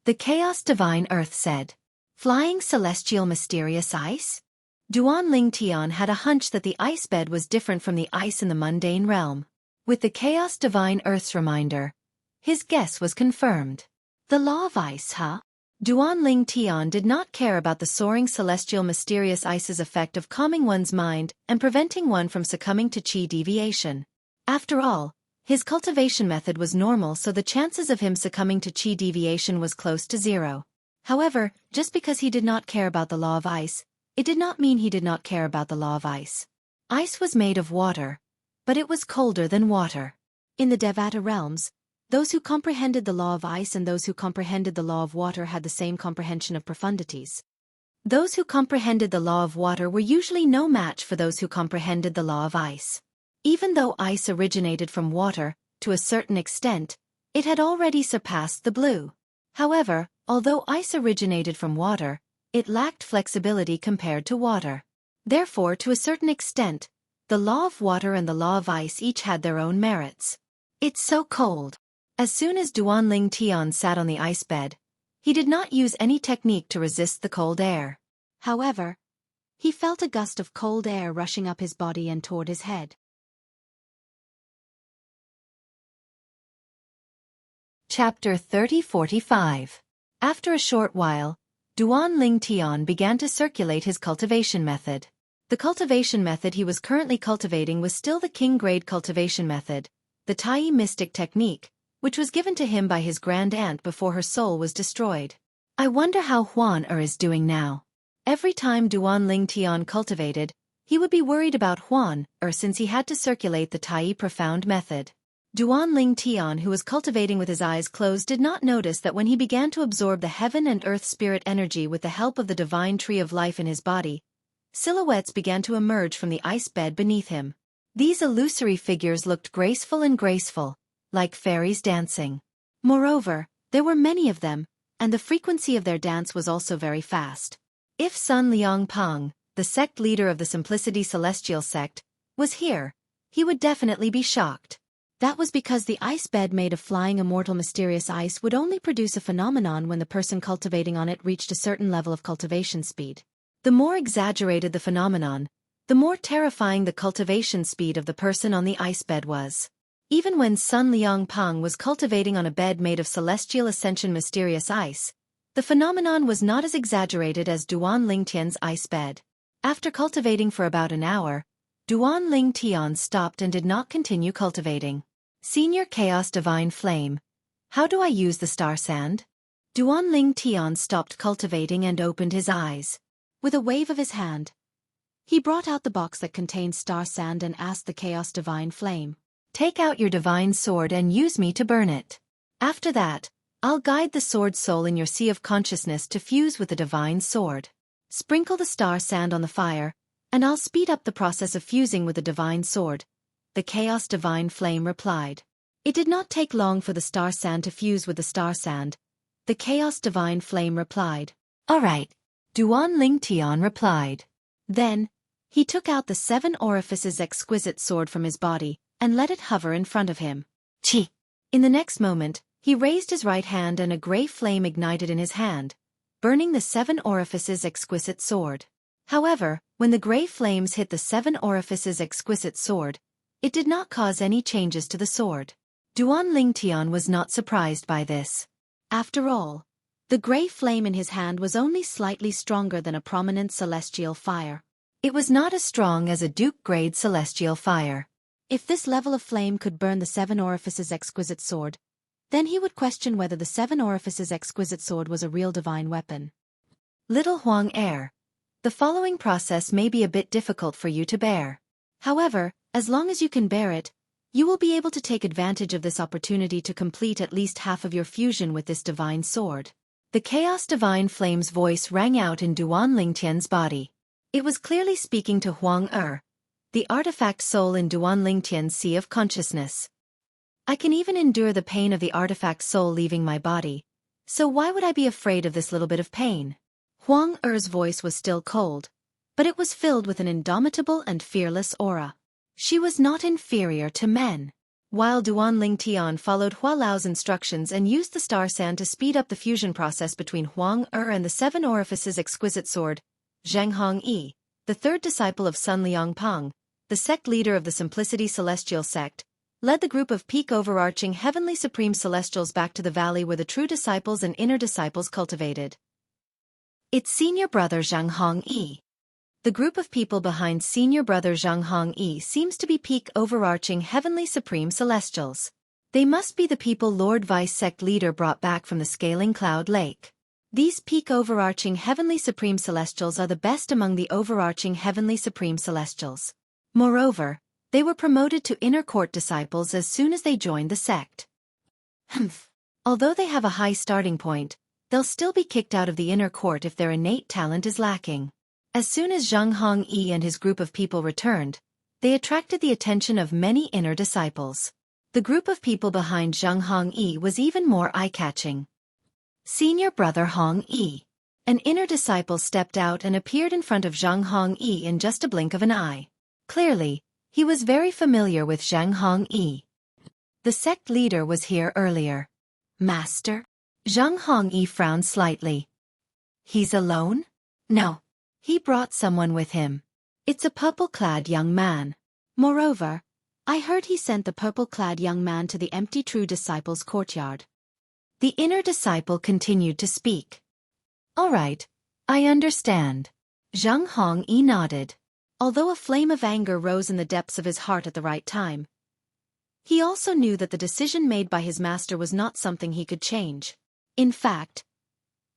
The Chaos Divine Earth said. Flying Celestial Mysterious Ice? Duan Ling Tian had a hunch that the ice bed was different from the ice in the mundane realm. With the Chaos Divine Earth's reminder, his guess was confirmed. The law of ice, huh? Duan Ling Tian did not care about the soaring celestial mysterious ice's effect of calming one's mind and preventing one from succumbing to chi deviation. After all, his cultivation method was normal, so the chances of him succumbing to chi deviation was close to 0. However, just because he did not care about the law of ice, it did not mean he did not care about the law of ice. Ice was made of water, but it was colder than water. In the Devata realms, those who comprehended the law of ice and those who comprehended the law of water had the same comprehension of profundities. Those who comprehended the law of water were usually no match for those who comprehended the law of ice. Even though ice originated from water, to a certain extent, it had already surpassed the blue. However, although ice originated from water, it lacked flexibility compared to water. Therefore, to a certain extent, the law of water and the law of ice each had their own merits. It's so cold. As soon as Duanling Tian sat on the ice bed, he did not use any technique to resist the cold air. However, he felt a gust of cold air rushing up his body and toward his head. Chapter 30-45. After a short while, Duanling Tian began to circulate his cultivation method. The cultivation method he was currently cultivating was still the king-grade cultivation method, the Tai mystic technique, which was given to him by his grand aunt before her soul was destroyed. I wonder how Huan is doing now. Every time Duanling Tian cultivated, he would be worried about Huan since he had to circulate the Tai profound method. Duanling Tian, who was cultivating with his eyes closed, did not notice that when he began to absorb the heaven and earth spirit energy with the help of the divine tree of life in his body, silhouettes began to emerge from the ice bed beneath him. These illusory figures looked graceful, like fairies dancing. Moreover, there were many of them, and the frequency of their dance was also very fast. If Sun Liangpeng, the sect leader of the Simplicity Celestial sect, was here, he would definitely be shocked. That was because the ice bed made of flying immortal mysterious ice would only produce a phenomenon when the person cultivating on it reached a certain level of cultivation speed. The more exaggerated the phenomenon, the more terrifying the cultivation speed of the person on the ice bed was. Even when Sun Liangpeng was cultivating on a bed made of celestial ascension mysterious ice, the phenomenon was not as exaggerated as Duanling Tian's ice bed. After cultivating for about an hour, Duanling Tian stopped and did not continue cultivating. Senior Chaos Divine Flame. How do I use the star sand? Duanling Tian stopped cultivating and opened his eyes. With a wave of his hand, he brought out the box that contained star sand and asked the Chaos Divine Flame, "Take out your divine sword and use me to burn it. After that, I'll guide the sword soul in your sea of consciousness to fuse with the divine sword. Sprinkle the star sand on the fire, and I'll speed up the process of fusing with the divine sword," the Chaos Divine Flame replied. It did not take long for the star sand to fuse with the star sand. The Chaos Divine Flame replied. "All right," Duanling Tian replied. Then, he took out the 7 orifices exquisite sword from his body, and let it hover in front of him. Chi! In the next moment, he raised his right hand and a grey flame ignited in his hand, burning the 7 orifices exquisite sword. However, when the grey flames hit the 7 orifices exquisite sword, it did not cause any changes to the sword. Duanling Tian was not surprised by this. After all, the grey flame in his hand was only slightly stronger than a prominent celestial fire. It was not as strong as a Duke-grade celestial fire. If this level of flame could burn the 7 orifices exquisite sword, then he would question whether the 7 orifices exquisite sword was a real divine weapon. Little Huang Heir, the following process may be a bit difficult for you to bear. However, as long as you can bear it, you will be able to take advantage of this opportunity to complete at least half of your fusion with this divine sword. The Chaos Divine Flame's voice rang out in Duanling Tian's body. It was clearly speaking to Huang Er, the artifact soul in Duanling Tian's sea of consciousness. I can even endure the pain of the artifact soul leaving my body, so why would I be afraid of this little bit of pain? Huang Er's voice was still cold, but it was filled with an indomitable and fearless aura. She was not inferior to men. While Duanling Tian followed Hua Lao's instructions and used the star sand to speed up the fusion process between Huang Er and the 7 orifices exquisite sword, Zheng Hongyi, the 3rd disciple of Sun Liangpeng, the sect leader of the Simplicity Celestial sect, led the group of peak overarching heavenly supreme celestials back to the valley where the true disciples and inner disciples cultivated. Its senior brother Zhang Hongyi. The group of people behind senior brother Zhang Hongyi seems to be peak overarching heavenly supreme celestials. They must be the people Lord Vice sect leader brought back from the scaling cloud lake. These peak overarching heavenly supreme celestials are the best among the overarching heavenly supreme celestials. Moreover, they were promoted to inner court disciples as soon as they joined the sect. Although they have a high starting point, they'll still be kicked out of the inner court if their innate talent is lacking. As soon as Zhang Hongyi and his group of people returned, they attracted the attention of many inner disciples. The group of people behind Zhang Hongyi was even more eye-catching. Senior brother Hongyi. An inner disciple stepped out and appeared in front of Zhang Hongyi in just a blink of an eye. Clearly, he was very familiar with Zhang Hongyi. The sect leader was here earlier. Master? Zhang Hongyi frowned slightly. He's alone? No. He brought someone with him. It's a purple-clad young man. Moreover, I heard he sent the purple-clad young man to the empty true disciples' courtyard. The inner disciple continued to speak. All right, I understand. Zhang Hongyi nodded. Although a flame of anger rose in the depths of his heart at the right time, he also knew that the decision made by his master was not something he could change. In fact,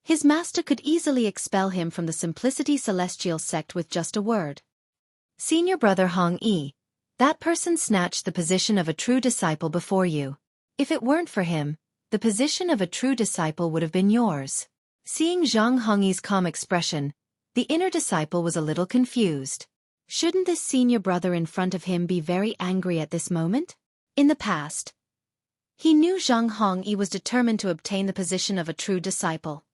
his master could easily expel him from the Simplicity Celestial sect with just a word. Senior brother Hongyi, that person snatched the position of a true disciple before you. If it weren't for him, the position of a true disciple would have been yours. Seeing Zhang Hongyi's calm expression, the inner disciple was a little confused. Shouldn't this senior brother in front of him be very angry at this moment? In the past, he knew Zhang Hongyi was determined to obtain the position of a true disciple.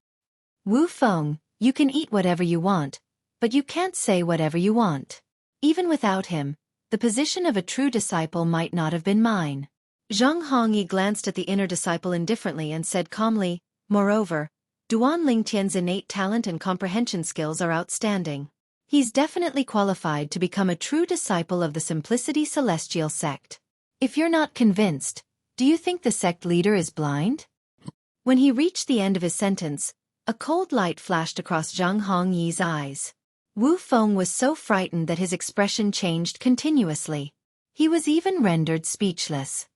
Wu Feng, you can eat whatever you want, but you can't say whatever you want. Even without him, the position of a true disciple might not have been mine. Zhang Hongyi glanced at the inner disciple indifferently and said calmly, moreover, Duan Lingtian's innate talent and comprehension skills are outstanding. He's definitely qualified to become a true disciple of the Simplicity Celestial sect. If you're not convinced, do you think the sect leader is blind? When he reached the end of his sentence, a cold light flashed across Zhang Hongyi's eyes. Wu Feng was so frightened that his expression changed continuously. He was even rendered speechless.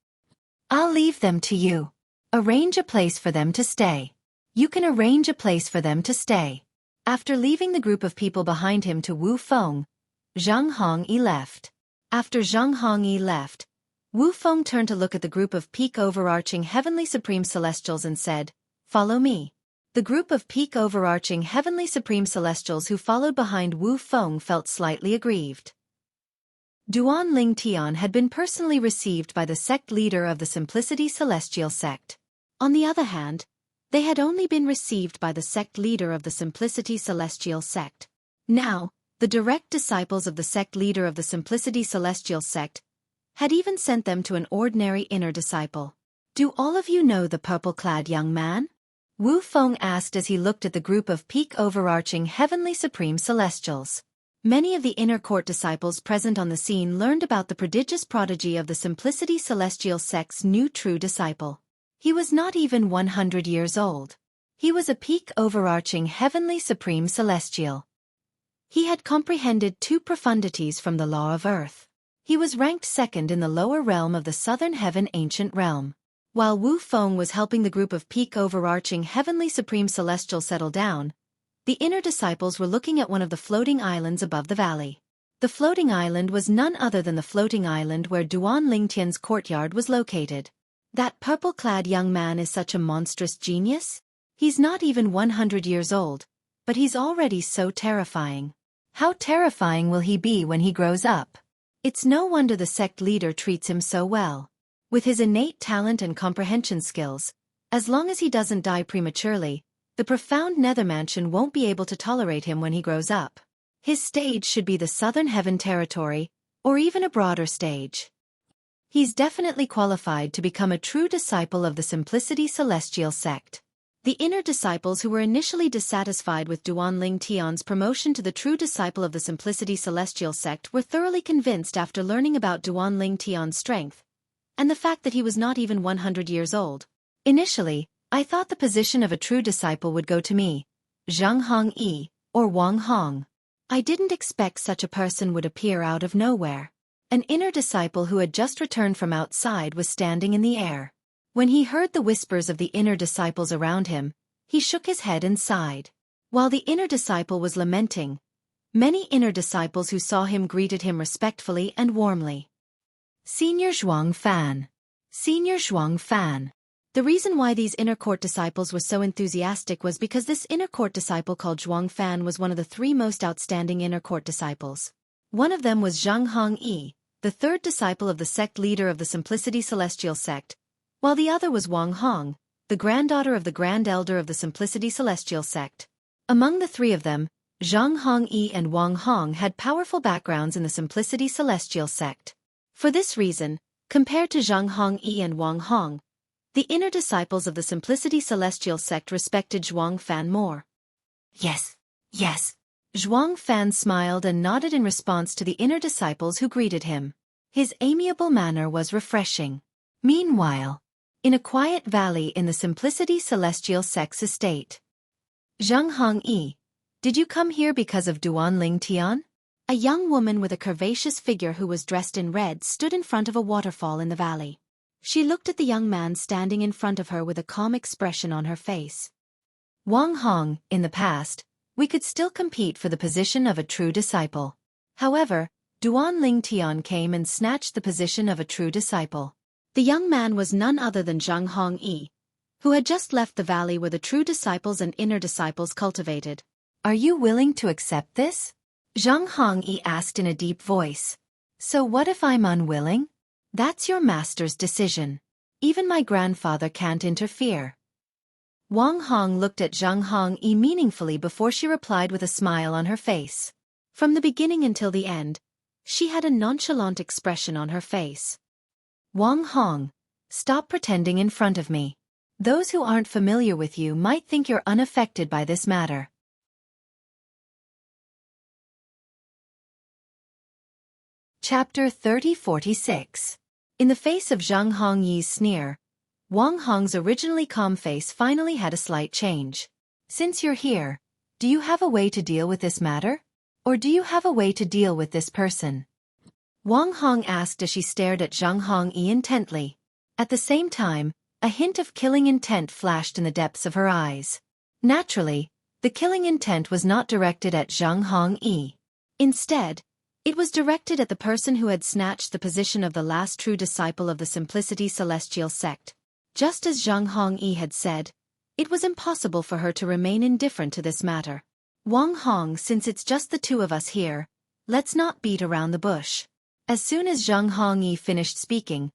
I'll leave them to you. Arrange a place for them to stay. You can arrange a place for them to stay. After leaving the group of people behind him to Wu Feng, Zhang Hongyi left. After Zhang Hongyi left, Wu Feng turned to look at the group of peak overarching Heavenly Supreme Celestials and said, "Follow me." The group of peak overarching Heavenly Supreme Celestials who followed behind Wu Feng felt slightly aggrieved. Duan Lingtian had been personally received by the sect leader of the Simplicity Celestial sect. On the other hand, they had only been received by the sect leader of the Simplicity Celestial sect. Now, the direct disciples of the sect leader of the Simplicity Celestial sect had even sent them to an ordinary inner disciple. Do all of you know the purple-clad young man? Wu Feng asked as he looked at the group of peak overarching Heavenly Supreme Celestials. Many of the inner court disciples present on the scene learned about the prodigious prodigy of the Simplicity Celestial sect's new true disciple. He was not even 100 years old. He was a peak overarching Heavenly Supreme Celestial. He had comprehended 2 profundities from the law of earth. He was ranked second in the lower realm of the Southern Heaven Ancient Realm. While Wu Feng was helping the group of peak overarching Heavenly Supreme Celestial settle down, the inner disciples were looking at one of the floating islands above the valley. The floating island was none other than the floating island where Duan Lingtian's courtyard was located. That purple-clad young man is such a monstrous genius? He's not even 100 years old, but he's already so terrifying. How terrifying will he be when he grows up? It's no wonder the sect leader treats him so well. With his innate talent and comprehension skills, as long as he doesn't die prematurely, the profound nether mansion won't be able to tolerate him when he grows up. His stage should be the Southern Heaven territory, or even a broader stage. He's definitely qualified to become a true disciple of the Simplicity Celestial sect. The inner disciples who were initially dissatisfied with Duan Lingtian's promotion to the true disciple of the Simplicity Celestial sect were thoroughly convinced after learning about Duan Lingtian's strength, and the fact that he was not even 100 years old. Initially, I thought the position of a true disciple would go to me, Zhang Hongyi, or Wang Hong. I didn't expect such a person would appear out of nowhere. An inner disciple who had just returned from outside was standing in the air. When he heard the whispers of the inner disciples around him, he shook his head and sighed. While the inner disciple was lamenting, many inner disciples who saw him greeted him respectfully and warmly. Senior Zhuang Fan. Senior Zhuang Fan. The reason why these inner court disciples were so enthusiastic was because this inner court disciple called Zhuang Fan was one of the 3 most outstanding inner court disciples. One of them was Zhang Hongyi, the 3rd disciple of the sect leader of the Simplicity Celestial sect, while the other was Wang Hong, the granddaughter of the Grand Elder of the Simplicity Celestial sect. Among the 3 of them, Zhang Hongyi and Wang Hong had powerful backgrounds in the Simplicity Celestial sect. For this reason, compared to Zhang Hongyi and Wang Hong, the inner disciples of the Simplicity Celestial sect respected Zhuang Fan more. Yes, yes. Zhuang Fan smiled and nodded in response to the inner disciples who greeted him. His amiable manner was refreshing. Meanwhile, in a quiet valley in the Simplicity Celestial sect's estate. Zhang Hongyi, did you come here because of Duan Ling Tian? A young woman with a curvaceous figure who was dressed in red stood in front of a waterfall in the valley. She looked at the young man standing in front of her with a calm expression on her face. Wang Hong, in the past, we could still compete for the position of a true disciple. However, Duan Ling Tian came and snatched the position of a true disciple. The young man was none other than Zhang Hongyi, who had just left the valley where the true disciples and inner disciples cultivated. Are you willing to accept this? Zhang Hongyi asked in a deep voice. So what if I'm unwilling? That's your master's decision. Even my grandfather can't interfere. Wang Hong looked at Zhang Hongyi meaningfully before she replied with a smile on her face. From the beginning until the end, she had a nonchalant expression on her face. Wang Hong, stop pretending in front of me. Those who aren't familiar with you might think you're unaffected by this matter. Chapter 3046. In the face of Zhang Hongyi's sneer, Wang Hong's originally calm face finally had a slight change. Since you're here, do you have a way to deal with this matter? Or do you have a way to deal with this person? Wang Hong asked as she stared at Zhang Hongyi intently. At the same time, a hint of killing intent flashed in the depths of her eyes. Naturally, the killing intent was not directed at Zhang Hongyi. Instead, it was directed at the person who had snatched the position of the last true disciple of the Simplicity Celestial sect. Just as Zhang Hongyi had said, it was impossible for her to remain indifferent to this matter. Wang Hong, since it's just the 2 of us here, let's not beat around the bush. As soon as Zhang Hongyi finished speaking,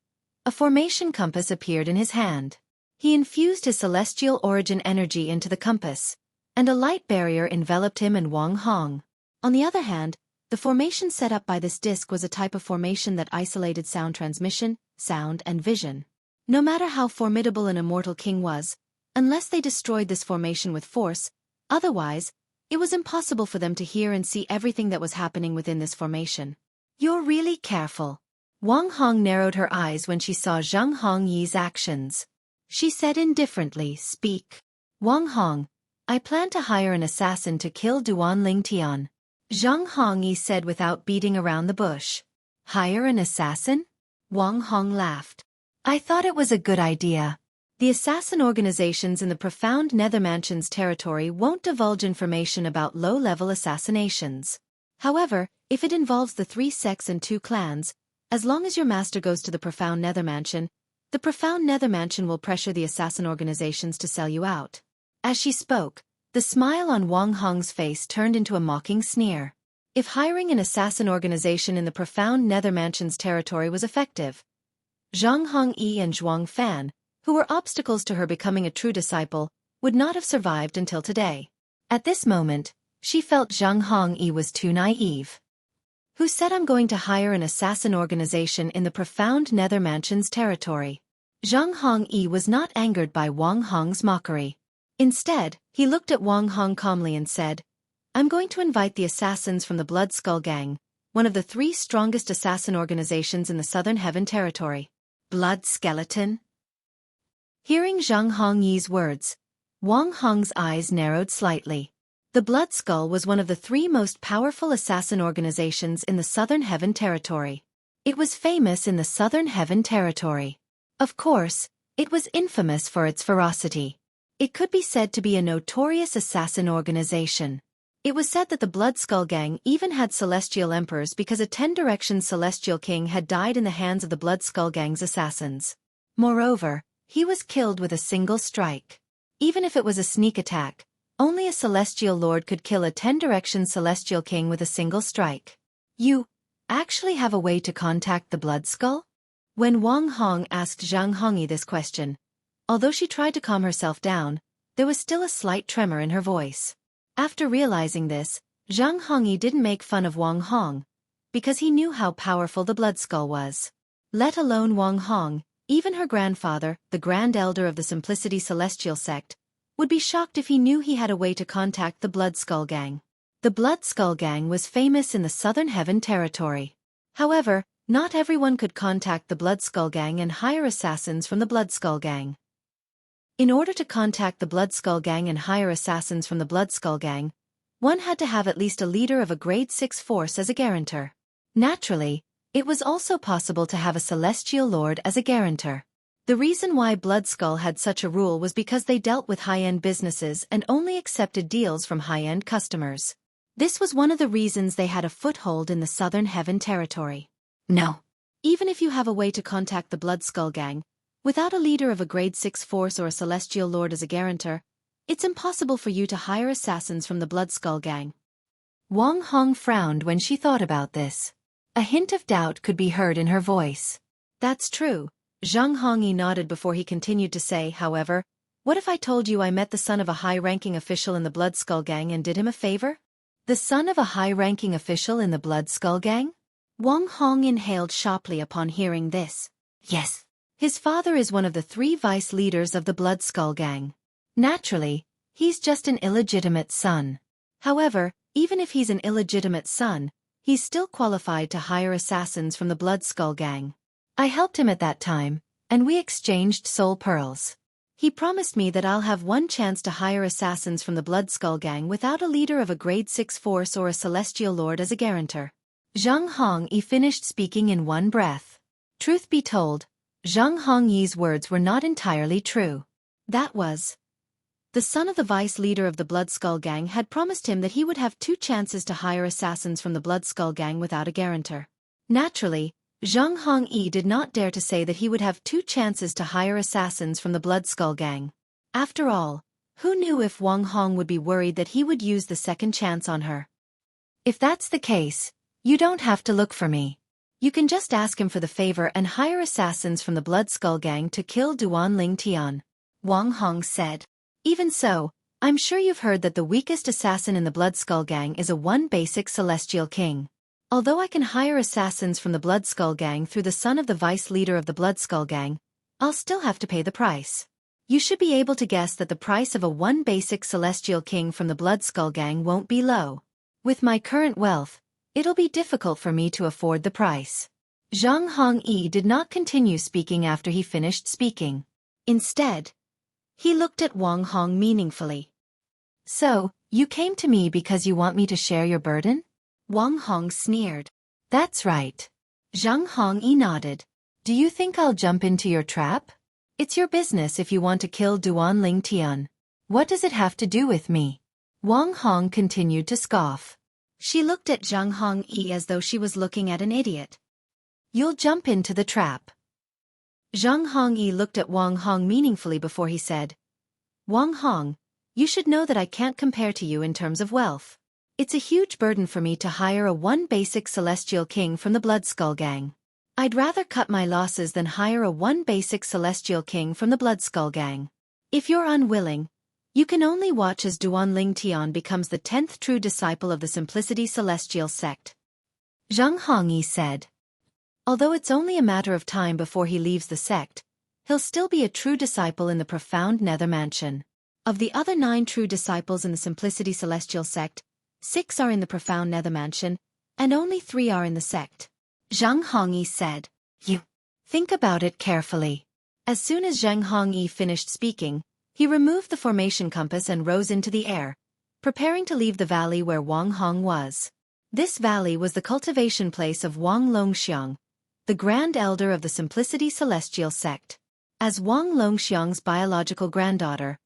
a formation compass appeared in his hand. He infused his celestial origin energy into the compass, and a light barrier enveloped him and Wang Hong. On the other hand, the formation set up by this disc was a type of formation that isolated sound transmission, sound and vision. No matter how formidable an immortal king was, unless they destroyed this formation with force, otherwise, it was impossible for them to hear and see everything that was happening within this formation. You're really careful. Wang Hong narrowed her eyes when she saw Zhang Hongyi's actions. She said indifferently, "Speak." Wang Hong, I plan to hire an assassin to kill Duan Ling Tian. Zhang Hongyi said without beating around the bush. Hire an assassin? Wang Hong laughed. I thought it was a good idea. The assassin organizations in the profound Nether Mansion's territory won't divulge information about low-level assassinations. However, if it involves the 3 sects and 2 clans, as long as your master goes to the profound Nether Mansion, the profound Nether Mansion will pressure the assassin organizations to sell you out. As she spoke, the smile on Wang Hong's face turned into a mocking sneer. If hiring an assassin organization in the profound Nether Mansion's territory was effective, Zhang Hongyi and Zhuang Fan, who were obstacles to her becoming a true disciple, would not have survived until today. At this moment, she felt Zhang Hongyi was too naive. Who said I'm going to hire an assassin organization in the profound Nether Mansion's territory? Zhang Hongyi was not angered by Wang Hong's mockery. Instead, he looked at Wang Hong calmly and said, I'm going to invite the assassins from the Blood Skull Gang, one of the 3 strongest assassin organizations in the Southern Heaven territory. Blood Skeleton? Hearing Zhang Hongyi's words, Wang Hong's eyes narrowed slightly. The Blood Skull was one of the 3 most powerful assassin organizations in the Southern Heaven territory. It was famous in the Southern Heaven territory. Of course, it was infamous for its ferocity. It could be said to be a notorious assassin organization. It was said that the Blood Skull Gang even had celestial emperors because a 10-direction celestial king had died in the hands of the Blood Skull Gang's assassins. Moreover, he was killed with a single strike. Even if it was a sneak attack, only a celestial lord could kill a 10-direction celestial king with a single strike. You actually have a way to contact the blood skull? When Wang Hong asked Zhang Hongyi this question, although she tried to calm herself down, there was still a slight tremor in her voice. After realizing this, Zhang Hongyi didn't make fun of Wang Hong, because he knew how powerful the blood skull was. Let alone Wang Hong, even her grandfather, the Grand Elder of the Simplicity Celestial Sect, would be shocked if he knew he had a way to contact the Blood Skull Gang. The Blood Skull Gang was famous in the Southern Heaven Territory. However, not everyone could contact the Blood Skull Gang and hire assassins from the Blood Skull Gang. In order to contact the Blood Skull Gang and hire assassins from the Blood Skull Gang, one had to have at least a leader of a grade 6 force as a guarantor. Naturally, it was also possible to have a Celestial Lord as a guarantor. The reason why Blood Skull had such a rule was because they dealt with high-end businesses and only accepted deals from high-end customers. This was one of the reasons they had a foothold in the Southern Heaven Territory. No. Even if you have a way to contact the Blood Skull Gang, without a leader of a grade 6 force or a Celestial Lord as a guarantor, it's impossible for you to hire assassins from the Blood Skull Gang. Wang Hong frowned when she thought about this. A hint of doubt could be heard in her voice. That's true. Zhang Hongyi nodded before he continued to say, however, what if I told you I met the son of a high-ranking official in the Blood Skull Gang and did him a favor? The son of a high-ranking official in the Blood Skull Gang? Wang Hong inhaled sharply upon hearing this. Yes. His father is one of the 3 vice leaders of the Blood Skull Gang. Naturally, he's just an illegitimate son. However, even if he's an illegitimate son, he's still qualified to hire assassins from the Blood Skull Gang. I helped him at that time, and we exchanged soul pearls. He promised me that I'll have one chance to hire assassins from the Blood Skull Gang without a leader of a grade 6 force or a Celestial Lord as a guarantor. Zhang Hongyi finished speaking in one breath. Truth be told, Zhang Hongyi's words were not entirely true. That was, the son of the vice leader of the Blood Skull Gang had promised him that he would have 2 chances to hire assassins from the Blood Skull Gang without a guarantor. Naturally, Zhang Hongyi did not dare to say that he would have 2 chances to hire assassins from the Blood Skull Gang. After all, who knew if Wang Hong would be worried that he would use the second chance on her? If that's the case, you don't have to look for me. You can just ask him for the favor and hire assassins from the Blood Skull Gang to kill Duan Ling Tian. Wang Hong said. Even so, I'm sure you've heard that the weakest assassin in the Blood Skull Gang is a 1 basic Celestial King. Although I can hire assassins from the Blood Skull Gang through the son of the vice leader of the Blood Skull Gang, I'll still have to pay the price. You should be able to guess that the price of a 1 basic Celestial King from the Blood Skull Gang won't be low. With my current wealth, it'll be difficult for me to afford the price. Zhang Hongyi did not continue speaking after he finished speaking. Instead, he looked at Wang Hong meaningfully. So, you came to me because you want me to share your burden? Wang Hong sneered. That's right. Zhang Hongyi nodded. Do you think I'll jump into your trap? It's your business if you want to kill Duan Ling Tian. What does it have to do with me? Wang Hong continued to scoff. She looked at Zhang Hongyi as though she was looking at an idiot. You'll jump into the trap. Zhang Hongyi looked at Wang Hong meaningfully before he said, Wang Hong, you should know that I can't compare to you in terms of wealth. It's a huge burden for me to hire a 1 basic Celestial King from the Blood Skull Gang. I'd rather cut my losses than hire a 1 basic Celestial King from the Blood Skull Gang. If you're unwilling, you can only watch as Duan Ling Tian becomes the 10th true disciple of the Simplicity Celestial Sect. Zhang Hongyi said. Although it's only a matter of time before he leaves the sect, he'll still be a true disciple in the profound Nether Mansion. Of the other 9 true disciples in the Simplicity Celestial Sect, 6 are in the profound Nether Mansion, and only 3 are in the sect. Zhang Hongyi said. You think about it carefully. As soon as Zhang Hongyi finished speaking, he removed the formation compass and rose into the air, preparing to leave the valley where Wang Hong was. This valley was the cultivation place of Wang Longxiang, the Grand Elder of the Simplicity Celestial Sect. As Wang Longxiang's biological granddaughter,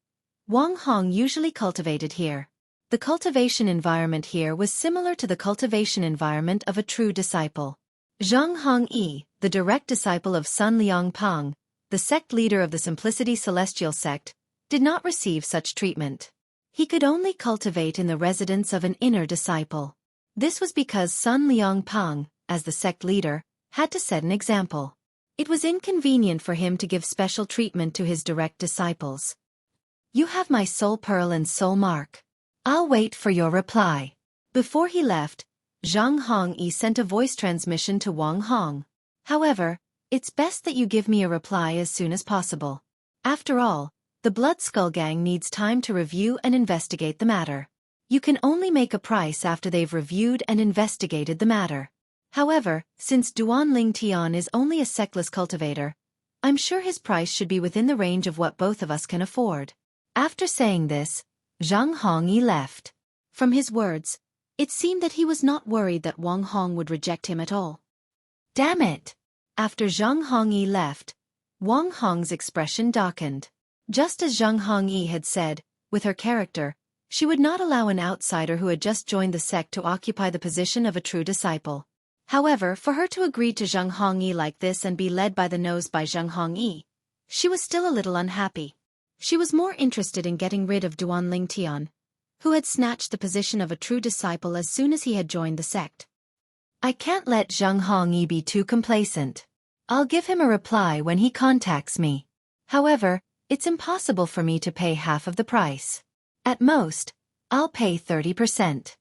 Wang Hong usually cultivated here. The cultivation environment here was similar to the cultivation environment of a true disciple. Zhang Hongyi, the direct disciple of Sun Liangpang, the sect leader of the Simplicity Celestial sect, did not receive such treatment. He could only cultivate in the residence of an inner disciple. This was because Sun Liangpang, as the sect leader, had to set an example. It was inconvenient for him to give special treatment to his direct disciples. You have my soul pearl and soul mark. I'll wait for your reply. Before he left, Zhang Hongyi sent a voice transmission to Wang Hong. However, it's best that you give me a reply as soon as possible. After all, the Blood Skull Gang needs time to review and investigate the matter. You can only make a price after they've reviewed and investigated the matter. However, since Duan Ling Tian is only a sectless cultivator, I'm sure his price should be within the range of what both of us can afford. After saying this, Zhang Hongyi left. From his words, it seemed that he was not worried that Wang Hong would reject him at all. Damn it! After Zhang Hongyi left, Wang Hong's expression darkened. Just as Zhang Hongyi had said, with her character, she would not allow an outsider who had just joined the sect to occupy the position of a true disciple. However, for her to agree to Zhang Hongyi like this and be led by the nose by Zhang Hongyi, she was still a little unhappy. She was more interested in getting rid of Duan Ling Tian, who had snatched the position of a true disciple as soon as he had joined the sect. I can't let Zhang Hongyi be too complacent. I'll give him a reply when he contacts me. However, it's impossible for me to pay half of the price. At most, I'll pay 30%.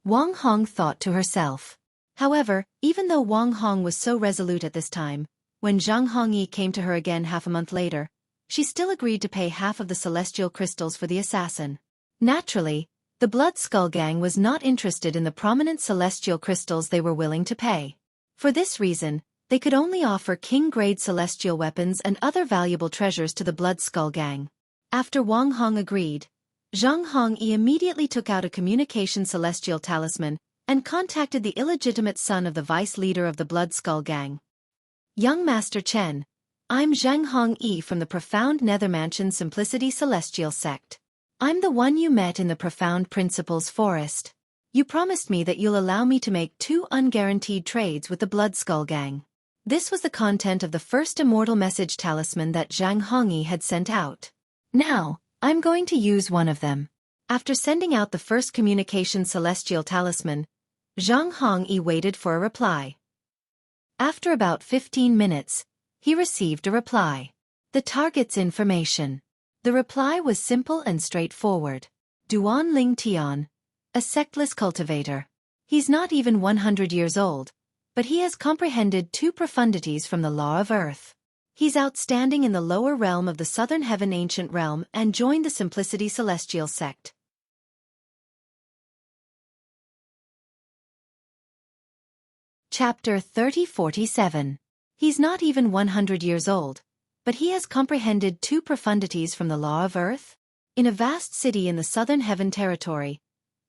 Wang Hong thought to herself. However, even though Wang Hong was so resolute at this time, when Zhang Hongyi came to her again half a month later, she still agreed to pay half of the celestial crystals for the assassin. Naturally, the Blood Skull Gang was not interested in the prominent celestial crystals they were willing to pay. For this reason, they could only offer king-grade celestial weapons and other valuable treasures to the Blood Skull Gang. After Wang Hong agreed, Zhang Hongyi immediately took out a communication celestial talisman and contacted the illegitimate son of the vice leader of the Blood Skull Gang. Young Master Chen, I'm Zhang Hongyi from the Profound Nethermansion Simplicity Celestial Sect. I'm the one you met in the Profound Principles Forest. You promised me that you'll allow me to make 2 unguaranteed trades with the Blood Skull Gang. This was the content of the first immortal message talisman that Zhang Hongyi had sent out. Now, I'm going to use one of them. After sending out the first communication celestial talisman, Zhang Hongyi waited for a reply. After about 15 minutes, he received a reply. The target's information. The reply was simple and straightforward. Duan Ling Tian, a sectless cultivator. He's not even 100 years old, but he has comprehended 2 profundities from the law of earth. He's outstanding in the lower realm of the Southern Heaven Ancient Realm and joined the Simplicity Celestial Sect. Chapter 3047. He's not even 100 years old, but he has comprehended 2 profundities from the law of earth? In a vast city in the Southern Heaven Territory,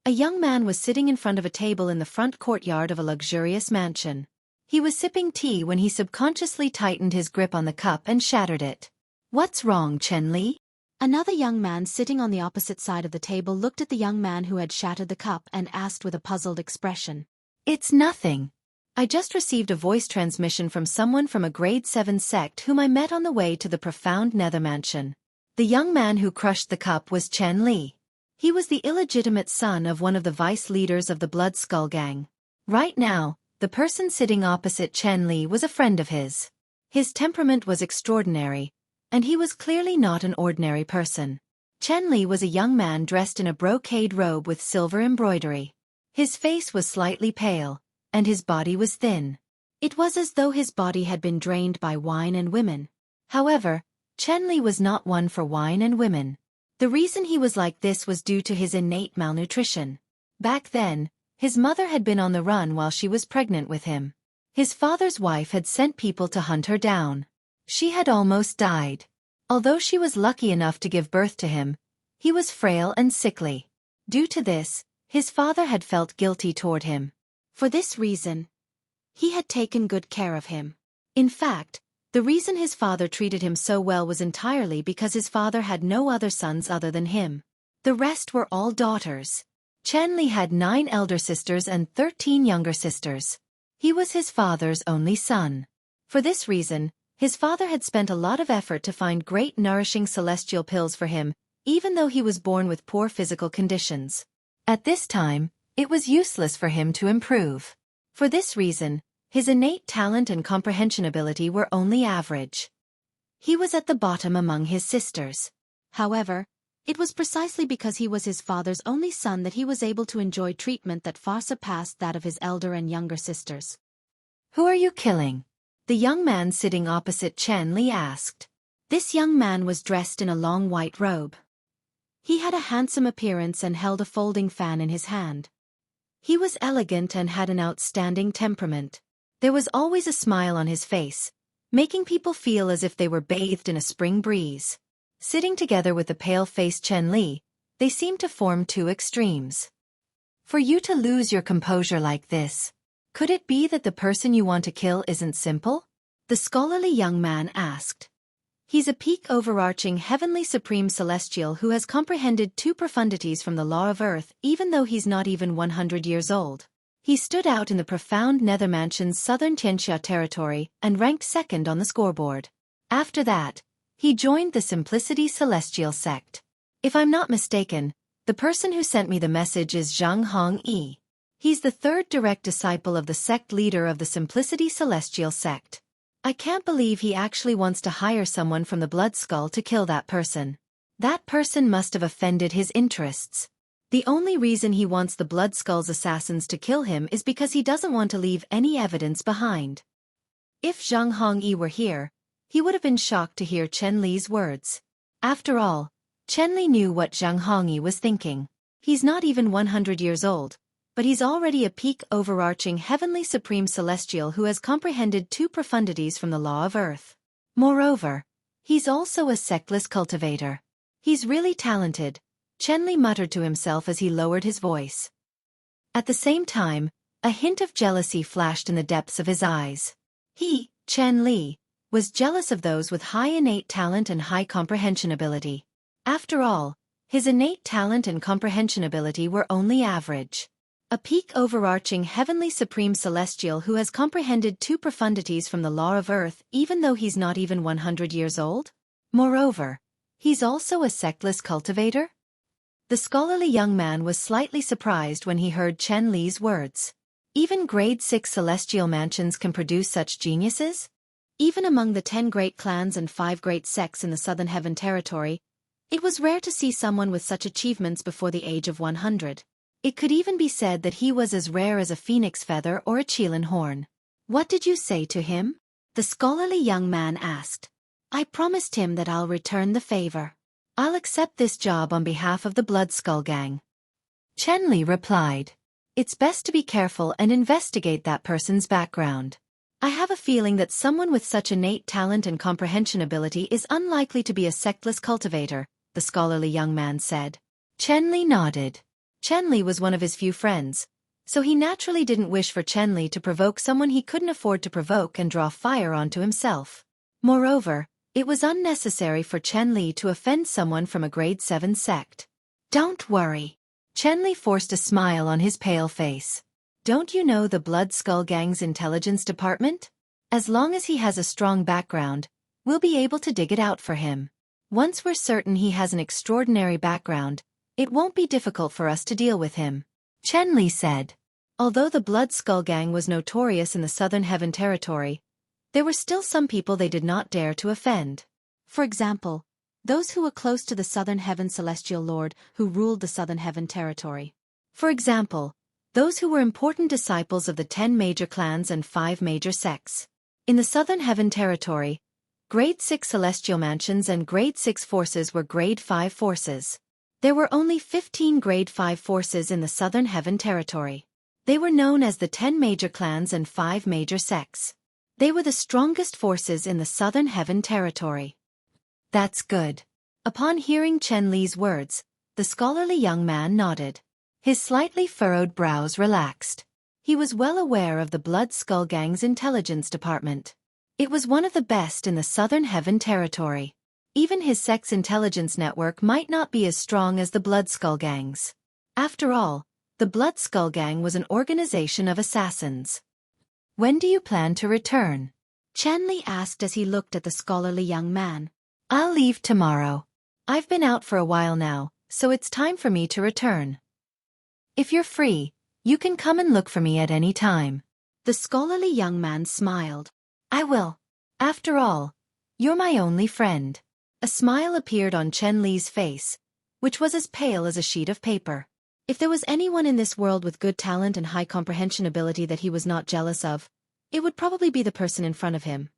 a young man was sitting in front of a table in the front courtyard of a luxurious mansion. He was sipping tea when he subconsciously tightened his grip on the cup and shattered it. What's wrong, Chen Li? Another young man sitting on the opposite side of the table looked at the young man who had shattered the cup and asked with a puzzled expression. It's nothing. I just received a voice transmission from someone from a grade 7 sect whom I met on the way to the Profound Nether Mansion. The young man who crushed the cup was Chen Li. He was the illegitimate son of one of the vice leaders of the Blood Skull Gang. Right now, the person sitting opposite Chen Li was a friend of his. His temperament was extraordinary, and he was clearly not an ordinary person. Chen Li was a young man dressed in a brocade robe with silver embroidery. His face was slightly pale, and his body was thin. It was as though his body had been drained by wine and women. However, Chen Li was not one for wine and women. The reason he was like this was due to his innate malnutrition. Back then, his mother had been on the run while she was pregnant with him. His father's wife had sent people to hunt her down. She had almost died. Although she was lucky enough to give birth to him, he was frail and sickly. Due to this, his father had felt guilty toward him. For this reason, he had taken good care of him. In fact, the reason his father treated him so well was entirely because his father had no other sons other than him. The rest were all daughters. Chen Li had 9 elder sisters and 13 younger sisters. He was his father's only son. For this reason, His father had spent a lot of effort to find great nourishing celestial pills for him, even though he was born with poor physical conditions. At this time, it was useless for him to improve. For this reason, his innate talent and comprehension ability were only average. He was at the bottom among his sisters. However, it was precisely because he was his father's only son that he was able to enjoy treatment that far surpassed that of his elder and younger sisters. "Who are you killing?" The young man sitting opposite Chen Li asked. This young man was dressed in a long white robe. He had a handsome appearance and held a folding fan in his hand. He was elegant and had an outstanding temperament. There was always a smile on his face, making people feel as if they were bathed in a spring breeze. Sitting together with the pale-faced Chen Li, they seemed to form two extremes. "For you to lose your composure like this, could it be that the person you want to kill isn't simple?" The scholarly young man asked. He's a peak overarching heavenly supreme celestial who has comprehended two profundities from the law of earth even though he's not even 100 years old. He stood out in the profound Nether Mansion's southern Tianxia territory and ranked second on the scoreboard. After that, he joined the Simplicity Celestial sect. If I'm not mistaken, the person who sent me the message is Zhang Hongyi. He's the third direct disciple of the sect leader of the Simplicity Celestial sect. I can't believe he actually wants to hire someone from the Blood Skull to kill that person. That person must have offended his interests. The only reason he wants the Blood Skull's assassins to kill him is because he doesn't want to leave any evidence behind. If Zhang Hongyi were here, he would have been shocked to hear Chen Li's words. After all, Chen Li knew what Zhang Hongyi was thinking. He's not even 100 years old, but he's already a peak overarching heavenly supreme celestial who has comprehended two profundities from the law of earth. Moreover, he's also a sectless cultivator. He's really talented, Chen Li muttered to himself as he lowered his voice. At the same time, a hint of jealousy flashed in the depths of his eyes. He, Chen Li, was jealous of those with high innate talent and high comprehension ability. After all, his innate talent and comprehension ability were only average. A peak overarching heavenly supreme celestial who has comprehended two profundities from the law of earth even though he's not even 100 years old? Moreover, he's also a sectless cultivator? The scholarly young man was slightly surprised when he heard Chen Li's words. Even grade 6 celestial mansions can produce such geniuses? Even among the 10 great clans and 5 great sects in the Southern Heaven territory, it was rare to see someone with such achievements before the age of 100. It could even be said that he was as rare as a phoenix feather or a Qilin horn. What did you say to him? The scholarly young man asked. I promised him that I'll return the favor. I'll accept this job on behalf of the Blood Skull Gang. Chen Li replied. It's best to be careful and investigate that person's background. I have a feeling that someone with such innate talent and comprehension ability is unlikely to be a sectless cultivator, the scholarly young man said. Chen Li nodded. Chen Li was one of his few friends, so he naturally didn't wish for Chen Li to provoke someone he couldn't afford to provoke and draw fire onto himself. Moreover, it was unnecessary for Chen Li to offend someone from a grade 7 sect. Don't worry. Chen Li forced a smile on his pale face. Don't you know the Blood Skull Gang's intelligence department? As long as he has a strong background, we'll be able to dig it out for him. Once we're certain he has an extraordinary background, it won't be difficult for us to deal with him. Chen Li said. Although the Blood Skull Gang was notorious in the Southern Heaven territory, there were still some people they did not dare to offend. For example, those who were close to the Southern Heaven Celestial Lord who ruled the Southern Heaven territory. For example, those who were important disciples of the 10 major clans and 5 major sects. In the Southern Heaven territory, grade 6 celestial mansions and grade 6 forces were grade 5 forces. There were only 15 grade 5 forces in the Southern Heaven territory. They were known as the 10 major clans and 5 major sects. They were the strongest forces in the Southern Heaven territory. That's good. Upon hearing Chen Li's words, the scholarly young man nodded. His slightly furrowed brows relaxed. He was well aware of the Blood Skull Gang's intelligence department. It was one of the best in the Southern Heaven territory. Even his sect's intelligence network might not be as strong as the Blood Skull Gang's. After all, the Blood Skull Gang was an organization of assassins. When do you plan to return? Li asked as he looked at the scholarly young man. I'll leave tomorrow. I've been out for a while now, so it's time for me to return. If you're free, you can come and look for me at any time. The scholarly young man smiled. I will. After all, you're my only friend. A smile appeared on Li's face, which was as pale as a sheet of paper. If there was anyone in this world with good talent and high comprehension ability that he was not jealous of, it would probably be the person in front of him.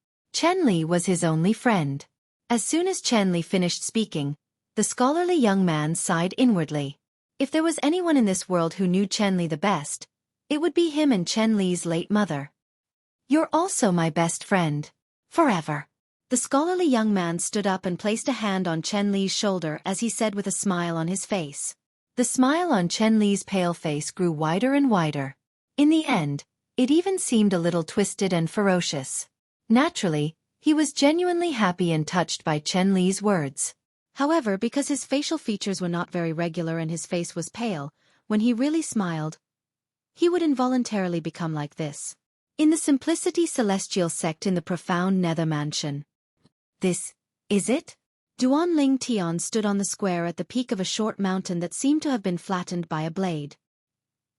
Li was his only friend. As soon as Li finished speaking, the scholarly young man sighed inwardly. If there was anyone in this world who knew Li the best, it would be him and Li's late mother. You're also my best friend. Forever. The scholarly young man stood up and placed a hand on Li's shoulder as he said with a smile on his face. The smile on Li's pale face grew wider and wider. In the end, it even seemed a little twisted and ferocious. Naturally, he was genuinely happy and touched by Li's words. However, because his facial features were not very regular and his face was pale, when he really smiled, he would involuntarily become like this. In the Simplicity Celestial sect in the profound Nether Mansion. This is it? Duan Tian stood on the square at the peak of a short mountain that seemed to have been flattened by a blade.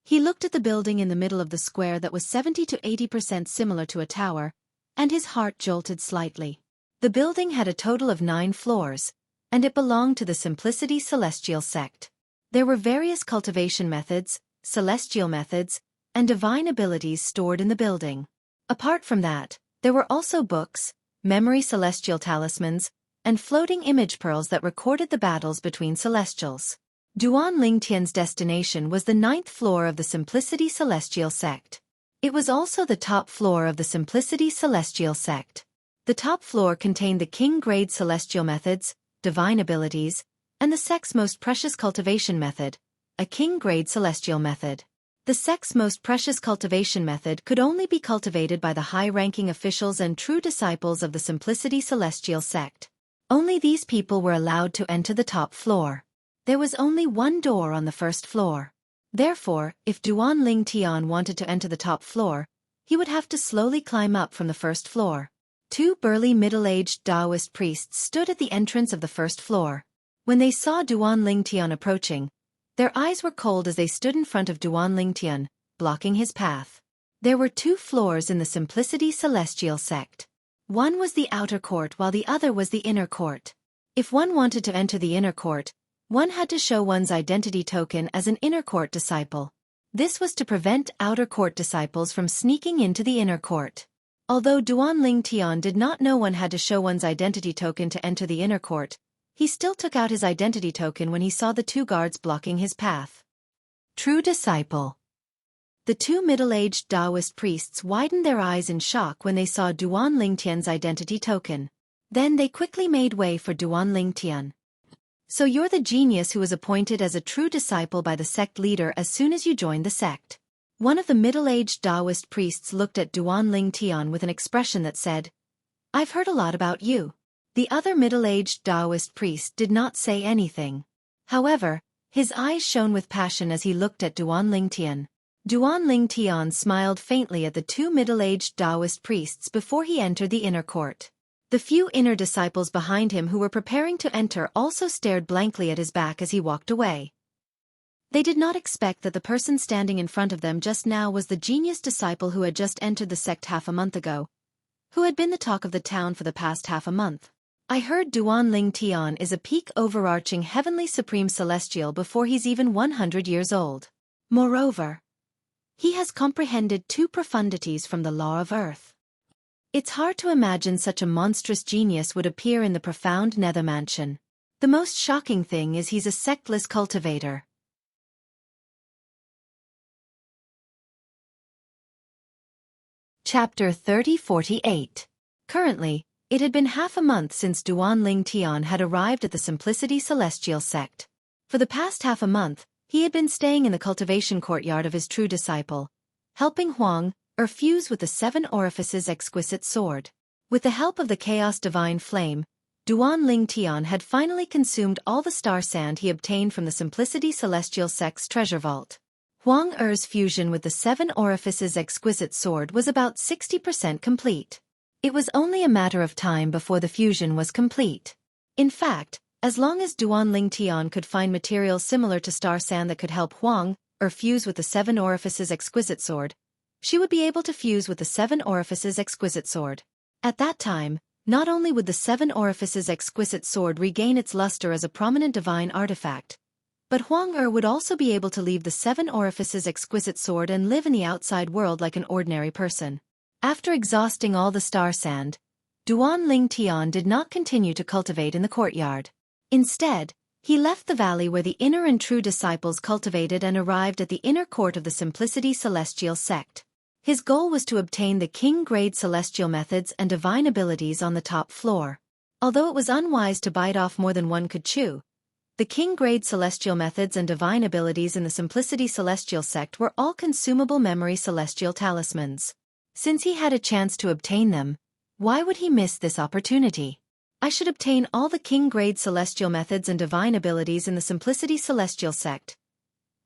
He looked at the building in the middle of the square that was 70 to 80% similar to a tower, and his heart jolted slightly. The building had a total of 9 floors, and it belonged to the Simplicity Celestial sect. There were various cultivation methods, celestial methods, and divine abilities stored in the building. Apart from that, there were also books, memory celestial talismans, and floating image pearls that recorded the battles between celestials. Duan Tian's destination was the 9th floor of the Simplicity Celestial sect. It was also the top floor of the Simplicity Celestial sect. The top floor contained the king-grade celestial methods, divine abilities, and the sect's most precious cultivation method, a king-grade celestial method. The sect's most precious cultivation method could only be cultivated by the high-ranking officials and true disciples of the Simplicity Celestial sect. Only these people were allowed to enter the top floor. There was only one door on the first floor. Therefore, if Duan Tian wanted to enter the top floor, he would have to slowly climb up from the first floor. 2 burly middle-aged Taoist priests stood at the entrance of the first floor. When they saw Duan Tian approaching, their eyes were cold as they stood in front of Duan Tian, blocking his path. There were 2 floors in the Simplicity Celestial sect. One was the outer court while the other was the inner court. If one wanted to enter the inner court, one had to show one's identity token as an inner court disciple. This was to prevent outer court disciples from sneaking into the inner court. Although Duan Tian did not know one had to show one's identity token to enter the inner court, he still took out his identity token when he saw the 2 guards blocking his path. True disciple. The 2 middle-aged Taoist priests widened their eyes in shock when they saw Duan Tian's identity token. Then they quickly made way for Duan Tian. So you're the genius who was appointed as a true disciple by the sect leader as soon as you joined the sect. One of the middle-aged Taoist priests looked at Duan Tian with an expression that said, "I've heard a lot about you." The other middle-aged Taoist priest did not say anything. However, his eyes shone with passion as he looked at Duan Tian. Duan Tian smiled faintly at the 2 middle-aged Taoist priests before he entered the inner court. The few inner disciples behind him who were preparing to enter also stared blankly at his back as he walked away. They did not expect that the person standing in front of them just now was the genius disciple who had just entered the sect half a month ago, who had been the talk of the town for the past half a month. I heard Duan Tian is a peak overarching heavenly supreme celestial before he's even 100 years old. Moreover, he has comprehended 2 profundities from the law of earth. It's hard to imagine such a monstrous genius would appear in the profound Nether Mansion. The most shocking thing is he's a sectless cultivator. Chapter 3048. Currently, it had been half a month since Duan Tian had arrived at the Simplicity Celestial sect. For the past half a month, he had been staying in the cultivation courtyard of his true disciple, helping Huang fuse with the 7 orifices exquisite sword. With the help of the Chaos Divine Flame, Duan Tian had finally consumed all the star sand he obtained from the Simplicity Celestial sect's treasure vault. Huang Er's fusion with the 7 orifices exquisite sword was about 60% complete. It was only a matter of time before the fusion was complete. In fact, as long as Duan Tian could find materials similar to star sand that could help Huang fuse with the Seven Orifices exquisite sword, she would be able to fuse with the Seven Orifices exquisite sword. At that time, not only would the Seven Orifices exquisite sword regain its luster as a prominent divine artifact, but Huang would also be able to leave the Seven Orifices exquisite sword and live in the outside world like an ordinary person. After exhausting all the star sand, Duan Tian did not continue to cultivate in the courtyard. Instead, he left the valley where the inner and true disciples cultivated and arrived at the inner court of the Simplicity Celestial sect. His goal was to obtain the king-grade celestial methods and divine abilities on the top floor. Although it was unwise to bite off more than one could chew, the king-grade celestial methods and divine abilities in the Simplicity Celestial sect were all consumable memory celestial talismans. Since he had a chance to obtain them, why would he miss this opportunity? I should obtain all the king-grade celestial methods and divine abilities in the Simplicity Celestial sect,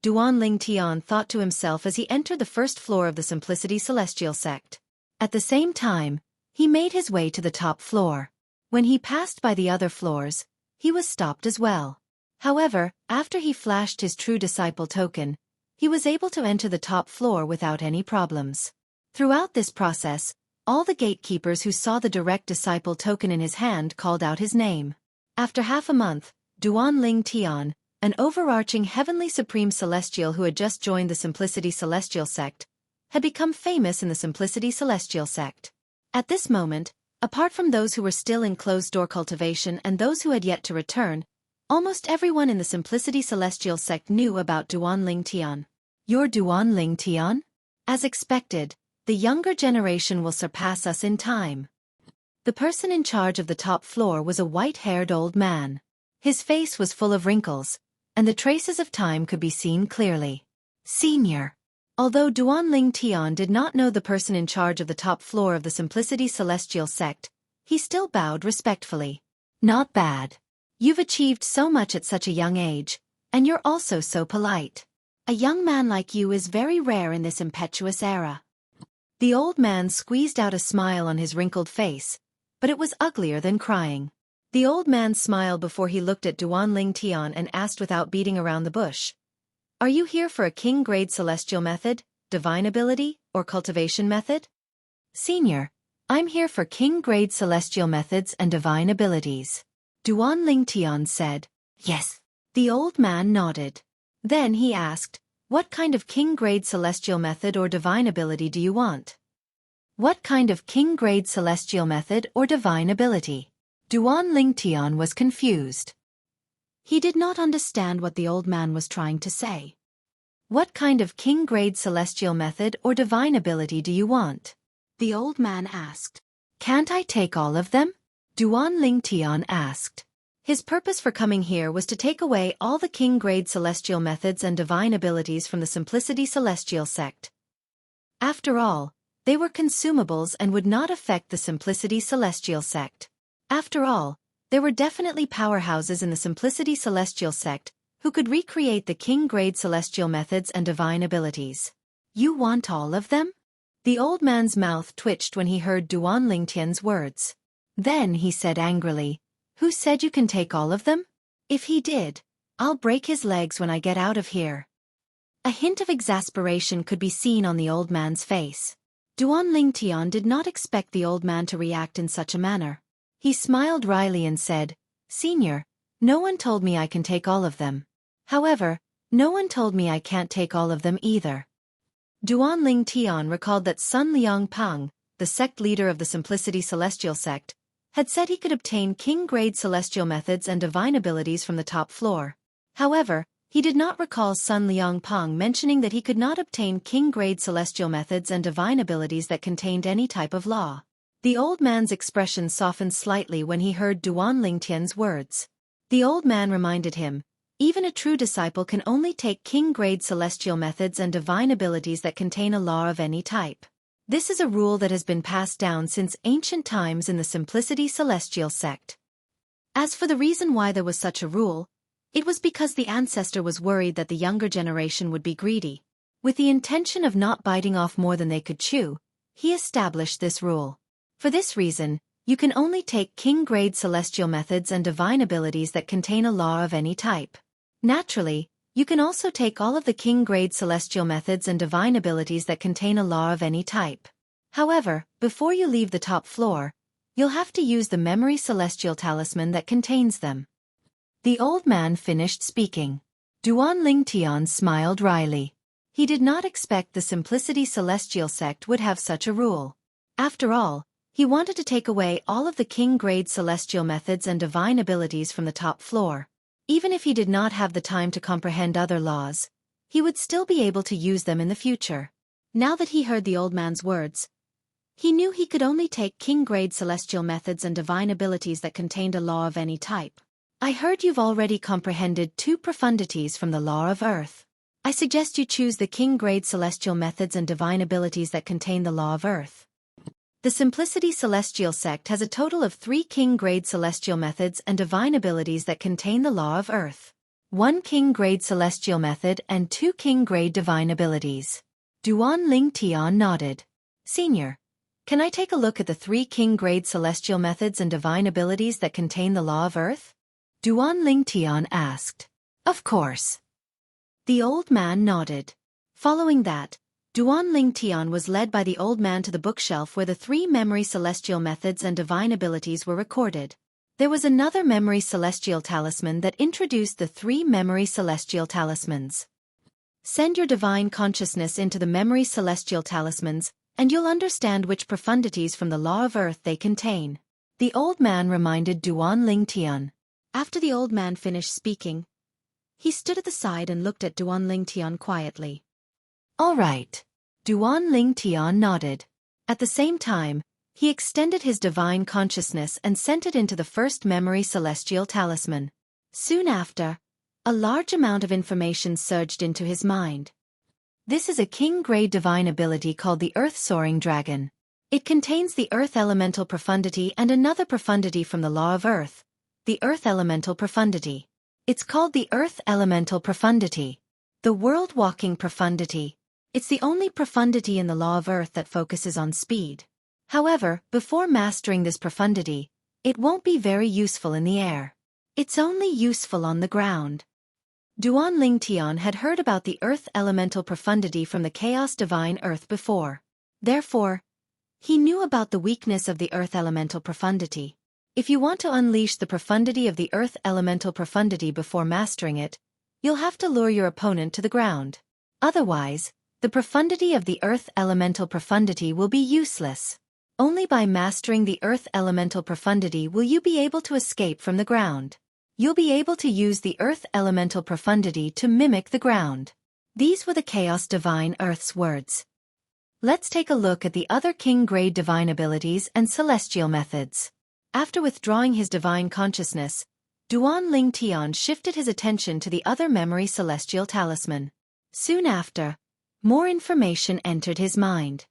Duan Tian thought to himself as he entered the first floor of the Simplicity Celestial sect. At the same time, he made his way to the top floor. When he passed by the other floors, he was stopped as well. However, after he flashed his true disciple token, he was able to enter the top floor without any problems. Throughout this process, all the gatekeepers who saw the direct disciple token in his hand called out his name. After half a month, Duan Tian, an overarching heavenly supreme celestial who had just joined the Simplicity Celestial sect, had become famous in the Simplicity Celestial sect. At this moment, apart from those who were still in closed-door cultivation and those who had yet to return, almost everyone in the Simplicity Celestial sect knew about Duan Tian. You're Duan Tian? As expected, the younger generation will surpass us in time. The person in charge of the top floor was a white-haired old man. His face was full of wrinkles, and the traces of time could be seen clearly. Senior. Although Duan Tian did not know the person in charge of the top floor of the Simplicity Celestial sect, he still bowed respectfully. Not bad. You've achieved so much at such a young age, and you're also so polite. A young man like you is very rare in this impetuous era. The old man squeezed out a smile on his wrinkled face, but it was uglier than crying. The old man smiled before he looked at Duan Tian and asked without beating around the bush. Are you here for a king-grade celestial method, divine ability, or cultivation method? Senior, I'm here for king-grade celestial methods and divine abilities. Duan Tian said. Yes. The old man nodded. Then he asked, what kind of king-grade celestial method or divine ability do you want? What kind of king-grade celestial method or divine ability? Duan Tian was confused. He did not understand what the old man was trying to say. What kind of king-grade celestial method or divine ability do you want? The old man asked. Can't I take all of them? Duan Tian asked. His purpose for coming here was to take away all the king-grade celestial methods and divine abilities from the Simplicity Celestial sect. After all, they were consumables and would not affect the Simplicity Celestial sect. After all, there were definitely powerhouses in the Simplicity Celestial sect who could recreate the king-grade celestial methods and divine abilities. You want all of them? The old man's mouth twitched when he heard Duan Tian's words. Then he said angrily, who said you can take all of them? If he did, I'll break his legs when I get out of here. A hint of exasperation could be seen on the old man's face. Duan Tian did not expect the old man to react in such a manner. He smiled wryly and said, Senior, no one told me I can take all of them. However, no one told me I can't take all of them either. Duan Tian recalled that Sun Liangpang, the sect leader of the Simplicity Celestial sect, had said he could obtain king-grade celestial methods and divine abilities from the top floor. However, he did not recall Sun Liangpang mentioning that he could not obtain king-grade celestial methods and divine abilities that contained any type of law. The old man's expression softened slightly when he heard Duan Tian's words. The old man reminded him, even a true disciple can only take king-grade celestial methods and divine abilities that contain a law of any type. This is a rule that has been passed down since ancient times in the Simplicity Celestial sect. As for the reason why there was such a rule, it was because the ancestor was worried that the younger generation would be greedy. With the intention of not biting off more than they could chew, he established this rule. For this reason, you can only take king-grade celestial methods and divine abilities that contain a law of any type. Naturally, you can also take all of the king-grade celestial methods and divine abilities that contain a law of any type. However, before you leave the top floor, you'll have to use the memory celestial talisman that contains them. The old man finished speaking. Duan Ling Tian smiled wryly. He did not expect the Simplicity Celestial sect would have such a rule. After all, he wanted to take away all of the king-grade celestial methods and divine abilities from the top floor. Even if he did not have the time to comprehend other laws, he would still be able to use them in the future. Now that he heard the old man's words, he knew he could only take king-grade celestial methods and divine abilities that contained a law of any type. I heard you've already comprehended 2 profundities from the law of Earth. I suggest you choose the king-grade celestial methods and divine abilities that contain the law of Earth. The Simplicity Celestial sect has a total of 3 king-grade celestial methods and divine abilities that contain the law of Earth. 1 king-grade celestial method and 2 king-grade divine abilities. Duan Ling Tian nodded. Senior, can I take a look at the 3 king-grade celestial methods and divine abilities that contain the law of Earth? Duan Ling Tian asked. Of course. The old man nodded. Following that, Duan Ling Tian was led by the old man to the bookshelf where the 3 memory celestial methods and divine abilities were recorded. There was another memory celestial talisman that introduced the 3 memory celestial talismans. Send your divine consciousness into the memory celestial talismans, and you'll understand which profundities from the law of Earth they contain. The old man reminded Duan Ling Tian. After the old man finished speaking, he stood at the side and looked at Duan Ling Tian quietly. All right. Duan Ling Tian nodded. At the same time, he extended his divine consciousness and sent it into the first memory celestial talisman. Soon after, a large amount of information surged into his mind. This is a king-grade divine ability called the Earth Soaring Dragon. It contains the Earth Elemental Profundity and another profundity from the Law of Earth, the Earth Elemental Profundity. It's called the Earth Elemental Profundity. The World Walking Profundity. It's the only profundity in the Law of Earth that focuses on speed. However, before mastering this profundity, it won't be very useful in the air. It's only useful on the ground. Duan Ling Tian had heard about the Earth Elemental Profundity from the Chaos Divine Earth before. Therefore, he knew about the weakness of the Earth Elemental Profundity. If you want to unleash the profundity of the Earth Elemental Profundity before mastering it, you'll have to lure your opponent to the ground. Otherwise, the profundity of the Earth Elemental Profundity will be useless. Only by mastering the Earth Elemental Profundity will you be able to escape from the ground. You'll be able to use the Earth Elemental Profundity to mimic the ground. These were the Chaos Divine Earth's words. Let's take a look at the other king-grade divine abilities and celestial methods. After withdrawing his divine consciousness, Duan Ling Tian shifted his attention to the other memory celestial talisman. Soon after, more information entered his mind.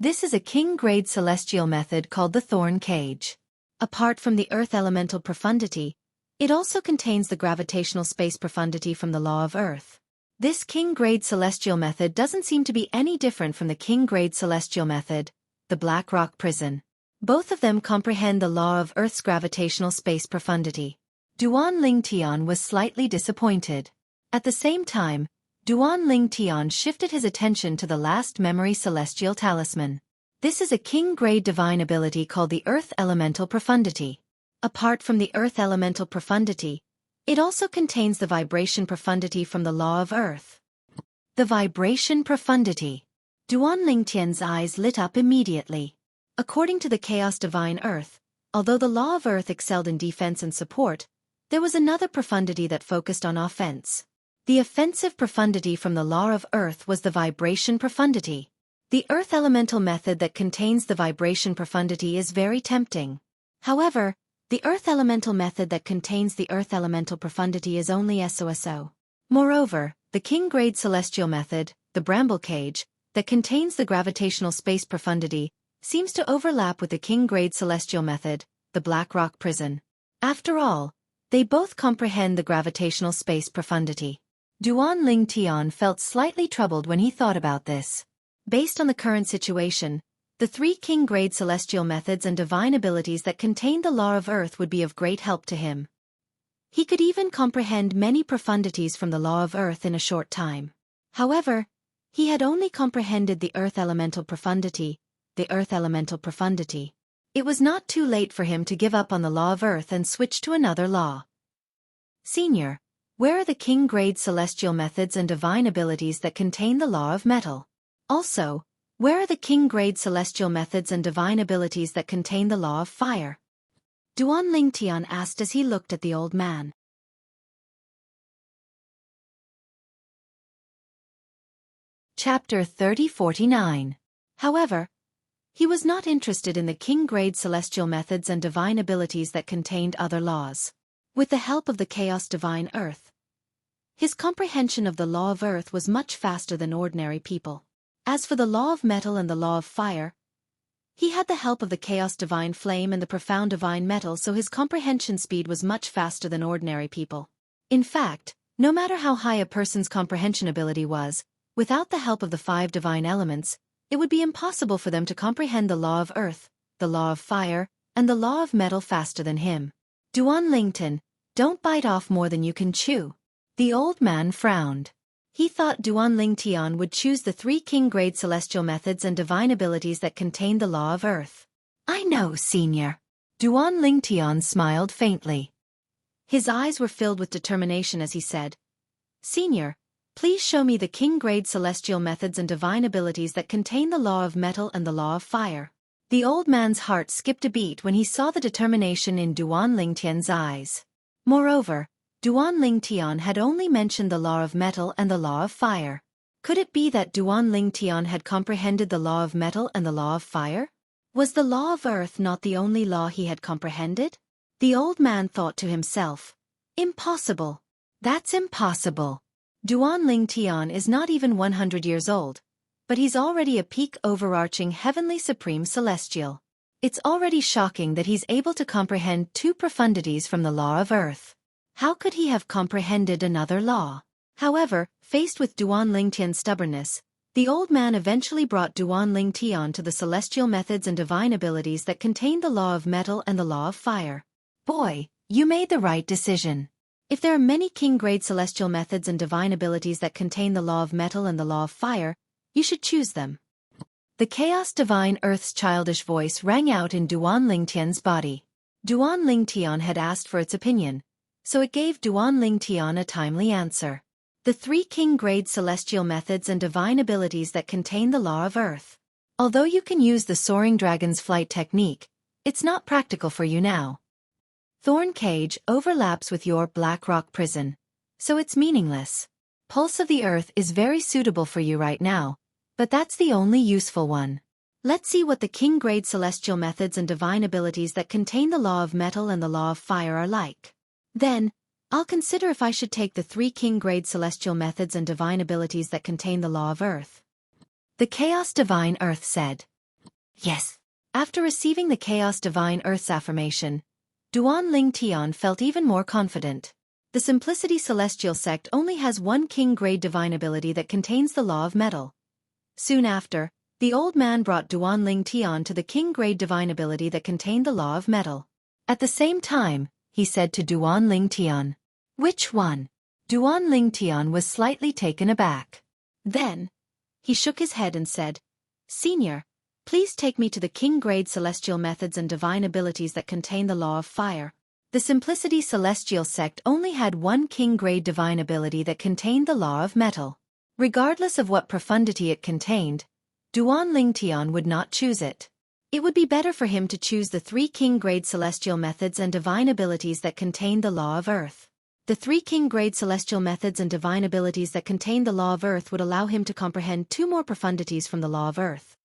This is a king-grade celestial method called the Thorn Cage. Apart from the Earth Elemental Profundity, it also contains the gravitational space profundity from the Law of Earth. This king-grade celestial method doesn't seem to be any different from the king-grade celestial method, the Black Rock Prison. Both of them comprehend the Law of Earth's gravitational space profundity. Duan Ling Tian was slightly disappointed. At the same time, Duan Ling Tian shifted his attention to the last memory celestial talisman. This is a king-grade divine ability called the Earth Elemental Profundity. Apart from the Earth Elemental Profundity, it also contains the vibration profundity from the Law of Earth. The vibration profundity. Duan Ling Tian's eyes lit up immediately. According to the Chaos Divine Earth, although the Law of Earth excelled in defense and support, there was another profundity that focused on offense. The offensive profundity from the Law of Earth was the vibration profundity. The Earth Elemental method that contains the vibration profundity is very tempting. However, the Earth Elemental method that contains the Earth Elemental profundity is only SOSO. Moreover, the king-grade celestial method, the Bramble Cage, that contains the gravitational space profundity, seems to overlap with the king-grade celestial method, the Black Rock Prison. After all, they both comprehend the gravitational space profundity. Duan Ling Tian felt slightly troubled when he thought about this. Based on the current situation, The 3 king-grade celestial methods and divine abilities that contained the law of earth would be of great help to him. He could even comprehend many profundities from the law of earth in a short time. However, he had only comprehended the earth elemental profundity. It was not too late for him to give up on the law of earth and switch to another law. Senior, where are the king-grade celestial methods and divine abilities that contain the law of metal? Also, where are the king-grade celestial methods and divine abilities that contain the law of fire? Duan Lingtian asked as he looked at the old man. Chapter 3049. However, he was not interested in the king-grade celestial methods and divine abilities that contained other laws. With the help of the chaos divine earth, his comprehension of the law of earth was much faster than ordinary people. As for the law of metal and the law of fire, he had the help of the chaos divine flame and the profound divine metal, so his comprehension speed was much faster than ordinary people. In fact, no matter how high a person's comprehension ability was, without the help of the 5 divine elements, it would be impossible for them to comprehend the law of earth, the law of fire, and the law of metal faster than him. Duan Lingtian, don't bite off more than you can chew. The old man frowned. He thought Duan Lingtian would choose the 3 king-grade celestial methods and divine abilities that contained the law of earth. I know, Senior. Duan Lingtian smiled faintly. His eyes were filled with determination as he said, Senior, please show me the king-grade celestial methods and divine abilities that contain the law of metal and the law of fire. The old man's heart skipped a beat when he saw the determination in Duan Lingtian's eyes. Moreover, Duan Lingtian had only mentioned the law of metal and the law of fire. Could it be that Duan Lingtian had comprehended the law of metal and the law of fire? Was the law of earth not the only law he had comprehended? The old man thought to himself, impossible. That's impossible. Duan Lingtian is not even 100 years old, but he's already a peak overarching heavenly supreme celestial. It's already shocking that he's able to comprehend 2 profundities from the law of earth. How could he have comprehended another law? However, faced with Duan Lingtian's stubbornness, the old man eventually brought Duan Lingtian to the celestial methods and divine abilities that contained the law of metal and the law of fire. Boy, you made the right decision. If there are many king-grade celestial methods and divine abilities that contain the law of metal and the law of fire, you should choose them. The chaos divine earth's childish voice rang out in Duan Lingtian's body. Duan Lingtian had asked for its opinion, so it gave Duan Lingtian a timely answer. The 3 king-grade celestial methods and divine abilities that contain the law of earth. Although you can use the soaring dragon's flight technique, it's not practical for you now. Thorn Cage overlaps with your Black Rock prison, so it's meaningless. Pulse of the Earth is very suitable for you right now, but that's the only useful one. Let's see what the king-grade celestial methods and divine abilities that contain the law of metal and the law of fire are like. Then, I'll consider if I should take the 3 king-grade celestial methods and divine abilities that contain the law of earth. The Chaos Divine Earth said. Yes. After receiving the Chaos Divine Earth's affirmation, Duan Lingtian felt even more confident. The Simplicity Celestial Sect only has 1 king-grade divine ability that contains the law of metal. Soon after, the old man brought Duan Lingtian to the king-grade divine ability that contained the law of metal. At the same time, he said to Duan Lingtian. Which one? Duan Lingtian was slightly taken aback. Then, he shook his head and said, Senior, please take me to the king-grade celestial methods and divine abilities that contain the law of fire. The Simplicity Celestial Sect only had 1 king-grade divine ability that contained the law of metal. Regardless of what profundity it contained, Duan Lingtian would not choose it. It would be better for him to choose the 3 king-grade celestial methods and divine abilities that contained the law of earth. The 3 king-grade celestial methods and divine abilities that contained the law of earth would allow him to comprehend 2 more profundities from the law of earth.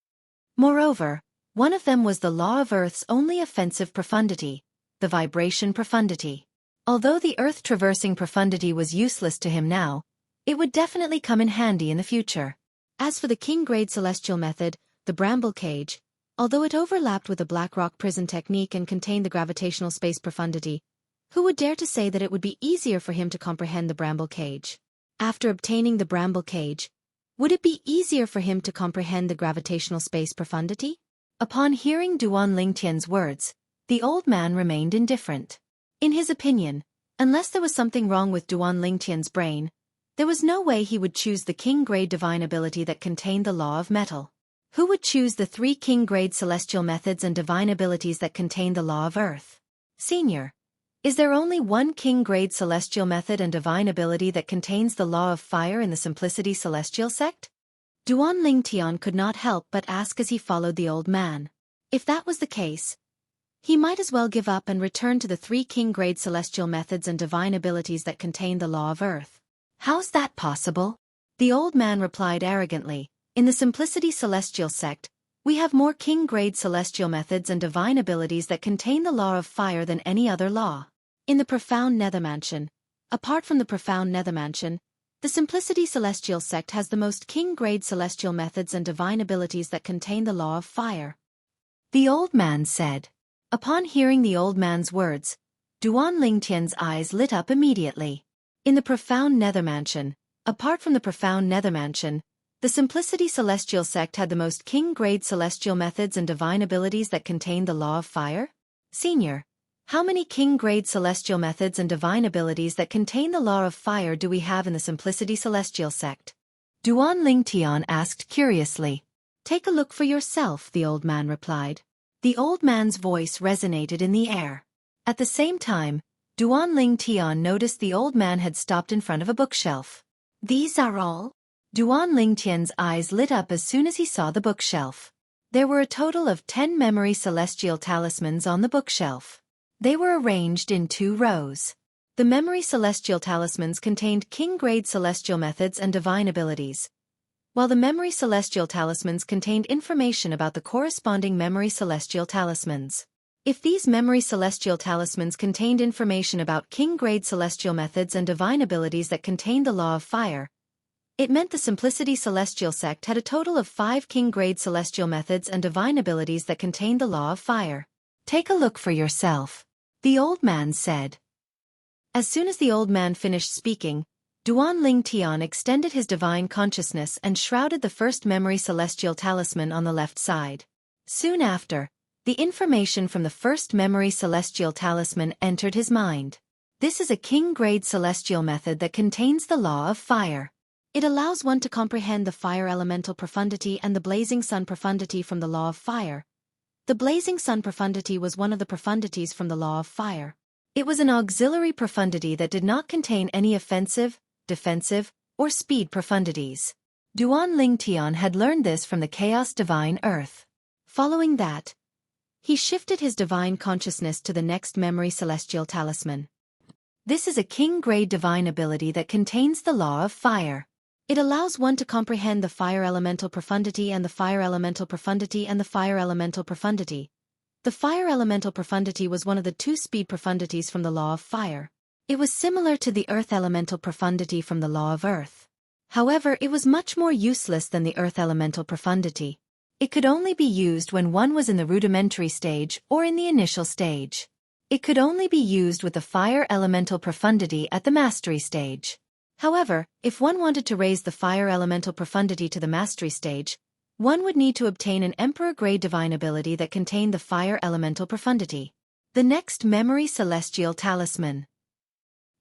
Moreover, one of them was the law of earth's only offensive profundity, the vibration profundity. Although the earth-traversing profundity was useless to him now, it would definitely come in handy in the future. As for the king-grade celestial method, the bramble cage, although it overlapped with the Black Rock prison technique and contained the gravitational space profundity, who would dare to say that it would be easier for him to comprehend the bramble cage? After obtaining the bramble cage, would it be easier for him to comprehend the gravitational space profundity? Upon hearing Duan Lingtian's words, the old man remained indifferent. In his opinion, unless there was something wrong with Duan Lingtian's brain, there was no way he would choose the king-grade divine ability that contained the law of metal. Who would choose the 3 king-grade celestial methods and divine abilities that contain the law of earth? Senior, is there only one king-grade celestial method and divine ability that contains the law of fire in the Simplicity Celestial sect? Duan Lingtian could not help but ask as he followed the old man. If that was the case, he might as well give up and return to the 3 king-grade celestial methods and divine abilities that contain the law of earth. How's that possible? The old man replied arrogantly, in the Simplicity Celestial sect, we have more king-grade celestial methods and divine abilities that contain the law of fire than any other law. In the Profound Nethermansion, apart from the Profound Nethermansion, the Simplicity Celestial sect has the most king-grade celestial methods and divine abilities that contain the law of fire. The old man said. Upon hearing the old man's words, Duan Lingtian's eyes lit up immediately. In the Profound Nethermansion, apart from the Profound Nethermansion, the Simplicity Celestial sect had the most king-grade celestial methods and divine abilities that contain the law of fire? Senior, how many king-grade celestial methods and divine abilities that contain the law of fire do we have in the Simplicity Celestial sect? Duan Lingtian asked curiously. Take a look for yourself, the old man replied. The old man's voice resonated in the air. At the same time, Duan Lingtian noticed the old man had stopped in front of a bookshelf. These are all? Duan Lingtian's eyes lit up as soon as he saw the bookshelf. There were a total of 10 memory celestial talismans on the bookshelf. They were arranged in 2 rows. The memory celestial talismans contained king-grade celestial methods and divine abilities, while the memory celestial talismans contained information about the corresponding memory celestial talismans. If these memory celestial talismans contained information about king-grade celestial methods and divine abilities that contained the law of fire, it meant the Simplicity Celestial sect had a total of 5 king-grade celestial methods and divine abilities that contained the law of fire. Take a look for yourself, the old man said. As soon as the old man finished speaking, Duan Lingtian extended his divine consciousness and shrouded the first memory celestial talisman on the left side. Soon after, the information from the first memory celestial talisman entered his mind. This is a king-grade celestial method that contains the law of fire. It allows one to comprehend the fire elemental profundity and the blazing sun profundity from the law of fire. The blazing sun profundity was one of the profundities from the law of fire. It was an auxiliary profundity that did not contain any offensive, defensive, or speed profundities. Duan Lingtian had learned this from the Chaos Divine Earth. Following that, he shifted his divine consciousness to the next memory celestial talisman. This is a king-grade divine ability that contains the law of fire. It allows one to comprehend the fire elemental profundity and the fire elemental profundity and the fire elemental profundity. The fire elemental profundity was one of the 2 speed profundities from the law of fire. It was similar to the earth elemental profundity from the law of earth. However, it was much more useless than the earth elemental profundity. It could only be used when one was in the rudimentary stage or in the initial stage. It could only be used with the fire elemental profundity at the mastery stage. However, if one wanted to raise the fire elemental profundity to the mastery stage, one would need to obtain an emperor-grade divine ability that contained the fire elemental profundity. The next memory celestial talisman.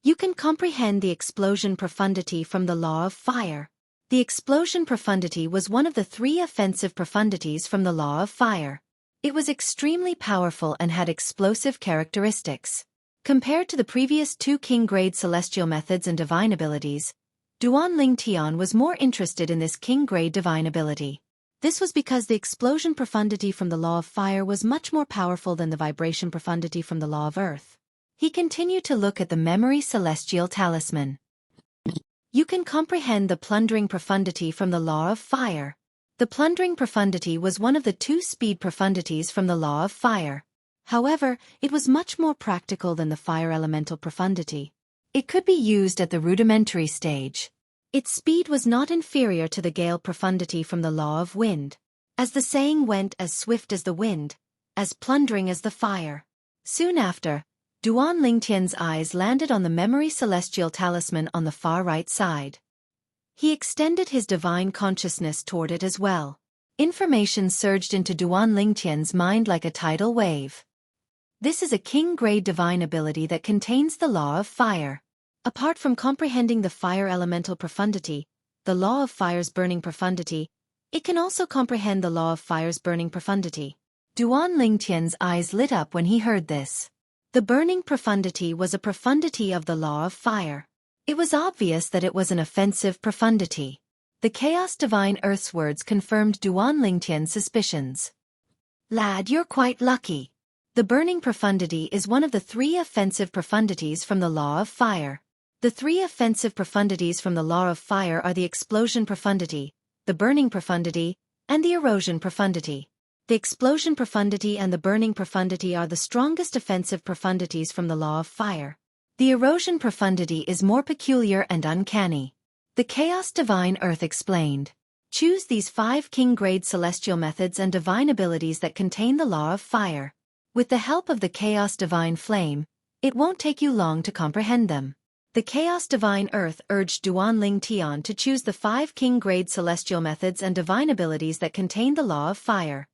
You can comprehend the explosion profundity from the law of fire. The explosion profundity was one of the 3 offensive profundities from the law of fire. It was extremely powerful and had explosive characteristics. Compared to the previous 2 king-grade celestial methods and divine abilities, Duan Lingtian was more interested in this king-grade divine ability. This was because the explosion profundity from the law of fire was much more powerful than the vibration profundity from the law of earth. He continued to look at the memory celestial talisman. You can comprehend the plundering profundity from the law of fire. The plundering profundity was one of the 2 speed profundities from the law of fire. However, it was much more practical than the fire elemental profundity. It could be used at the rudimentary stage. Its speed was not inferior to the gale profundity from the law of wind. As the saying went, as swift as the wind, as plundering as the fire. Soon after, Duan Lingtian's eyes landed on the memory celestial talisman on the far right side. He extended his divine consciousness toward it as well. Information surged into Duan Lingtian's mind like a tidal wave. This is a king-grade divine ability that contains the law of fire. Apart from comprehending the fire elemental profundity, the law of fire's burning profundity, it can also comprehend the law of fire's burning profundity. Duan Lingtian's eyes lit up when he heard this. The burning profundity was a profundity of the law of fire. It was obvious that it was an offensive profundity. The Chaos Divine Earth's words confirmed Duan Lingtian's suspicions. Lad, you're quite lucky. The burning profundity is one of the 3 offensive profundities from the law of fire. The 3 offensive profundities from the law of fire are the explosion profundity, the burning profundity, and the erosion profundity. The explosion profundity and the burning profundity are the strongest offensive profundities from the law of fire. The erosion profundity is more peculiar and uncanny. The Chaos Divine Earth explained. Choose these 5 king-grade celestial methods and divine abilities that contain the law of fire. With the help of the Chaos Divine Flame, it won't take you long to comprehend them. The Chaos Divine Earth urged Duan Lingtian to choose the 5 king-grade celestial methods and divine abilities that contain the law of fire.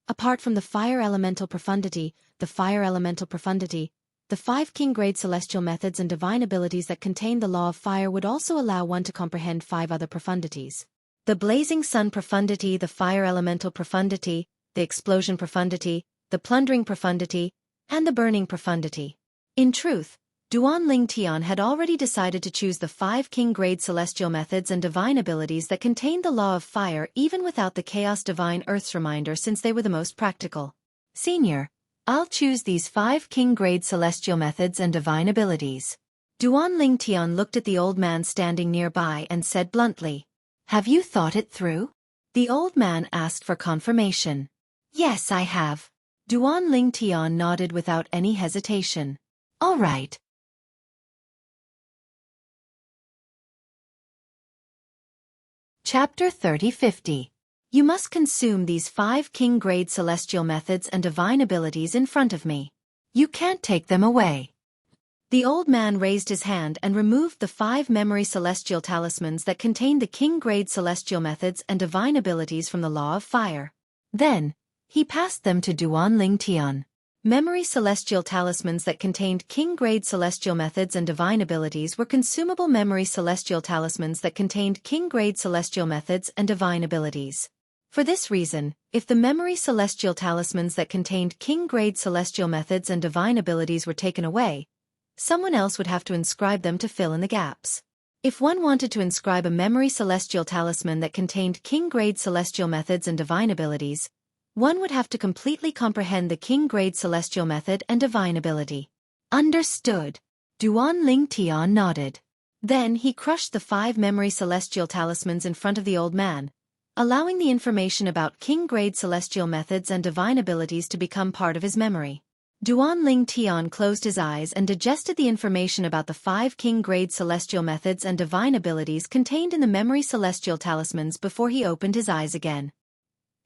Apart from the fire elemental profundity, the 5 king-grade celestial methods and divine abilities that contain the law of fire would also allow one to comprehend 5 other profundities. The blazing sun profundity, the fire elemental profundity, the explosion profundity, the plundering profundity, and the burning profundity. In truth, Duan Lingtian had already decided to choose the 5 king-grade celestial methods and divine abilities that contained the law of fire even without the Chaos Divine Earth's reminder, since they were the most practical. Senior, I'll choose these 5 king-grade celestial methods and divine abilities. Duan Lingtian looked at the old man standing nearby and said bluntly, "Have you thought it through?" The old man asked for confirmation. "Yes, I have." Duan Lingtian nodded without any hesitation. "All right." Chapter 30-50. You must consume these 5 king-grade celestial methods and divine abilities in front of me. You can't take them away. The old man raised his hand and removed the 5 memory celestial talismans that contained the king-grade celestial methods and divine abilities from the law of fire. Then, he passed them to Duan Lingtian. Memory celestial talismans that contained king-grade celestial methods and divine abilities were consumable memory celestial talismans that contained king-grade celestial methods and divine abilities. For this reason, if the memory celestial talismans that contained king-grade celestial methods and divine abilities were taken away, someone else would have to inscribe them to fill in the gaps. If one wanted to inscribe a memory celestial talisman that contained king-grade celestial methods and divine abilities, one would have to completely comprehend the king-grade celestial method and divine ability. Understood. Duan Lingtian nodded. Then he crushed the 5 memory celestial talismans in front of the old man, allowing the information about king-grade celestial methods and divine abilities to become part of his memory. Duan Lingtian closed his eyes and digested the information about the 5 king-grade celestial methods and divine abilities contained in the memory celestial talismans before he opened his eyes again.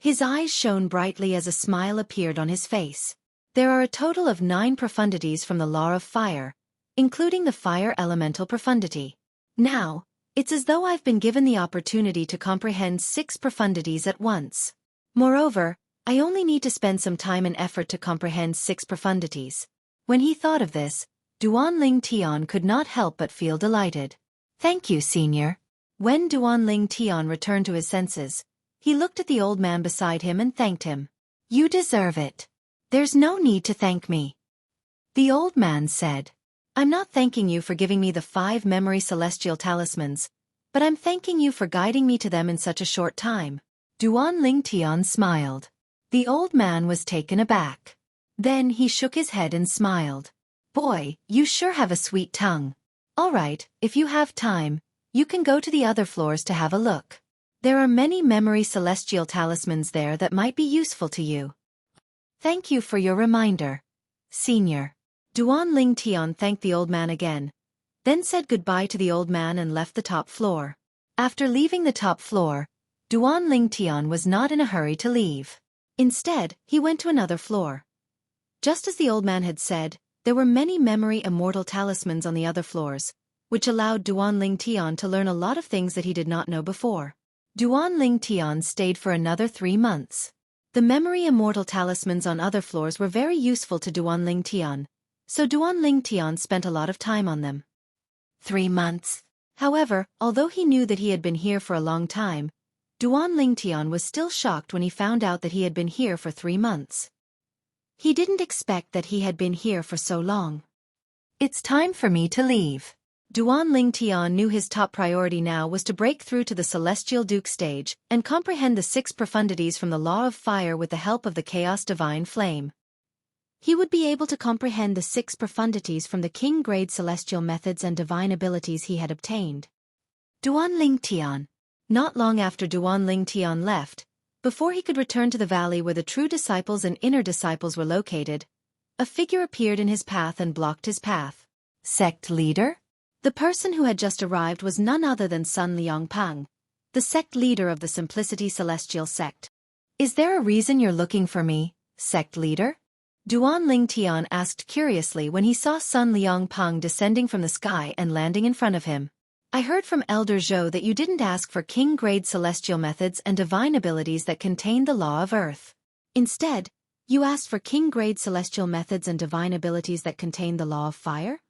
His eyes shone brightly as a smile appeared on his face. There are a total of 9 profundities from the law of fire, including the fire elemental profundity. Now, it's as though I've been given the opportunity to comprehend 6 profundities at once. Moreover, I only need to spend some time and effort to comprehend 6 profundities. When he thought of this, Duan Lingtian could not help but feel delighted. Thank you, Senior. When Duan Lingtian returned to his senses, he looked at the old man beside him and thanked him. You deserve it. There's no need to thank me. The old man said, I'm not thanking you for giving me the 5 memory celestial talismans, but I'm thanking you for guiding me to them in such a short time. Duan Lingtian smiled. The old man was taken aback. Then he shook his head and smiled. Boy, you sure have a sweet tongue. All right, if you have time, you can go to the other floors to have a look. There are many memory celestial talismans there that might be useful to you. Thank you for your reminder, Senior. Duan Lingtian thanked the old man again, then said goodbye to the old man and left the top floor. After leaving the top floor, Duan Lingtian was not in a hurry to leave. Instead, he went to another floor. Just as the old man had said, there were many memory immortal talismans on the other floors, which allowed Duan Lingtian to learn a lot of things that he did not know before. Duan Ling Tian stayed for another 3 months. The memory immortal talismans on other floors were very useful to Duan Ling Tian, so Duan Ling Tian spent a lot of time on them. 3 months. However, although he knew that he had been here for a long time, Duan Ling Tian was still shocked when he found out that he had been here for 3 months. He didn't expect that he had been here for so long. It's time for me to leave. Duan Ling Tian knew his top priority now was to break through to the Celestial Duke stage and comprehend the 6 profundities from the Law of Fire with the help of the Chaos Divine Flame. He would be able to comprehend the 6 profundities from the King-grade celestial methods and divine abilities he had obtained. Duan Ling Tian. Not long after Duan Ling Tian left, before he could return to the valley where the true disciples and inner disciples were located, a figure appeared in his path and blocked his path. Sect leader? The person who had just arrived was none other than Sun Liangpang, the sect leader of the Simplicity Celestial sect. Is there a reason you're looking for me, sect leader? Duan Ling Tian asked curiously when he saw Sun Liangpang descending from the sky and landing in front of him. I heard from Elder Zhou that you didn't ask for king-grade celestial methods and divine abilities that contained the law of earth. Instead, you asked for king-grade celestial methods and divine abilities that contained the law of fire?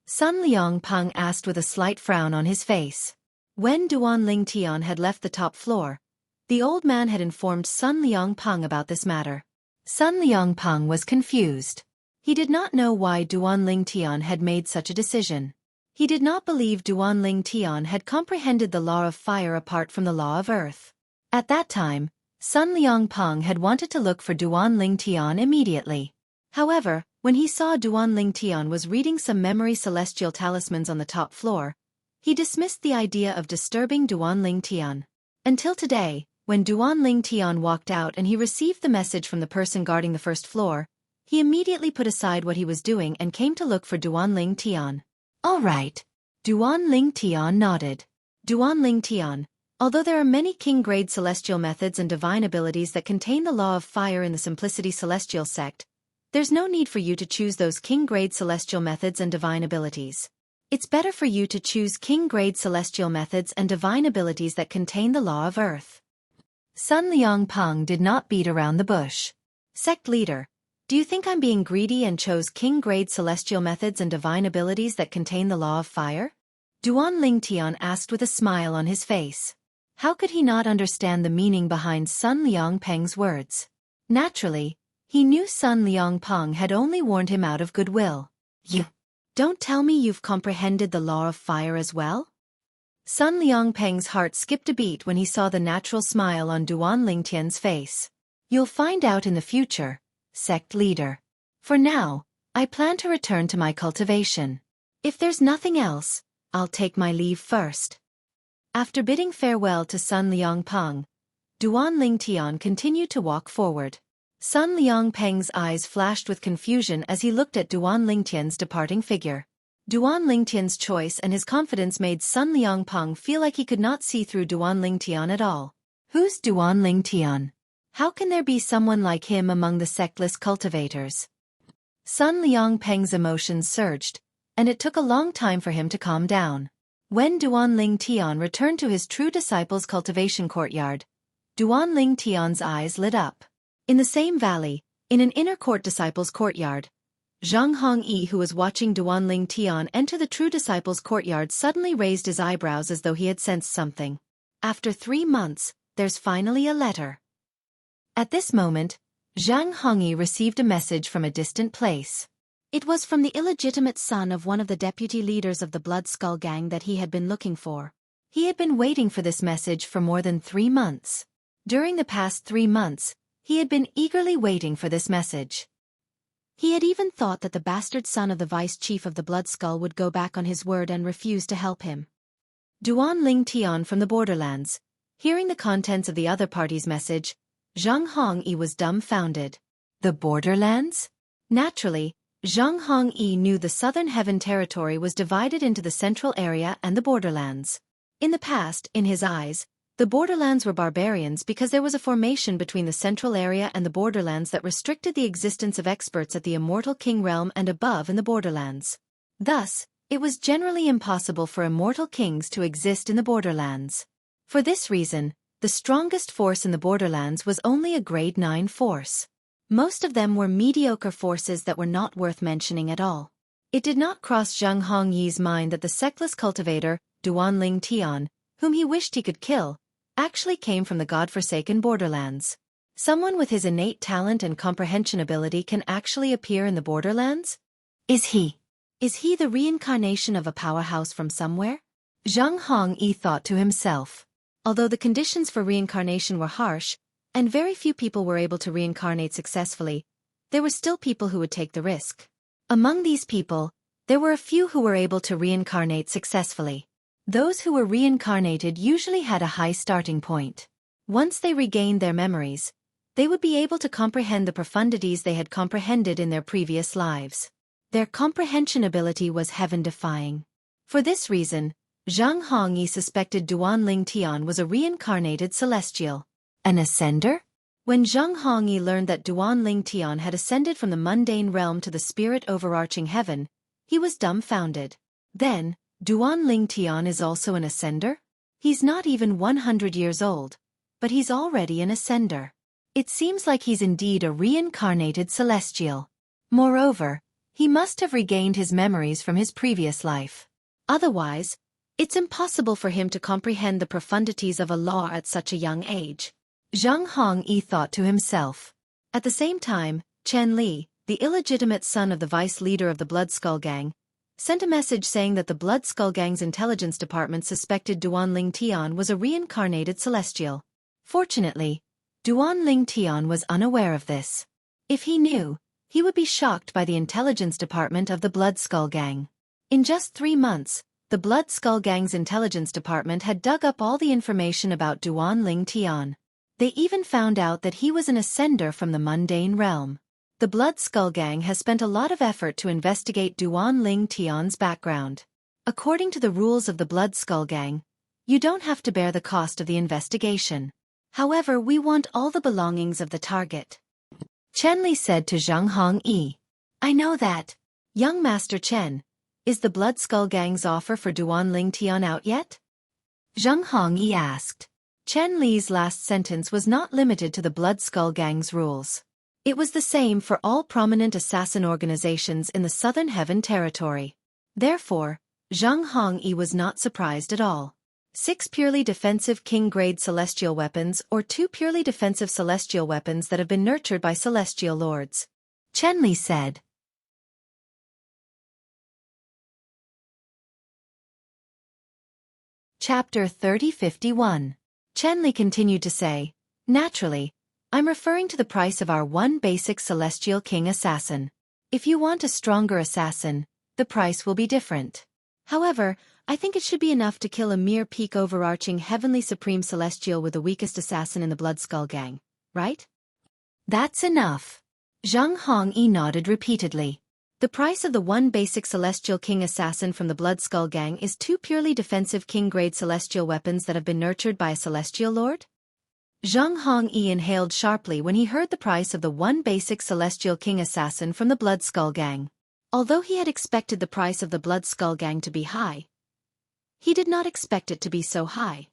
Sun Liangpang asked with a slight frown on his face. When Duan Ling Tian had left the top floor, the old man had informed Sun Liangpang about this matter. Sun Liangpang was confused. He did not know why Duan Ling Tian had made such a decision. He did not believe Duan Ling Tian had comprehended the law of fire apart from the law of earth. At that time, Sun Liangpang had wanted to look for Duan Ling Tian immediately. However, when he saw Duan Ling Tian was reading some memory celestial talismans on the top floor, he dismissed the idea of disturbing Duan Ling Tian. Until today, when Duan Ling Tian walked out and he received the message from the person guarding the first floor, he immediately put aside what he was doing and came to look for Duan Ling Tian. All right. Duan Ling Tian nodded. Duan Ling Tian, although there are many king-grade celestial methods and divine abilities that contain the law of fire in the Simplicity Celestial sect, there's no need for you to choose those king-grade celestial methods and divine abilities. It's better for you to choose king-grade celestial methods and divine abilities that contain the law of earth. Sun Liangpang did not beat around the bush. Sect leader, do you think I'm being greedy and chose king-grade celestial methods and divine abilities that contain the law of fire? Duan Ling Tian asked with a smile on his face. How could he not understand the meaning behind Sun Liangpang's words? Naturally, he knew Sun Liangpang had only warned him out of goodwill. You don't tell me you've comprehended the law of fire as well? Sun Liangpang's heart skipped a beat when he saw the natural smile on Duan Ling Tian's face. You'll find out in the future, sect leader. For now, I plan to return to my cultivation. If there's nothing else, I'll take my leave first. After bidding farewell to Sun Liangpang, Duan Ling Tian continued to walk forward. Sun Liangpang's eyes flashed with confusion as he looked at Duan Ling Tian's departing figure. Duan Ling Tian's choice and his confidence made Sun Liangpang feel like he could not see through Duan Ling Tian at all. Who's Duan Ling Tian? How can there be someone like him among the sectless cultivators? Sun Liangpang's emotions surged, and it took a long time for him to calm down. When Duan Ling Tian returned to his true disciples' cultivation courtyard, Duan Ling Tian's eyes lit up. In the same valley, in an inner court disciples' courtyard, Zhang Hongyi, who was watching Duan Ling Tian enter the true disciples' courtyard, suddenly raised his eyebrows as though he had sensed something. After 3 months, there's finally a letter. At this moment, Zhang Hongyi received a message from a distant place. It was from the illegitimate son of one of the deputy leaders of the Blood Skull Gang that he had been looking for. He had been waiting for this message for more than 3 months. During the past 3 months, he had been eagerly waiting for this message. He had even thought that the bastard son of the vice chief of the Blood Skull would go back on his word and refuse to help him. Duan Ling Tian from the borderlands. Hearing the contents of the other party's message, Zhang Hongyi was dumbfounded. The borderlands? Naturally, Zhang Hongyi knew the Southern Heaven territory was divided into the central area and the borderlands. In the past, in his eyes, the borderlands were barbarians because there was a formation between the central area and the borderlands that restricted the existence of experts at the Immortal King realm and above in the borderlands. Thus, it was generally impossible for immortal kings to exist in the borderlands. For this reason, the strongest force in the borderlands was only a grade 9 force. Most of them were mediocre forces that were not worth mentioning at all. It did not cross Zheng Hongyi's mind that the sexless cultivator, Duanling Tian, whom he wished he could kill, actually came from the godforsaken borderlands. Someone with his innate talent and comprehension ability can actually appear in the borderlands? Is he the reincarnation of a powerhouse from somewhere? Zheng Hongyi thought to himself. Although the conditions for reincarnation were harsh, and very few people were able to reincarnate successfully, there were still people who would take the risk. Among these people, there were a few who were able to reincarnate successfully. Those who were reincarnated usually had a high starting point. Once they regained their memories, they would be able to comprehend the profundities they had comprehended in their previous lives. Their comprehension ability was heaven-defying. For this reason, Zheng Hongyi suspected Duanling Tian was a reincarnated celestial. An ascender? When Zheng Hongyi learned that Duanling Tian had ascended from the mundane realm to the spirit overarching heaven, he was dumbfounded. Then, Duanling Tian is also an ascender? He's not even 100 years old, but he's already an ascender. It seems like he's indeed a reincarnated celestial. Moreover, he must have regained his memories from his previous life. Otherwise, it's impossible for him to comprehend the profundities of a law at such a young age. Zheng Hongyi thought to himself. At the same time, Chen Li, the illegitimate son of the vice leader of the Blood Skull Gang, sent a message saying that the Blood Skull Gang's intelligence department suspected Duanling Tian was a reincarnated celestial. Fortunately, Duanling Tian was unaware of this. If he knew, he would be shocked by the intelligence department of the Blood Skull Gang. In just 3 months, the Blood Skull Gang's intelligence department had dug up all the information about Duanling Tian. They even found out that he was an ascender from the mundane realm. The Blood Skull Gang has spent a lot of effort to investigate Duanling Tian's background. According to the rules of the Blood Skull Gang, you don't have to bear the cost of the investigation. However, we want all the belongings of the target. Chen Li said to Zheng Hongyi. I know that. Young Master Chen, is the Blood Skull Gang's offer for Duanling Tian out yet? Zheng Hongyi asked. Chen Li's last sentence was not limited to the Blood Skull Gang's rules. It was the same for all prominent assassin organizations in the Southern Heaven territory. Therefore, Zheng Hongyi was not surprised at all. 6 purely defensive king-grade celestial weapons or 2 purely defensive celestial weapons that have been nurtured by celestial lords. Chen Li said. Chapter 3051. Chen Li continued to say, naturally, I'm referring to the price of our 1 basic celestial king assassin. If you want a stronger assassin, the price will be different. However, I think it should be enough to kill a mere peak overarching heavenly supreme celestial with the weakest assassin in the Blood Skull Gang, right? That's enough. Zheng Hongyi nodded repeatedly. The price of the 1 basic celestial king assassin from the Blood Skull Gang is 2 purely defensive king-grade celestial weapons that have been nurtured by a celestial lord? Zheng Hongyi inhaled sharply when he heard the price of the 1 basic celestial king assassin from the Blood Skull Gang. Although he had expected the price of the Blood Skull Gang to be high, he did not expect it to be so high.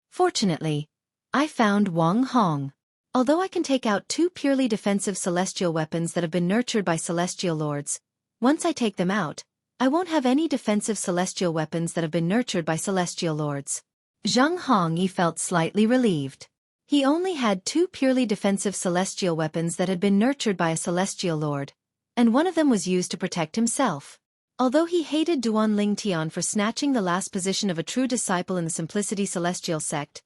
Fortunately, I found Wang Hong. Although I can take out 2 purely defensive celestial weapons that have been nurtured by celestial lords, once I take them out, I won't have any defensive celestial weapons that have been nurtured by celestial lords. Zheng Hongyi felt slightly relieved. He only had 2 purely defensive celestial weapons that had been nurtured by a celestial lord, and one of them was used to protect himself. Although he hated Duanling Tian for snatching the last position of a true disciple in the Simplicity Celestial sect,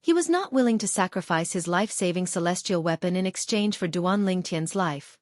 he was not willing to sacrifice his life-saving celestial weapon in exchange for Duanling Tian's life.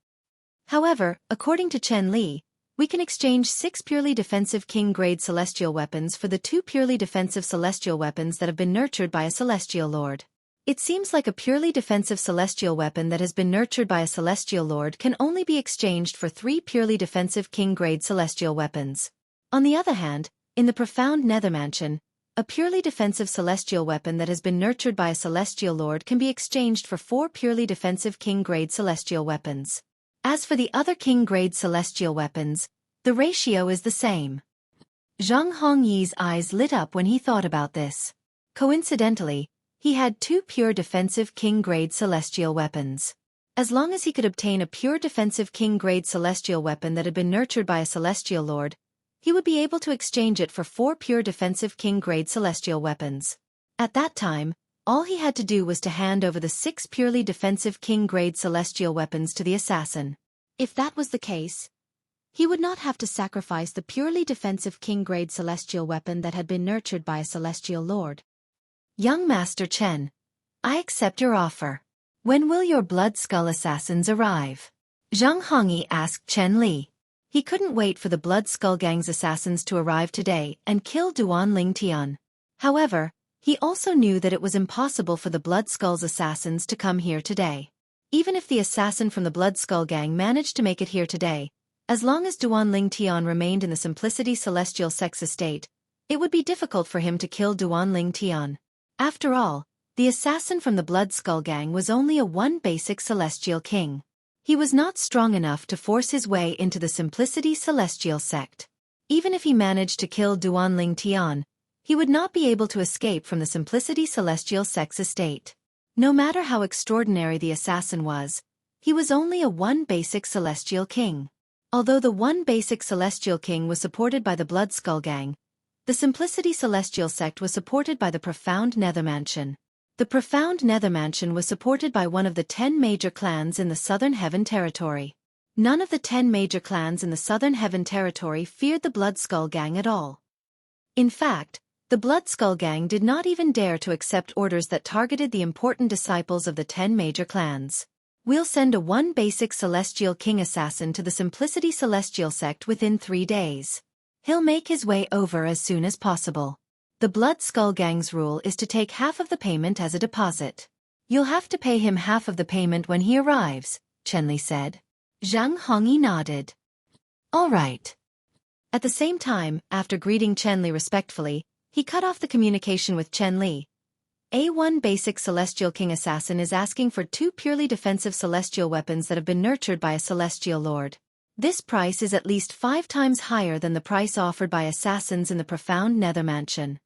However, according to Chen Li, we can exchange 6 purely defensive king-grade celestial weapons for the 2 purely defensive celestial weapons that have been nurtured by a celestial lord. It seems like a purely defensive celestial weapon that has been nurtured by a celestial lord can only be exchanged for 3 purely defensive king-grade celestial weapons. On the other hand, in the profound Nether Mansion, a purely defensive celestial weapon that has been nurtured by a celestial lord can be exchanged for 4 purely defensive king-grade celestial weapons. As for the other king-grade celestial weapons, the ratio is the same. Zheng Hongyi's eyes lit up when he thought about this. Coincidentally, he had 2 pure defensive king-grade celestial weapons. As long as he could obtain a pure defensive king-grade celestial weapon that had been nurtured by a celestial lord, he would be able to exchange it for 4 pure defensive king-grade celestial weapons. At that time, all he had to do was to hand over the 6 purely defensive king-grade celestial weapons to the assassin. If that was the case, he would not have to sacrifice the purely defensive king-grade celestial weapon that had been nurtured by a celestial lord. Young Master Chen, I accept your offer. When will your Blood Skull assassins arrive? Zhang Hongyi asked Chen Li. He couldn't wait for the Blood Skull Gang's assassins to arrive today and kill Duan Ling Tian. However, he also knew that it was impossible for the Blood Skull's assassins to come here today. Even if the assassin from the Blood Skull Gang managed to make it here today, as long as Duan Ling Tian remained in the Simplicity Celestial Sex estate, it would be difficult for him to kill Duan Ling Tian. After all, the assassin from the Blood Skull Gang was only a one basic Celestial King. He was not strong enough to force his way into the Simplicity Celestial sect. Even if he managed to kill Duan Ling Tian, he would not be able to escape from the Simplicity Celestial Sex estate. No matter how extraordinary the assassin was, he was only a one basic Celestial King. Although the one basic Celestial King was supported by the Blood Skull Gang, the Simplicity Celestial sect was supported by the Profound Nether Mansion. The Profound Nether Mansion was supported by one of the 10 major clans in the Southern Heaven Territory. None of the 10 major clans in the Southern Heaven Territory feared the Blood Skull Gang at all. In fact, the Blood Skull Gang did not even dare to accept orders that targeted the important disciples of the 10 major clans. We'll send a one basic Celestial King assassin to the Simplicity Celestial sect within 3 days. He'll make his way over as soon as possible. The Blood Skull Gang's rule is to take half of the payment as a deposit. You'll have to pay him half of the payment when he arrives, Chen Li said. Zhang Hongyi nodded. All right. At the same time, after greeting Chen Li respectfully, he cut off the communication with Chen Li. A1 basic Celestial King assassin is asking for 2 purely defensive celestial weapons that have been nurtured by a celestial lord. This price is at least 5 times higher than the price offered by assassins in the Profound Nether Mansion.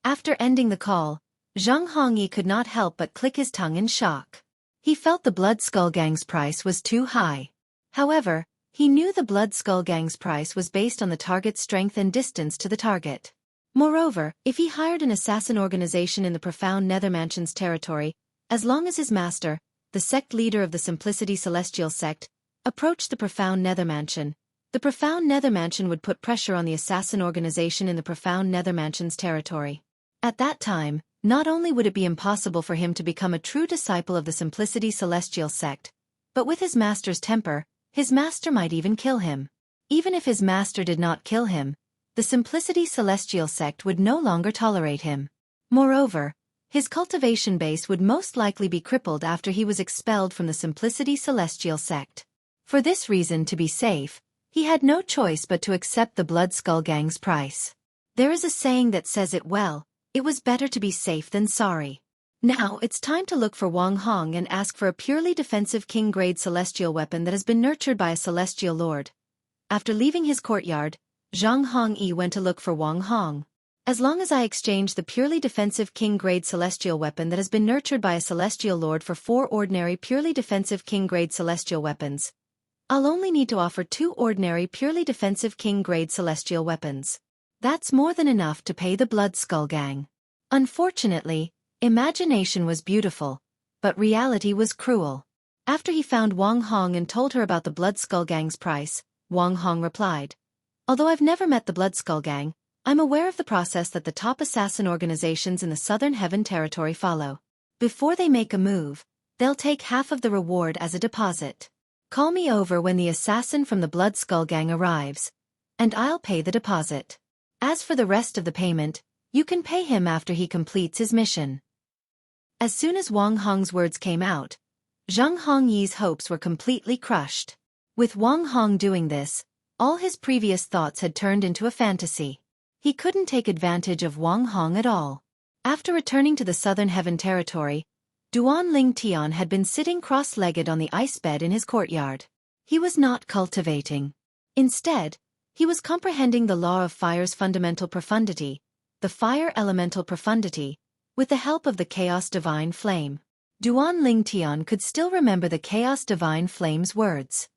After ending the call, Zhang Hongyi could not help but click his tongue in shock. He felt the Blood Skull Gang's price was too high. However, he knew the Blood Skull Gang's price was based on the target's strength and distance to the target. Moreover, if he hired an assassin organization in the Profound Nether Mansion's territory, as long as his master, the sect leader of the Simplicity Celestial sect, approached the Profound Nether Mansion, the Profound Nether Mansion would put pressure on the assassin organization in the Profound Nether Mansion's territory. At that time, not only would it be impossible for him to become a true disciple of the Simplicity Celestial sect, but with his master's temper, his master might even kill him. Even if his master did not kill him, the Simplicity Celestial sect would no longer tolerate him. Moreover, his cultivation base would most likely be crippled after he was expelled from the Simplicity Celestial sect. For this reason, to be safe, he had no choice but to accept the Blood Skull Gang's price. There is a saying that says it well, it was better to be safe than sorry. Now it's time to look for Wang Hong and ask for a purely defensive king-grade celestial weapon that has been nurtured by a celestial lord. After leaving his courtyard, Zhang Hongyi went to look for Wang Hong. As long as I exchange the purely defensive king-grade celestial weapon that has been nurtured by a celestial lord for 4 ordinary purely defensive king-grade celestial weapons, I'll only need to offer 2 ordinary purely defensive king-grade celestial weapons. That's more than enough to pay the Blood Skull Gang. Unfortunately, imagination was beautiful, but reality was cruel. After he found Wang Hong and told her about the Blood Skull Gang's price, Wang Hong replied, "Although I've never met the Blood Skull Gang, I'm aware of the process that the top assassin organizations in the Southern Heaven Territory follow. Before they make a move, they'll take half of the reward as a deposit. Call me over when the assassin from the Blood Skull Gang arrives, and I'll pay the deposit. As for the rest of the payment, you can pay him after he completes his mission." As soon as Wang Hong's words came out, Zhang Hongyi's hopes were completely crushed. With Wang Hong doing this, all his previous thoughts had turned into a fantasy. He couldn't take advantage of Wang Hong at all. After returning to the Southern Heaven Territory, Duan Ling Tian had been sitting cross-legged on the ice bed in his courtyard. He was not cultivating. Instead, he was comprehending the law of fire's fundamental profundity, the fire elemental profundity, With the help of the Chaos Divine Flame, Duan Lingtian could still remember the Chaos Divine Flame's words.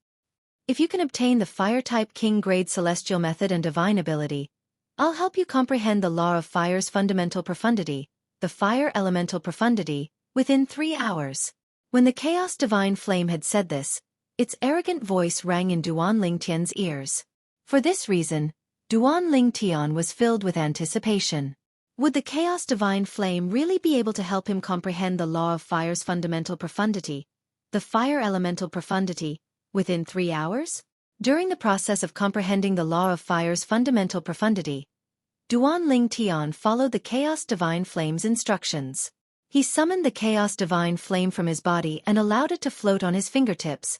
If you can obtain the Fire-type King-grade Celestial Method and Divine Ability, I'll help you comprehend the Law of Fire's fundamental profundity, the Fire Elemental Profundity, within 3 hours. When the Chaos Divine Flame had said this, its arrogant voice rang in Duan Lingtian's ears. For this reason, Duan Lingtian was filled with anticipation. Would the Chaos Divine Flame really be able to help him comprehend the Law of Fire's fundamental profundity, the Fire Elemental Profundity, within 3 hours? During the process of comprehending the Law of Fire's fundamental profundity, Duan Lingtian followed the Chaos Divine Flame's instructions. He summoned the Chaos Divine Flame from his body and allowed it to float on his fingertips,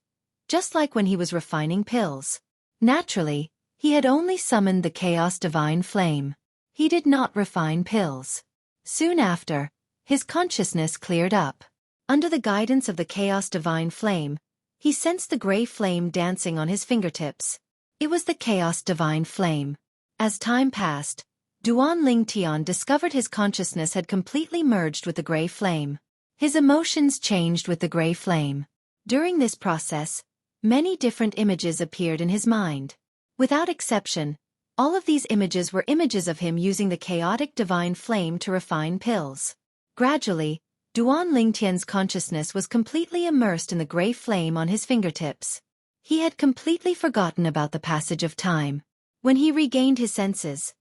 just like when he was refining pills. Naturally, he had only summoned the Chaos Divine Flame. He did not refine pills. Soon after, his consciousness cleared up. Under the guidance of the Chaos Divine Flame, he sensed the gray flame dancing on his fingertips. It was the Chaos Divine Flame. As time passed, Duan Lingtian discovered his consciousness had completely merged with the gray flame. His emotions changed with the gray flame. During this process, many different images appeared in his mind. Without exception, all of these images were images of him using the chaotic divine flame to refine pills. Gradually, Duan Lingtian's consciousness was completely immersed in the gray flame on his fingertips. He had completely forgotten about the passage of time. When he regained his senses,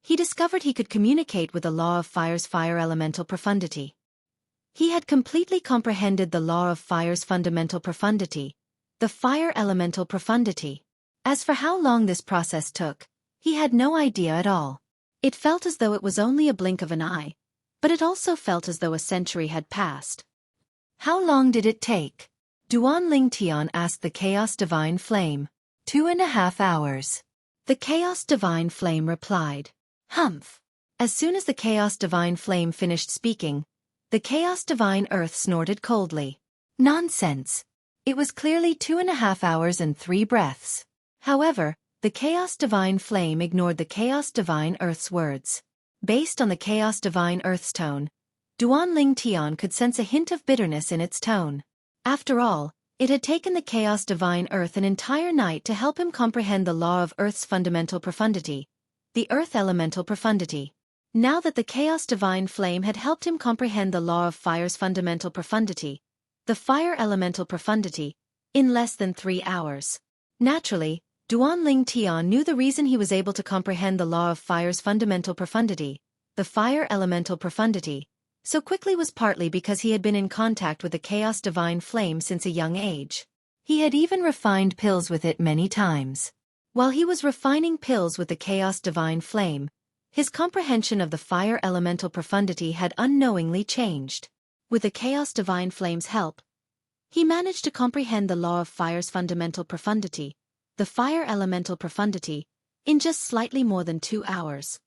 he discovered he could communicate with the Law of Fire's Fire Elemental Profundity. He had completely comprehended the Law of Fire's fundamental profundity, the Fire Elemental Profundity. As for how long this process took, he had no idea at all. It felt as though it was only a blink of an eye, but it also felt as though a century had passed. How long did it take? Duan Lingtian asked the Chaos Divine Flame. 2.5 hours. The Chaos Divine Flame replied. Humph. As soon as the Chaos Divine Flame finished speaking, the Chaos Divine Earth snorted coldly. Nonsense. It was clearly 2.5 hours and 3 breaths. However, the Chaos Divine Flame ignored the Chaos Divine Earth's words. Based on the Chaos Divine Earth's tone, Duan Lingtian could sense a hint of bitterness in its tone. After all, it had taken the Chaos Divine Earth an entire night to help him comprehend the Law of Earth's fundamental profundity, the Earth Elemental Profundity. Now that the Chaos Divine Flame had helped him comprehend the Law of Fire's fundamental profundity, the Fire Elemental Profundity, in less than 3 hours. Naturally, Duan Lingtian knew the reason he was able to comprehend the Law of Fire's fundamental profundity, the Fire Elemental Profundity, so quickly was partly because he had been in contact with the Chaos Divine Flame since a young age. He had even refined pills with it many times. While he was refining pills with the Chaos Divine Flame, his comprehension of the Fire Elemental Profundity had unknowingly changed. With the Chaos Divine Flame's help, he managed to comprehend the Law of Fire's fundamental profundity, the Fire Elemental Profundity, in just slightly more than 2 hours.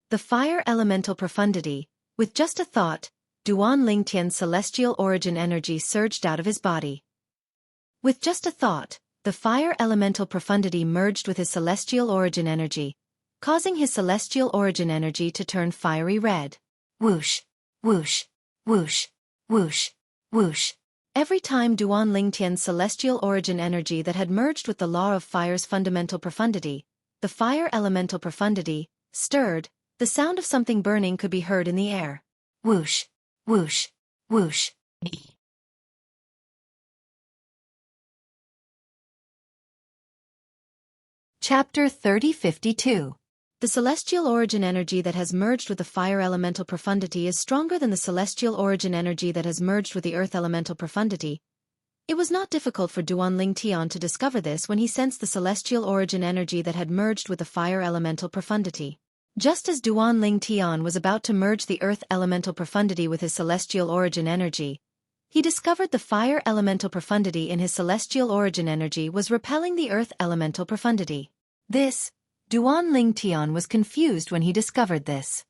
The Fire Elemental Profundity, with just a thought, Duan Lingtian's celestial origin energy surged out of his body. With just a thought, the Fire Elemental Profundity merged with his celestial origin energy, causing his celestial origin energy to turn fiery red. Whoosh, whoosh, whoosh, whoosh, whoosh. Every time Duan Lingtian's celestial origin energy that had merged with the Law of Fire's fundamental profundity, the Fire Elemental Profundity, stirred, the sound of something burning could be heard in the air. Whoosh, whoosh, whoosh. Chapter 3052. The celestial origin energy that has merged with the Fire Elemental Profundity is stronger than the celestial origin energy that has merged with the Earth Elemental Profundity. It was not difficult for Duan Lingtian to discover this when he sensed the celestial origin energy that had merged with the Fire Elemental Profundity. Just as Duan Lingtian was about to merge the Earth Elemental Profundity with his celestial origin energy, he discovered the Fire Elemental Profundity in his celestial origin energy was repelling the Earth Elemental Profundity. Duan Lingtian was confused when he discovered this.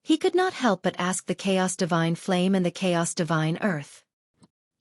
He could not help but ask the Chaos Divine Flame and the Chaos Divine Earth.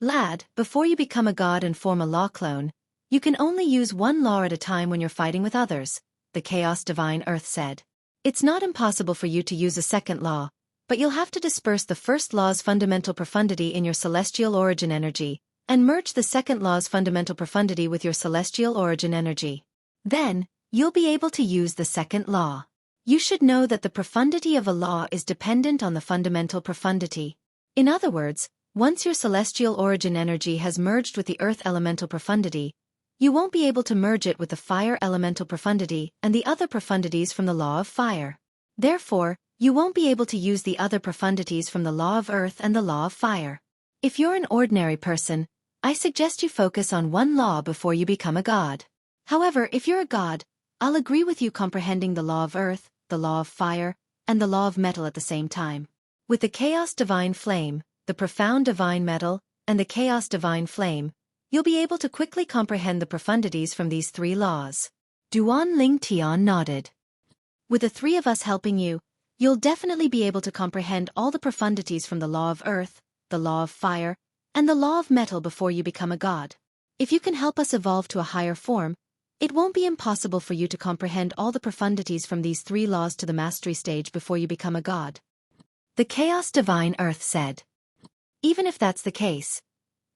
Lad, before you become a god and form a law clone, you can only use one law at a time when you're fighting with others, the Chaos Divine Earth said. It's not impossible for you to use a second law, but you'll have to disperse the first law's fundamental profundity in your celestial origin energy, and merge the second law's fundamental profundity with your celestial origin energy. Then, you'll be able to use the second law. You should know that the profundity of a law is dependent on the fundamental profundity. In other words, once your celestial origin energy has merged with the earth elemental profundity, you won't be able to merge it with the fire elemental profundity and the other profundities from the law of fire. Therefore, you won't be able to use the other profundities from the law of earth and the law of fire. If you're an ordinary person, I suggest you focus on one law before you become a god. However, if you're a god, I'll agree with you comprehending the law of earth, the law of fire, and the law of metal at the same time. With the chaos divine flame, the profound divine metal, and the chaos divine flame, you'll be able to quickly comprehend the profundities from these three laws. Duan Ling Tian nodded. With the three of us helping you, you'll definitely be able to comprehend all the profundities from the law of earth, the law of fire, and the law of metal before you become a god. If you can help us evolve to a higher form, it won't be impossible for you to comprehend all the profundities from these three laws to the mastery stage before you become a god. The chaos divine earth said. Even if that's the case,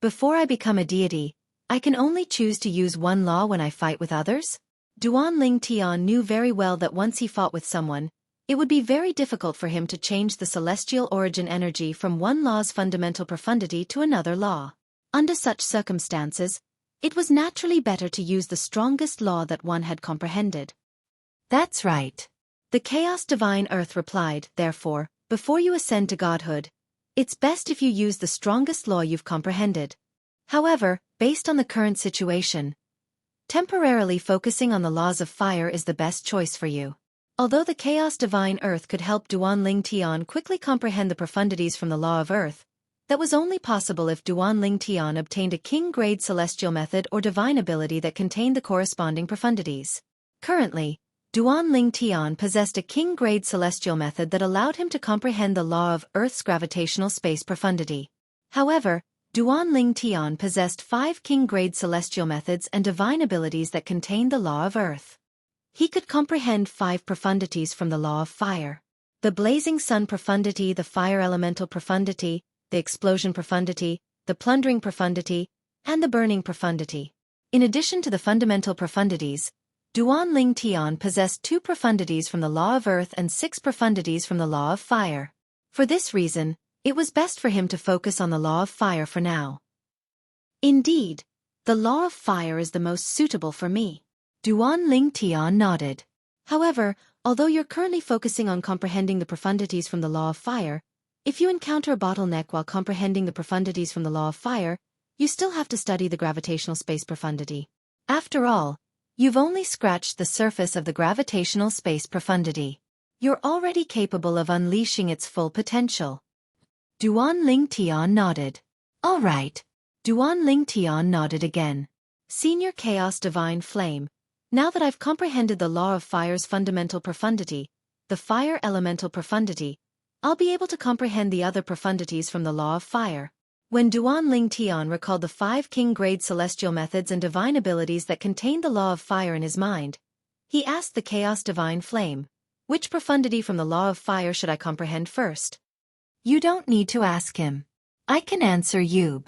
before I become a deity, I can only choose to use one law when I fight with others? Duan Ling Tian knew very well that once he fought with someone, it would be very difficult for him to change the celestial origin energy from one law's fundamental profundity to another law. Under such circumstances, it was naturally better to use the strongest law that one had comprehended. That's right. The chaos divine earth replied, therefore, before you ascend to godhood, it's best if you use the strongest law you've comprehended. However, based on the current situation, temporarily focusing on the laws of fire is the best choice for you. Although the chaos divine earth could help Duan Ling Tian quickly comprehend the profundities from the law of earth, that was only possible if Duan Ling Tian obtained a king-grade celestial method or divine ability that contained the corresponding profundities. Currently, Duan Ling Tian possessed a king-grade celestial method that allowed him to comprehend the law of Earth's gravitational space profundity. However, Duan Ling Tian possessed 5 king-grade celestial methods and divine abilities that contained the law of Earth. He could comprehend 5 profundities from the law of fire: the blazing sun profundity, the fire elemental profundity, the explosion profundity, the plundering profundity, and the burning profundity. In addition to the fundamental profundities, Duan Ling Tian possessed 2 profundities from the law of earth and 6 profundities from the law of fire. For this reason, it was best for him to focus on the law of fire for now. Indeed, the law of fire is the most suitable for me. Duan Ling Tian nodded. However, although you're currently focusing on comprehending the profundities from the law of fire, if you encounter a bottleneck while comprehending the profundities from the law of fire, you still have to study the gravitational space profundity. After all, you've only scratched the surface of the gravitational space profundity. You're already capable of unleashing its full potential. Duan Ling Tian nodded. All right. Duan Ling Tian nodded again. Senior Chaos Divine Flame, now that I've comprehended the law of fire's fundamental profundity, the fire elemental profundity, I'll be able to comprehend the other profundities from the law of fire. When Duan Ling Tian recalled the 5 king-grade celestial methods and divine abilities that contained the law of fire in his mind, he asked the Chaos Divine Flame, which profundity from the law of fire should I comprehend first? You don't need to ask him. I can answer Yub.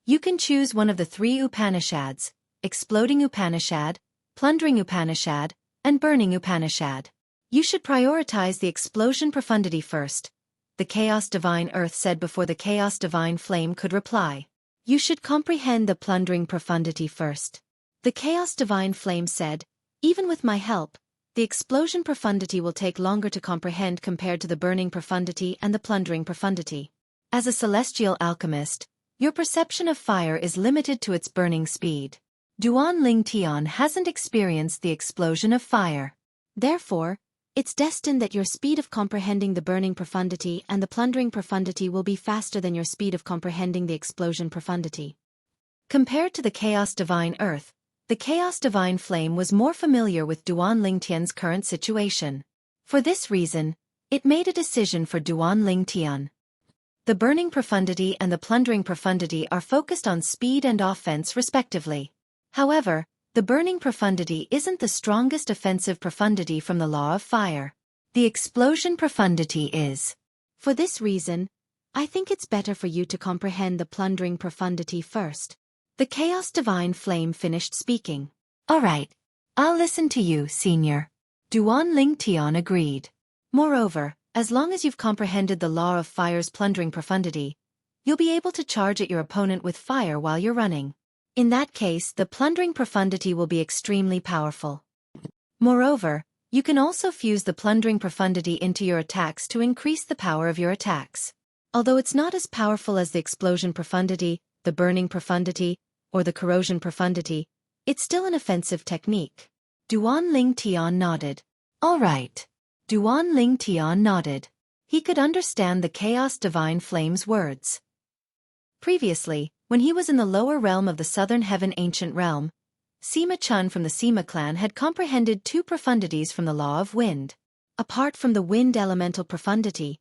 You can choose one of the 3 Upanishads: Exploding Upanishad, Plundering Upanishad, and Burning Upanishad. You should prioritize the explosion profundity first, the Chaos Divine Earth said before the Chaos Divine Flame could reply. You should comprehend the plundering profundity first. The Chaos Divine Flame said, even with my help, the explosion profundity will take longer to comprehend compared to the burning profundity and the plundering profundity. As a celestial alchemist, your perception of fire is limited to its burning speed. Duan Ling Tian hasn't experienced the explosion of fire. Therefore, it's destined that your speed of comprehending the burning profundity and the plundering profundity will be faster than your speed of comprehending the explosion profundity. Compared to the Chaos Divine Earth, the Chaos Divine Flame was more familiar with Duan Ling Tian's current situation. For this reason, it made a decision for Duan Ling Tian. The burning profundity and the plundering profundity are focused on speed and offense respectively. However, the burning profundity isn't the strongest offensive profundity from the law of fire. The explosion profundity is. For this reason, I think it's better for you to comprehend the plundering profundity first. The Chaos Divine Flame finished speaking. All right. I'll listen to you, Senior. Duan Ling Tian agreed. Moreover, as long as you've comprehended the law of fire's plundering profundity, you'll be able to charge at your opponent with fire while you're running. In that case, the plundering profundity will be extremely powerful. Moreover, you can also fuse the plundering profundity into your attacks to increase the power of your attacks. Although it's not as powerful as the explosion profundity, the burning profundity, or the corrosion profundity, it's still an offensive technique. Duan Ling Tian nodded. All right. Duan Ling Tian nodded. He could understand the Chaos Divine Flame's words. Previously, when he was in the lower realm of the Southern Heaven Ancient Realm, Sima Chun from the Sima clan had comprehended 2 profundities from the Law of Wind. Apart from the Wind Elemental profundity,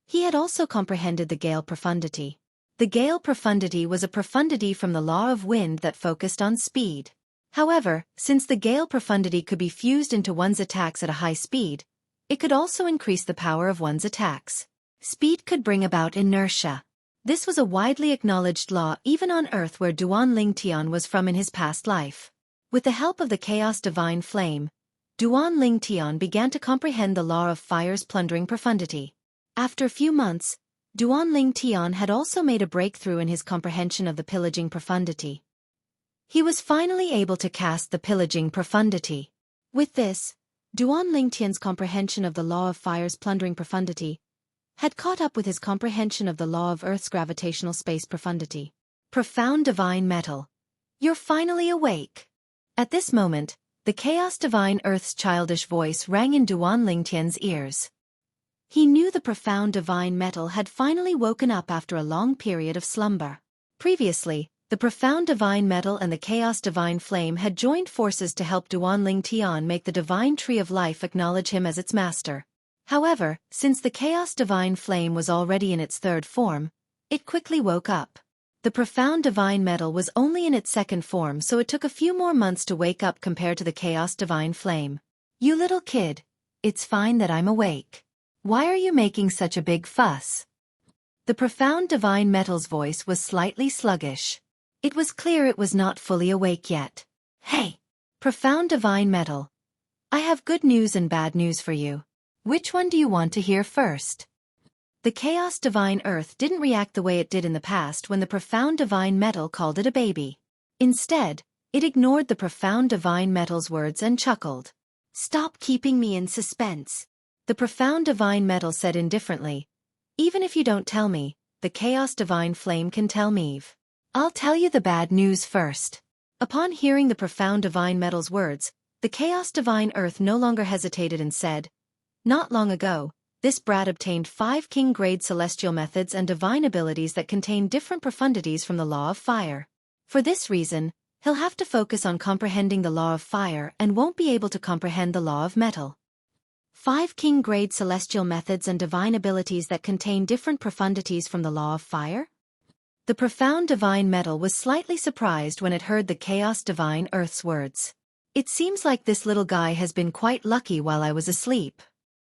he had also comprehended the Gale profundity. The Gale profundity was a profundity from the Law of Wind that focused on speed. However, since the Gale profundity could be fused into one's attacks at a high speed, it could also increase the power of one's attacks. Speed could bring about inertia. This was a widely acknowledged law even on Earth where Duan Ling Tian was from in his past life. With the help of the Chaos Divine Flame, Duan Ling Tian began to comprehend the law of fire's plundering profundity. After a few months, Duan Ling Tian had also made a breakthrough in his comprehension of the pillaging profundity. He was finally able to cast the pillaging profundity. With this, Duan Ling Tian's comprehension of the law of fire's plundering profundity had caught up with his comprehension of the law of Earth's gravitational space profundity. Profound Divine Metal. You're finally awake. At this moment, the Chaos Divine Earth's childish voice rang in Duan Ling Tian's ears. He knew the Profound Divine Metal had finally woken up after a long period of slumber. Previously, the Profound Divine Metal and the Chaos Divine Flame had joined forces to help Duan Ling Tian make the Divine Tree of Life acknowledge him as its master. However, since the Chaos Divine Flame was already in its 3rd form, it quickly woke up. The Profound Divine Metal was only in its 2nd form, so it took a few more months to wake up compared to the Chaos Divine Flame. You little kid, it's fine that I'm awake. Why are you making such a big fuss? The Profound Divine Metal's voice was slightly sluggish. It was clear it was not fully awake yet. Hey, Profound Divine Metal. I have good news and bad news for you. Which one do you want to hear first? The Chaos Divine Earth didn't react the way it did in the past when the Profound Divine Metal called it a baby. Instead, it ignored the Profound Divine Metal's words and chuckled. Stop keeping me in suspense. The Profound Divine Metal said indifferently. Even if you don't tell me, the Chaos Divine Flame can tell me. I'll tell you the bad news first. Upon hearing the Profound Divine Metal's words, the Chaos Divine Earth no longer hesitated and said, not long ago, this brat obtained 5 king-grade celestial methods and divine abilities that contain different profundities from the law of fire. For this reason, he'll have to focus on comprehending the law of fire and won't be able to comprehend the law of metal. 5 king-grade celestial methods and divine abilities that contain different profundities from the law of fire? The Profound Divine Metal was slightly surprised when it heard the Chaos Divine Earth's words. It seems like this little guy has been quite lucky while I was asleep.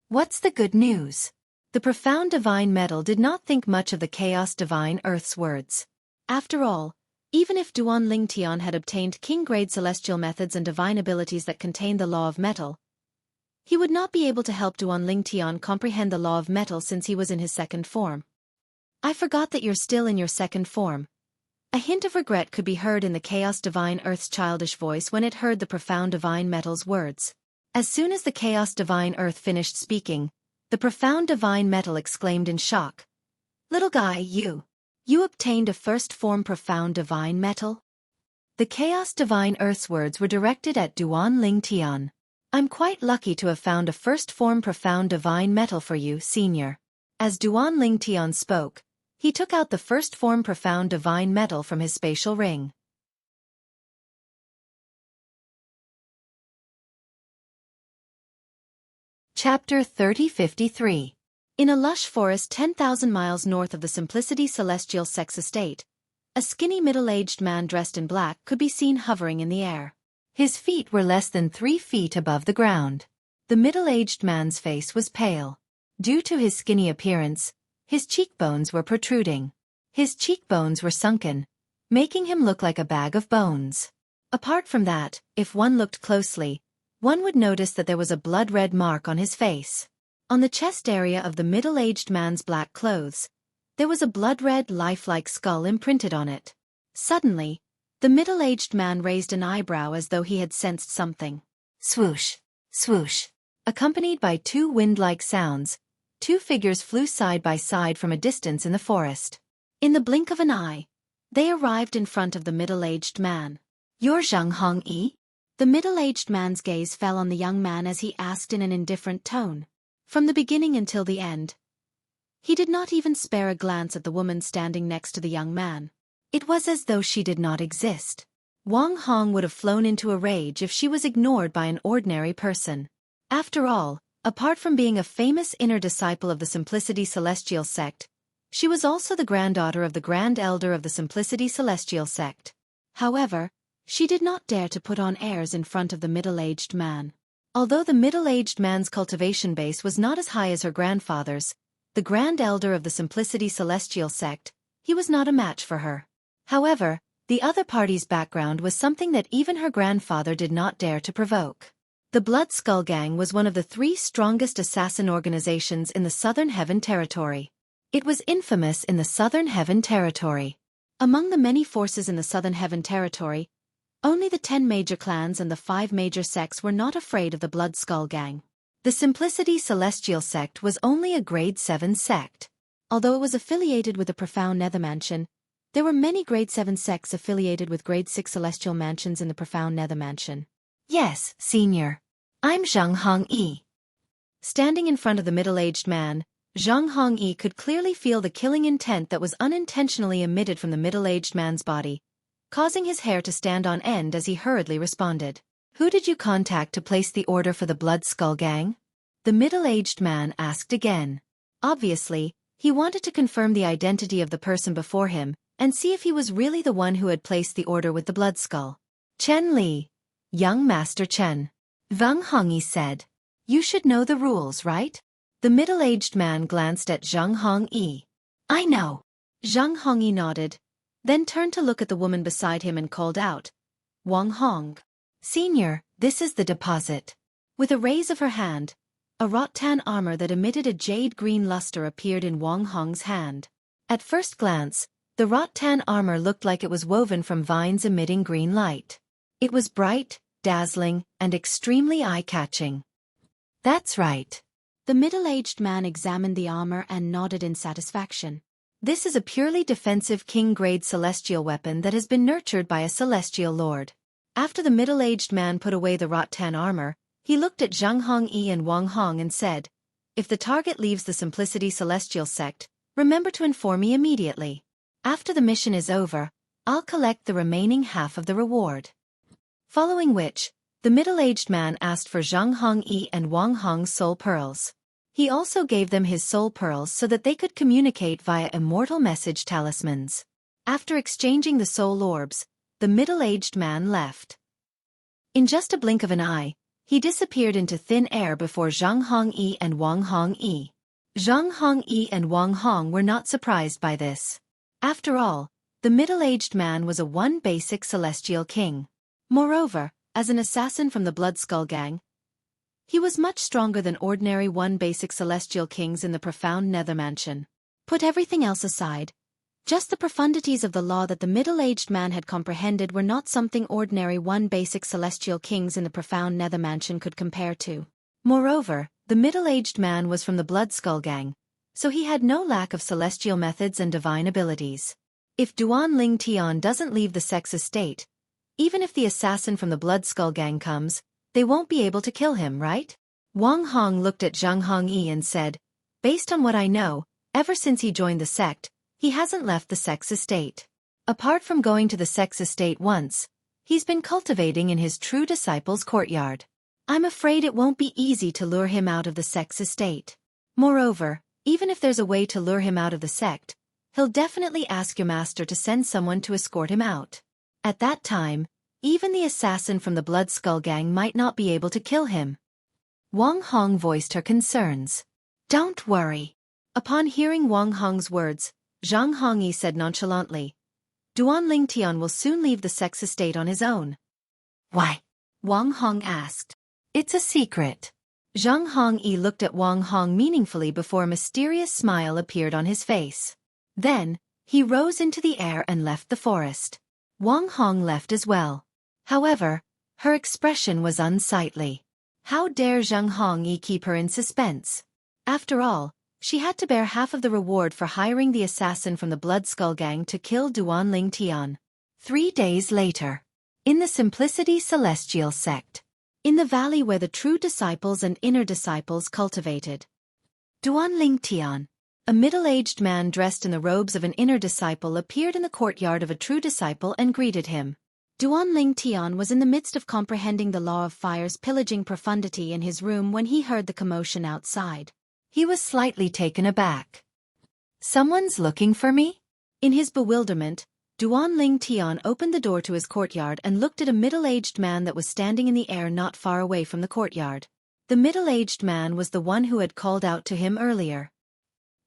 What's the good news? The Profound Divine Metal did not think much of the Chaos Divine Earth's words. After all, even if Duan Ling Tian had obtained king-grade celestial methods and divine abilities that contained the law of metal, he would not be able to help Duan Ling Tian comprehend the law of metal since he was in his 2nd form. I forgot that you're still in your 2nd form. A hint of regret could be heard in the Chaos Divine Earth's childish voice when it heard the Profound Divine Metal's words. As soon as the Chaos Divine Earth finished speaking, the Profound Divine Metal exclaimed in shock. Little guy, you obtained a 1st form Profound Divine Metal? The Chaos Divine Earth's words were directed at Duan Ling Tian. I'm quite lucky to have found a 1st form Profound Divine Metal for you, Senior. As Duan Ling Tian spoke, he took out the 1st form Profound Divine Metal from his spatial ring. Chapter 3053. In a lush forest 10,000 miles north of the Simplicity Celestial Sex Estate, a skinny middle-aged man dressed in black could be seen hovering in the air. His feet were less than 3 feet above the ground. The middle-aged man's face was pale. Due to his skinny appearance, his cheekbones were protruding. His cheekbones were sunken, making him look like a bag of bones. Apart from that, if one looked closely, one would notice that there was a blood-red mark on his face. On the chest area of the middle-aged man's black clothes, there was a blood-red lifelike skull imprinted on it. Suddenly, the middle-aged man raised an eyebrow as though he had sensed something. Swoosh, swoosh. Accompanied by two wind-like sounds, two figures flew side by side from a distance in the forest. In the blink of an eye, they arrived in front of the middle-aged man. "You're Zhang Hongyi?" The middle-aged man's gaze fell on the young man as he asked in an indifferent tone. From the beginning until the end, he did not even spare a glance at the woman standing next to the young man. It was as though she did not exist. Wang Hong would have flown into a rage if she was ignored by an ordinary person. After all, apart from being a famous inner disciple of the Simplicity Celestial sect, she was also the granddaughter of the Grand Elder of the Simplicity Celestial sect. However, she did not dare to put on airs in front of the middle-aged man. Although the middle-aged man's cultivation base was not as high as her grandfather's, the Grand Elder of the Simplicity Celestial sect, he was not a match for her. However, the other party's background was something that even her grandfather did not dare to provoke. The Blood Skull Gang was one of the 3 strongest assassin organizations in the Southern Heaven Territory. It was infamous in the Southern Heaven Territory. Among the many forces in the Southern Heaven Territory, only the 10 major clans and the 5 major sects were not afraid of the Blood Skull Gang. The Simplicity Celestial sect was only a grade 7 sect. Although it was affiliated with the Profound Nether Mansion, there were many grade 7 sects affiliated with grade 6 celestial mansions in the Profound Nether Mansion. "Yes, senior. I'm Zhang Hongyi." Standing in front of the middle-aged man, Zhang Hongyi could clearly feel the killing intent that was unintentionally emitted from the middle-aged man's body, causing his hair to stand on end as he hurriedly responded. "Who did you contact to place the order for the Blood Skull Gang?" The middle-aged man asked again. Obviously, he wanted to confirm the identity of the person before him and see if he was really the one who had placed the order with the blood skull. "Chen Li, young Master Chen," Wang Hongyi said. "You should know the rules, right?" The middle-aged man glanced at Zhang Hongyi. "I know." Zhang Hongyi nodded, then turned to look at the woman beside him and called out, "Wang Hong. Senior, this is the deposit." With a raise of her hand, a rattan armor that emitted a jade-green luster appeared in Wang Hong's hand. At first glance, the rattan armor looked like it was woven from vines emitting green light. It was bright, dazzling, and extremely eye-catching. "That's right." The middle-aged man examined the armor and nodded in satisfaction. "This is a purely defensive king-grade celestial weapon that has been nurtured by a celestial lord." After the middle-aged man put away the rattan armor, he looked at Zhang Hongyi and Wang Hong and said, "If the target leaves the Simplicity Celestial sect, remember to inform me immediately. After the mission is over, I'll collect the remaining half of the reward." Following which, the middle-aged man asked for Zhang Hongyi and Wang Hong's soul pearls. He also gave them his soul pearls so that they could communicate via immortal message talismans. After exchanging the soul orbs, the middle-aged man left. In just a blink of an eye, he disappeared into thin air before Zhang Hongyi and Wang Hongyi. Zhang Hongyi and Wang Hong were not surprised by this. After all, the middle-aged man was a one basic celestial king. Moreover, as an assassin from the Blood Skull Gang, he was much stronger than ordinary one basic celestial kings in the Profound Nether Mansion. Put everything else aside, just the profundities of the law that the middle-aged man had comprehended were not something ordinary one basic celestial kings in the Profound Nether Mansion could compare to. Moreover, the middle-aged man was from the Blood Skull Gang, so he had no lack of celestial methods and divine abilities. If Duan Ling Tian doesn't leave the sex estate, even if the assassin from the Blood Skull Gang comes, they won't be able to kill him, right? Wang Hong looked at Zhang Hongyi and said, "Based on what I know, ever since he joined the sect, he hasn't left the sex estate. Apart from going to the sex estate once, he's been cultivating in his true disciple's courtyard. I'm afraid it won't be easy to lure him out of the sex estate. Moreover, even if there's a way to lure him out of the sect, he'll definitely ask your master to send someone to escort him out. At that time, even the assassin from the Blood Skull Gang might not be able to kill him." Wang Hong voiced her concerns. Don't worry. Upon hearing Wang Hong's words, Zhang Hongyi said nonchalantly, Duan Lingtian will soon leave the sex estate on his own. Why? Wang Hong asked. It's a secret. Zhang Hongyi looked at Wang Hong meaningfully before a mysterious smile appeared on his face. Then, he rose into the air and left the forest. Wang Hong left as well. However, her expression was unsightly. How dare Zhang Hongyi keep her in suspense? After all, she had to bear half of the reward for hiring the assassin from the Blood Skull Gang to kill Duan Lingtian. 3 days later. In the Simplicity Celestial Sect. In the valley where the true disciples and inner disciples cultivated. Duan Lingtian. A middle-aged man dressed in the robes of an inner disciple appeared in the courtyard of a true disciple and greeted him. Duan Lingtian was in the midst of comprehending the law of fire's pillaging profundity in his room when he heard the commotion outside. He was slightly taken aback. Someone's looking for me? In his bewilderment, Duan Lingtian opened the door to his courtyard and looked at a middle-aged man that was standing in the air not far away from the courtyard. The middle-aged man was the one who had called out to him earlier.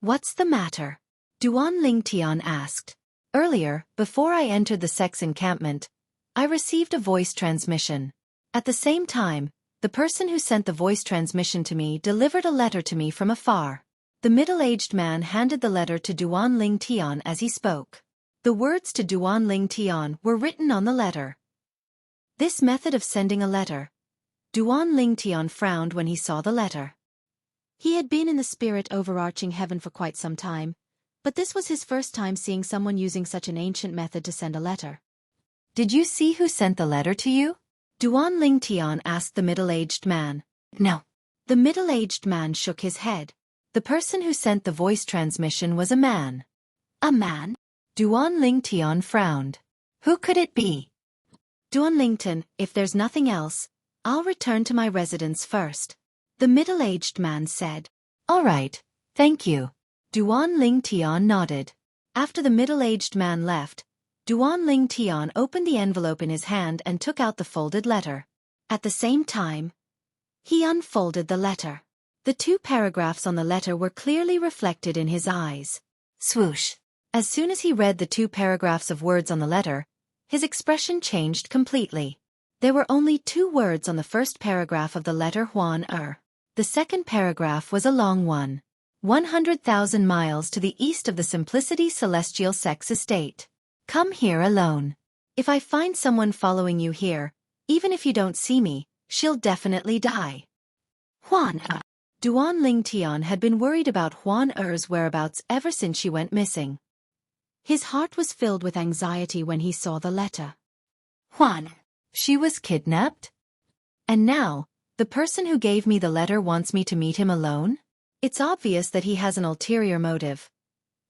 What's the matter? Duan Lingtian asked. Earlier, before I entered the sex encampment, I received a voice transmission. At the same time, the person who sent the voice transmission to me delivered a letter to me from afar. The middle-aged man handed the letter to Duan Lingtian as he spoke. The words to Duan Lingtian were written on the letter. This method of sending a letter. Duan Lingtian frowned when he saw the letter. He had been in the spirit overarching heaven for quite some time, but this was his first time seeing someone using such an ancient method to send a letter. Did you see who sent the letter to you? Duan Lingtian asked the middle-aged man. No. The middle-aged man shook his head. The person who sent the voice transmission was a man. A man? Duan Lingtian frowned. Who could it be? Duan Lingtian, if there's nothing else, I'll return to my residence first. The middle-aged man said. All right, thank you. Duan Lingtian nodded. After the middle-aged man left, Duan Lingtian opened the envelope in his hand and took out the folded letter. At the same time, he unfolded the letter. The 2 paragraphs on the letter were clearly reflected in his eyes. Swoosh. As soon as he read the 2 paragraphs of words on the letter, his expression changed completely. There were only 2 words on the first paragraph of the letter Huan Er. The second paragraph was a long one. 100,000 miles to the east of the Simplicity Celestial Sex Estate. Come here alone. If I find someone following you here, even if you don't see me, she'll definitely die. Huan Er. Duan Lingtian had been worried about Huan Er's whereabouts ever since she went missing. His heart was filled with anxiety when he saw the letter. Huan, she was kidnapped? And now, the person who gave me the letter wants me to meet him alone? It's obvious that he has an ulterior motive.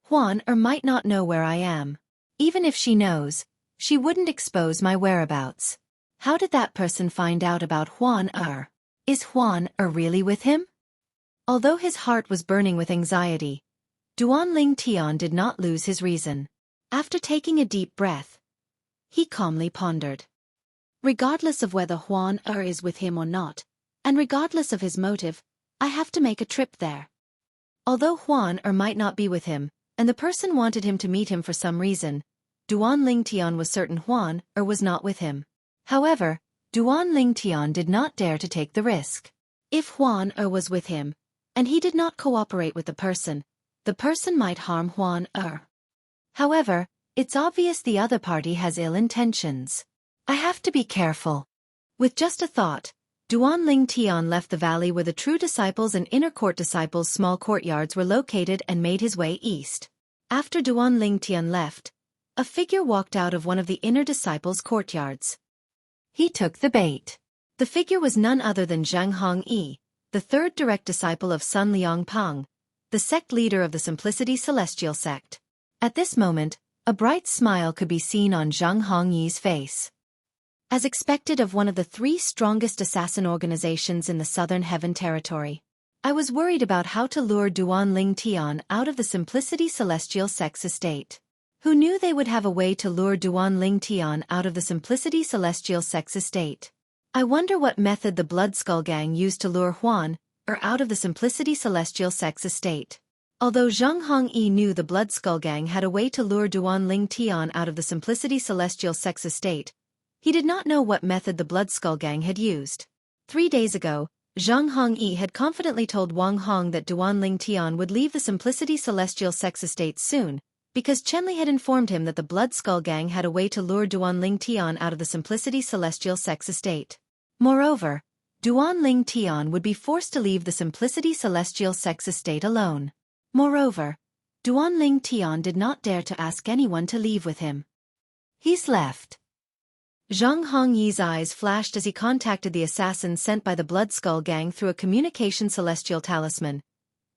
Huan Er might not know where I am. Even if she knows, she wouldn't expose my whereabouts. How did that person find out about Huan Er? Is Huan Er really with him? Although his heart was burning with anxiety, Duan Lingtian did not lose his reason. After taking a deep breath, he calmly pondered. Regardless of whether Huan Er is with him or not, and regardless of his motive, I have to make a trip there. Although Huan Er might not be with him, and the person wanted him to meet him for some reason, Duan Lingtian was certain Huan Er was not with him. However, Duan Lingtian did not dare to take the risk. If Huan Er was with him, and he did not cooperate with the person might harm Huan Er. However, it's obvious the other party has ill intentions. I have to be careful. With just a thought, Duan Lingtian left the valley where the true disciples and inner court disciples' small courtyards were located and made his way east. After Duan Lingtian left, a figure walked out of one of the inner disciples' courtyards. He took the bait. The figure was none other than Zhang Hongyi, the 3rd direct disciple of Sun Liangpang, the sect leader of the Simplicity Celestial Sect. At this moment, a bright smile could be seen on Zhang Hongyi's face. As expected of one of the 3 strongest assassin organizations in the Southern Heaven Territory, I was worried about how to lure Duan Lingtian out of the Simplicity Celestial Sex Estate. Who knew they would have a way to lure Duan Lingtian out of the Simplicity Celestial Sex Estate? I wonder what method the Blood Skull Gang used to lure Huan or out of the Simplicity Celestial Sex Estate. Although Zhang Hongyi knew the Blood Skull Gang had a way to lure Duan Ling Tian out of the Simplicity Celestial Sex Estate, he did not know what method the Blood Skull Gang had used. 3 days ago, Zhang Hongyi had confidently told Wang Hong that Duan Ling Tian would leave the Simplicity Celestial Sex Estate soon, because Chenli had informed him that the Blood Skull Gang had a way to lure Duan Ling Tian out of the Simplicity Celestial Sex Estate. Moreover, Duan Ling Tian would be forced to leave the Simplicity Celestial Sex Estate alone. Moreover, Duan Ling Tian did not dare to ask anyone to leave with him. He's left. Zhang Hongyi's eyes flashed as he contacted the assassin sent by the Blood Skull Gang through a communication celestial talisman,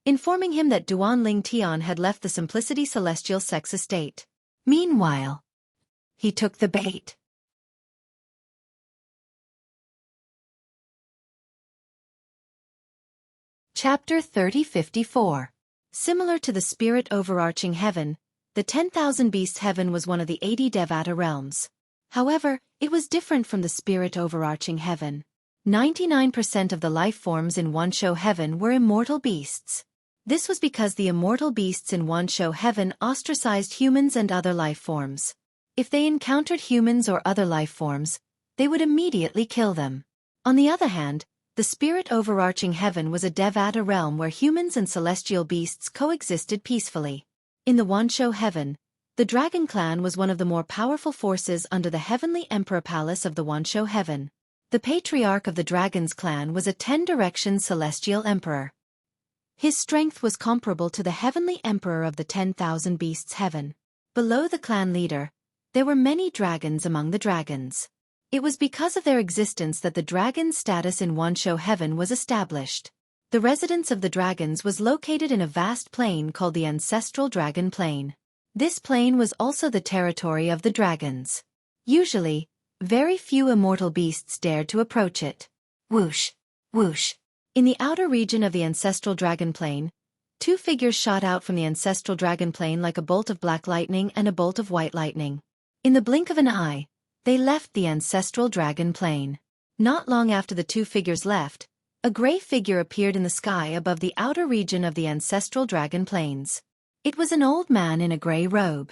informing him that Duan Ling Tian had left the Simplicity Celestial Sex Estate. Meanwhile, he took the bait. Chapter 3054. Similar to the spirit overarching heaven, the 10,000 beasts heaven was one of the 80 Devata realms. However, it was different from the spirit overarching heaven. 99% of the life forms in Wansho heaven were immortal beasts. This was because the immortal beasts in Wansho heaven ostracized humans and other life forms. If they encountered humans or other life forms, they would immediately kill them. On the other hand, the spirit overarching heaven was a Devata realm where humans and celestial beasts coexisted peacefully. In the Wansho heaven, the Dragon Clan was one of the more powerful forces under the Heavenly Emperor Palace of the Wansho heaven. The patriarch of the Dragon's clan was a 10-direction celestial emperor. His strength was comparable to the Heavenly Emperor of the 10,000 beasts heaven. Below the clan leader, there were many dragons among the dragons. It was because of their existence that the dragon's status in Wansho heaven was established. The residence of the dragons was located in a vast plain called the Ancestral Dragon Plain. This plain was also the territory of the dragons. Usually, very few immortal beasts dared to approach it. Whoosh! Whoosh! In the outer region of the Ancestral Dragon Plain, 2 figures shot out from the Ancestral Dragon Plain like a bolt of black lightning and a bolt of white lightning. In the blink of an eye, they left the Ancestral Dragon Plain. Not long after the 2 figures left, a gray figure appeared in the sky above the outer region of the Ancestral Dragon Plains. It was an old man in a gray robe.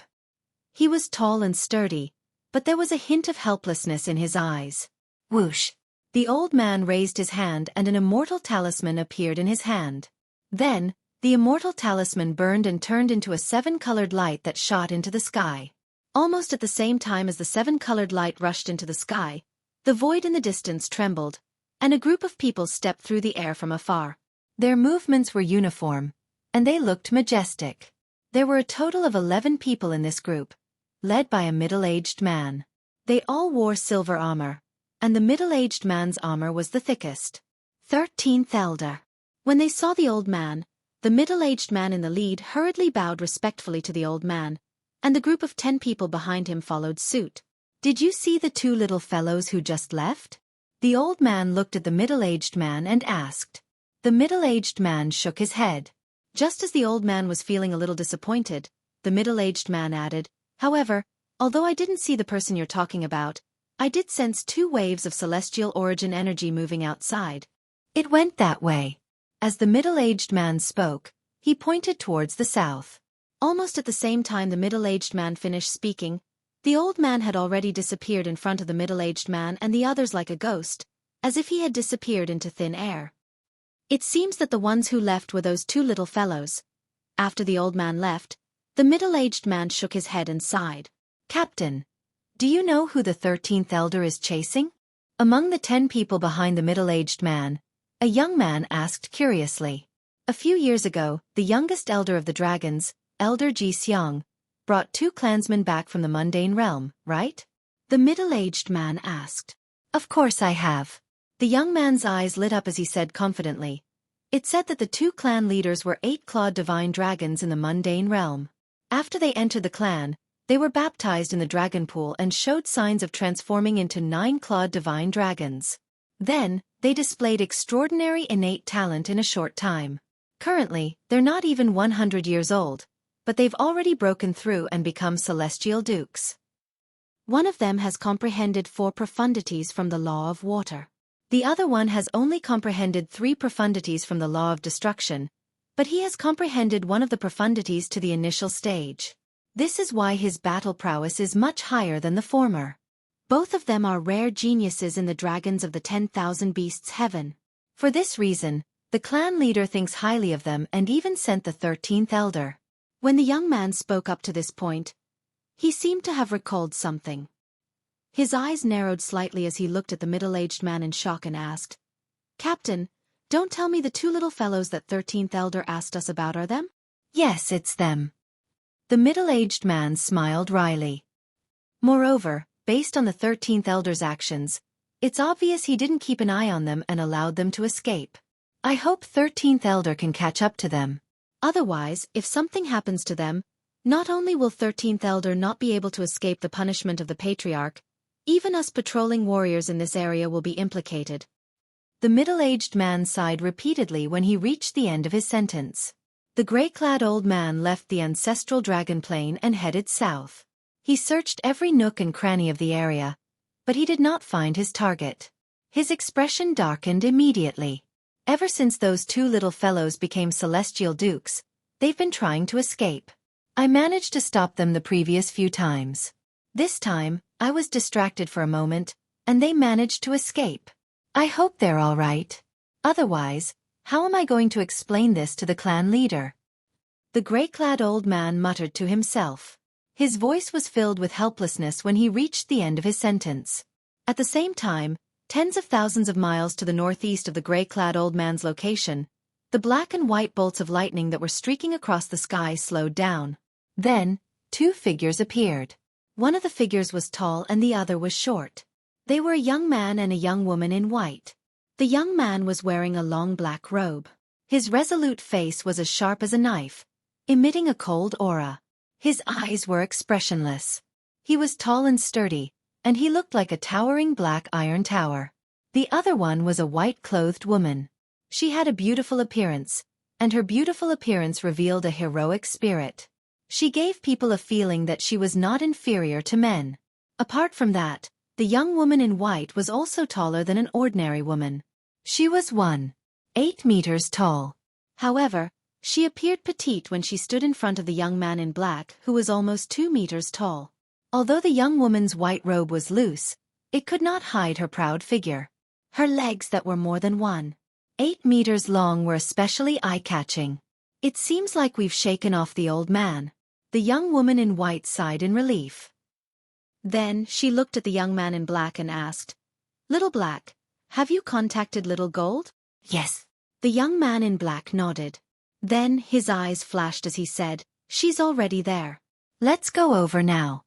He was tall and sturdy, but there was a hint of helplessness in his eyes. Whoosh! The old man raised his hand and an immortal talisman appeared in his hand. Then, the immortal talisman burned and turned into a 7-colored light that shot into the sky. Almost at the same time as the 7-colored light rushed into the sky, the void in the distance trembled, and a group of people stepped through the air from afar. Their movements were uniform, and they looked majestic. There were a total of 11 people in this group, led by a middle-aged man. They all wore silver armor, and the middle-aged man's armor was the thickest. 13th Elder. When they saw the old man, the middle-aged man in the lead hurriedly bowed respectfully to the old man, and the group of 10 people behind him followed suit. Did you see the 2 little fellows who just left? The old man looked at the middle-aged man and asked. The middle-aged man shook his head. Just as the old man was feeling a little disappointed, the middle-aged man added, however, although I didn't see the person you're talking about, I did sense 2 waves of celestial origin energy moving outside. It went that way. As the middle-aged man spoke, he pointed towards the south. Almost at the same time the middle-aged man finished speaking, the old man had already disappeared in front of the middle-aged man and the others like a ghost, as if he had disappeared into thin air. It seems that the ones who left were those 2 little fellows. After the old man left, the middle-aged man shook his head and sighed. Captain, do you know who the 13th Elder is chasing? Among the 10 people behind the middle-aged man, a young man asked curiously. A few years ago, the youngest elder of the dragons, Elder Ji Xiang, brought 2 clansmen back from the mundane realm, right? The middle-aged man asked. Of course I have. The young man's eyes lit up as he said confidently. It said that the 2 clan leaders were 8-clawed divine dragons in the mundane realm. After they entered the clan, they were baptized in the dragon pool and showed signs of transforming into 9-clawed divine dragons. Then, they displayed extraordinary innate talent in a short time. Currently, they're not even 100 years old, but they've already broken through and become celestial dukes. One of them has comprehended 4 profundities from the law of water. The other one has only comprehended 3 profundities from the law of destruction, but he has comprehended one of the profundities to the initial stage. This is why his battle prowess is much higher than the former. Both of them are rare geniuses in the dragons of the 10,000 beasts heaven. For this reason, the clan leader thinks highly of them and even sent the 13th elder. When the young man spoke up to this point, he seemed to have recalled something. His eyes narrowed slightly as he looked at the middle-aged man in shock and asked, "Captain, don't tell me the 2 little fellows that 13th elder asked us about are them?" "Yes, it's them." The middle-aged man smiled wryly. Moreover, based on the 13th elder's actions, it's obvious he didn't keep an eye on them and allowed them to escape. I hope 13th elder can catch up to them. Otherwise, if something happens to them, not only will 13th elder not be able to escape the punishment of the patriarch, even us patrolling warriors in this area will be implicated. The middle-aged man sighed repeatedly when he reached the end of his sentence. The gray-clad old man left the ancestral dragon plain and headed south. He searched every nook and cranny of the area, but he did not find his target. His expression darkened immediately. Ever since those 2 little fellows became celestial dukes, they've been trying to escape. I managed to stop them the previous few times. This time, I was distracted for a moment, and they managed to escape. I hope they're all right. Otherwise, how am I going to explain this to the clan leader?" The gray-clad old man muttered to himself. His voice was filled with helplessness when he reached the end of his sentence. At the same time, tens of thousands of miles to the northeast of the gray-clad old man's location, the black and white bolts of lightning that were streaking across the sky slowed down. Then, 2 figures appeared. One of the figures was tall and the other was short. They were a young man and a young woman in white. The young man was wearing a long black robe. His resolute face was as sharp as a knife, emitting a cold aura. His eyes were expressionless. He was tall and sturdy, and he looked like a towering black iron tower. The other one was a white-clothed woman. She had a beautiful appearance, and her beautiful appearance revealed a heroic spirit. She gave people a feeling that she was not inferior to men. Apart from that, the young woman in white was also taller than an ordinary woman. She was 1.8 meters tall. However, she appeared petite when she stood in front of the young man in black, who was almost 2 meters tall. Although the young woman's white robe was loose, it could not hide her proud figure. Her legs that were more than 1.8 meters long were especially eye-catching. "It seems like we've shaken off the old man." The young woman in white sighed in relief. Then she looked at the young man in black and asked, "Little Black, have you contacted Little Gold?" "Yes." The young man in black nodded. Then his eyes flashed as he said, "She's already there. Let's go over now.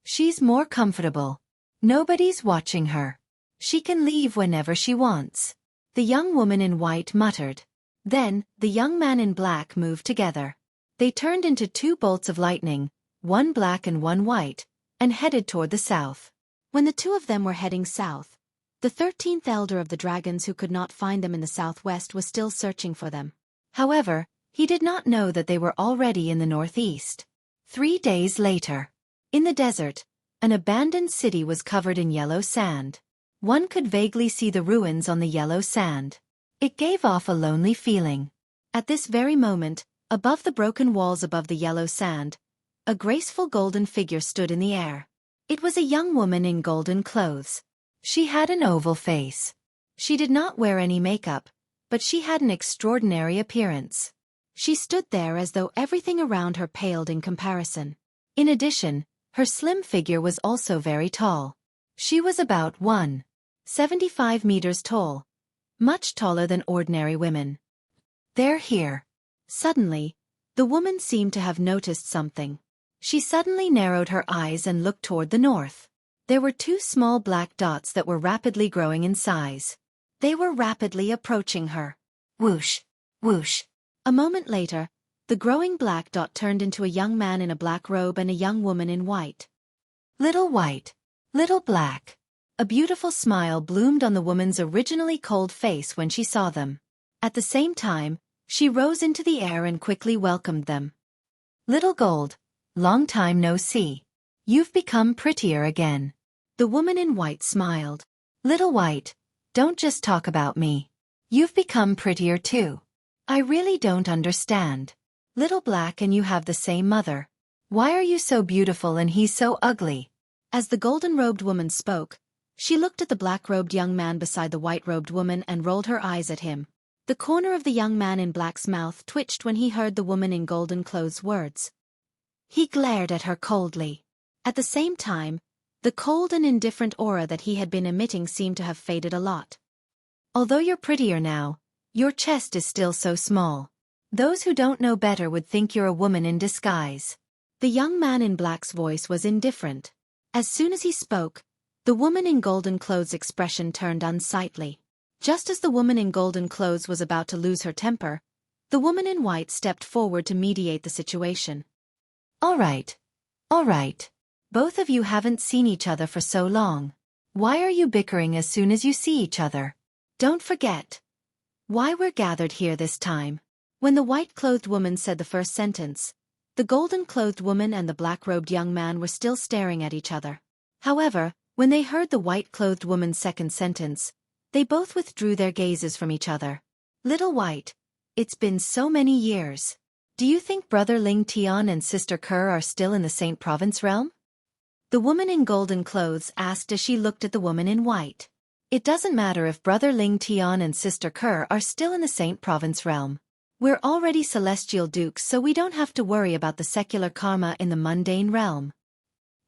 She's more comfortable. Nobody's watching her. She can leave whenever she wants." The young woman in white muttered. Then, the young man in black moved together. They turned into 2 bolts of lightning, one black and one white, and headed toward the south. When the 2 of them were heading south, the 13th elder of the dragons who could not find them in the southwest was still searching for them. However, he did not know that they were already in the northeast. 3 days later. In the desert, an abandoned city was covered in yellow sand. One could vaguely see the ruins on the yellow sand. It gave off a lonely feeling. At this very moment, above the broken walls above the yellow sand, a graceful golden figure stood in the air. It was a young woman in golden clothes. She had an oval face. She did not wear any makeup, but she had an extraordinary appearance. She stood there as though everything around her paled in comparison. In addition, her slim figure was also very tall. She was about 1.75 meters tall, much taller than ordinary women. "They're here." Suddenly, the woman seemed to have noticed something. She suddenly narrowed her eyes and looked toward the north. There were 2 small black dots that were rapidly growing in size. They were rapidly approaching her. Whoosh, whoosh. A moment later, the growing black dot turned into a young man in a black robe and a young woman in white. Little white, little black. A beautiful smile bloomed on the woman's originally cold face when she saw them. At the same time, she rose into the air and quickly welcomed them. Little Gold, long time no see. You've become prettier again. The woman in white smiled. Little White, Don't just talk about me. You've become prettier too. I really don't understand. Little Black and you have the same mother. Why are you so beautiful and he's so ugly? As the golden-robed woman spoke, she looked at the black-robed young man beside the white-robed woman and rolled her eyes at him. The corner of the young man in black's mouth twitched when he heard the woman in golden clothes' words. He glared at her coldly. At the same time, the cold and indifferent aura that he had been emitting seemed to have faded a lot. Although you're prettier now, your chest is still so small. Those who don't know better would think you're a woman in disguise. The young man in black's voice was indifferent. As soon as he spoke, the woman in golden clothes' expression turned unsightly. Just as the woman in golden clothes was about to lose her temper, the woman in white stepped forward to mediate the situation. All right. Both of you haven't seen each other for so long. Why are you bickering as soon as you see each other? Don't forget why we're gathered here this time. When the white-clothed woman said the first sentence, the golden-clothed woman and the black-robed young man were still staring at each other. However, when they heard the white-clothed woman's second sentence, they both withdrew their gazes from each other. Little White, it's been so many years. Do you think Brother Ling Tian and Sister Kerr are still in the Saint Province realm? The woman in golden clothes asked as she looked at the woman in white. It doesn't matter if Brother Ling Tian and Sister Kerr are still in the Saint Province realm. We're already celestial dukes, so we don't have to worry about the secular karma in the mundane realm.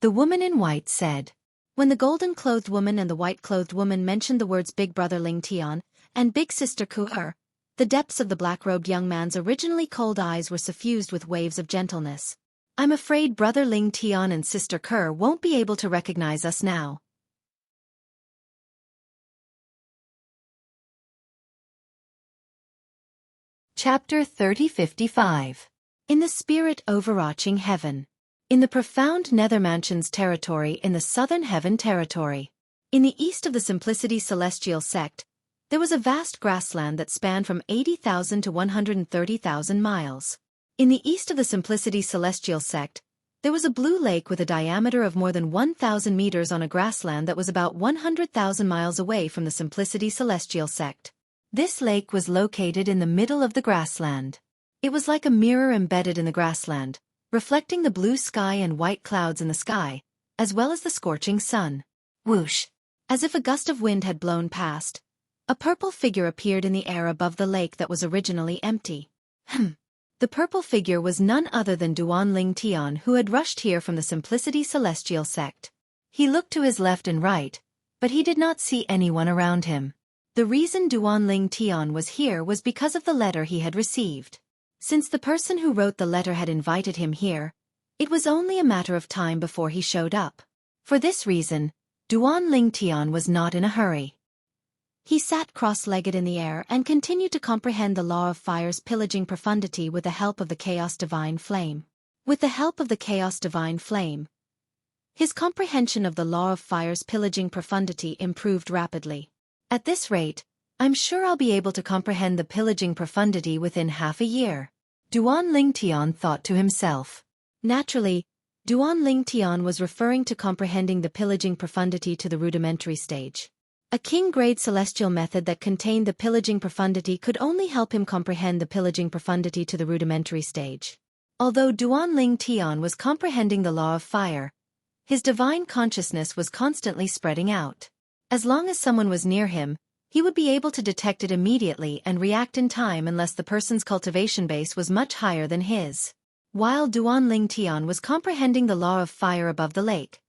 The woman in white said. When the golden-clothed woman and the white-clothed woman mentioned the words Big Brother Ling Tian and Big Sister Kerr, the depths of the black-robed young man's originally cold eyes were suffused with waves of gentleness. I'm afraid Brother Ling Tian and Sister Kerr won't be able to recognize us now. Chapter 3055. In the spirit overarching heaven. In the profound Nethermansions territory in the southern heaven territory. In the east of the Simplicity Celestial sect, there was a vast grassland that spanned from 80,000 to 130,000 miles. In the east of the Simplicity Celestial sect, there was a blue lake with a diameter of more than 1,000 meters on a grassland that was about 100,000 miles away from the Simplicity Celestial sect. This lake was located in the middle of the grassland. It was like a mirror embedded in the grassland, reflecting the blue sky and white clouds in the sky, as well as the scorching sun. Whoosh! As if a gust of wind had blown past, a purple figure appeared in the air above the lake that was originally empty. The purple figure was none other than Duan Ling Tian, who had rushed here from the Simplicity Celestial sect. He looked to his left and right, but he did not see anyone around him. The reason Duan Ling Tian was here was because of the letter he had received. Since the person who wrote the letter had invited him here, it was only a matter of time before he showed up. For this reason, Duan Ling Tian was not in a hurry. He sat cross-legged in the air and continued to comprehend the law of fire's pillaging profundity with the help of the Chaos Divine Flame. With the help of the Chaos Divine Flame, his comprehension of the law of fire's pillaging profundity improved rapidly. At this rate, I'm sure I'll be able to comprehend the pillaging profundity within half a year. Duan Ling Tian thought to himself. Naturally, Duan Ling Tian was referring to comprehending the pillaging profundity to the rudimentary stage. A king-grade celestial method that contained the pillaging profundity could only help him comprehend the pillaging profundity to the rudimentary stage. Although Duan Ling Tian was comprehending the law of fire, his divine consciousness was constantly spreading out. As long as someone was near him, he would be able to detect it immediately and react in time unless the person's cultivation base was much higher than his. While Duan Ling Tian was comprehending the law of fire above the lake,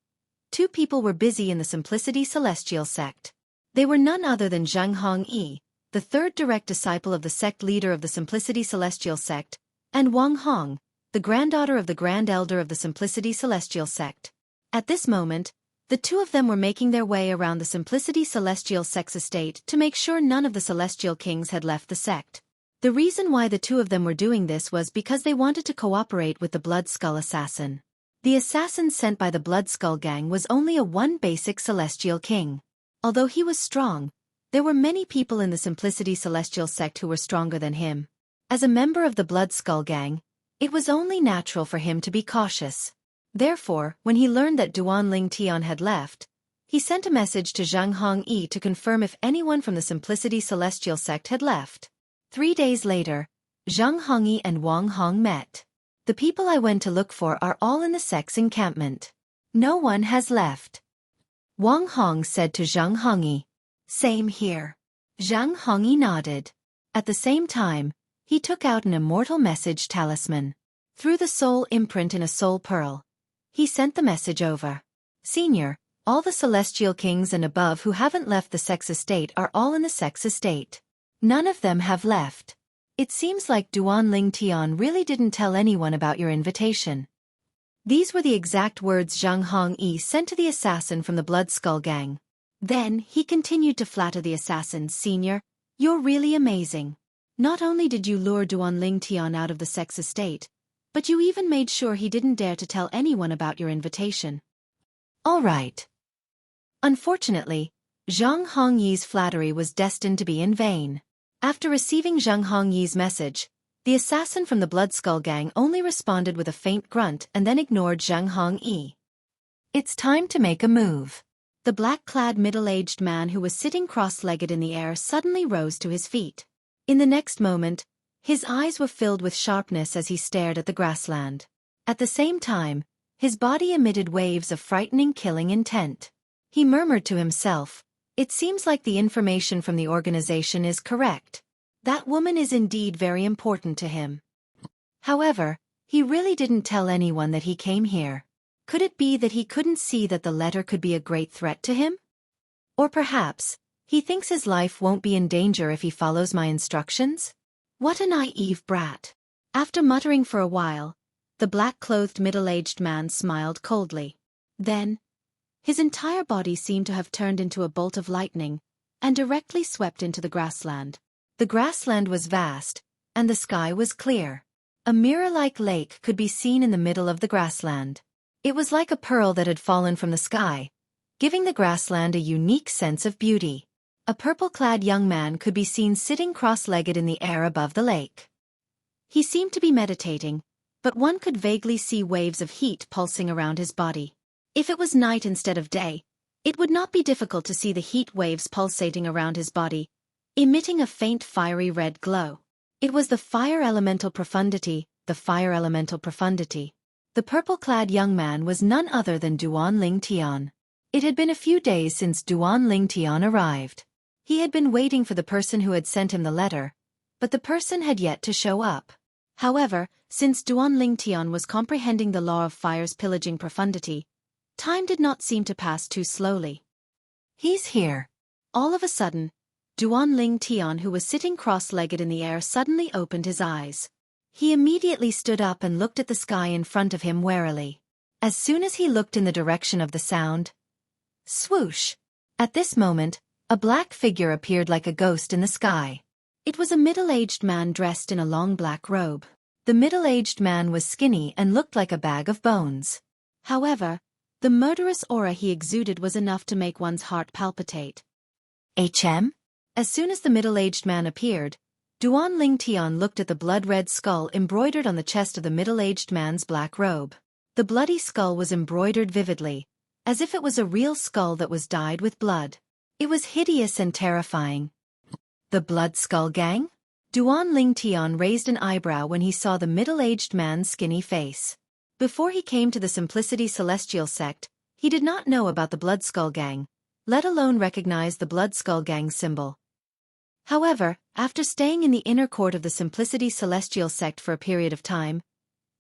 two people were busy in the Simplicity Celestial sect. They were none other than Zheng Hongyi, the third direct disciple of the sect leader of the Simplicity Celestial sect, and Wang Hong, the granddaughter of the Grand Elder of the Simplicity Celestial sect. At this moment, the two of them were making their way around the Simplicity Celestial sect's estate to make sure none of the Celestial Kings had left the sect. The reason why the two of them were doing this was because they wanted to cooperate with the Blood Skull assassin. The assassin sent by the Blood Skull gang was only one basic Celestial King. Although he was strong, there were many people in the Simplicity Celestial sect who were stronger than him. As a member of the Blood Skull gang, it was only natural for him to be cautious. Therefore, when he learned that Duan Ling Tian had left, He sent a message to Zhang Hongyi to confirm if anyone from the Simplicity Celestial sect had left. 3 days later, Zhang Hongyi and Wang Hong met. The people I went to look for are all in the sect's encampment. No one has left. Wang Hong said to Zhang Hongyi. Same here. Zhang Hongyi nodded. At the same time, he took out an immortal message talisman. Through the soul imprint in a soul pearl, he sent the message over. Senior, all the celestial kings and above who haven't left the sex estate are all in the sex estate. None of them have left. It seems like Duan Ling Tian really didn't tell anyone about your invitation. These were the exact words Zhang Hongyi sent to the assassin from the Blood Skull Gang. Then, he continued to flatter the assassin. Senior, you're really amazing. Not only did you lure Duan Ling Tian out of the sex estate, but you even made sure he didn't dare to tell anyone about your invitation. All right. Unfortunately, Zhang Hongyi's flattery was destined to be in vain. After receiving Zhang Hongyi's message, the assassin from the Blood Skull Gang only responded with a faint grunt and then ignored Zhang Hongyi. It's time to make a move. The black-clad middle-aged man who was sitting cross-legged in the air suddenly rose to his feet. In the next moment, his eyes were filled with sharpness as he stared at the grassland. At the same time, his body emitted waves of frightening killing intent. He murmured to himself, "It seems like the information from the organization is correct. That woman is indeed very important to him." However, he really didn't tell anyone that he came here. Could it be that he couldn't see that the letter could be a great threat to him? Or perhaps, he thinks his life won't be in danger if he follows my instructions? What a naive brat. After muttering for a while, the black-clothed middle-aged man smiled coldly. Then, his entire body seemed to have turned into a bolt of lightning, and directly swept into the grassland. The grassland was vast, and the sky was clear. A mirror-like lake could be seen in the middle of the grassland. It was like a pearl that had fallen from the sky, giving the grassland a unique sense of beauty. A purple-clad young man could be seen sitting cross-legged in the air above the lake. He seemed to be meditating, but one could vaguely see waves of heat pulsing around his body. If it was night instead of day, it would not be difficult to see the heat waves pulsating around his body, emitting a faint fiery red glow. It was the fire elemental profundity, the fire elemental profundity. The purple-clad young man was none other than Duan Ling Tian. It had been a few days since Duan Ling Tian arrived. He had been waiting for the person who had sent him the letter, but the person had yet to show up. However, since Duan Ling Tian was comprehending the law of fire's pillaging profundity, time did not seem to pass too slowly. He's here. All of a sudden, Duan Ling Tian, who was sitting cross-legged in the air, suddenly opened his eyes. He immediately stood up and looked at the sky in front of him warily. As soon as he looked in the direction of the sound, swoosh! At this moment, a black figure appeared like a ghost in the sky. It was a middle-aged man dressed in a long black robe. The middle-aged man was skinny and looked like a bag of bones. However, the murderous aura he exuded was enough to make one's heart palpitate. HM? As soon as the middle-aged man appeared, Duan Ling Tian looked at the blood-red skull embroidered on the chest of the middle-aged man's black robe. The bloody skull was embroidered vividly, as if it was a real skull that was dyed with blood. It was hideous and terrifying. The Blood Skull Gang? Duan Ling Tian raised an eyebrow when he saw the middle-aged man's skinny face. Before he came to the Simplicity Celestial sect, he did not know about the Blood Skull Gang, let alone recognize the Blood Skull Gang symbol. However, after staying in the inner court of the Simplicity Celestial sect for a period of time,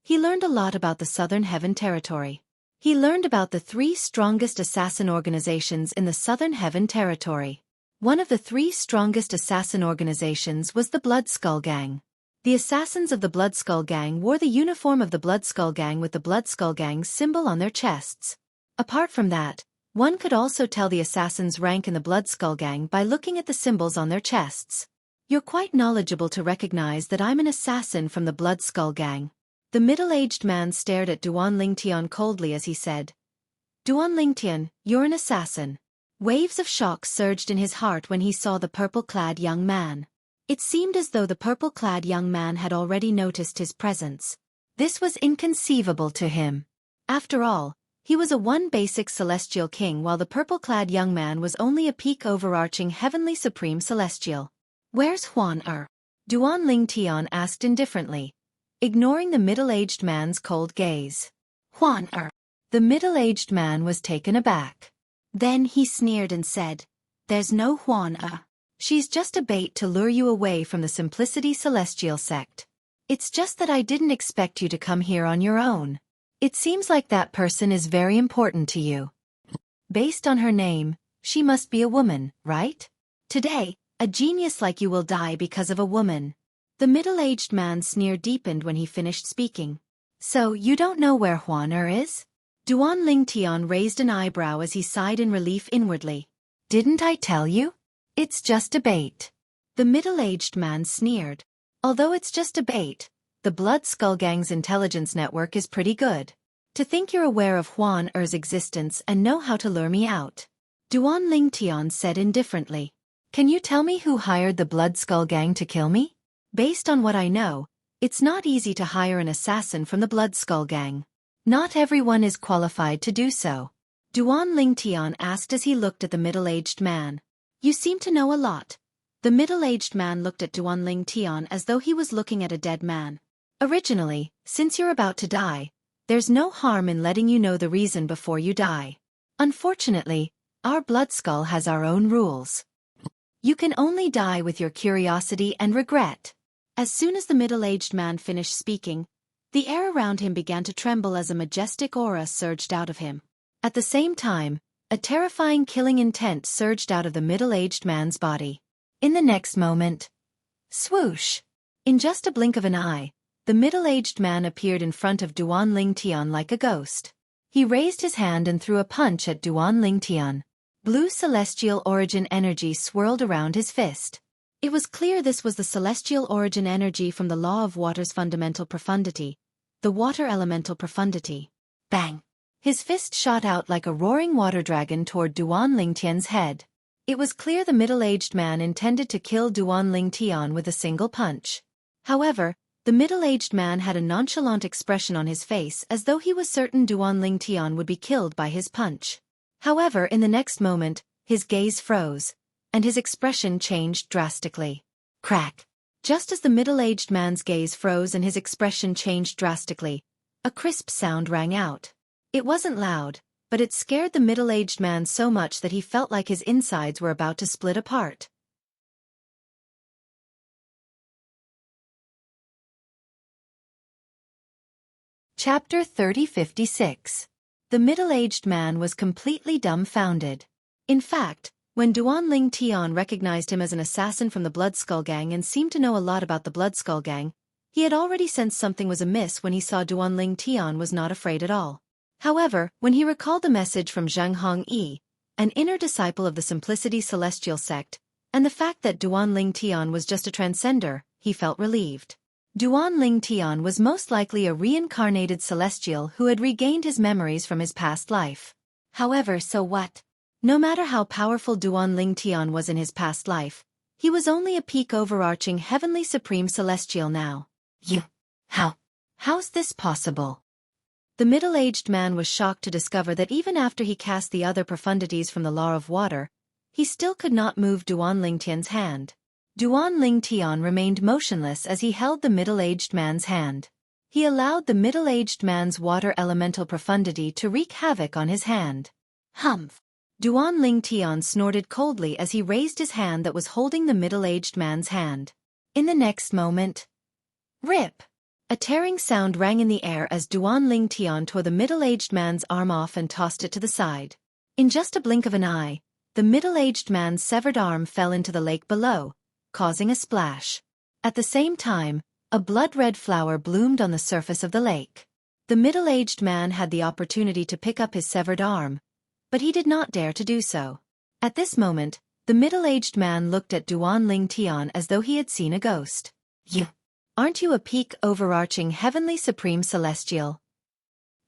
he learned a lot about the Southern Heaven Territory. He learned about the 3 strongest assassin organizations in the Southern Heaven Territory. One of the 3 strongest assassin organizations was the Blood Skull Gang. The assassins of the Blood Skull Gang wore the uniform of the Blood Skull Gang with the Blood Skull Gang's symbol on their chests. Apart from that, one could also tell the assassin's rank in the Blood Skull Gang by looking at the symbols on their chests. You're quite knowledgeable to recognize that I'm an assassin from the Blood Skull Gang. The middle-aged man stared at Duan Ling Tian coldly as he said, Duan Ling Tian, you're an assassin. Waves of shock surged in his heart when he saw the purple-clad young man. It seemed as though the purple-clad young man had already noticed his presence. This was inconceivable to him. After all, He was a one basic celestial king while the purple-clad young man was only a peak overarching heavenly supreme celestial. Where's Huan Er? Duan Ling Tian asked indifferently, ignoring the middle-aged man's cold gaze. Huan Er. The middle-aged man was taken aback. Then he sneered and said, "There's no Huan Er. She's just a bait to lure you away from the Simplicity Celestial sect. It's just that I didn't expect you to come here on your own. It seems like that person is very important to you. Based on her name, she must be a woman, right? Today, a genius like you will die because of a woman." The middle-aged man's sneer deepened when he finished speaking. "So you don't know where Huan Er is?" Duan Ling Tian raised an eyebrow as he sighed in relief inwardly. "Didn't I tell you? It's just a bait." The middle-aged man sneered. "Although it's just a bait, the Blood Skull Gang's intelligence network is pretty good. To think you're aware of Huan Er's existence and know how to lure me out." Duan Ling Tian said indifferently. "Can you tell me who hired the Blood Skull Gang to kill me? Based on what I know, it's not easy to hire an assassin from the Blood Skull Gang. Not everyone is qualified to do so." Duan Ling Tian asked as he looked at the middle-aged man. "You seem to know a lot." The middle-aged man looked at Duan Ling Tian as though he was looking at a dead man. "Originally, since you're about to die, there's no harm in letting you know the reason before you die. Unfortunately, our Blood Skull has our own rules. You can only die with your curiosity and regret." As soon as the middle-aged man finished speaking, the air around him began to tremble as a majestic aura surged out of him. At the same time, a terrifying killing intent surged out of the middle-aged man's body. In the next moment, swoosh! In just a blink of an eye, the middle-aged man appeared in front of Duan Ling Tian like a ghost. He raised his hand and threw a punch at Duan Ling Tian. Blue celestial origin energy swirled around his fist. It was clear this was the celestial origin energy from the law of water's fundamental profundity, the water elemental profundity. Bang! His fist shot out like a roaring water dragon toward Duan Ling Tian's head. It was clear the middle-aged man intended to kill Duan Ling Tian with a single punch. However, the middle-aged man had a nonchalant expression on his face as though he was certain Duan Ling Tian would be killed by his punch. However, in the next moment, his gaze froze, and his expression changed drastically. Crack! Just as the middle-aged man's gaze froze and his expression changed drastically, a crisp sound rang out. It wasn't loud, but it scared the middle-aged man so much that he felt like his insides were about to split apart. Chapter 3056. The middle-aged man was completely dumbfounded. In fact, when Duan Ling Tian recognized him as an assassin from the Blood Skull Gang and seemed to know a lot about the Blood Skull Gang, he had already sensed something was amiss when he saw Duan Ling Tian was not afraid at all. However, when he recalled the message from Zheng Hongyi, an inner disciple of the Simplicity Celestial sect, and the fact that Duan Ling Tian was just a transcender, he felt relieved. Duan Ling Tian was most likely a reincarnated celestial who had regained his memories from his past life. However, so what? No matter how powerful Duan Ling Tian was in his past life, he was only a peak overarching heavenly supreme celestial now. How's this possible? The middle-aged man was shocked to discover that even after he cast the other profundities from the law of water, he still could not move Duan Ling Tian's hand. Duan Ling Tian remained motionless as he held the middle-aged man's hand. He allowed the middle-aged man's water elemental profundity to wreak havoc on his hand. Humph! Duan Ling Tian snorted coldly as he raised his hand that was holding the middle-aged man's hand. In the next moment, rip! A tearing sound rang in the air as Duan Ling Tian tore the middle-aged man's arm off and tossed it to the side. In just a blink of an eye, the middle-aged man's severed arm fell into the lake below, causing a splash. At the same time, a blood-red flower bloomed on the surface of the lake. The middle-aged man had the opportunity to pick up his severed arm, but he did not dare to do so. At this moment, the middle-aged man looked at Duan Ling Tian as though he had seen a ghost. Aren't you a peak overarching heavenly supreme celestial?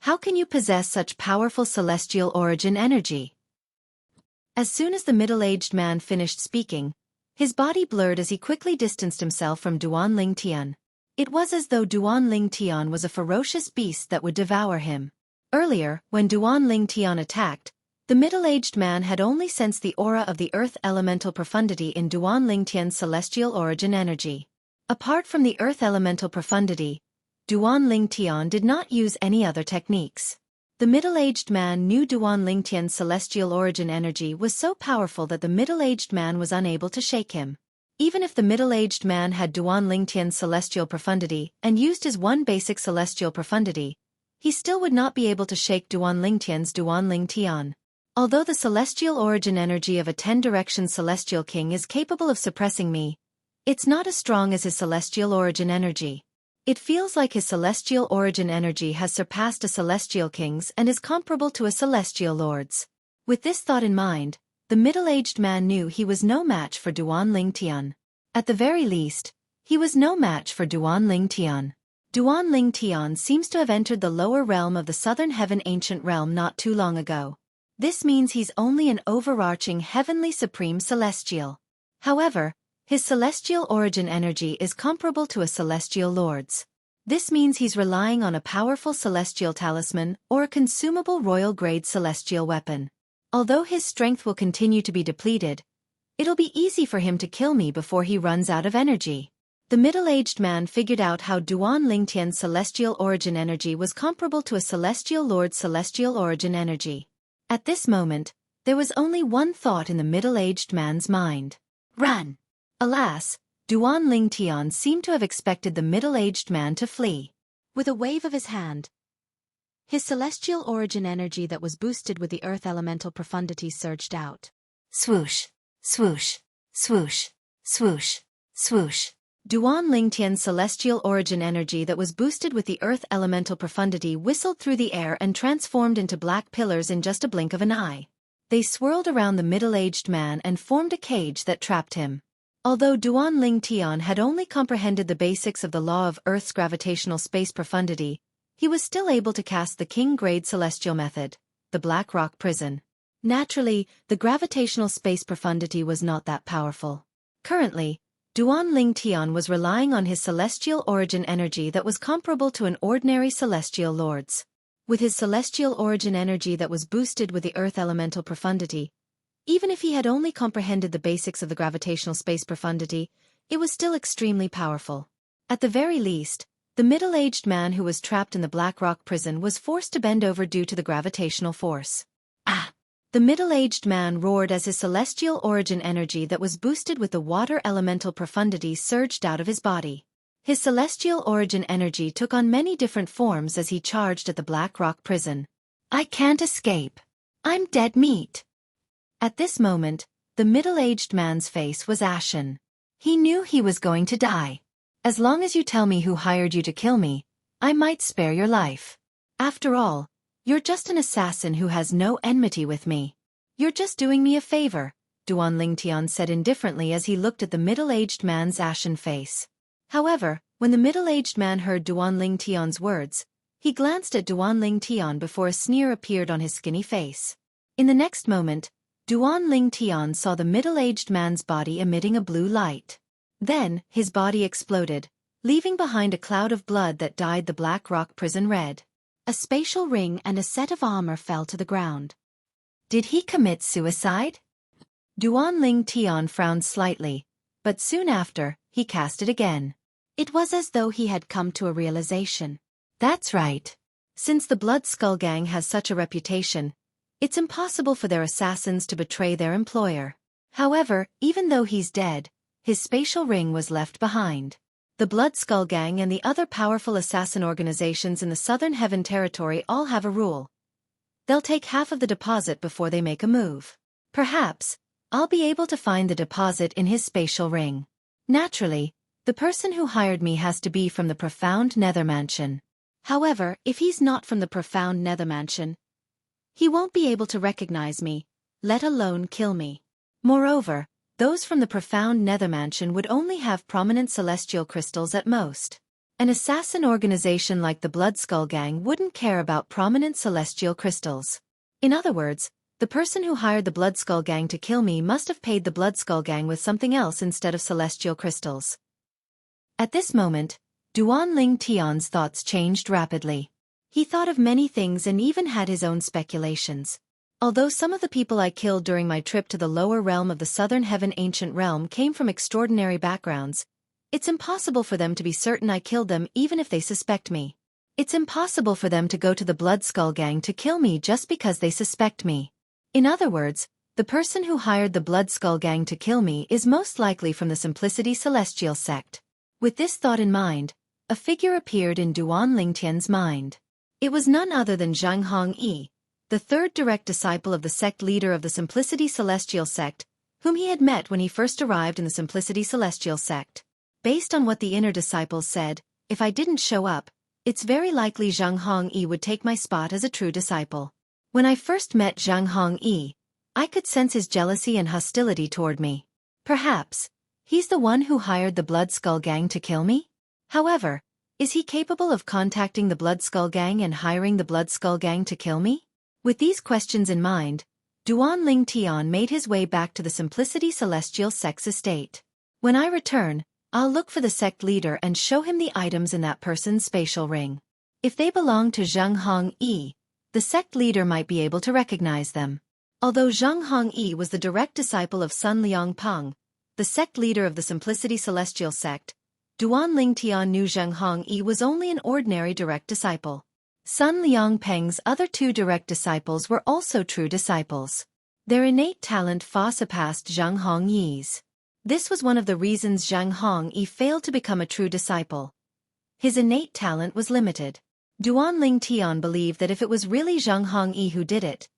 How can you possess such powerful celestial origin energy? As soon as the middle-aged man finished speaking, his body blurred as he quickly distanced himself from Duan Ling Tian. It was as though Duan Ling Tian was a ferocious beast that would devour him. Earlier, when Duan Ling Tian attacked, the middle-aged man had only sensed the aura of the earth elemental profundity in Duan Ling Tian's celestial origin energy. Apart from the earth elemental profundity, Duan Ling Tian did not use any other techniques. The middle-aged man knew Duan Ling Tian's celestial origin energy was so powerful that the middle-aged man was unable to shake him. Even if the middle-aged man had Duan Ling Tian's celestial profundity and used his one basic celestial profundity, he still would not be able to shake Duan Ling Tian's Duan Ling Tian. Although the celestial origin energy of a 10-direction celestial king is capable of suppressing me, it's not as strong as his celestial origin energy. It feels like his celestial origin energy has surpassed a celestial king's and is comparable to a celestial lord's. With this thought in mind, the middle-aged man knew he was no match for Duan Ling Tian. At the very least, he was no match for Duan Ling Tian. Duan Ling Tian seems to have entered the lower realm of the Southern Heaven Ancient Realm not too long ago. This means he's only an overarching heavenly supreme celestial. However, his celestial origin energy is comparable to a celestial lord's. This means he's relying on a powerful celestial talisman or a consumable royal-grade celestial weapon. Although his strength will continue to be depleted, it'll be easy for him to kill me before he runs out of energy. The middle-aged man figured out how Duan Ling Tian's celestial origin energy was comparable to a celestial lord's celestial origin energy. At this moment, there was only one thought in the middle-aged man's mind. Run! Alas, Duan Ling Tian seemed to have expected the middle-aged man to flee. With a wave of his hand, his celestial origin energy that was boosted with the earth elemental profundity surged out. Swoosh, swoosh, swoosh, swoosh, swoosh. Duan Ling Tian's celestial origin energy that was boosted with the earth elemental profundity whistled through the air and transformed into black pillars in just a blink of an eye. They swirled around the middle-aged man and formed a cage that trapped him. Although Duan Ling Tian had only comprehended the basics of the law of Earth's gravitational space profundity, he was still able to cast the king-grade celestial method, the Black Rock Prison. Naturally, the gravitational space profundity was not that powerful. Currently, Duan Ling Tian was relying on his celestial origin energy that was comparable to an ordinary celestial lord's. With his celestial origin energy that was boosted with the earth elemental profundity, even if he had only comprehended the basics of the gravitational space profundity, it was still extremely powerful. At the very least, the middle-aged man who was trapped in the Black Rock Prison was forced to bend over due to the gravitational force. Ah! The middle-aged man roared as his celestial origin energy that was boosted with the water elemental profundity surged out of his body. His celestial origin energy took on many different forms as he charged at the Black Rock Prison. I can't escape. I'm dead meat. At this moment, the middle-aged man's face was ashen. He knew he was going to die. As long as you tell me who hired you to kill me, I might spare your life. After all, you're just an assassin who has no enmity with me. You're just doing me a favor, Duan Ling Tian said indifferently as he looked at the middle-aged man's ashen face. However, when the middle-aged man heard Duan Ling Tian's words, he glanced at Duan Ling Tian before a sneer appeared on his skinny face. In the next moment, Duan Ling Tian saw the middle-aged man's body emitting a blue light. Then, his body exploded, leaving behind a cloud of blood that dyed the Black Rock Prison red. A spatial ring and a set of armor fell to the ground. Did he commit suicide? Duan Ling Tian frowned slightly, but soon after, he cast it again. It was as though he had come to a realization. That's right. Since the Blood Skull Gang has such a reputation, it's impossible for their assassins to betray their employer. However, even though he's dead, his spatial ring was left behind. The Blood Skull Gang and the other powerful assassin organizations in the Southern Heaven Territory all have a rule. They'll take half of the deposit before they make a move. Perhaps, I'll be able to find the deposit in his spatial ring. Naturally, the person who hired me has to be from the Profound Nether Mansion. However, if he's not from the Profound Nether Mansion, he won't be able to recognize me, let alone kill me. Moreover, those from the Profound Nether Mansion would only have prominent celestial crystals at most. An assassin organization like the Blood Skull Gang wouldn't care about prominent celestial crystals. In other words, the person who hired the Blood Skull Gang to kill me must have paid the Blood Skull Gang with something else instead of celestial crystals. At this moment, Duan Ling Tian's thoughts changed rapidly. He thought of many things and even had his own speculations. Although some of the people I killed during my trip to the lower realm of the Southern Heaven Ancient Realm came from extraordinary backgrounds, it's impossible for them to be certain I killed them even if they suspect me. It's impossible for them to go to the Blood Skull Gang to kill me just because they suspect me. In other words, the person who hired the Blood Skull Gang to kill me is most likely from the Simplicity Celestial sect. With this thought in mind, a figure appeared in Duan Lingtian's mind. It was none other than Zhang Hongyi, the third direct disciple of the sect leader of the Simplicity Celestial sect, whom he had met when he first arrived in the Simplicity Celestial sect. Based on what the inner disciples said, if I didn't show up, it's very likely Zhang Hongyi would take my spot as a true disciple. When I first met Zhang Hongyi, I could sense his jealousy and hostility toward me. Perhaps, he's the one who hired the Blood Skull Gang to kill me? However, is he capable of contacting the Blood Skull Gang and hiring the Blood Skull Gang to kill me? With these questions in mind, Duan Lingtian made his way back to the Simplicity Celestial sect's estate. When I return, I'll look for the sect leader and show him the items in that person's spatial ring. If they belong to Zhang Hongyi, the sect leader might be able to recognize them. Although Zhang Hongyi was the direct disciple of Sun Liangpeng, the sect leader of the Simplicity Celestial sect, Duan Lingtian knew Zhang Hongyi was only an ordinary direct disciple. Sun Liangpeng's other two direct disciples were also true disciples. Their innate talent far surpassed Zhang Hongyi's. This was one of the reasons Zhang Hongyi failed to become a true disciple. His innate talent was limited. Duan Lingtian believed that if it was really Zhang Hongyi who did it,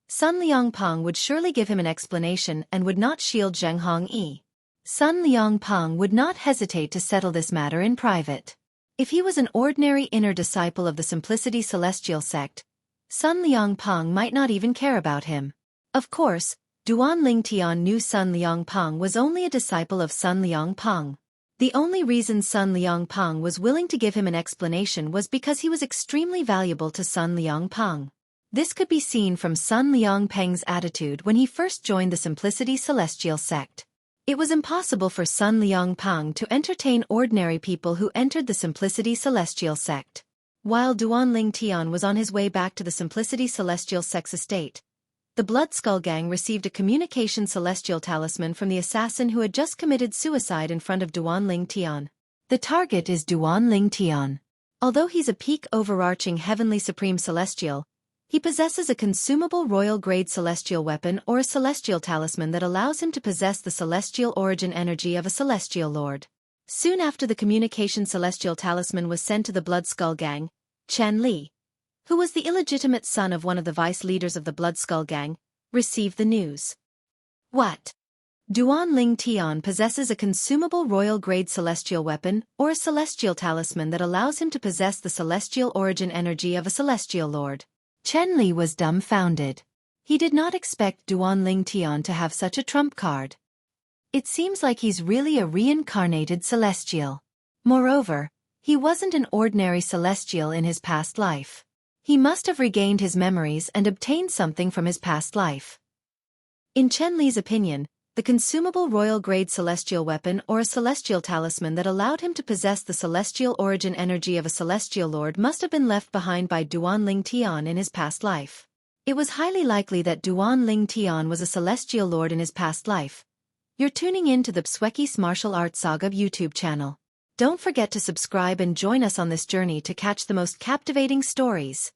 Sun Liangpeng would surely give him an explanation and would not shield Zhang Hongyi. Sun Liangpeng would not hesitate to settle this matter in private. If he was an ordinary inner disciple of the Simplicity Celestial sect, Sun Liangpeng might not even care about him. Of course, Duan Lingtian knew Sun Liangpeng was only a disciple of Sun Liangpeng. The only reason Sun Liangpeng was willing to give him an explanation was because he was extremely valuable to Sun Liangpeng. This could be seen from Sun Liangpeng's attitude when he first joined the Simplicity Celestial sect. It was impossible for Sun Liangpeng to entertain ordinary people who entered the Simplicity Celestial sect. While Duan Lingtian was on his way back to the Simplicity Celestial sect's estate, the Blood Skull Gang received a communication celestial talisman from the assassin who had just committed suicide in front of Duan Lingtian. The target is Duan Lingtian. Although he's a peak overarching heavenly supreme celestial, he possesses a consumable royal-grade celestial weapon or a celestial talisman that allows him to possess the celestial origin energy of a celestial lord. Soon after the communication celestial talisman was sent to the Blood Skull Gang, Chen Li, who was the illegitimate son of one of the vice leaders of the Blood Skull Gang, received the news. What? Duan Lingtian possesses a consumable royal-grade celestial weapon or a celestial talisman that allows him to possess the celestial origin energy of a celestial lord. Chen Li was dumbfounded. He did not expect Duan Lingtian to have such a trump card. It seems like he's really a reincarnated celestial. Moreover, he wasn't an ordinary celestial in his past life. He must have regained his memories and obtained something from his past life. In Chen Li's opinion, the consumable royal-grade celestial weapon or a celestial talisman that allowed him to possess the celestial origin energy of a celestial lord must have been left behind by Duan Lingtian in his past life. It was highly likely that Duan Lingtian was a celestial lord in his past life. You're tuning in to the Xueqi's Martial Arts Saga YouTube channel. Don't forget to subscribe and join us on this journey to catch the most captivating stories.